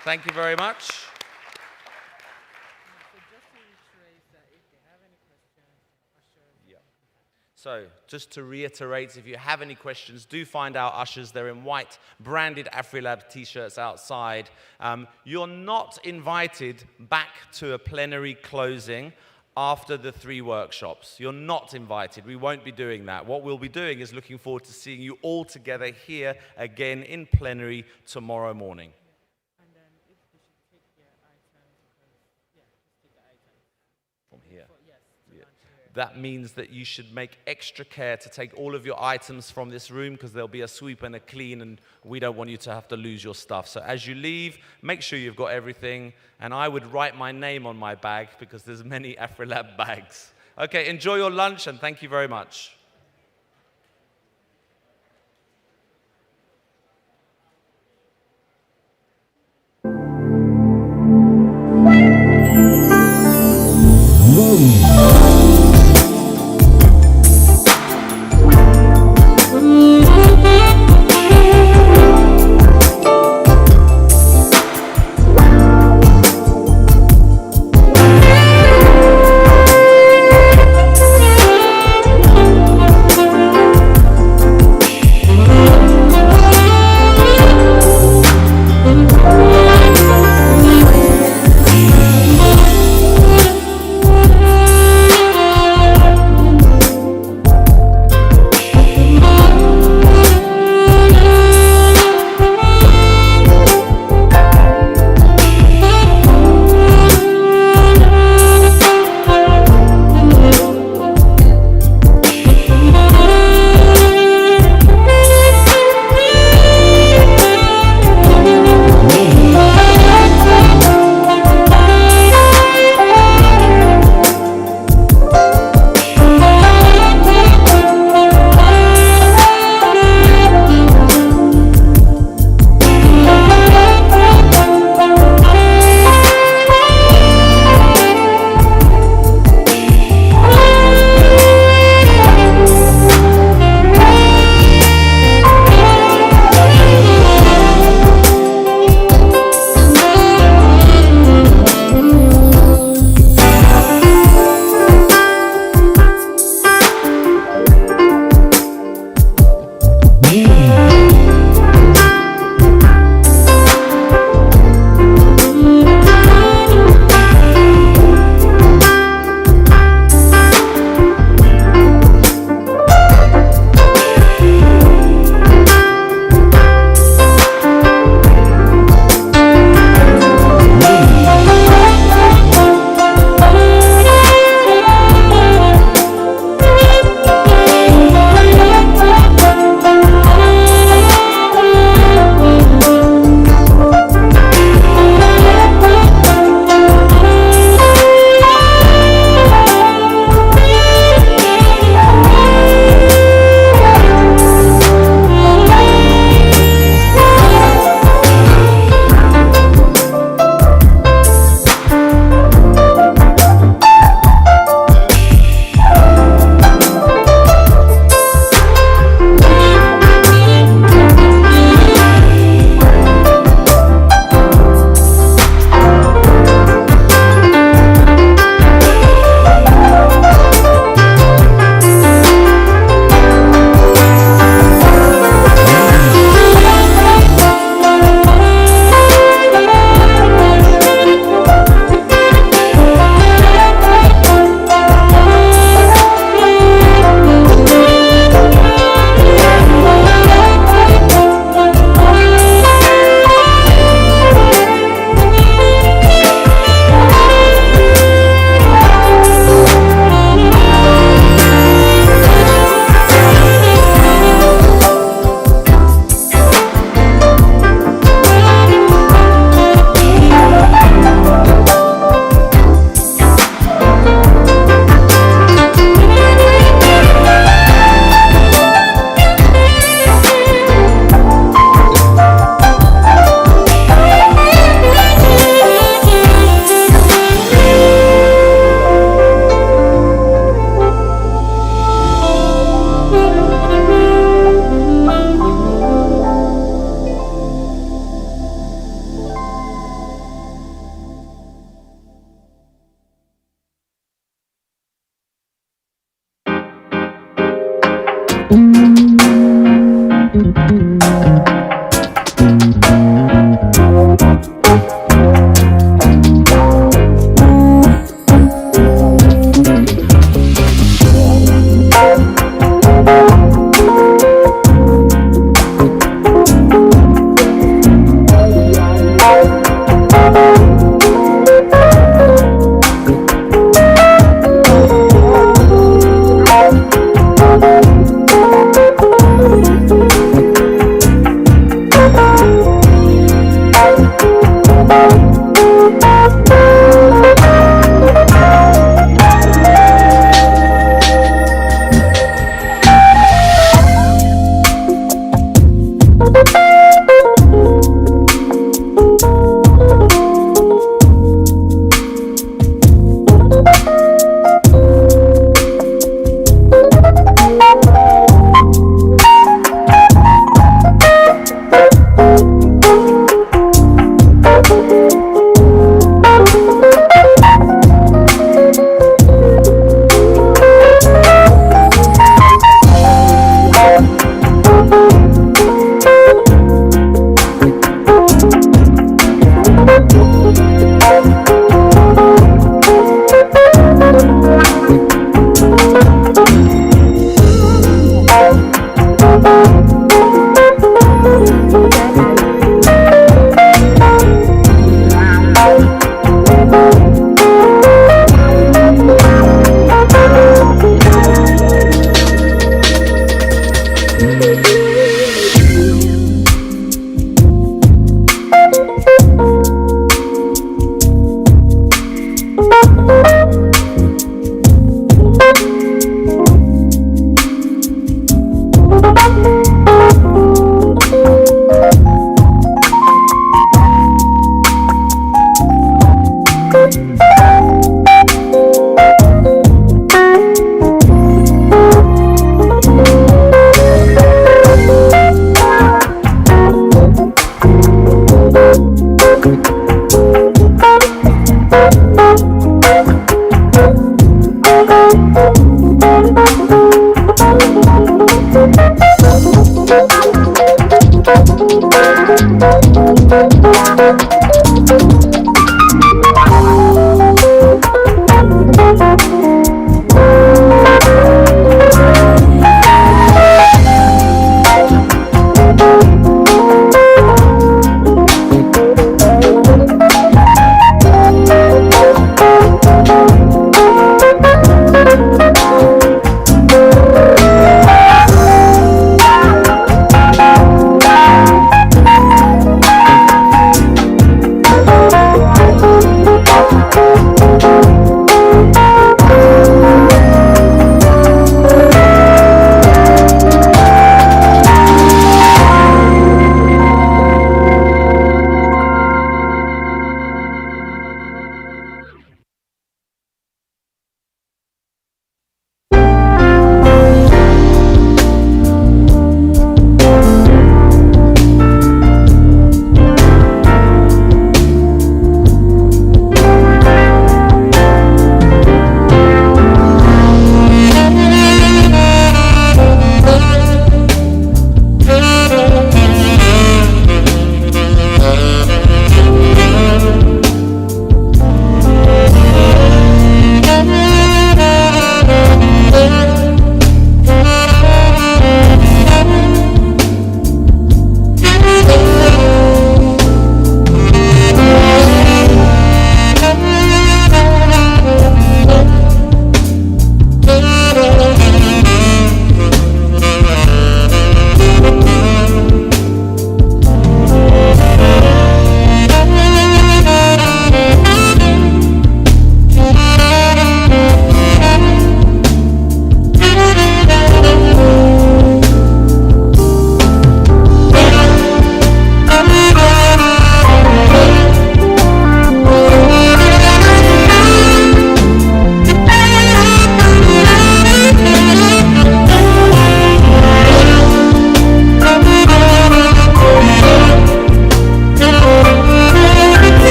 [SPEAKER 1] Thank you very much. So, just to reiterate, if you have any questions, do find our ushers. They're in white, branded AfriLabs t-shirts outside. You're not invited back to a plenary closing after the 3 workshops. You're not invited. We won't be doing that. What we'll be doing is looking forward to seeing you all together here again in plenary tomorrow morning. From here. That means that you should make extra care to take all of your items from this room, because there'll be a sweep and a clean, and we don't want you to have to lose your stuff. So as you leave, make sure you've got everything, and I would write my name on my bag because there's many AfriLab bags. Okay, enjoy your lunch, and thank you very much.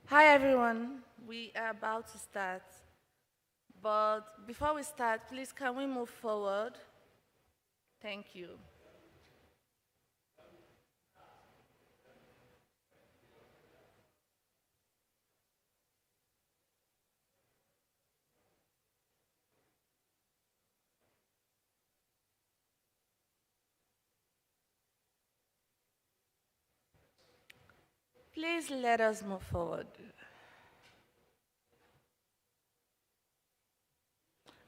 [SPEAKER 16] Hi everyone, we are about to start. But before we start, please can we move forward? Thank you. Please let us move forward.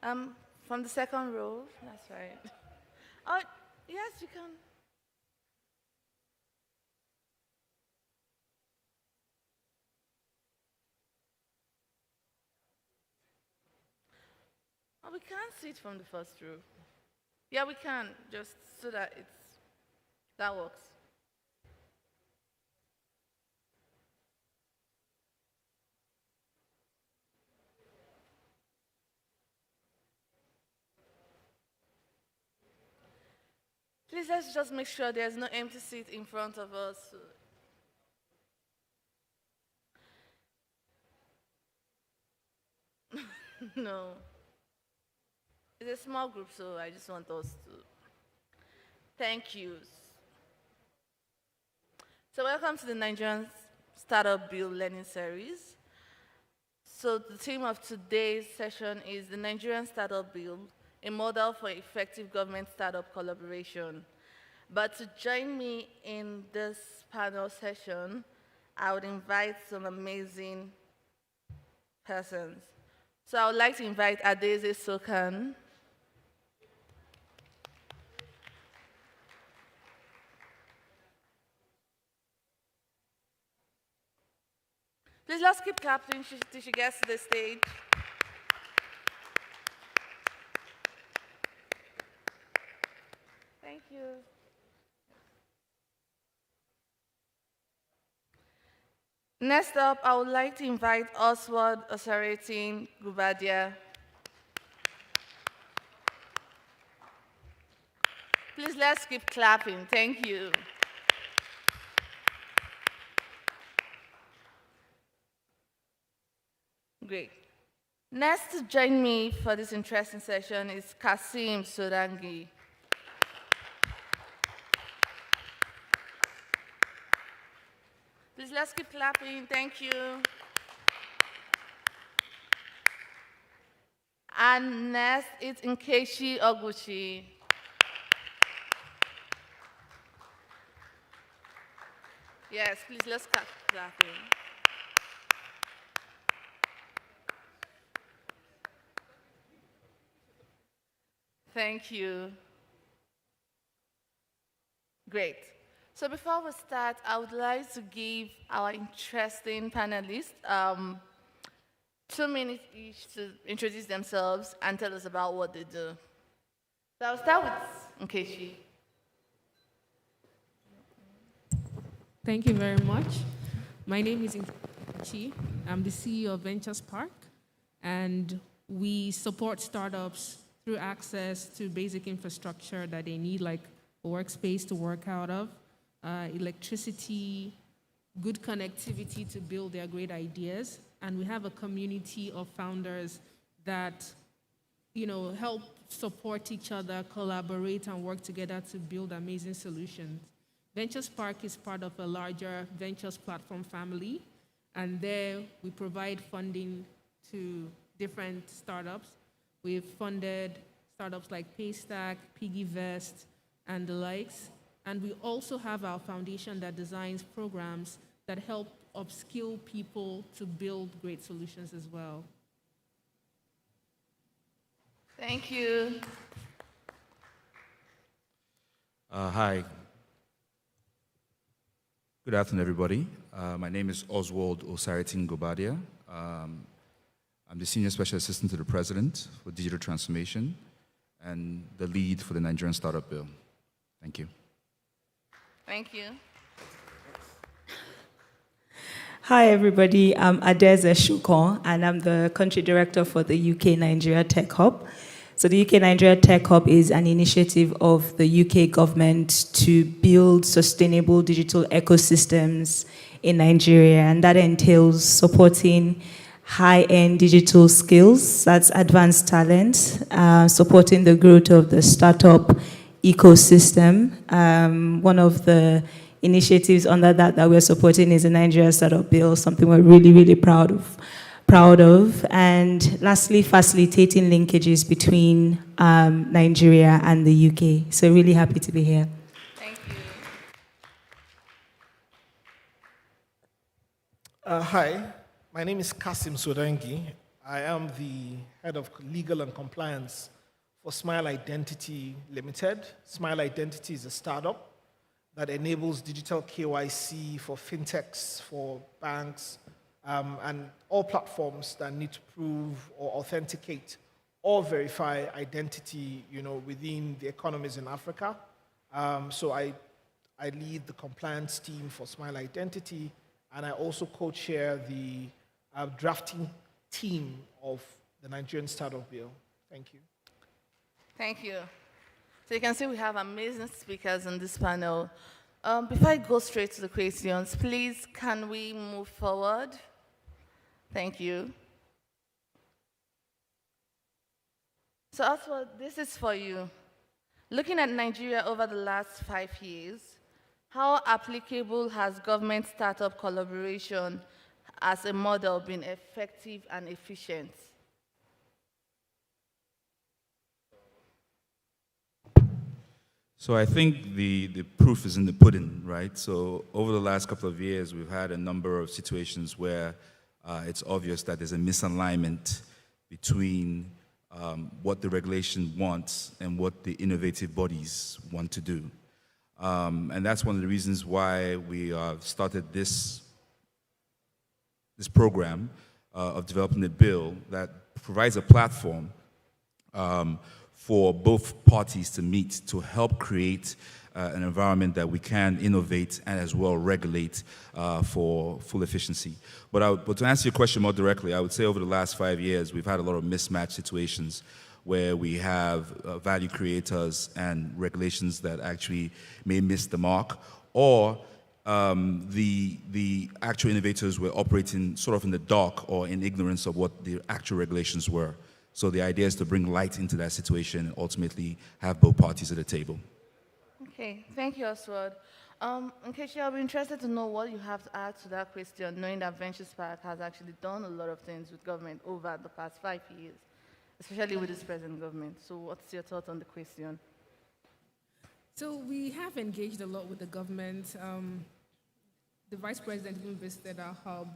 [SPEAKER 16] From the second row, that's right. Oh, yes, you can. Oh, we can't see it from the first row. Yeah, we can, just so that that works. Please, let's just make sure there's no empty seat in front of us. No. It's a small group, so I just want us to. Thank you. So welcome to the Nigerian Startup Build Learning Series. So the theme of today's session is the Nigerian Startup Build, a model for effective government startup collaboration. But to join me in this panel session, I would invite some amazing persons. So I would like to invite Adeze Sokan, please let's keep clapping till she gets to the stage. Thank you. Next up, I would like to invite Oswald Osaratin Gubadia. Please let's keep clapping. Thank you. Great. Next to join me for this interesting session is Kasim Sodangi. Please let's keep clapping. Thank you. And next is Nkechi Oguchi. Yes, please let's keep clapping. Thank you. Great. So before we start, I would like to give our interesting panelists 2 minutes each to introduce themselves and tell us about what they do. So I'll start with Nkechi.
[SPEAKER 17] Thank you very much. My name is Nkechi. I'm the CEO of Ventures Park, and we support startups through access to basic infrastructure that they need, like a workspace to work out of, electricity, good connectivity to build their great ideas. And we have a community of founders that, help support each other, collaborate, and work together to build amazing solutions. Ventures Park is part of a larger Ventures platform family, and there we provide funding to different startups. We've funded startups like Paystack, PiggyVest, and the likes. And we also have our foundation that designs programs that help upskill people to build great solutions as well.
[SPEAKER 16] Thank you.
[SPEAKER 23] Hi. Good afternoon, everybody. My name is Oswald Osaratin Gobadia. I'm the Senior Special Assistant to the President for Digital Transformation and the lead for the Nigerian Startup Bill. Thank you.
[SPEAKER 16] Thank you.
[SPEAKER 24] Hi, everybody. I'm Adeze Shukon, and I'm the Country Director for the UK Nigeria Tech Hub. So the UK Nigeria Tech Hub is an initiative of the UK government to build sustainable digital ecosystems in Nigeria, and that entails supporting high-end digital skills, that's advanced talent, supporting the growth of the startup ecosystem. One of the initiatives under that we're supporting is the Nigeria Startup Bill, something we're really, really proud of. And lastly, facilitating linkages between Nigeria and the UK. So really happy to be here.
[SPEAKER 16] Thank you.
[SPEAKER 9] Hi, my name is Kasim Sodangi. I am the head of legal and compliance for Smile Identity Limited. Smile Identity is a startup that enables digital KYC for fintechs, for banks, and all platforms that need to prove or authenticate or verify identity, within the economies in Africa. So I lead the compliance team for Smile Identity, and I also co-chair the drafting team of the Nigerian Startup Bill. Thank you.
[SPEAKER 16] Thank you. So you can see we have amazing speakers on this panel. Before I go straight to the questions, please, can we move forward? Thank you. So Oswald, this is for you. Looking at Nigeria over the last 5 years, how applicable has government startup collaboration as a model been effective and efficient?
[SPEAKER 23] So I think the proof is in the pudding, right? So over the last couple of years, we've had a number of situations where it's obvious that there's a misalignment between what the regulation wants and what the innovative bodies want to do. And that's one of the reasons why we started this program of developing a bill that provides a platform for both parties to meet to help create an environment that we can innovate and as well regulate for full efficiency. But to answer your question more directly, I would say over the last 5 years, we've had a lot of mismatched situations where we have value creators and regulations that actually may miss the mark, or the actual innovators were operating sort of in the dark or in ignorance of what the actual regulations were. So the idea is to bring light into that situation and ultimately have both parties at the table.
[SPEAKER 16] Okay, thank you, Oswald. Nkechi, I'll be interested to know what you have to add to that question, knowing that VentureSpark has actually done a lot of things with government over the past 5 years, especially with this present government. So what's your thought on the question?
[SPEAKER 17] So we have engaged a lot with the government. The Vice President even visited our hub.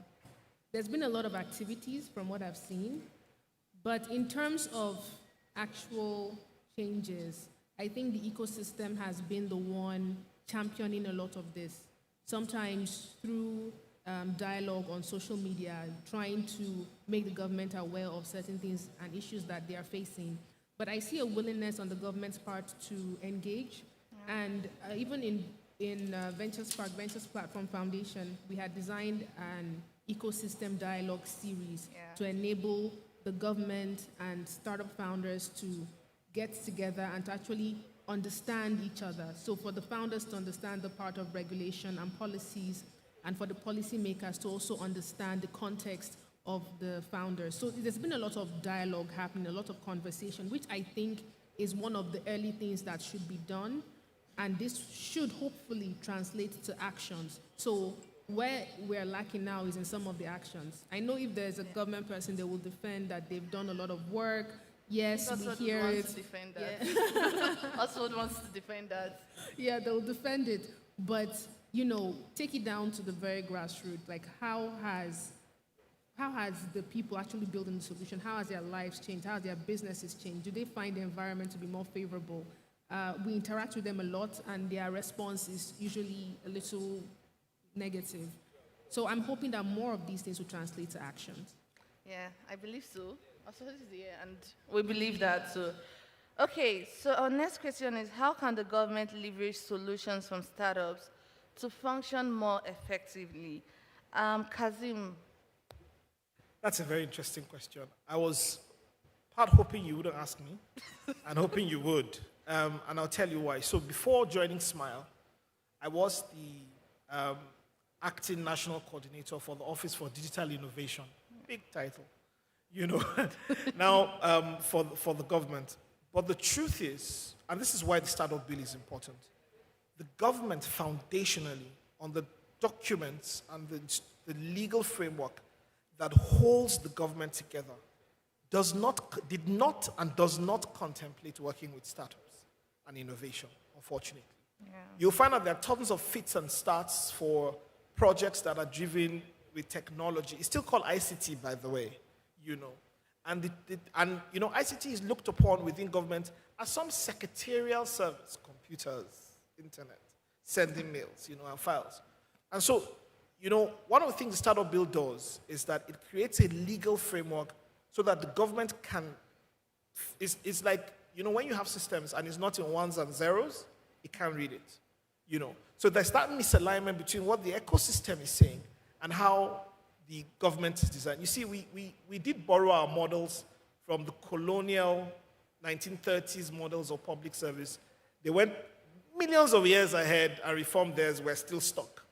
[SPEAKER 17] There's been a lot of activities from what I've seen. But in terms of actual changes, I think the ecosystem has been the one championing a lot of this, sometimes through dialogue on social media, trying to make the government aware of certain things and issues that they are facing. But I see a willingness on the government's part to engage. Yeah. And even in VentureSpark, Ventures Platform Foundation, we had designed an ecosystem dialogue series to enable the government and startup founders to get together and to actually understand each other. So for the founders to understand the part of regulation and policies, and for the policymakers to also understand the context of the founders. So there's been a lot of dialogue happening, a lot of conversation, which I think is one of the early things that should be done. And this should hopefully translate to actions. So where we're lacking now is in some of the actions. I know if there's a government person, they will defend that they've done a lot of work. Yes, we hear it.
[SPEAKER 16] Oswald wants to defend that.
[SPEAKER 17] Yeah, they'll defend it. But, take it down to the very grassroots. Like, how has the people actually building the solution, how has their lives changed? How has their businesses changed? Do they find the environment to be more favorable? We interact with them a lot, and their response is usually a little negative. So I'm hoping that more of these things will translate to actions.
[SPEAKER 16] Yeah, I believe so. Also, this is the year, and we believe that too. Okay, so our next question is, how can the government leverage solutions from startups to function more effectively? Kazim.
[SPEAKER 9] That's a very interesting question. I was part hoping you wouldn't ask me, and hoping you would. And I'll tell you why. So before joining Smile, I was the acting national coordinator for the Office for Digital Innovation. Big title, now for the government. But the truth is, and this is why the startup bill is important, the government foundationally, on the documents and the legal framework that holds the government together, did not and does not contemplate working with startups and innovation, unfortunately. Yeah. You'll find out there are tons of fits and starts for projects that are driven with technology. It's still called ICT, by the way, And ICT is looked upon within government as some secretarial service, computers, internet, sending mails, and files. And so, one of the things the startup bill does is that it creates a legal framework so that the government can, it's like, when you have systems and it's not in ones and zeros, it can't read it, So there's that misalignment between what the ecosystem is saying and how the government is designed. You see, we did borrow our models from the colonial 1930s models of public service. They went millions of years ahead and reformed theirs. We're still stuck.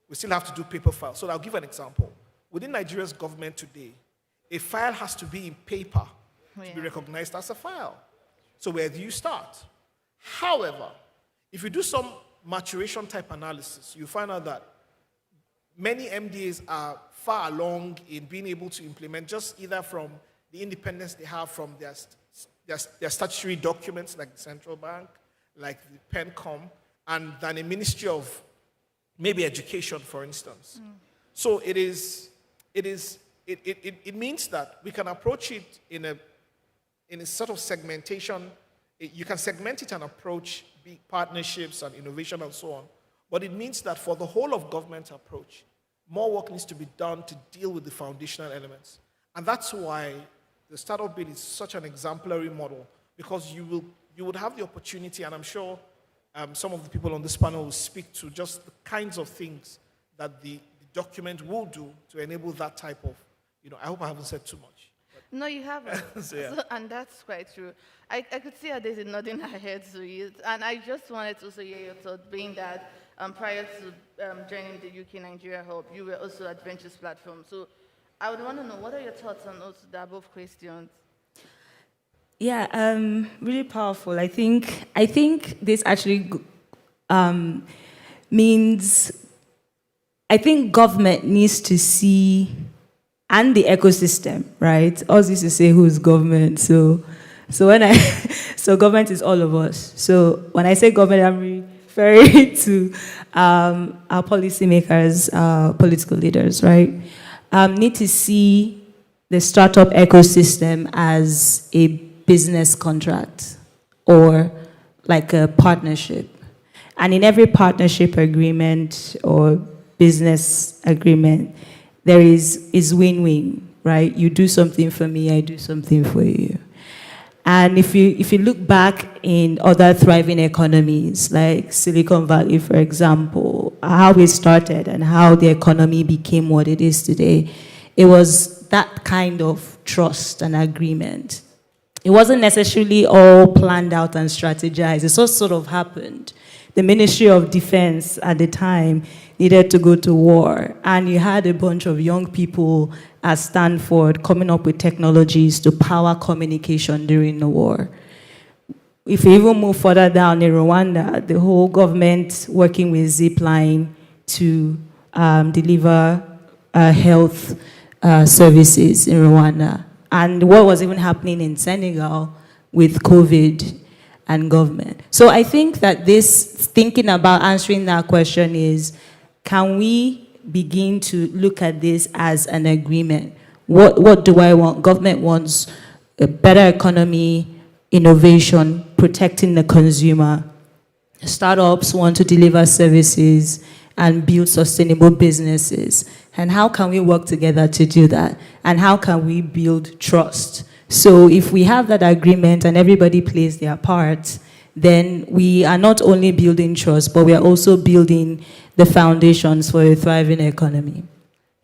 [SPEAKER 9] We still have to do paper files. So I'll give an example. Within Nigeria's government today, a file has to be in paper to be recognized as a file. So where do you start? However, if you do some maturation type analysis, you find out that many MDAs are far along in being able to implement just either from the independence they have from their statutory documents like the central bank, like the PENCOM, and than a ministry of maybe education, for instance. So it means that we can approach it in a sort of segmentation. You can segment it and approach big partnerships and innovation and so on. But it means that for the whole of government approach, more work needs to be done to deal with the foundational elements. And that's why the startup bill is such an exemplary model, because you would have the opportunity, and I'm sure some of the people on this panel will speak to just the kinds of things that the document will do to enable that type of, I hope I haven't said too much.
[SPEAKER 16] No, you haven't. And that's quite true. I could see Adesi nodding her head to it. And I just wanted to also hear your thoughts, being that prior to joining the UK-Nigeria Hub, you were also at Ventures Platform. So I would want to know, what are your thoughts on also the above questions?
[SPEAKER 24] Yeah, really powerful. I think this actually means, I think government needs to see, and the ecosystem, right? Us used to say who's government. So government is all of us. So when I say government, I'm referring to our policymakers, our political leaders, right? Need to see the startup ecosystem as a business contract or like a partnership. And in every partnership agreement or business agreement, there is win-win, right? You do something for me, I do something for you. And if you look back in other thriving economies, like Silicon Valley, for example, how it started and how the economy became what it is today, it was that kind of trust and agreement. It wasn't necessarily all planned out and strategized. It just sort of happened. The Ministry of Defense at the time needed to go to war, and you had a bunch of young people at Stanford coming up with technologies to power communication during the war. If you even move further down in Rwanda, the whole government working with Zipline to deliver health services in Rwanda. And what was even happening in Senegal with COVID and government. So I think that this thinking about answering that question is, can we begin to look at this as an agreement? What do I want? Government wants a better economy, innovation, protecting the consumer. Startups want to deliver services and build sustainable businesses. And how can we work together to do that? And how can we build trust? So if we have that agreement and everybody plays their part, then we are not only building trust, but we are also building the foundations for a thriving economy.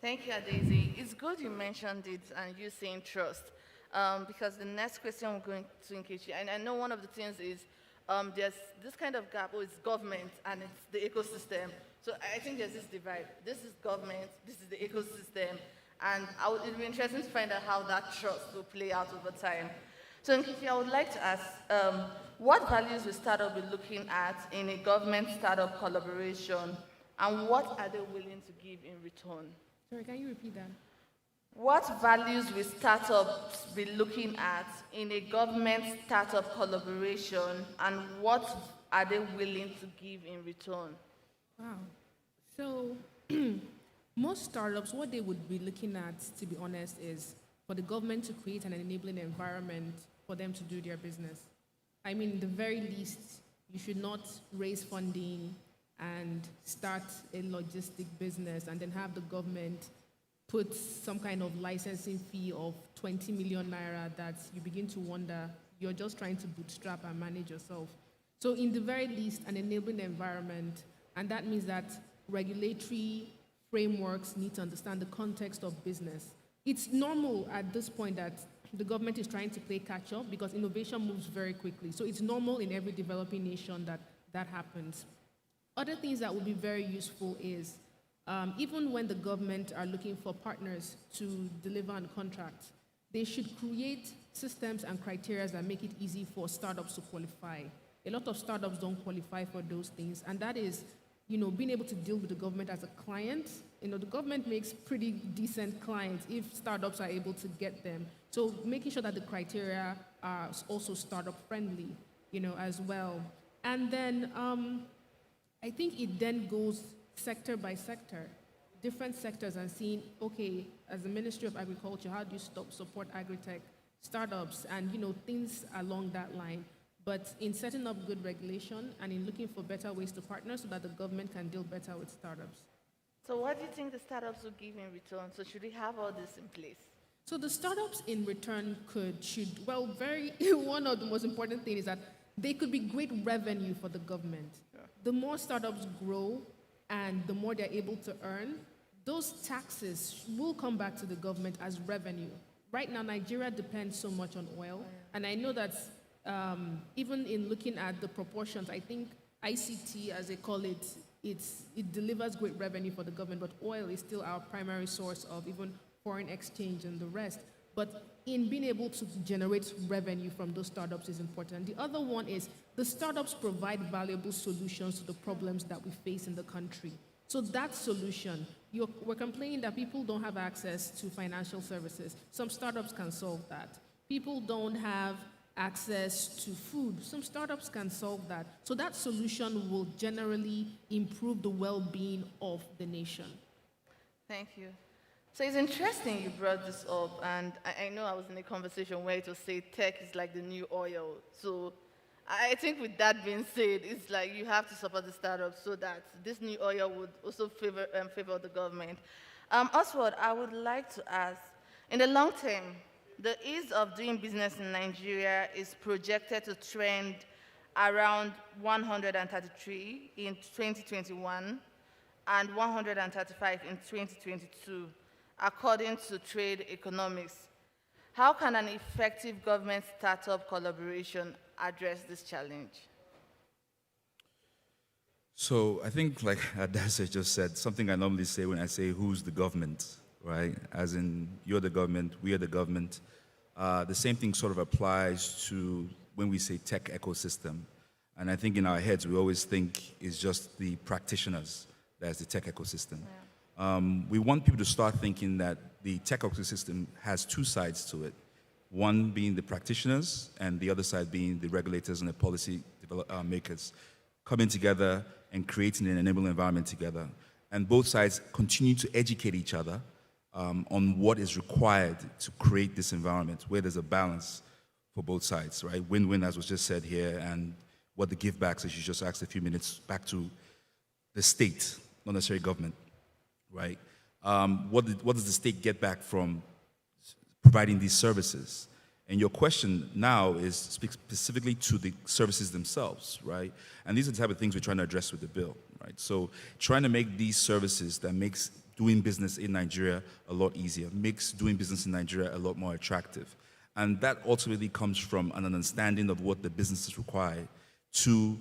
[SPEAKER 16] Thank you, Adesi. It's good you mentioned it and you saying trust, because the next question we're going to Nkechi, and I know one of the things is there's this kind of gap, it's government and it's the ecosystem. So I think there's this divide. This is government, this is the ecosystem, and it would be interesting to find out how that trust will play out over time. So Nkichi, I would like to ask, what values will startup be looking at in a government-startup collaboration, and what are they willing to give in return?
[SPEAKER 17] Sorry, can you repeat that?
[SPEAKER 16] What values will startups be looking at in a government-startup collaboration, and what are they willing to give in return?
[SPEAKER 17] Wow. So most startups, what they would be looking at, to be honest, is for the government to create an enabling environment for them to do their business. I mean, the very least, you should not raise funding and start a logistic business and then have the government put some kind of licensing fee of 20 million naira that you begin to wonder, you're just trying to bootstrap and manage yourself. So in the very least, an enabling environment, and that means that regulatory frameworks need to understand the context of business. It's normal at this point that the government is trying to play catch up because innovation moves very quickly. So it's normal in every developing nation that that happens. Other things that would be very useful is even when the government are looking for partners to deliver on contracts, they should create systems and criteria that make it easy for startups to qualify. A lot of startups don't qualify for those things, and that is, being able to deal with the government as a client. The government makes pretty decent clients if startups are able to get them. So making sure that the criteria are also startup friendly, as well. And then I think it then goes sector by sector, different sectors, and seeing, okay, as the Ministry of Agriculture, how do you support agri-tech startups and, things along that line. But in setting up good regulation and in looking for better ways to partner so that the government can deal better with startups.
[SPEAKER 16] So what do you think the startups will give in return? So should we have all this in place?
[SPEAKER 17] So the startups in return one of the most important things is that they could be great revenue for the government. Yeah. The more startups grow and the more they're able to earn, those taxes will come back to the government as revenue. Right now, Nigeria depends so much on oil, and I know that even in looking at the proportions, I think ICT, as they call it, it delivers great revenue for the government, but oil is still our primary source of even foreign exchange and the rest. But in being able to generate revenue from those startups is important. The other one is the startups provide valuable solutions to the problems that we face in the country. So that solution, we're complaining that people don't have access to financial services. Some startups can solve that. People don't have access to food. Some startups can solve that. So that solution will generally improve the well-being of the nation.
[SPEAKER 16] Thank you. So it's interesting you brought this up, and I know I was in a conversation where it was said tech is like the new oil. So I think with that being said, it's like you have to support the startups so that this new oil would also favor the government. Oswald, I would like to ask, in the long term, the ease of doing business in Nigeria is projected to trend around 133 in 2021 and 135 in 2022, according to Trade Economics. How can an effective government startup collaboration address this challenge?
[SPEAKER 23] So I think, like Adasa just said, something I normally say when I say who's the government, right? As in, you're the government, we are the government. The same thing sort of applies to when we say tech ecosystem. And I think in our heads, we always think it's just the practitioners that's the tech ecosystem. Yeah. We want people to start thinking that the tech ecosystem has two sides to it. One being the practitioners, and the other side being the regulators and the policy makers coming together and creating an enabling environment together. And both sides continue to educate each other on what is required to create this environment, where there's a balance for both sides, right? Win-win, as was just said here, and what the give backs, as you just asked a few minutes, back to the state, not necessarily government, right? What does the state get back from providing these services? And your question now is speaks specifically to the services themselves, right? And these are the type of things we're trying to address with the bill, right? So trying to make these services that makes doing business in Nigeria a lot easier, makes doing business in Nigeria a lot more attractive. And that ultimately comes from an understanding of what the businesses require to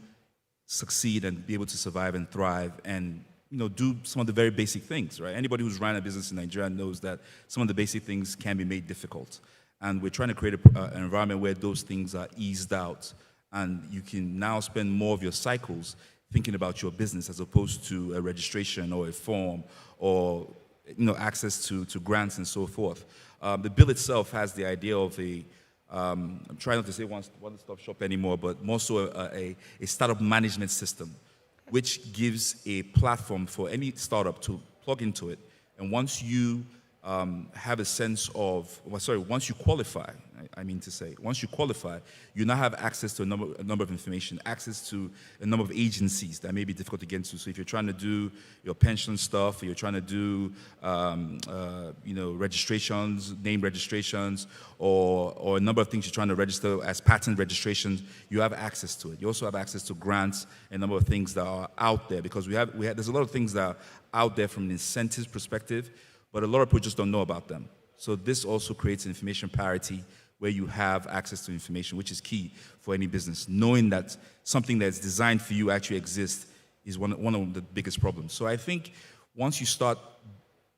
[SPEAKER 23] succeed and be able to survive and thrive and do some of the very basic things, right? Anybody who's run a business in Nigeria knows that some of the basic things can be made difficult. And we're trying to create an environment where those things are eased out, and you can now spend more of your cycles thinking about your business as opposed to a registration or a form or access to grants and so forth. The bill itself has the idea of I'm trying not to say one-stop shop anymore, but more so a startup management system, which gives a platform for any startup to plug into it. And once you have a sense of, once you qualify, once you qualify, you now have access to a number of information, access to a number of agencies that may be difficult to get into. So if you're trying to do your pension stuff, or you're trying to do, registrations, name registrations, or a number of things you're trying to register as patent registrations, you have access to it. You also have access to grants and a number of things that are out there, because there's a lot of things that are out there from an incentives perspective, but a lot of people just don't know about them. So this also creates information parity where you have access to information, which is key for any business. Knowing that something that's designed for you actually exists is one of the biggest problems. So I think once you start,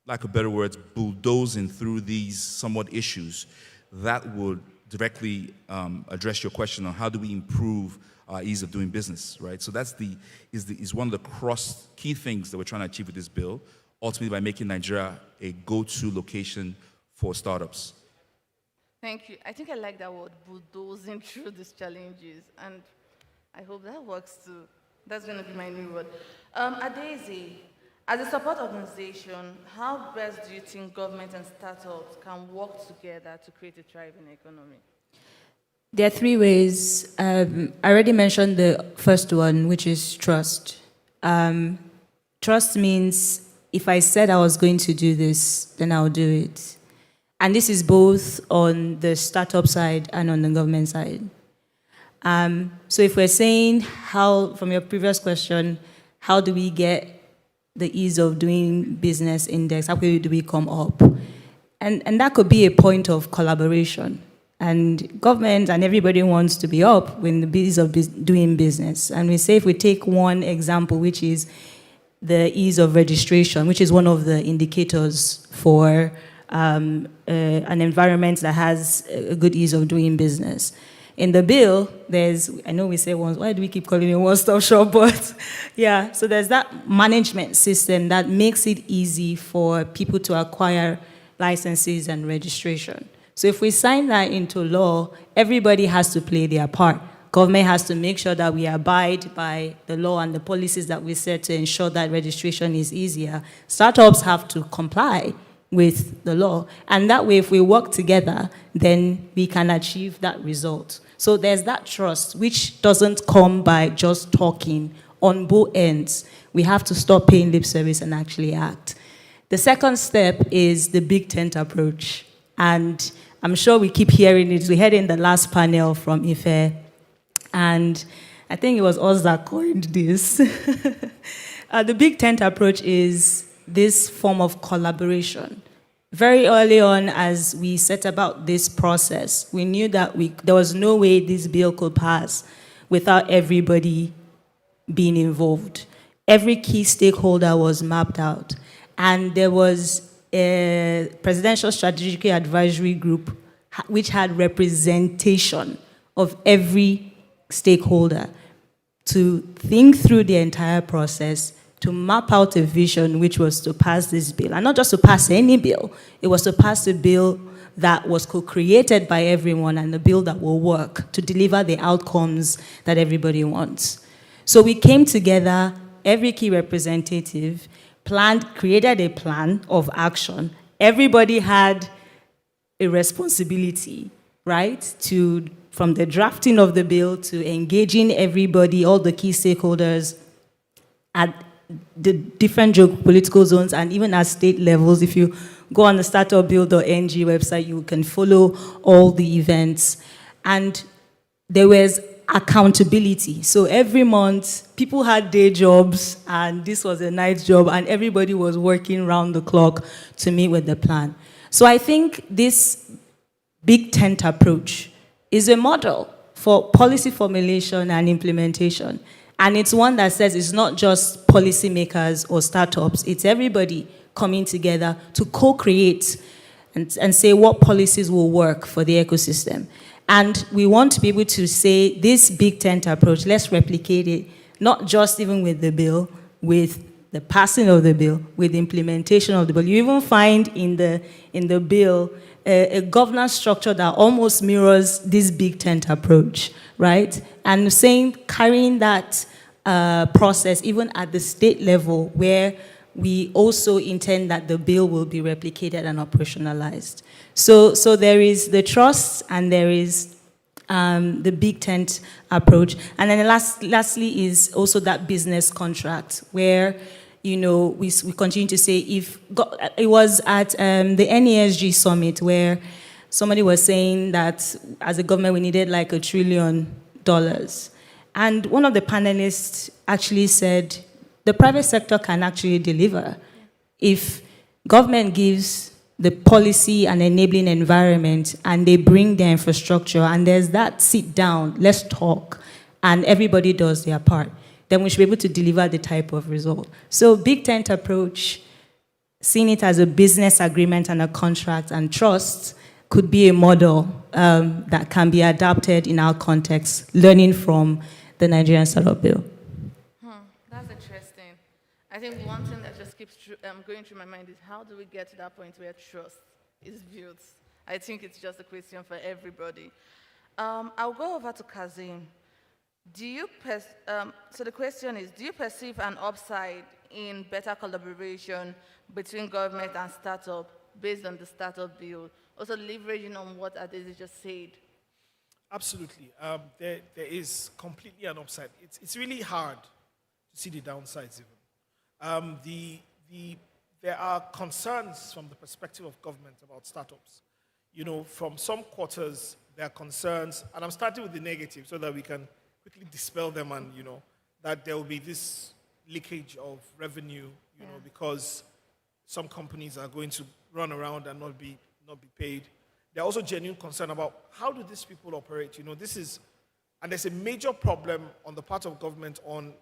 [SPEAKER 23] lack of better words, bulldozing through these somewhat issues, that would directly address your question on how do we improve our ease of doing business, right? So that's is one of the key things that we're trying to achieve with this bill, ultimately by making Nigeria a go-to location for startups.
[SPEAKER 16] Thank you. I think I like that word, bulldozing through these challenges, and I hope that works too. That's going to be my new word. Adeze, as a support organization, how best do you think government and startups can work together to create a thriving economy?
[SPEAKER 24] There are three ways. I already mentioned the first one, which is trust. Trust means if I said I was going to do this, then I'll do it. And this is both on the startup side and on the government side. So if we're saying from your previous question, how do we get the ease of doing business index, how do we come up? And that could be a point of collaboration. And government and everybody wants to be up with the ease of doing business. And we say if we take one example, which is the ease of registration, which is one of the indicators for an environment that has a good ease of doing business. In the bill, I know we say why do we keep calling it one-stop shop, but yeah, so there's that management system that makes it easy for people to acquire licenses and registration. So if we sign that into law, everybody has to play their part. Government has to make sure that we abide by the law and the policies that we set to ensure that registration is easier. Startups have to comply with the law. And that way, if we work together, then we can achieve that result. So there's that trust, which doesn't come by just talking on both ends. We have to stop paying lip service and actually act. The second step is the big tent approach. And I'm sure we keep hearing it. We heard in the last panel from Ife. And I think it was us that coined this. The big tent approach is this form of collaboration. Very early on, as we set about this process, we knew that there was no way this bill could pass without everybody being involved. Every key stakeholder was mapped out. And there was a Presidential Strategic Advisory Group which had representation of every stakeholder to think through the entire process, to map out a vision which was to pass this bill. And not just to pass any bill, it was to pass a bill that was co-created by everyone and a bill that will work to deliver the outcomes that everybody wants. So we came together, every key representative, created a plan of action. Everybody had a responsibility, right, from the drafting of the bill to engaging everybody, all the key stakeholders at the different geopolitical zones and even at state levels. If you go on the startupbill.ng website, you can follow all the events. And there was accountability. So every month, people had day jobs, and this was a night job, and everybody was working round the clock to meet with the plan. So I think this big tent approach is a model for policy formulation and implementation. And it's one that says it's not just policymakers or startups, it's everybody coming together to co-create and say what policies will work for the ecosystem. And we want to be able to say this big tent approach, let's replicate it, not just even with the bill, with the passing of the bill, with the implementation of the bill. You even find in the bill a governance structure that almost mirrors this big tent approach, right? And carrying that process even at the state level, where we also intend that the bill will be replicated and operationalized. So there is the trust and there is the big tent approach. And then lastly is also that business contract where, you know, we continue to say it was at the NESG summit where somebody was saying that as a government we needed like $1 trillion. And one of the panelists actually said, the private sector can actually deliver if government gives the policy and enabling environment and they bring their infrastructure and there's that sit down, let's talk, and everybody does their part, then we should be able to deliver the type of result. So big tent approach, seeing it as a business agreement and a contract and trust could be a model that can be adapted in our context, learning from the Nigerian Startup Bill.
[SPEAKER 16] That's interesting. I think one thing that just keeps going through my mind is how do we get to that point where trust is built? I think it's just a question for everybody. I'll go over to Kazim. So the question is, do you perceive an upside in better collaboration between government and startup based on the startup bill? Also leveraging on what Adesi just said.
[SPEAKER 9] Absolutely. There is completely an upside. It's really hard to see the downsides even. There are concerns from the perspective of government about startups. You know, from some quarters, there are concerns, and I'm starting with the negative so that we can quickly dispel them and, you know, that there will be this leakage of revenue, you know, because some companies are going to run around and not be paid. There are also genuine concern about how do these people operate. You know, and there's a major problem on the part of government on,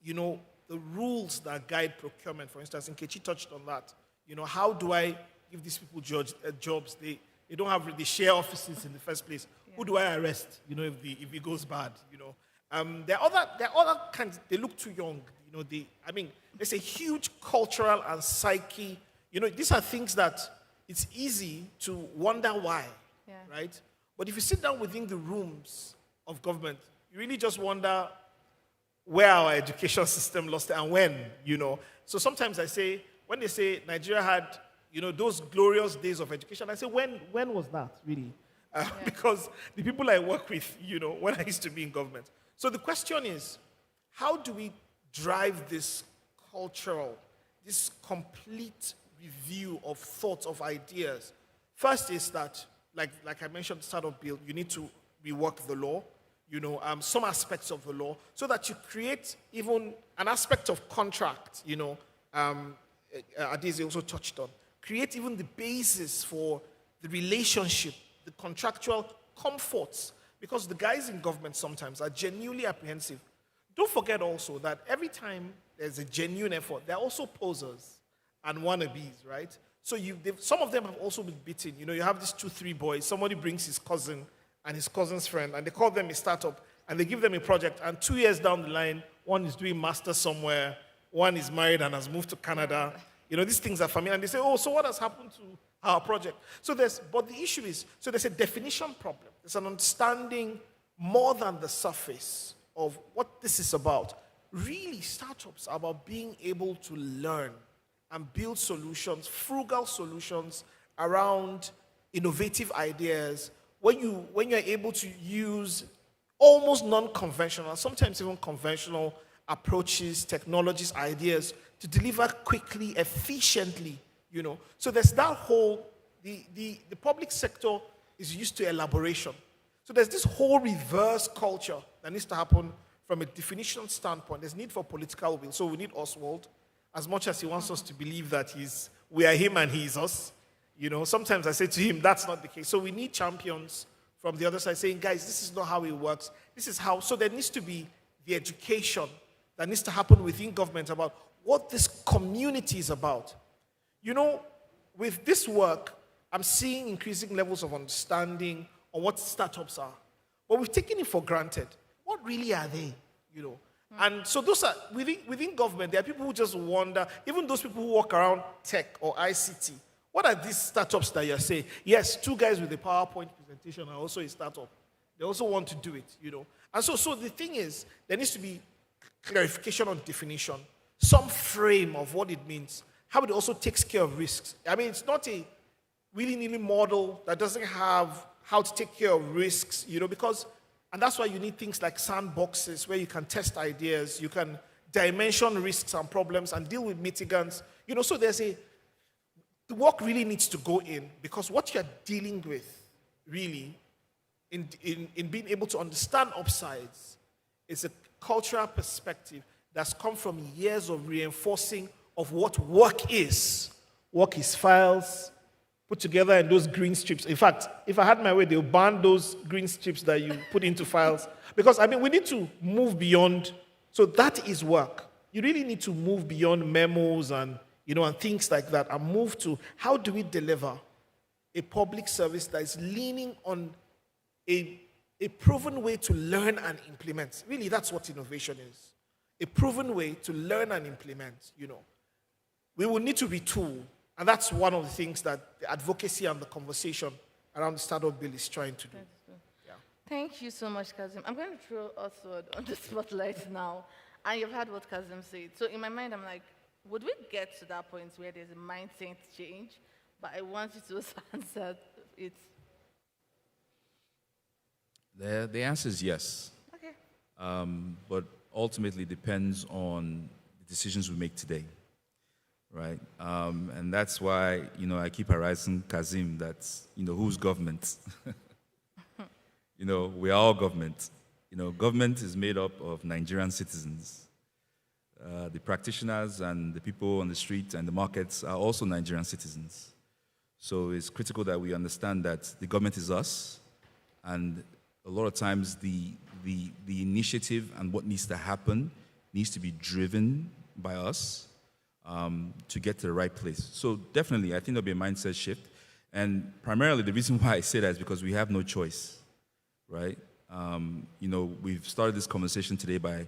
[SPEAKER 9] you know, the rules that guide procurement. For instance, Nkechi touched on that. You know, how do I give these people jobs? They don't have the share offices in the first place. Yeah. Who do I arrest? You know, if it goes bad. You know, there are other kinds. They look too young. You know, there's a huge cultural and psyche. You know, these are things that it's easy to wonder why, right? But if you sit down within the rooms of government, you really just wonder where our education system lost it and when, you know. So sometimes I say, when they say Nigeria had, you know, those glorious days of education, I say, when was that, really? Because the people I work with, you know, when I used to be in government. So the question is, how do we drive this cultural, this complete review of thoughts, of ideas? First is that, like I mentioned, the startup bill, you need to rework the law, you know, some aspects of the law, so that you create even an aspect of contract, you know, Adesi also touched on. Create even the basis for the relationship, the contractual comforts, because the guys in government sometimes are genuinely apprehensive. Don't forget also that every time there's a genuine effort, there are also posers and wannabes, right? So some of them have also been beaten. You know, you have these 2-3 boys. Somebody brings his cousin and his cousin's friend, and they call them a startup, and they give them a project, and 2 years down the line, one is doing master somewhere, one is married and has moved to Canada. You know, these things are familiar, and they say, oh, so what has happened to our project? But the issue is, so there's a definition problem. There's an understanding more than the surface of what this is about. Really, startups are about being able to learn and build solutions, frugal solutions around innovative ideas, when you're able to use almost non-conventional, sometimes even conventional approaches, technologies, ideas to deliver quickly, efficiently, you know. So there's that whole, the public sector is used to elaboration. So there's this whole reverse culture that needs to happen from a definition standpoint. There's need for political will. So we need Oswald. As much as he wants us to believe that we are him and he is us, you know, sometimes I say to him, that's not the case. So we need champions from the other side saying, guys, this is not how it works. This is how. So there needs to be the education that needs to happen within government about what this community is about. You know, with this work, I'm seeing increasing levels of understanding on what startups are. But we've taken it for granted. What really are they, you know? And so those are, within government, there are people who just wonder, even those people who walk around tech or ICT, what are these startups that you're saying? Yes, two guys with a PowerPoint presentation are also a startup. They also want to do it, you know. And so the thing is, there needs to be clarification on definition, some frame of what it means, how it also takes care of risks. I mean, it's not a willy-nilly model that doesn't have how to take care of risks, you know, because, and that's why you need things like sandboxes where you can test ideas, you can dimension risks and problems and deal with mitigants, you know, so the work really needs to go in, because what you're dealing with, really, in being able to understand upsides, is a cultural perspective that's come from years of reinforcing of what work is. Work is files put together in those green strips. In fact, if I had my way, they'll ban those green strips that you put into files. Because, I mean, we need to move beyond. So that is work. You really need to move beyond memos and, you know, and things like that, and move to how do we deliver a public service that is leaning on a proven way to learn and implement. Really, that's what innovation is. A proven way to learn and implement, you know. We will need to retool, and that's one of the things that the advocacy and the conversation around the startup bill is trying to do.
[SPEAKER 16] Yeah. Thank you so much, Kazim. I'm going to throw Oswald on the spotlight now, and you've heard what Kazim said. So in my mind, I'm like, would we get to that point where there's a mindset change? But I want you to answer it.
[SPEAKER 23] The answer is yes.
[SPEAKER 16] Okay.
[SPEAKER 23] But ultimately depends on the decisions we make today, right? And that's why, you know, I keep harassing Kazim that, you know, who's government? You know, we are all government. You know, government is made up of Nigerian citizens. The practitioners and the people on the street and the markets are also Nigerian citizens. So it's critical that we understand that the government is us, and a lot of times the initiative and what needs to happen needs to be driven by us to get to the right place. So definitely, I think there'll be a mindset shift. And primarily, the reason why I say that is because we have no choice, right? You know, we've started this conversation today by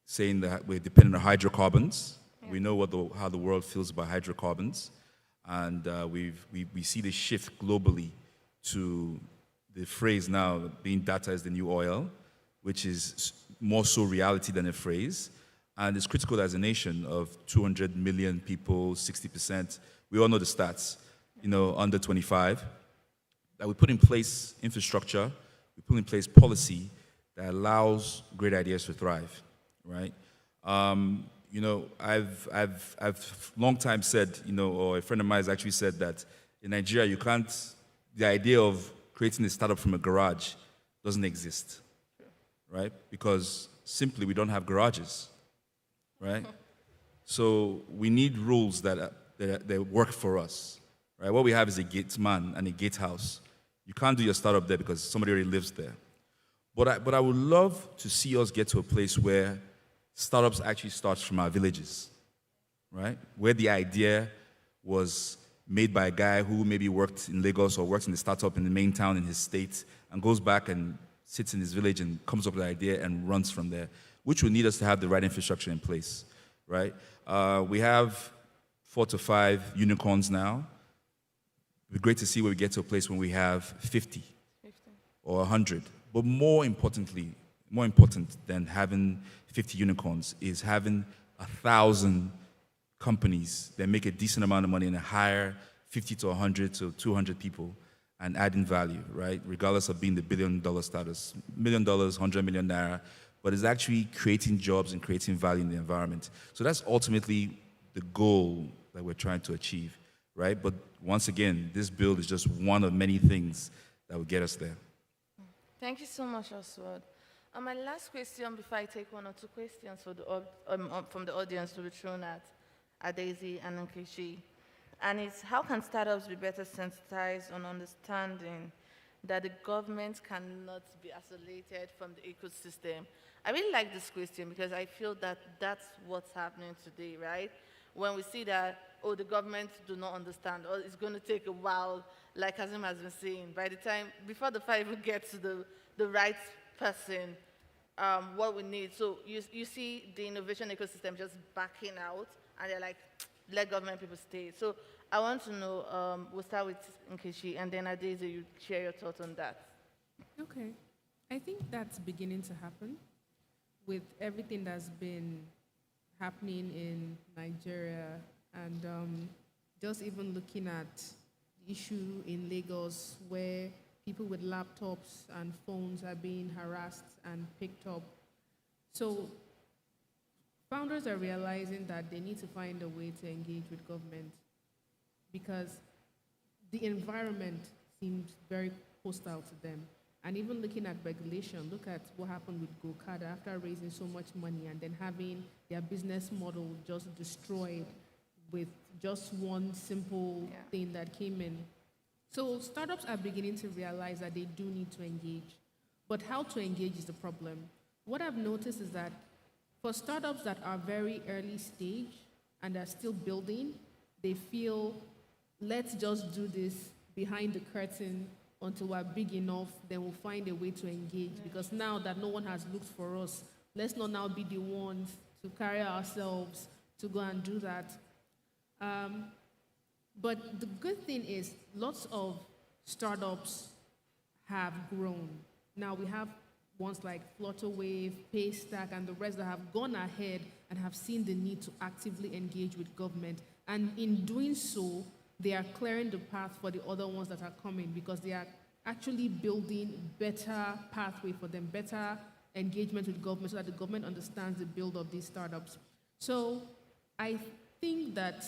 [SPEAKER 23] saying that we're dependent on hydrocarbons. Yeah. We know how the world feels about hydrocarbons. And we see the shift globally to the phrase now being data is the new oil, which is more so reality than a phrase. And it's critical as a nation of 200 million people, 60%, we all know the stats, you know, under 25, that we put in place infrastructure, we put in place policy that allows great ideas to thrive, right? You know, I've long time said, you know, or a friend of mine has actually said that in Nigeria, the idea of creating a startup from a garage doesn't exist, right? Because simply we don't have garages, right? So we need rules that work for us, right? What we have is a gateman and a gatehouse. You can't do your startup there because somebody already lives there. But I would love to see us get to a place where startups actually start from our villages, right? Where the idea was made by a guy who maybe worked in Lagos or worked in the startup in the main town in his state and goes back and sits in his village and comes up with an idea and runs from there, which will need us to have the right infrastructure in place, right? We have 4 to 5 unicorns now. It'd be great to see where we get to a place when we have 50 or 100. But more important than having 50 unicorns is having 1,000 companies that make a decent amount of money and hire 50 to 100 to 200 people and adding value, right? Regardless of being the billion-dollar status, $1 million, 100 million naira, but it's actually creating jobs and creating value in the environment. So that's ultimately the goal that we're trying to achieve, right? But once again, this build is just one of many things that will get us there.
[SPEAKER 16] Thank you so much, Oswald. My last question before I take 1 or 2 questions from the audience to be thrown at Daisy and Nkechi, and it's how can startups be better sensitized on understanding that the government cannot be isolated from the ecosystem. I really like this question because I feel that that's what's happening today, right? When we see that, oh, the government do not understand, or it's going to take a while, like Kazim has been saying, by the time, before the fight even gets to the right person, what we need. So you see the innovation ecosystem just backing out, and they're like, let government people stay. So I want to know, we'll start with Nkechi, and then Adeze, you share your thoughts on that.
[SPEAKER 17] Okay. I think that's beginning to happen with everything that's been happening in Nigeria, and just even looking at the issue in Lagos where people with laptops and phones are being harassed and picked up. So founders are realizing that they need to find a way to engage with government because the environment seems very hostile to them. And even looking at regulation, look at what happened with Gokada after raising so much money and then having their business model just destroyed with just one simple thing that came in. So startups are beginning to realize that they do need to engage. But how to engage is the problem. What I've noticed is that for startups that are very early stage and are still building, they feel, let's just do this behind the curtain until we're big enough, then we'll find a way to engage. Because now that no one has looked for us, let's not now be the ones to carry ourselves to go and do that. But the good thing is lots of startups have grown. Now we have ones like Flutterwave, Paystack, and the rest that have gone ahead and have seen the need to actively engage with government. And in doing so, they are clearing the path for the other ones that are coming because they are actually building better pathway for them, better engagement with government so that the government understands the build of these startups. So I think that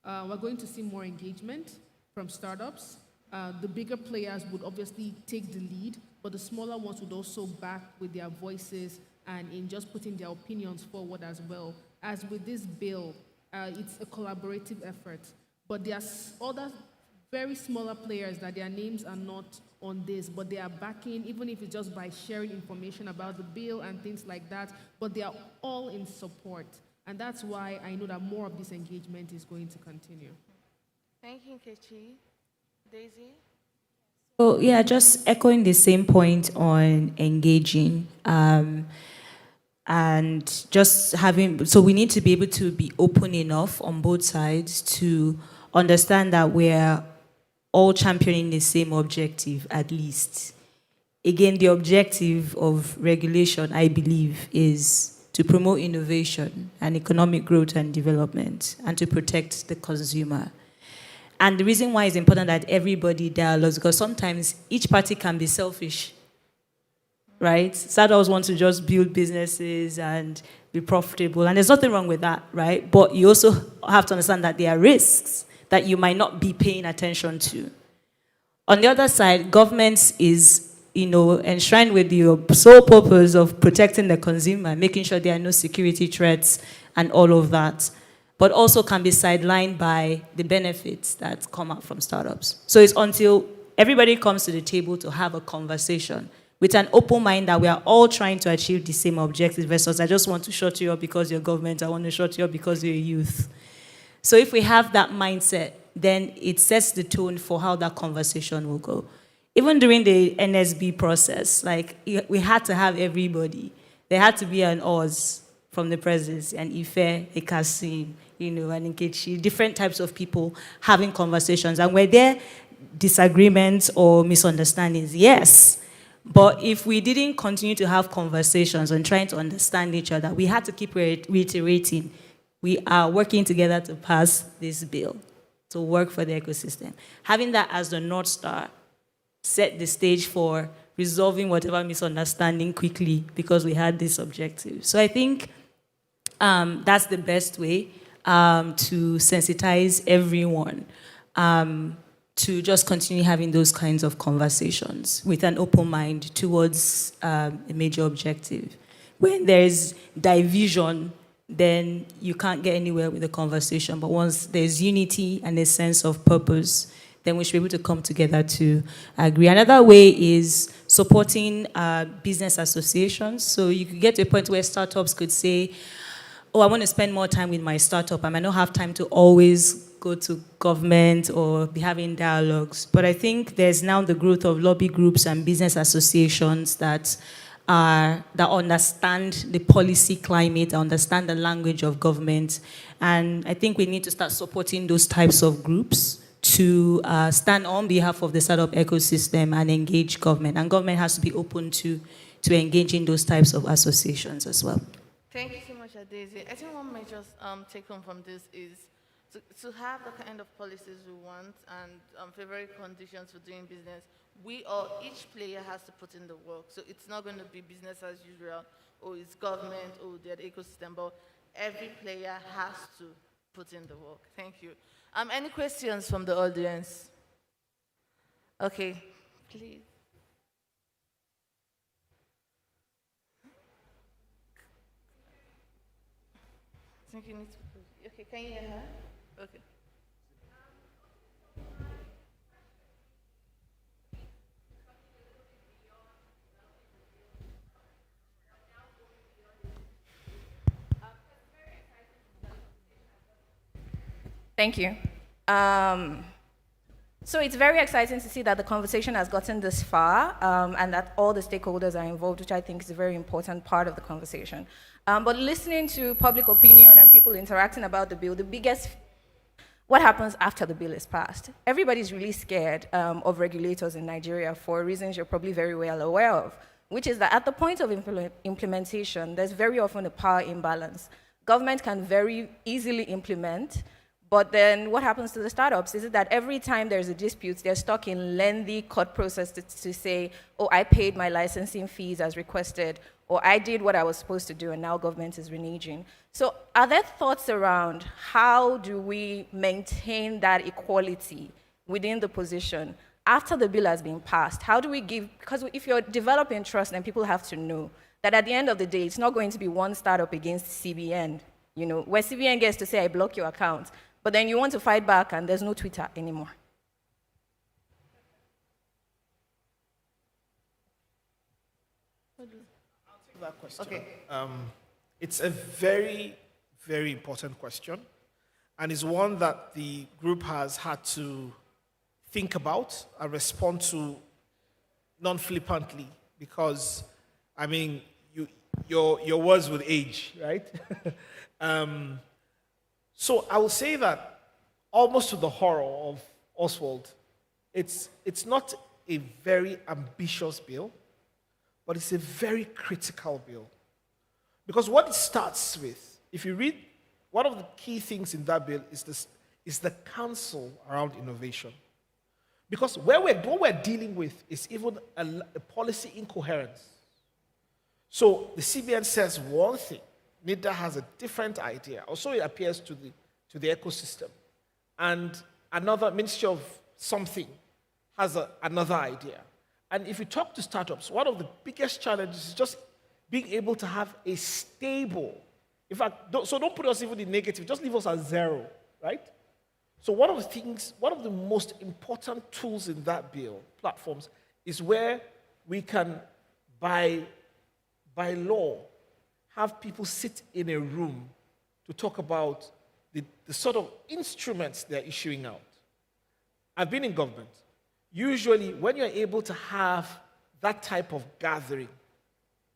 [SPEAKER 17] we're going to see more engagement from startups. The bigger players would obviously take the lead, but the smaller ones would also back with their voices and in just putting their opinions forward as well. As with this bill, it's a collaborative effort. But there are other very smaller players that their names are not on this, but they are backing, even if it's just by sharing information about the bill and things like that, but they are all in support. And that's why I know that more of this engagement is going to continue.
[SPEAKER 16] Thank you, Nkechi. Daisy?
[SPEAKER 24] So yeah, just echoing the same point on engaging. And just having, so we need to be able to be open enough on both sides to understand that we're all championing the same objective, at least. Again, the objective of regulation, I believe, is to promote innovation and economic growth and development and to protect the consumer. And the reason why it's important that everybody dialogues, because sometimes each party can be selfish. Right? Startups want to just build businesses and be profitable, and there's nothing wrong with that, right? But you also have to understand that there are risks that you might not be paying attention to. On the other side, government is, enshrined with the sole purpose of protecting the consumer, making sure there are no security threats and all of that, but also can be sidelined by the benefits that come out from startups. So it's until everybody comes to the table to have a conversation with an open mind that we are all trying to achieve the same objective versus I just want to shut you up because you're government, I want to shut you up because you're youth. So if we have that mindset, then it sets the tone for how that conversation will go. Even during the NSB process, like we had to have everybody. There had to be an Oz from the presidency, and Ife, a Kasim, and Nkechi, different types of people having conversations. And were there disagreements or misunderstandings? Yes. But if we didn't continue to have conversations and trying to understand each other, we had to keep reiterating, we are working together to pass this bill, to work for the ecosystem. Having that as the North Star set the stage for resolving whatever misunderstanding quickly because we had this objective. So I think that's the best way to sensitize everyone to just continue having those kinds of conversations with an open mind towards a major objective. When there's division, then you can't get anywhere with the conversation. But once there's unity and a sense of purpose, then we should be able to come together to agree. Another way is supporting business associations. So you could get to a point where startups could say, oh, I want to spend more time with my startup. I might not have time to always go to government or be having dialogues. But I think there's now the growth of lobby groups and business associations that understand the policy climate, understand the language of government. And I think we need to start supporting those types of groups to stand on behalf of the startup ecosystem and engage government. And government has to be open to engaging those types of associations as well.
[SPEAKER 16] Thank you so much, Adeze. I think one major take home from this is to have the kind of policies we want and favorable conditions for doing business. Each player has to put in the work. So it's not going to be business as usual, or it's government, or the ecosystem, but every player has to put in the work. Thank you. Any questions from the audience? Okay, please. I think you need to, okay, can you hear her? Okay.
[SPEAKER 10] Thank you. So it's very exciting to see that the conversation has gotten this far and that all the stakeholders are involved, which I think is a very important part of the conversation. But listening to public opinion and people interacting about the bill, what happens after the bill is passed? Everybody's really scared of regulators in Nigeria for reasons you're probably very well aware of, which is that at the point of implementation, there's very often a power imbalance. Government can very easily implement, but then what happens to the startups is that every time there's a dispute, they're stuck in lengthy court process to say, oh, I paid my licensing fees as requested, or I did what I was supposed to do, and now government is reneging. So are there thoughts around how do we maintain that equality within the position after the bill has been passed? How do we give, because if you're developing trust, then people have to know that at the end of the day, it's not going to be one startup against CBN, where CBN gets to say, I block your account. But then you want to fight back, and there's no Twitter anymore.
[SPEAKER 9] I'll take that question. Okay. It's a very, very important question, and it's one that the group has had to think about and respond to non-flippantly, because, I mean, your words will age, right? So I will say that, almost to the horror of Oswald, it's not a very ambitious bill, but it's a very critical bill. Because what it starts with, if you read, one of the key things in that bill is the council around innovation. Because what we're dealing with is even a policy incoherence. So the CBN says one thing, NIDA has a different idea, or so it appears to the ecosystem. And another Ministry of something has another idea. And if you talk to startups, one of the biggest challenges is just being able to have a stable, in fact, don't put us even in negative, just leave us at zero, right? So one of the most important tools in that bill, platforms, is where we can, by law, have people sit in a room to talk about the sort of instruments they're issuing out. I've been in government. Usually, when you're able to have that type of gathering,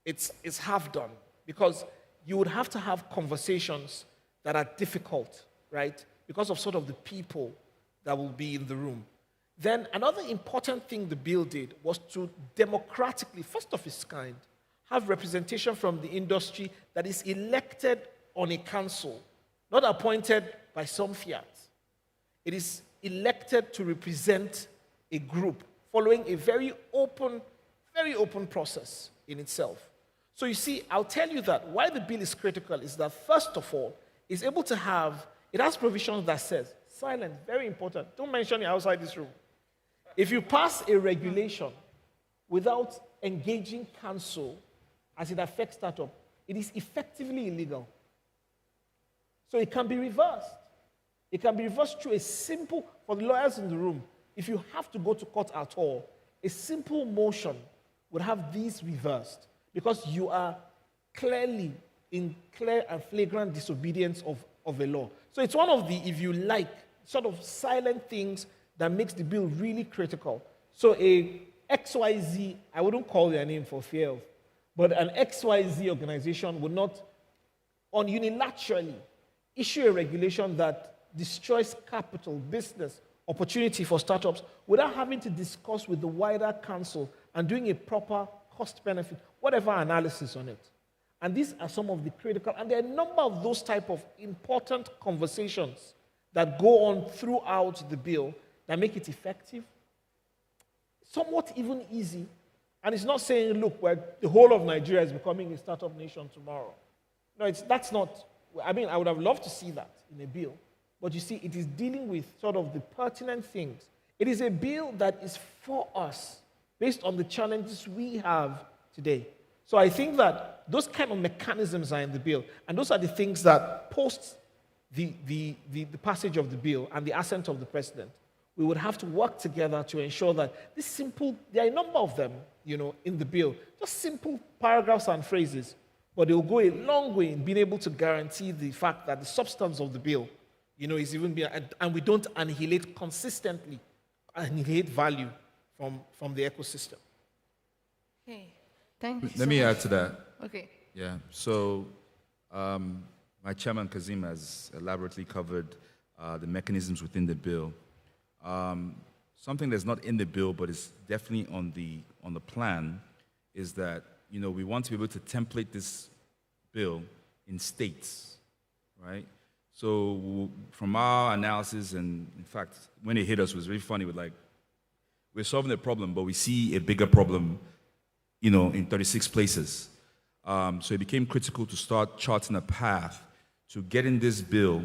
[SPEAKER 9] it's half done, because you would have to have conversations that are difficult, right? Because of sort of the people that will be in the room. Then another important thing the bill did was to democratically, first of its kind, have representation from the industry that is elected on a council, not appointed by some fiat. It is elected to represent a group following a very open process in itself. So you see, I'll tell you that why the bill is critical is that, first of all, it's able to have, it has provisions that says, silence, very important, don't mention it outside this room. If you pass a regulation without engaging council as it affects startup, it is effectively illegal. So it can be reversed. It can be reversed through a simple, for the lawyers in the room, if you have to go to court at all, a simple motion would have these reversed because you are clearly in clear and flagrant disobedience of a law. So it's one of the, if you like, sort of silent things that makes the bill really critical. So a XYZ, I wouldn't call their name for fear of, but an XYZ organization would not unilaterally issue a regulation that destroys capital, business, opportunity for startups without having to discuss with the wider council and doing a proper cost-benefit, whatever analysis on it. And these are some of the critical, and there are a number of those type of important conversations that go on throughout the bill that make it effective, somewhat even easy. And it's not saying, look, the whole of Nigeria is becoming a startup nation tomorrow. No, that's not, I mean, I would have loved to see that in a bill. But you see, it is dealing with sort of the pertinent things. It is a bill that is for us, based on the challenges we have today. So I think that those kind of mechanisms are in the bill, and those are the things that post the passage of the bill and the assent of the president, we would have to work together to ensure that this simple, there are a number of them, in the bill, just simple paragraphs and phrases, but they will go a long way in being able to guarantee the fact that the substance of the bill, is even being, and we don't annihilate value from the ecosystem.
[SPEAKER 16] Okay, thank you.
[SPEAKER 23] Let me add to that.
[SPEAKER 16] Okay.
[SPEAKER 23] Yeah, so my chairman, Kazim, has elaborately covered the mechanisms within the bill. Something that's not in the bill, but is definitely on the plan, is that, we want to be able to template this bill in states, right? So from our analysis, and in fact, when it hit us, it was really funny. We're solving a problem, but we see a bigger problem, in 36 places. So it became critical to start charting a path to getting this bill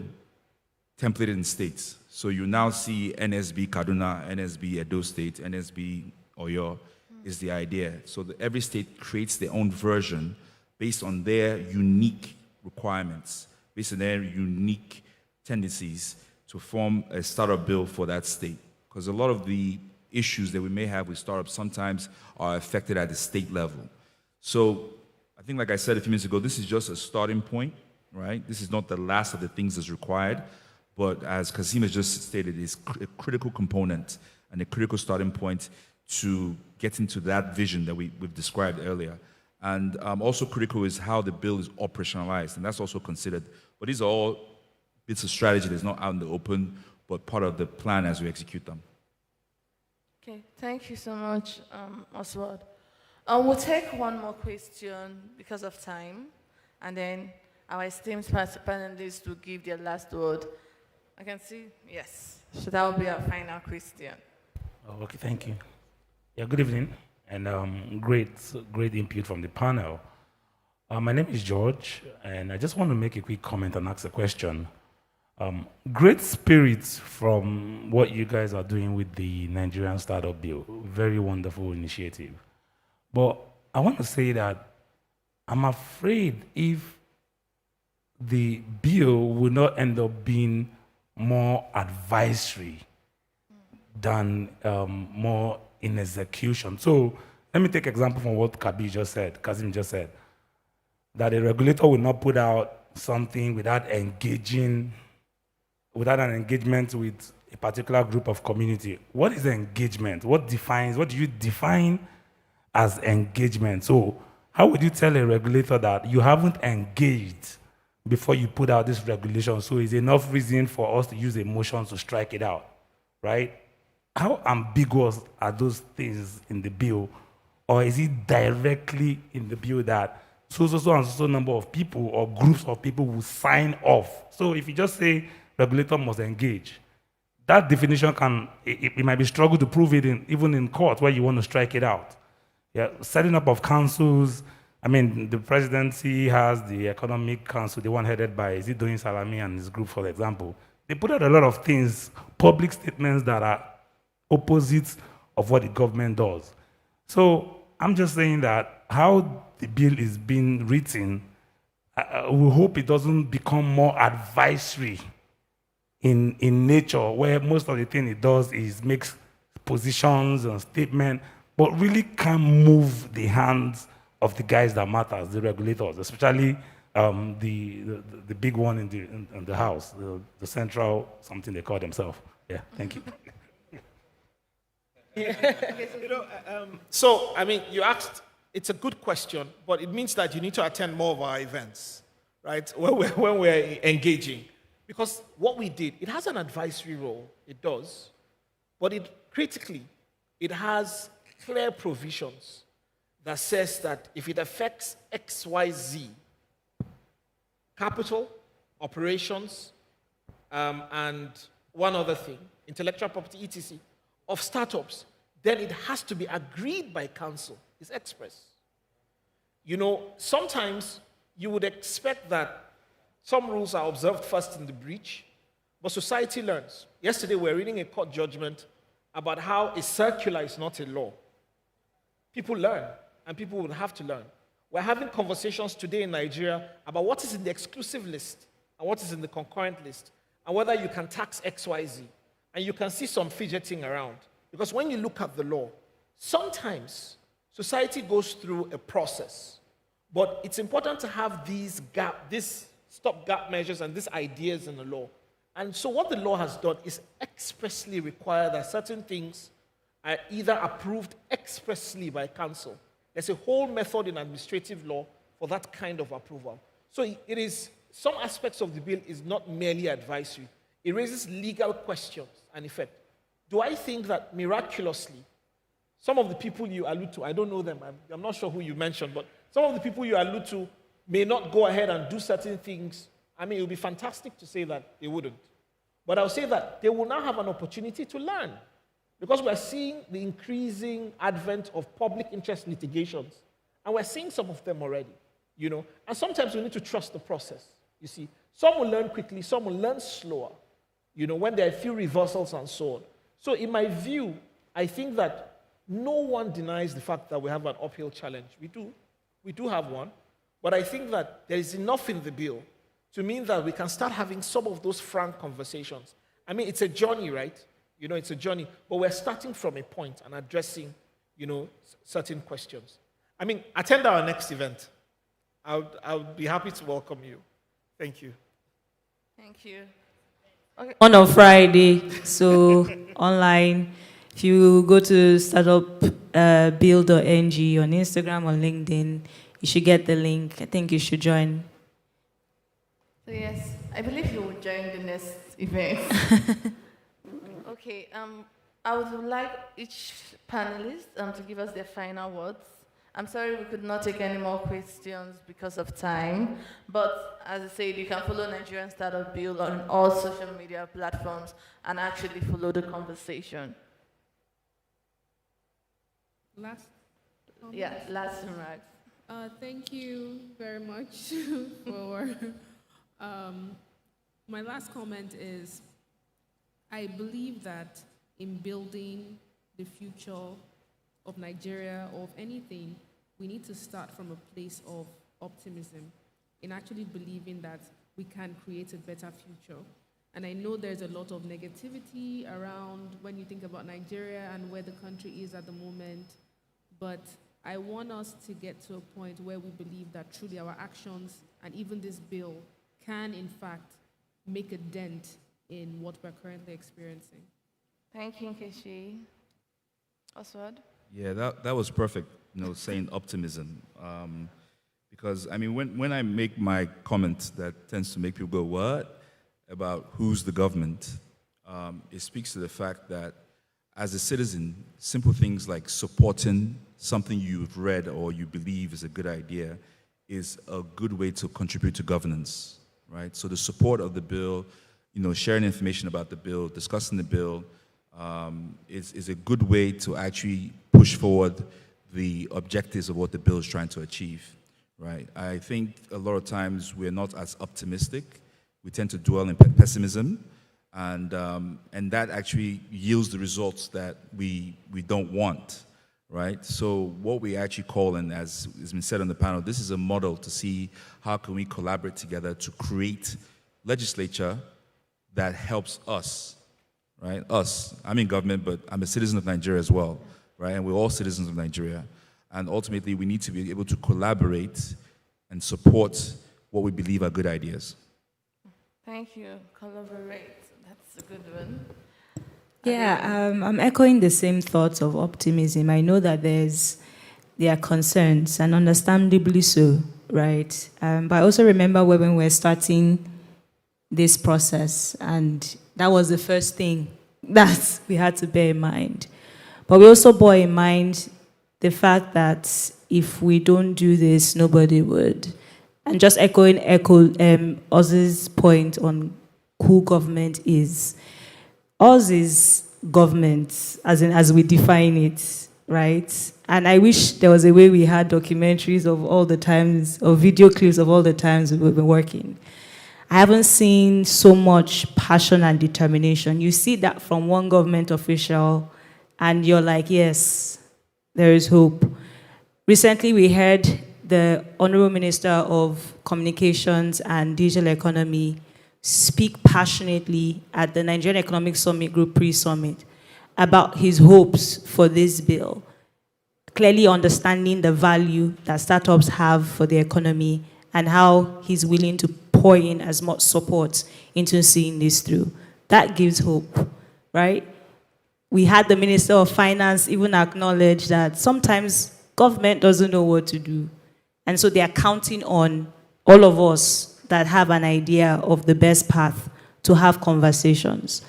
[SPEAKER 23] templated in states. So you now see NSB Kaduna, NSB Edo State, NSB Oyo is the idea. So that every state creates their own version based on their unique requirements, based on their unique tendencies to form a startup bill for that state. Because a lot of the issues that we may have with startups sometimes are affected at the state level. So I think, like I said a few minutes ago, this is just a starting point, right? This is not the last of the things that's required, but as Kazim has just stated, it's a critical component and a critical starting point to get into that vision that we've described earlier. And also critical is how the bill is operationalized, and that's also considered. But these are all bits of strategy that's not out in the open, but part of the plan as we execute them.
[SPEAKER 16] Okay, thank you so much, Oswald. We'll take one more question because of time, and then our esteemed panelists will give their last word. I can see, yes. So that will be our final question.
[SPEAKER 7] Oh, okay, thank you. Yeah, good evening, and great input from the panel. My name is George, and I just want to make a quick comment and ask a question. Great spirit from what you guys are doing with the Nigerian Startup Bill. Very wonderful initiative. But I want to say that I'm afraid if the bill will not end up being more advisory than more in execution. So let me take example from what Kazim just said, that a regulator will not put out something without an engagement with a particular group of community. What is engagement? What do you define as engagement? So how would you tell a regulator that you haven't engaged before you put out this regulation? So it's enough reason for us to use a motion to strike it out, right? How ambiguous are those things in the bill? Or is it directly in the bill that so number of people or groups of people will sign off? So if you just say regulator must engage, that definition it might be struggle to prove it even in court where you want to strike it out. Yeah, setting up of councils. I mean, the presidency has the economic council, the one headed by Zidoin Salami and his group, for example. They put out a lot of things, public statements that are opposites of what the government does. So I'm just saying that how the bill is being written, we hope it doesn't become more advisory in nature, where most of the thing it does is makes positions and statements, but really can't move the hands of the guys that matters, the regulators, especially the big one in the house, the central something they call themselves. Yeah, thank you.
[SPEAKER 9] So, I mean, you asked, it's a good question, but it means that you need to attend more of our events, right, when we're engaging. Because what we did, it has an advisory role, it does, but critically, it has clear provisions that says that if it affects X, Y, Z, capital, operations, and one other thing, intellectual property, etc., of startups, then it has to be agreed by council. It's express. You know, sometimes you would expect that some rules are observed first in the breach, but society learns. Yesterday, we were reading a court judgment about how a circular is not a law. People learn, and people will have to learn. We're having conversations today in Nigeria about what is in the exclusive list and what is in the concurrent list, and whether you can tax XYZ. And you can see some fidgeting around. Because when you look at the law, sometimes society goes through a process. But it's important to have these stop-gap measures and these ideas in the law. And so what the law has done is expressly require that certain things are either approved expressly by council. There's a whole method in administrative law for that kind of approval. So it is, some aspects of the bill is not merely advisory. It raises legal questions and effect. Do I think that miraculously, some of the people you allude to, I don't know them, I'm not sure who you mentioned, but some of the people you allude to may not go ahead and do certain things. I mean, it would be fantastic to say that they wouldn't. But I'll say that they will now have an opportunity to learn, because we're seeing the increasing advent of public interest litigations, and we're seeing some of them already, you know. And sometimes we need to trust the process, you see. Some will learn quickly, some will learn slower, you know, when there are a few reversals and so on. So in my view, I think that no one denies the fact that we have an uphill challenge. We do have one. But I think that there is enough in the bill to mean that we can start having some of those frank conversations. I mean, it's a journey, right? You know, it's a journey. But we're starting from a point and addressing, you know, certain questions. I mean, attend our next event. I would be happy to welcome you. Thank you.
[SPEAKER 16] Thank you. Okay.
[SPEAKER 24] On Friday, so online. If you go to startupbuild.ng on Instagram or LinkedIn, you should get the link. I think you should join.
[SPEAKER 16] So yes, I believe you will join the next event. Okay, I would like each panelist to give us their final words. I'm sorry we could not take any more questions because of time, but as I said, you can follow Nigerian Startup Build on all social media platforms and actually follow the conversation.
[SPEAKER 17] Last
[SPEAKER 16] remarks.
[SPEAKER 17] Thank you very much for my last comment is, I believe that in building the future of Nigeria or of anything, we need to start from a place of optimism, in actually believing that we can create a better future. And I know there's a lot of negativity around when you think about Nigeria and where the country is at the moment, but I want us to get to a point where we believe that truly our actions and even this bill can, in fact, make a dent in what we're currently experiencing.
[SPEAKER 16] Thank you, Nkechi. Oswald?
[SPEAKER 23] Yeah, that was perfect, you know, saying optimism. Because, I mean, when I make my comment that tends to make people go, what? About who's the government, it speaks to the fact that as a citizen, simple things like supporting something you've read or you believe is a good idea is a good way to contribute to governance, right? So the support of the bill, you know, sharing information about the bill, discussing the bill, is a good way to actually push forward the objectives of what the bill is trying to achieve, right? I think a lot of times we're not as optimistic. We tend to dwell in pessimism, and that actually yields the results that we don't want, right? So what we actually call, and as has been said on the panel, this is a model to see how can we collaborate together to create legislature that helps us, right? Us. I'm in government, but I'm a citizen of Nigeria as well, right? And we're all citizens of Nigeria. And ultimately, we need to be able to collaborate and support what we believe are good ideas.
[SPEAKER 16] Thank you. Collaborate. That's a good one.
[SPEAKER 24] Yeah, I'm echoing the same thoughts of optimism. I know that there are concerns, and understandably so, right? But I also remember when we were starting this process, and that was the first thing that we had to bear in mind. But we also bore in mind the fact that if we don't do this, nobody would. And just echoing Oz's point on who government is. Oz is government, as we define it, right? And I wish there was a way we had documentaries of all the times, or video clips of all the times we've been working. I haven't seen so much passion and determination. You see that from one government official, and you're like, yes, there is hope. Recently, we heard the Honorable Minister of Communications and Digital Economy speak passionately at the Nigerian Economic Summit Group pre-summit about his hopes for this bill, clearly understanding the value that startups have for the economy and how he's willing to pour in as much support into seeing this through. That gives hope, right? We had the Minister of Finance even acknowledge that sometimes government doesn't know what to do. And so they are counting on all of us that have an idea of the best path to have conversations.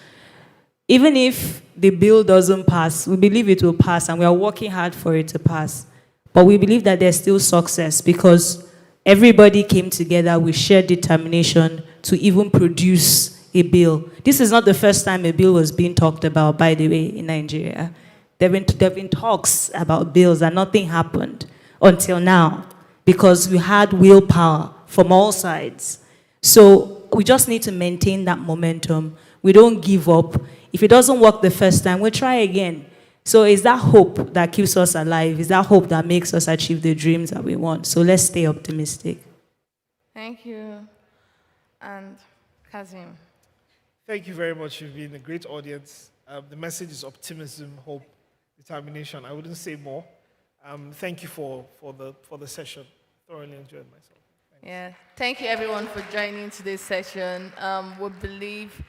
[SPEAKER 24] Even if the bill doesn't pass, we believe it will pass, and we are working hard for it to pass. But we believe that there's still success because everybody came together with shared determination to even produce a bill. This is not the first time a bill was being talked about, by the way, in Nigeria. There have been talks about bills and nothing happened until now because we had willpower from all sides. So we just need to maintain that momentum. We don't give up. If it doesn't work the first time, we'll try again. So it's that hope that keeps us alive. It's that hope that makes us achieve the dreams that we want. So let's stay optimistic.
[SPEAKER 16] Thank you. And Kazim.
[SPEAKER 9] Thank you very much. You've been a great audience. The message is optimism, hope, determination. I wouldn't say more. Thank you for the session. Thoroughly enjoyed myself. Thanks.
[SPEAKER 16] Yeah. Thank you, everyone, for joining today's session. We believe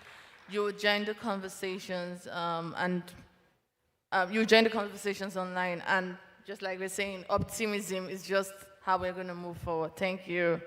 [SPEAKER 16] you will join the conversations you join the conversations online. And just like we're saying, optimism is just how we're going to move forward. Thank you.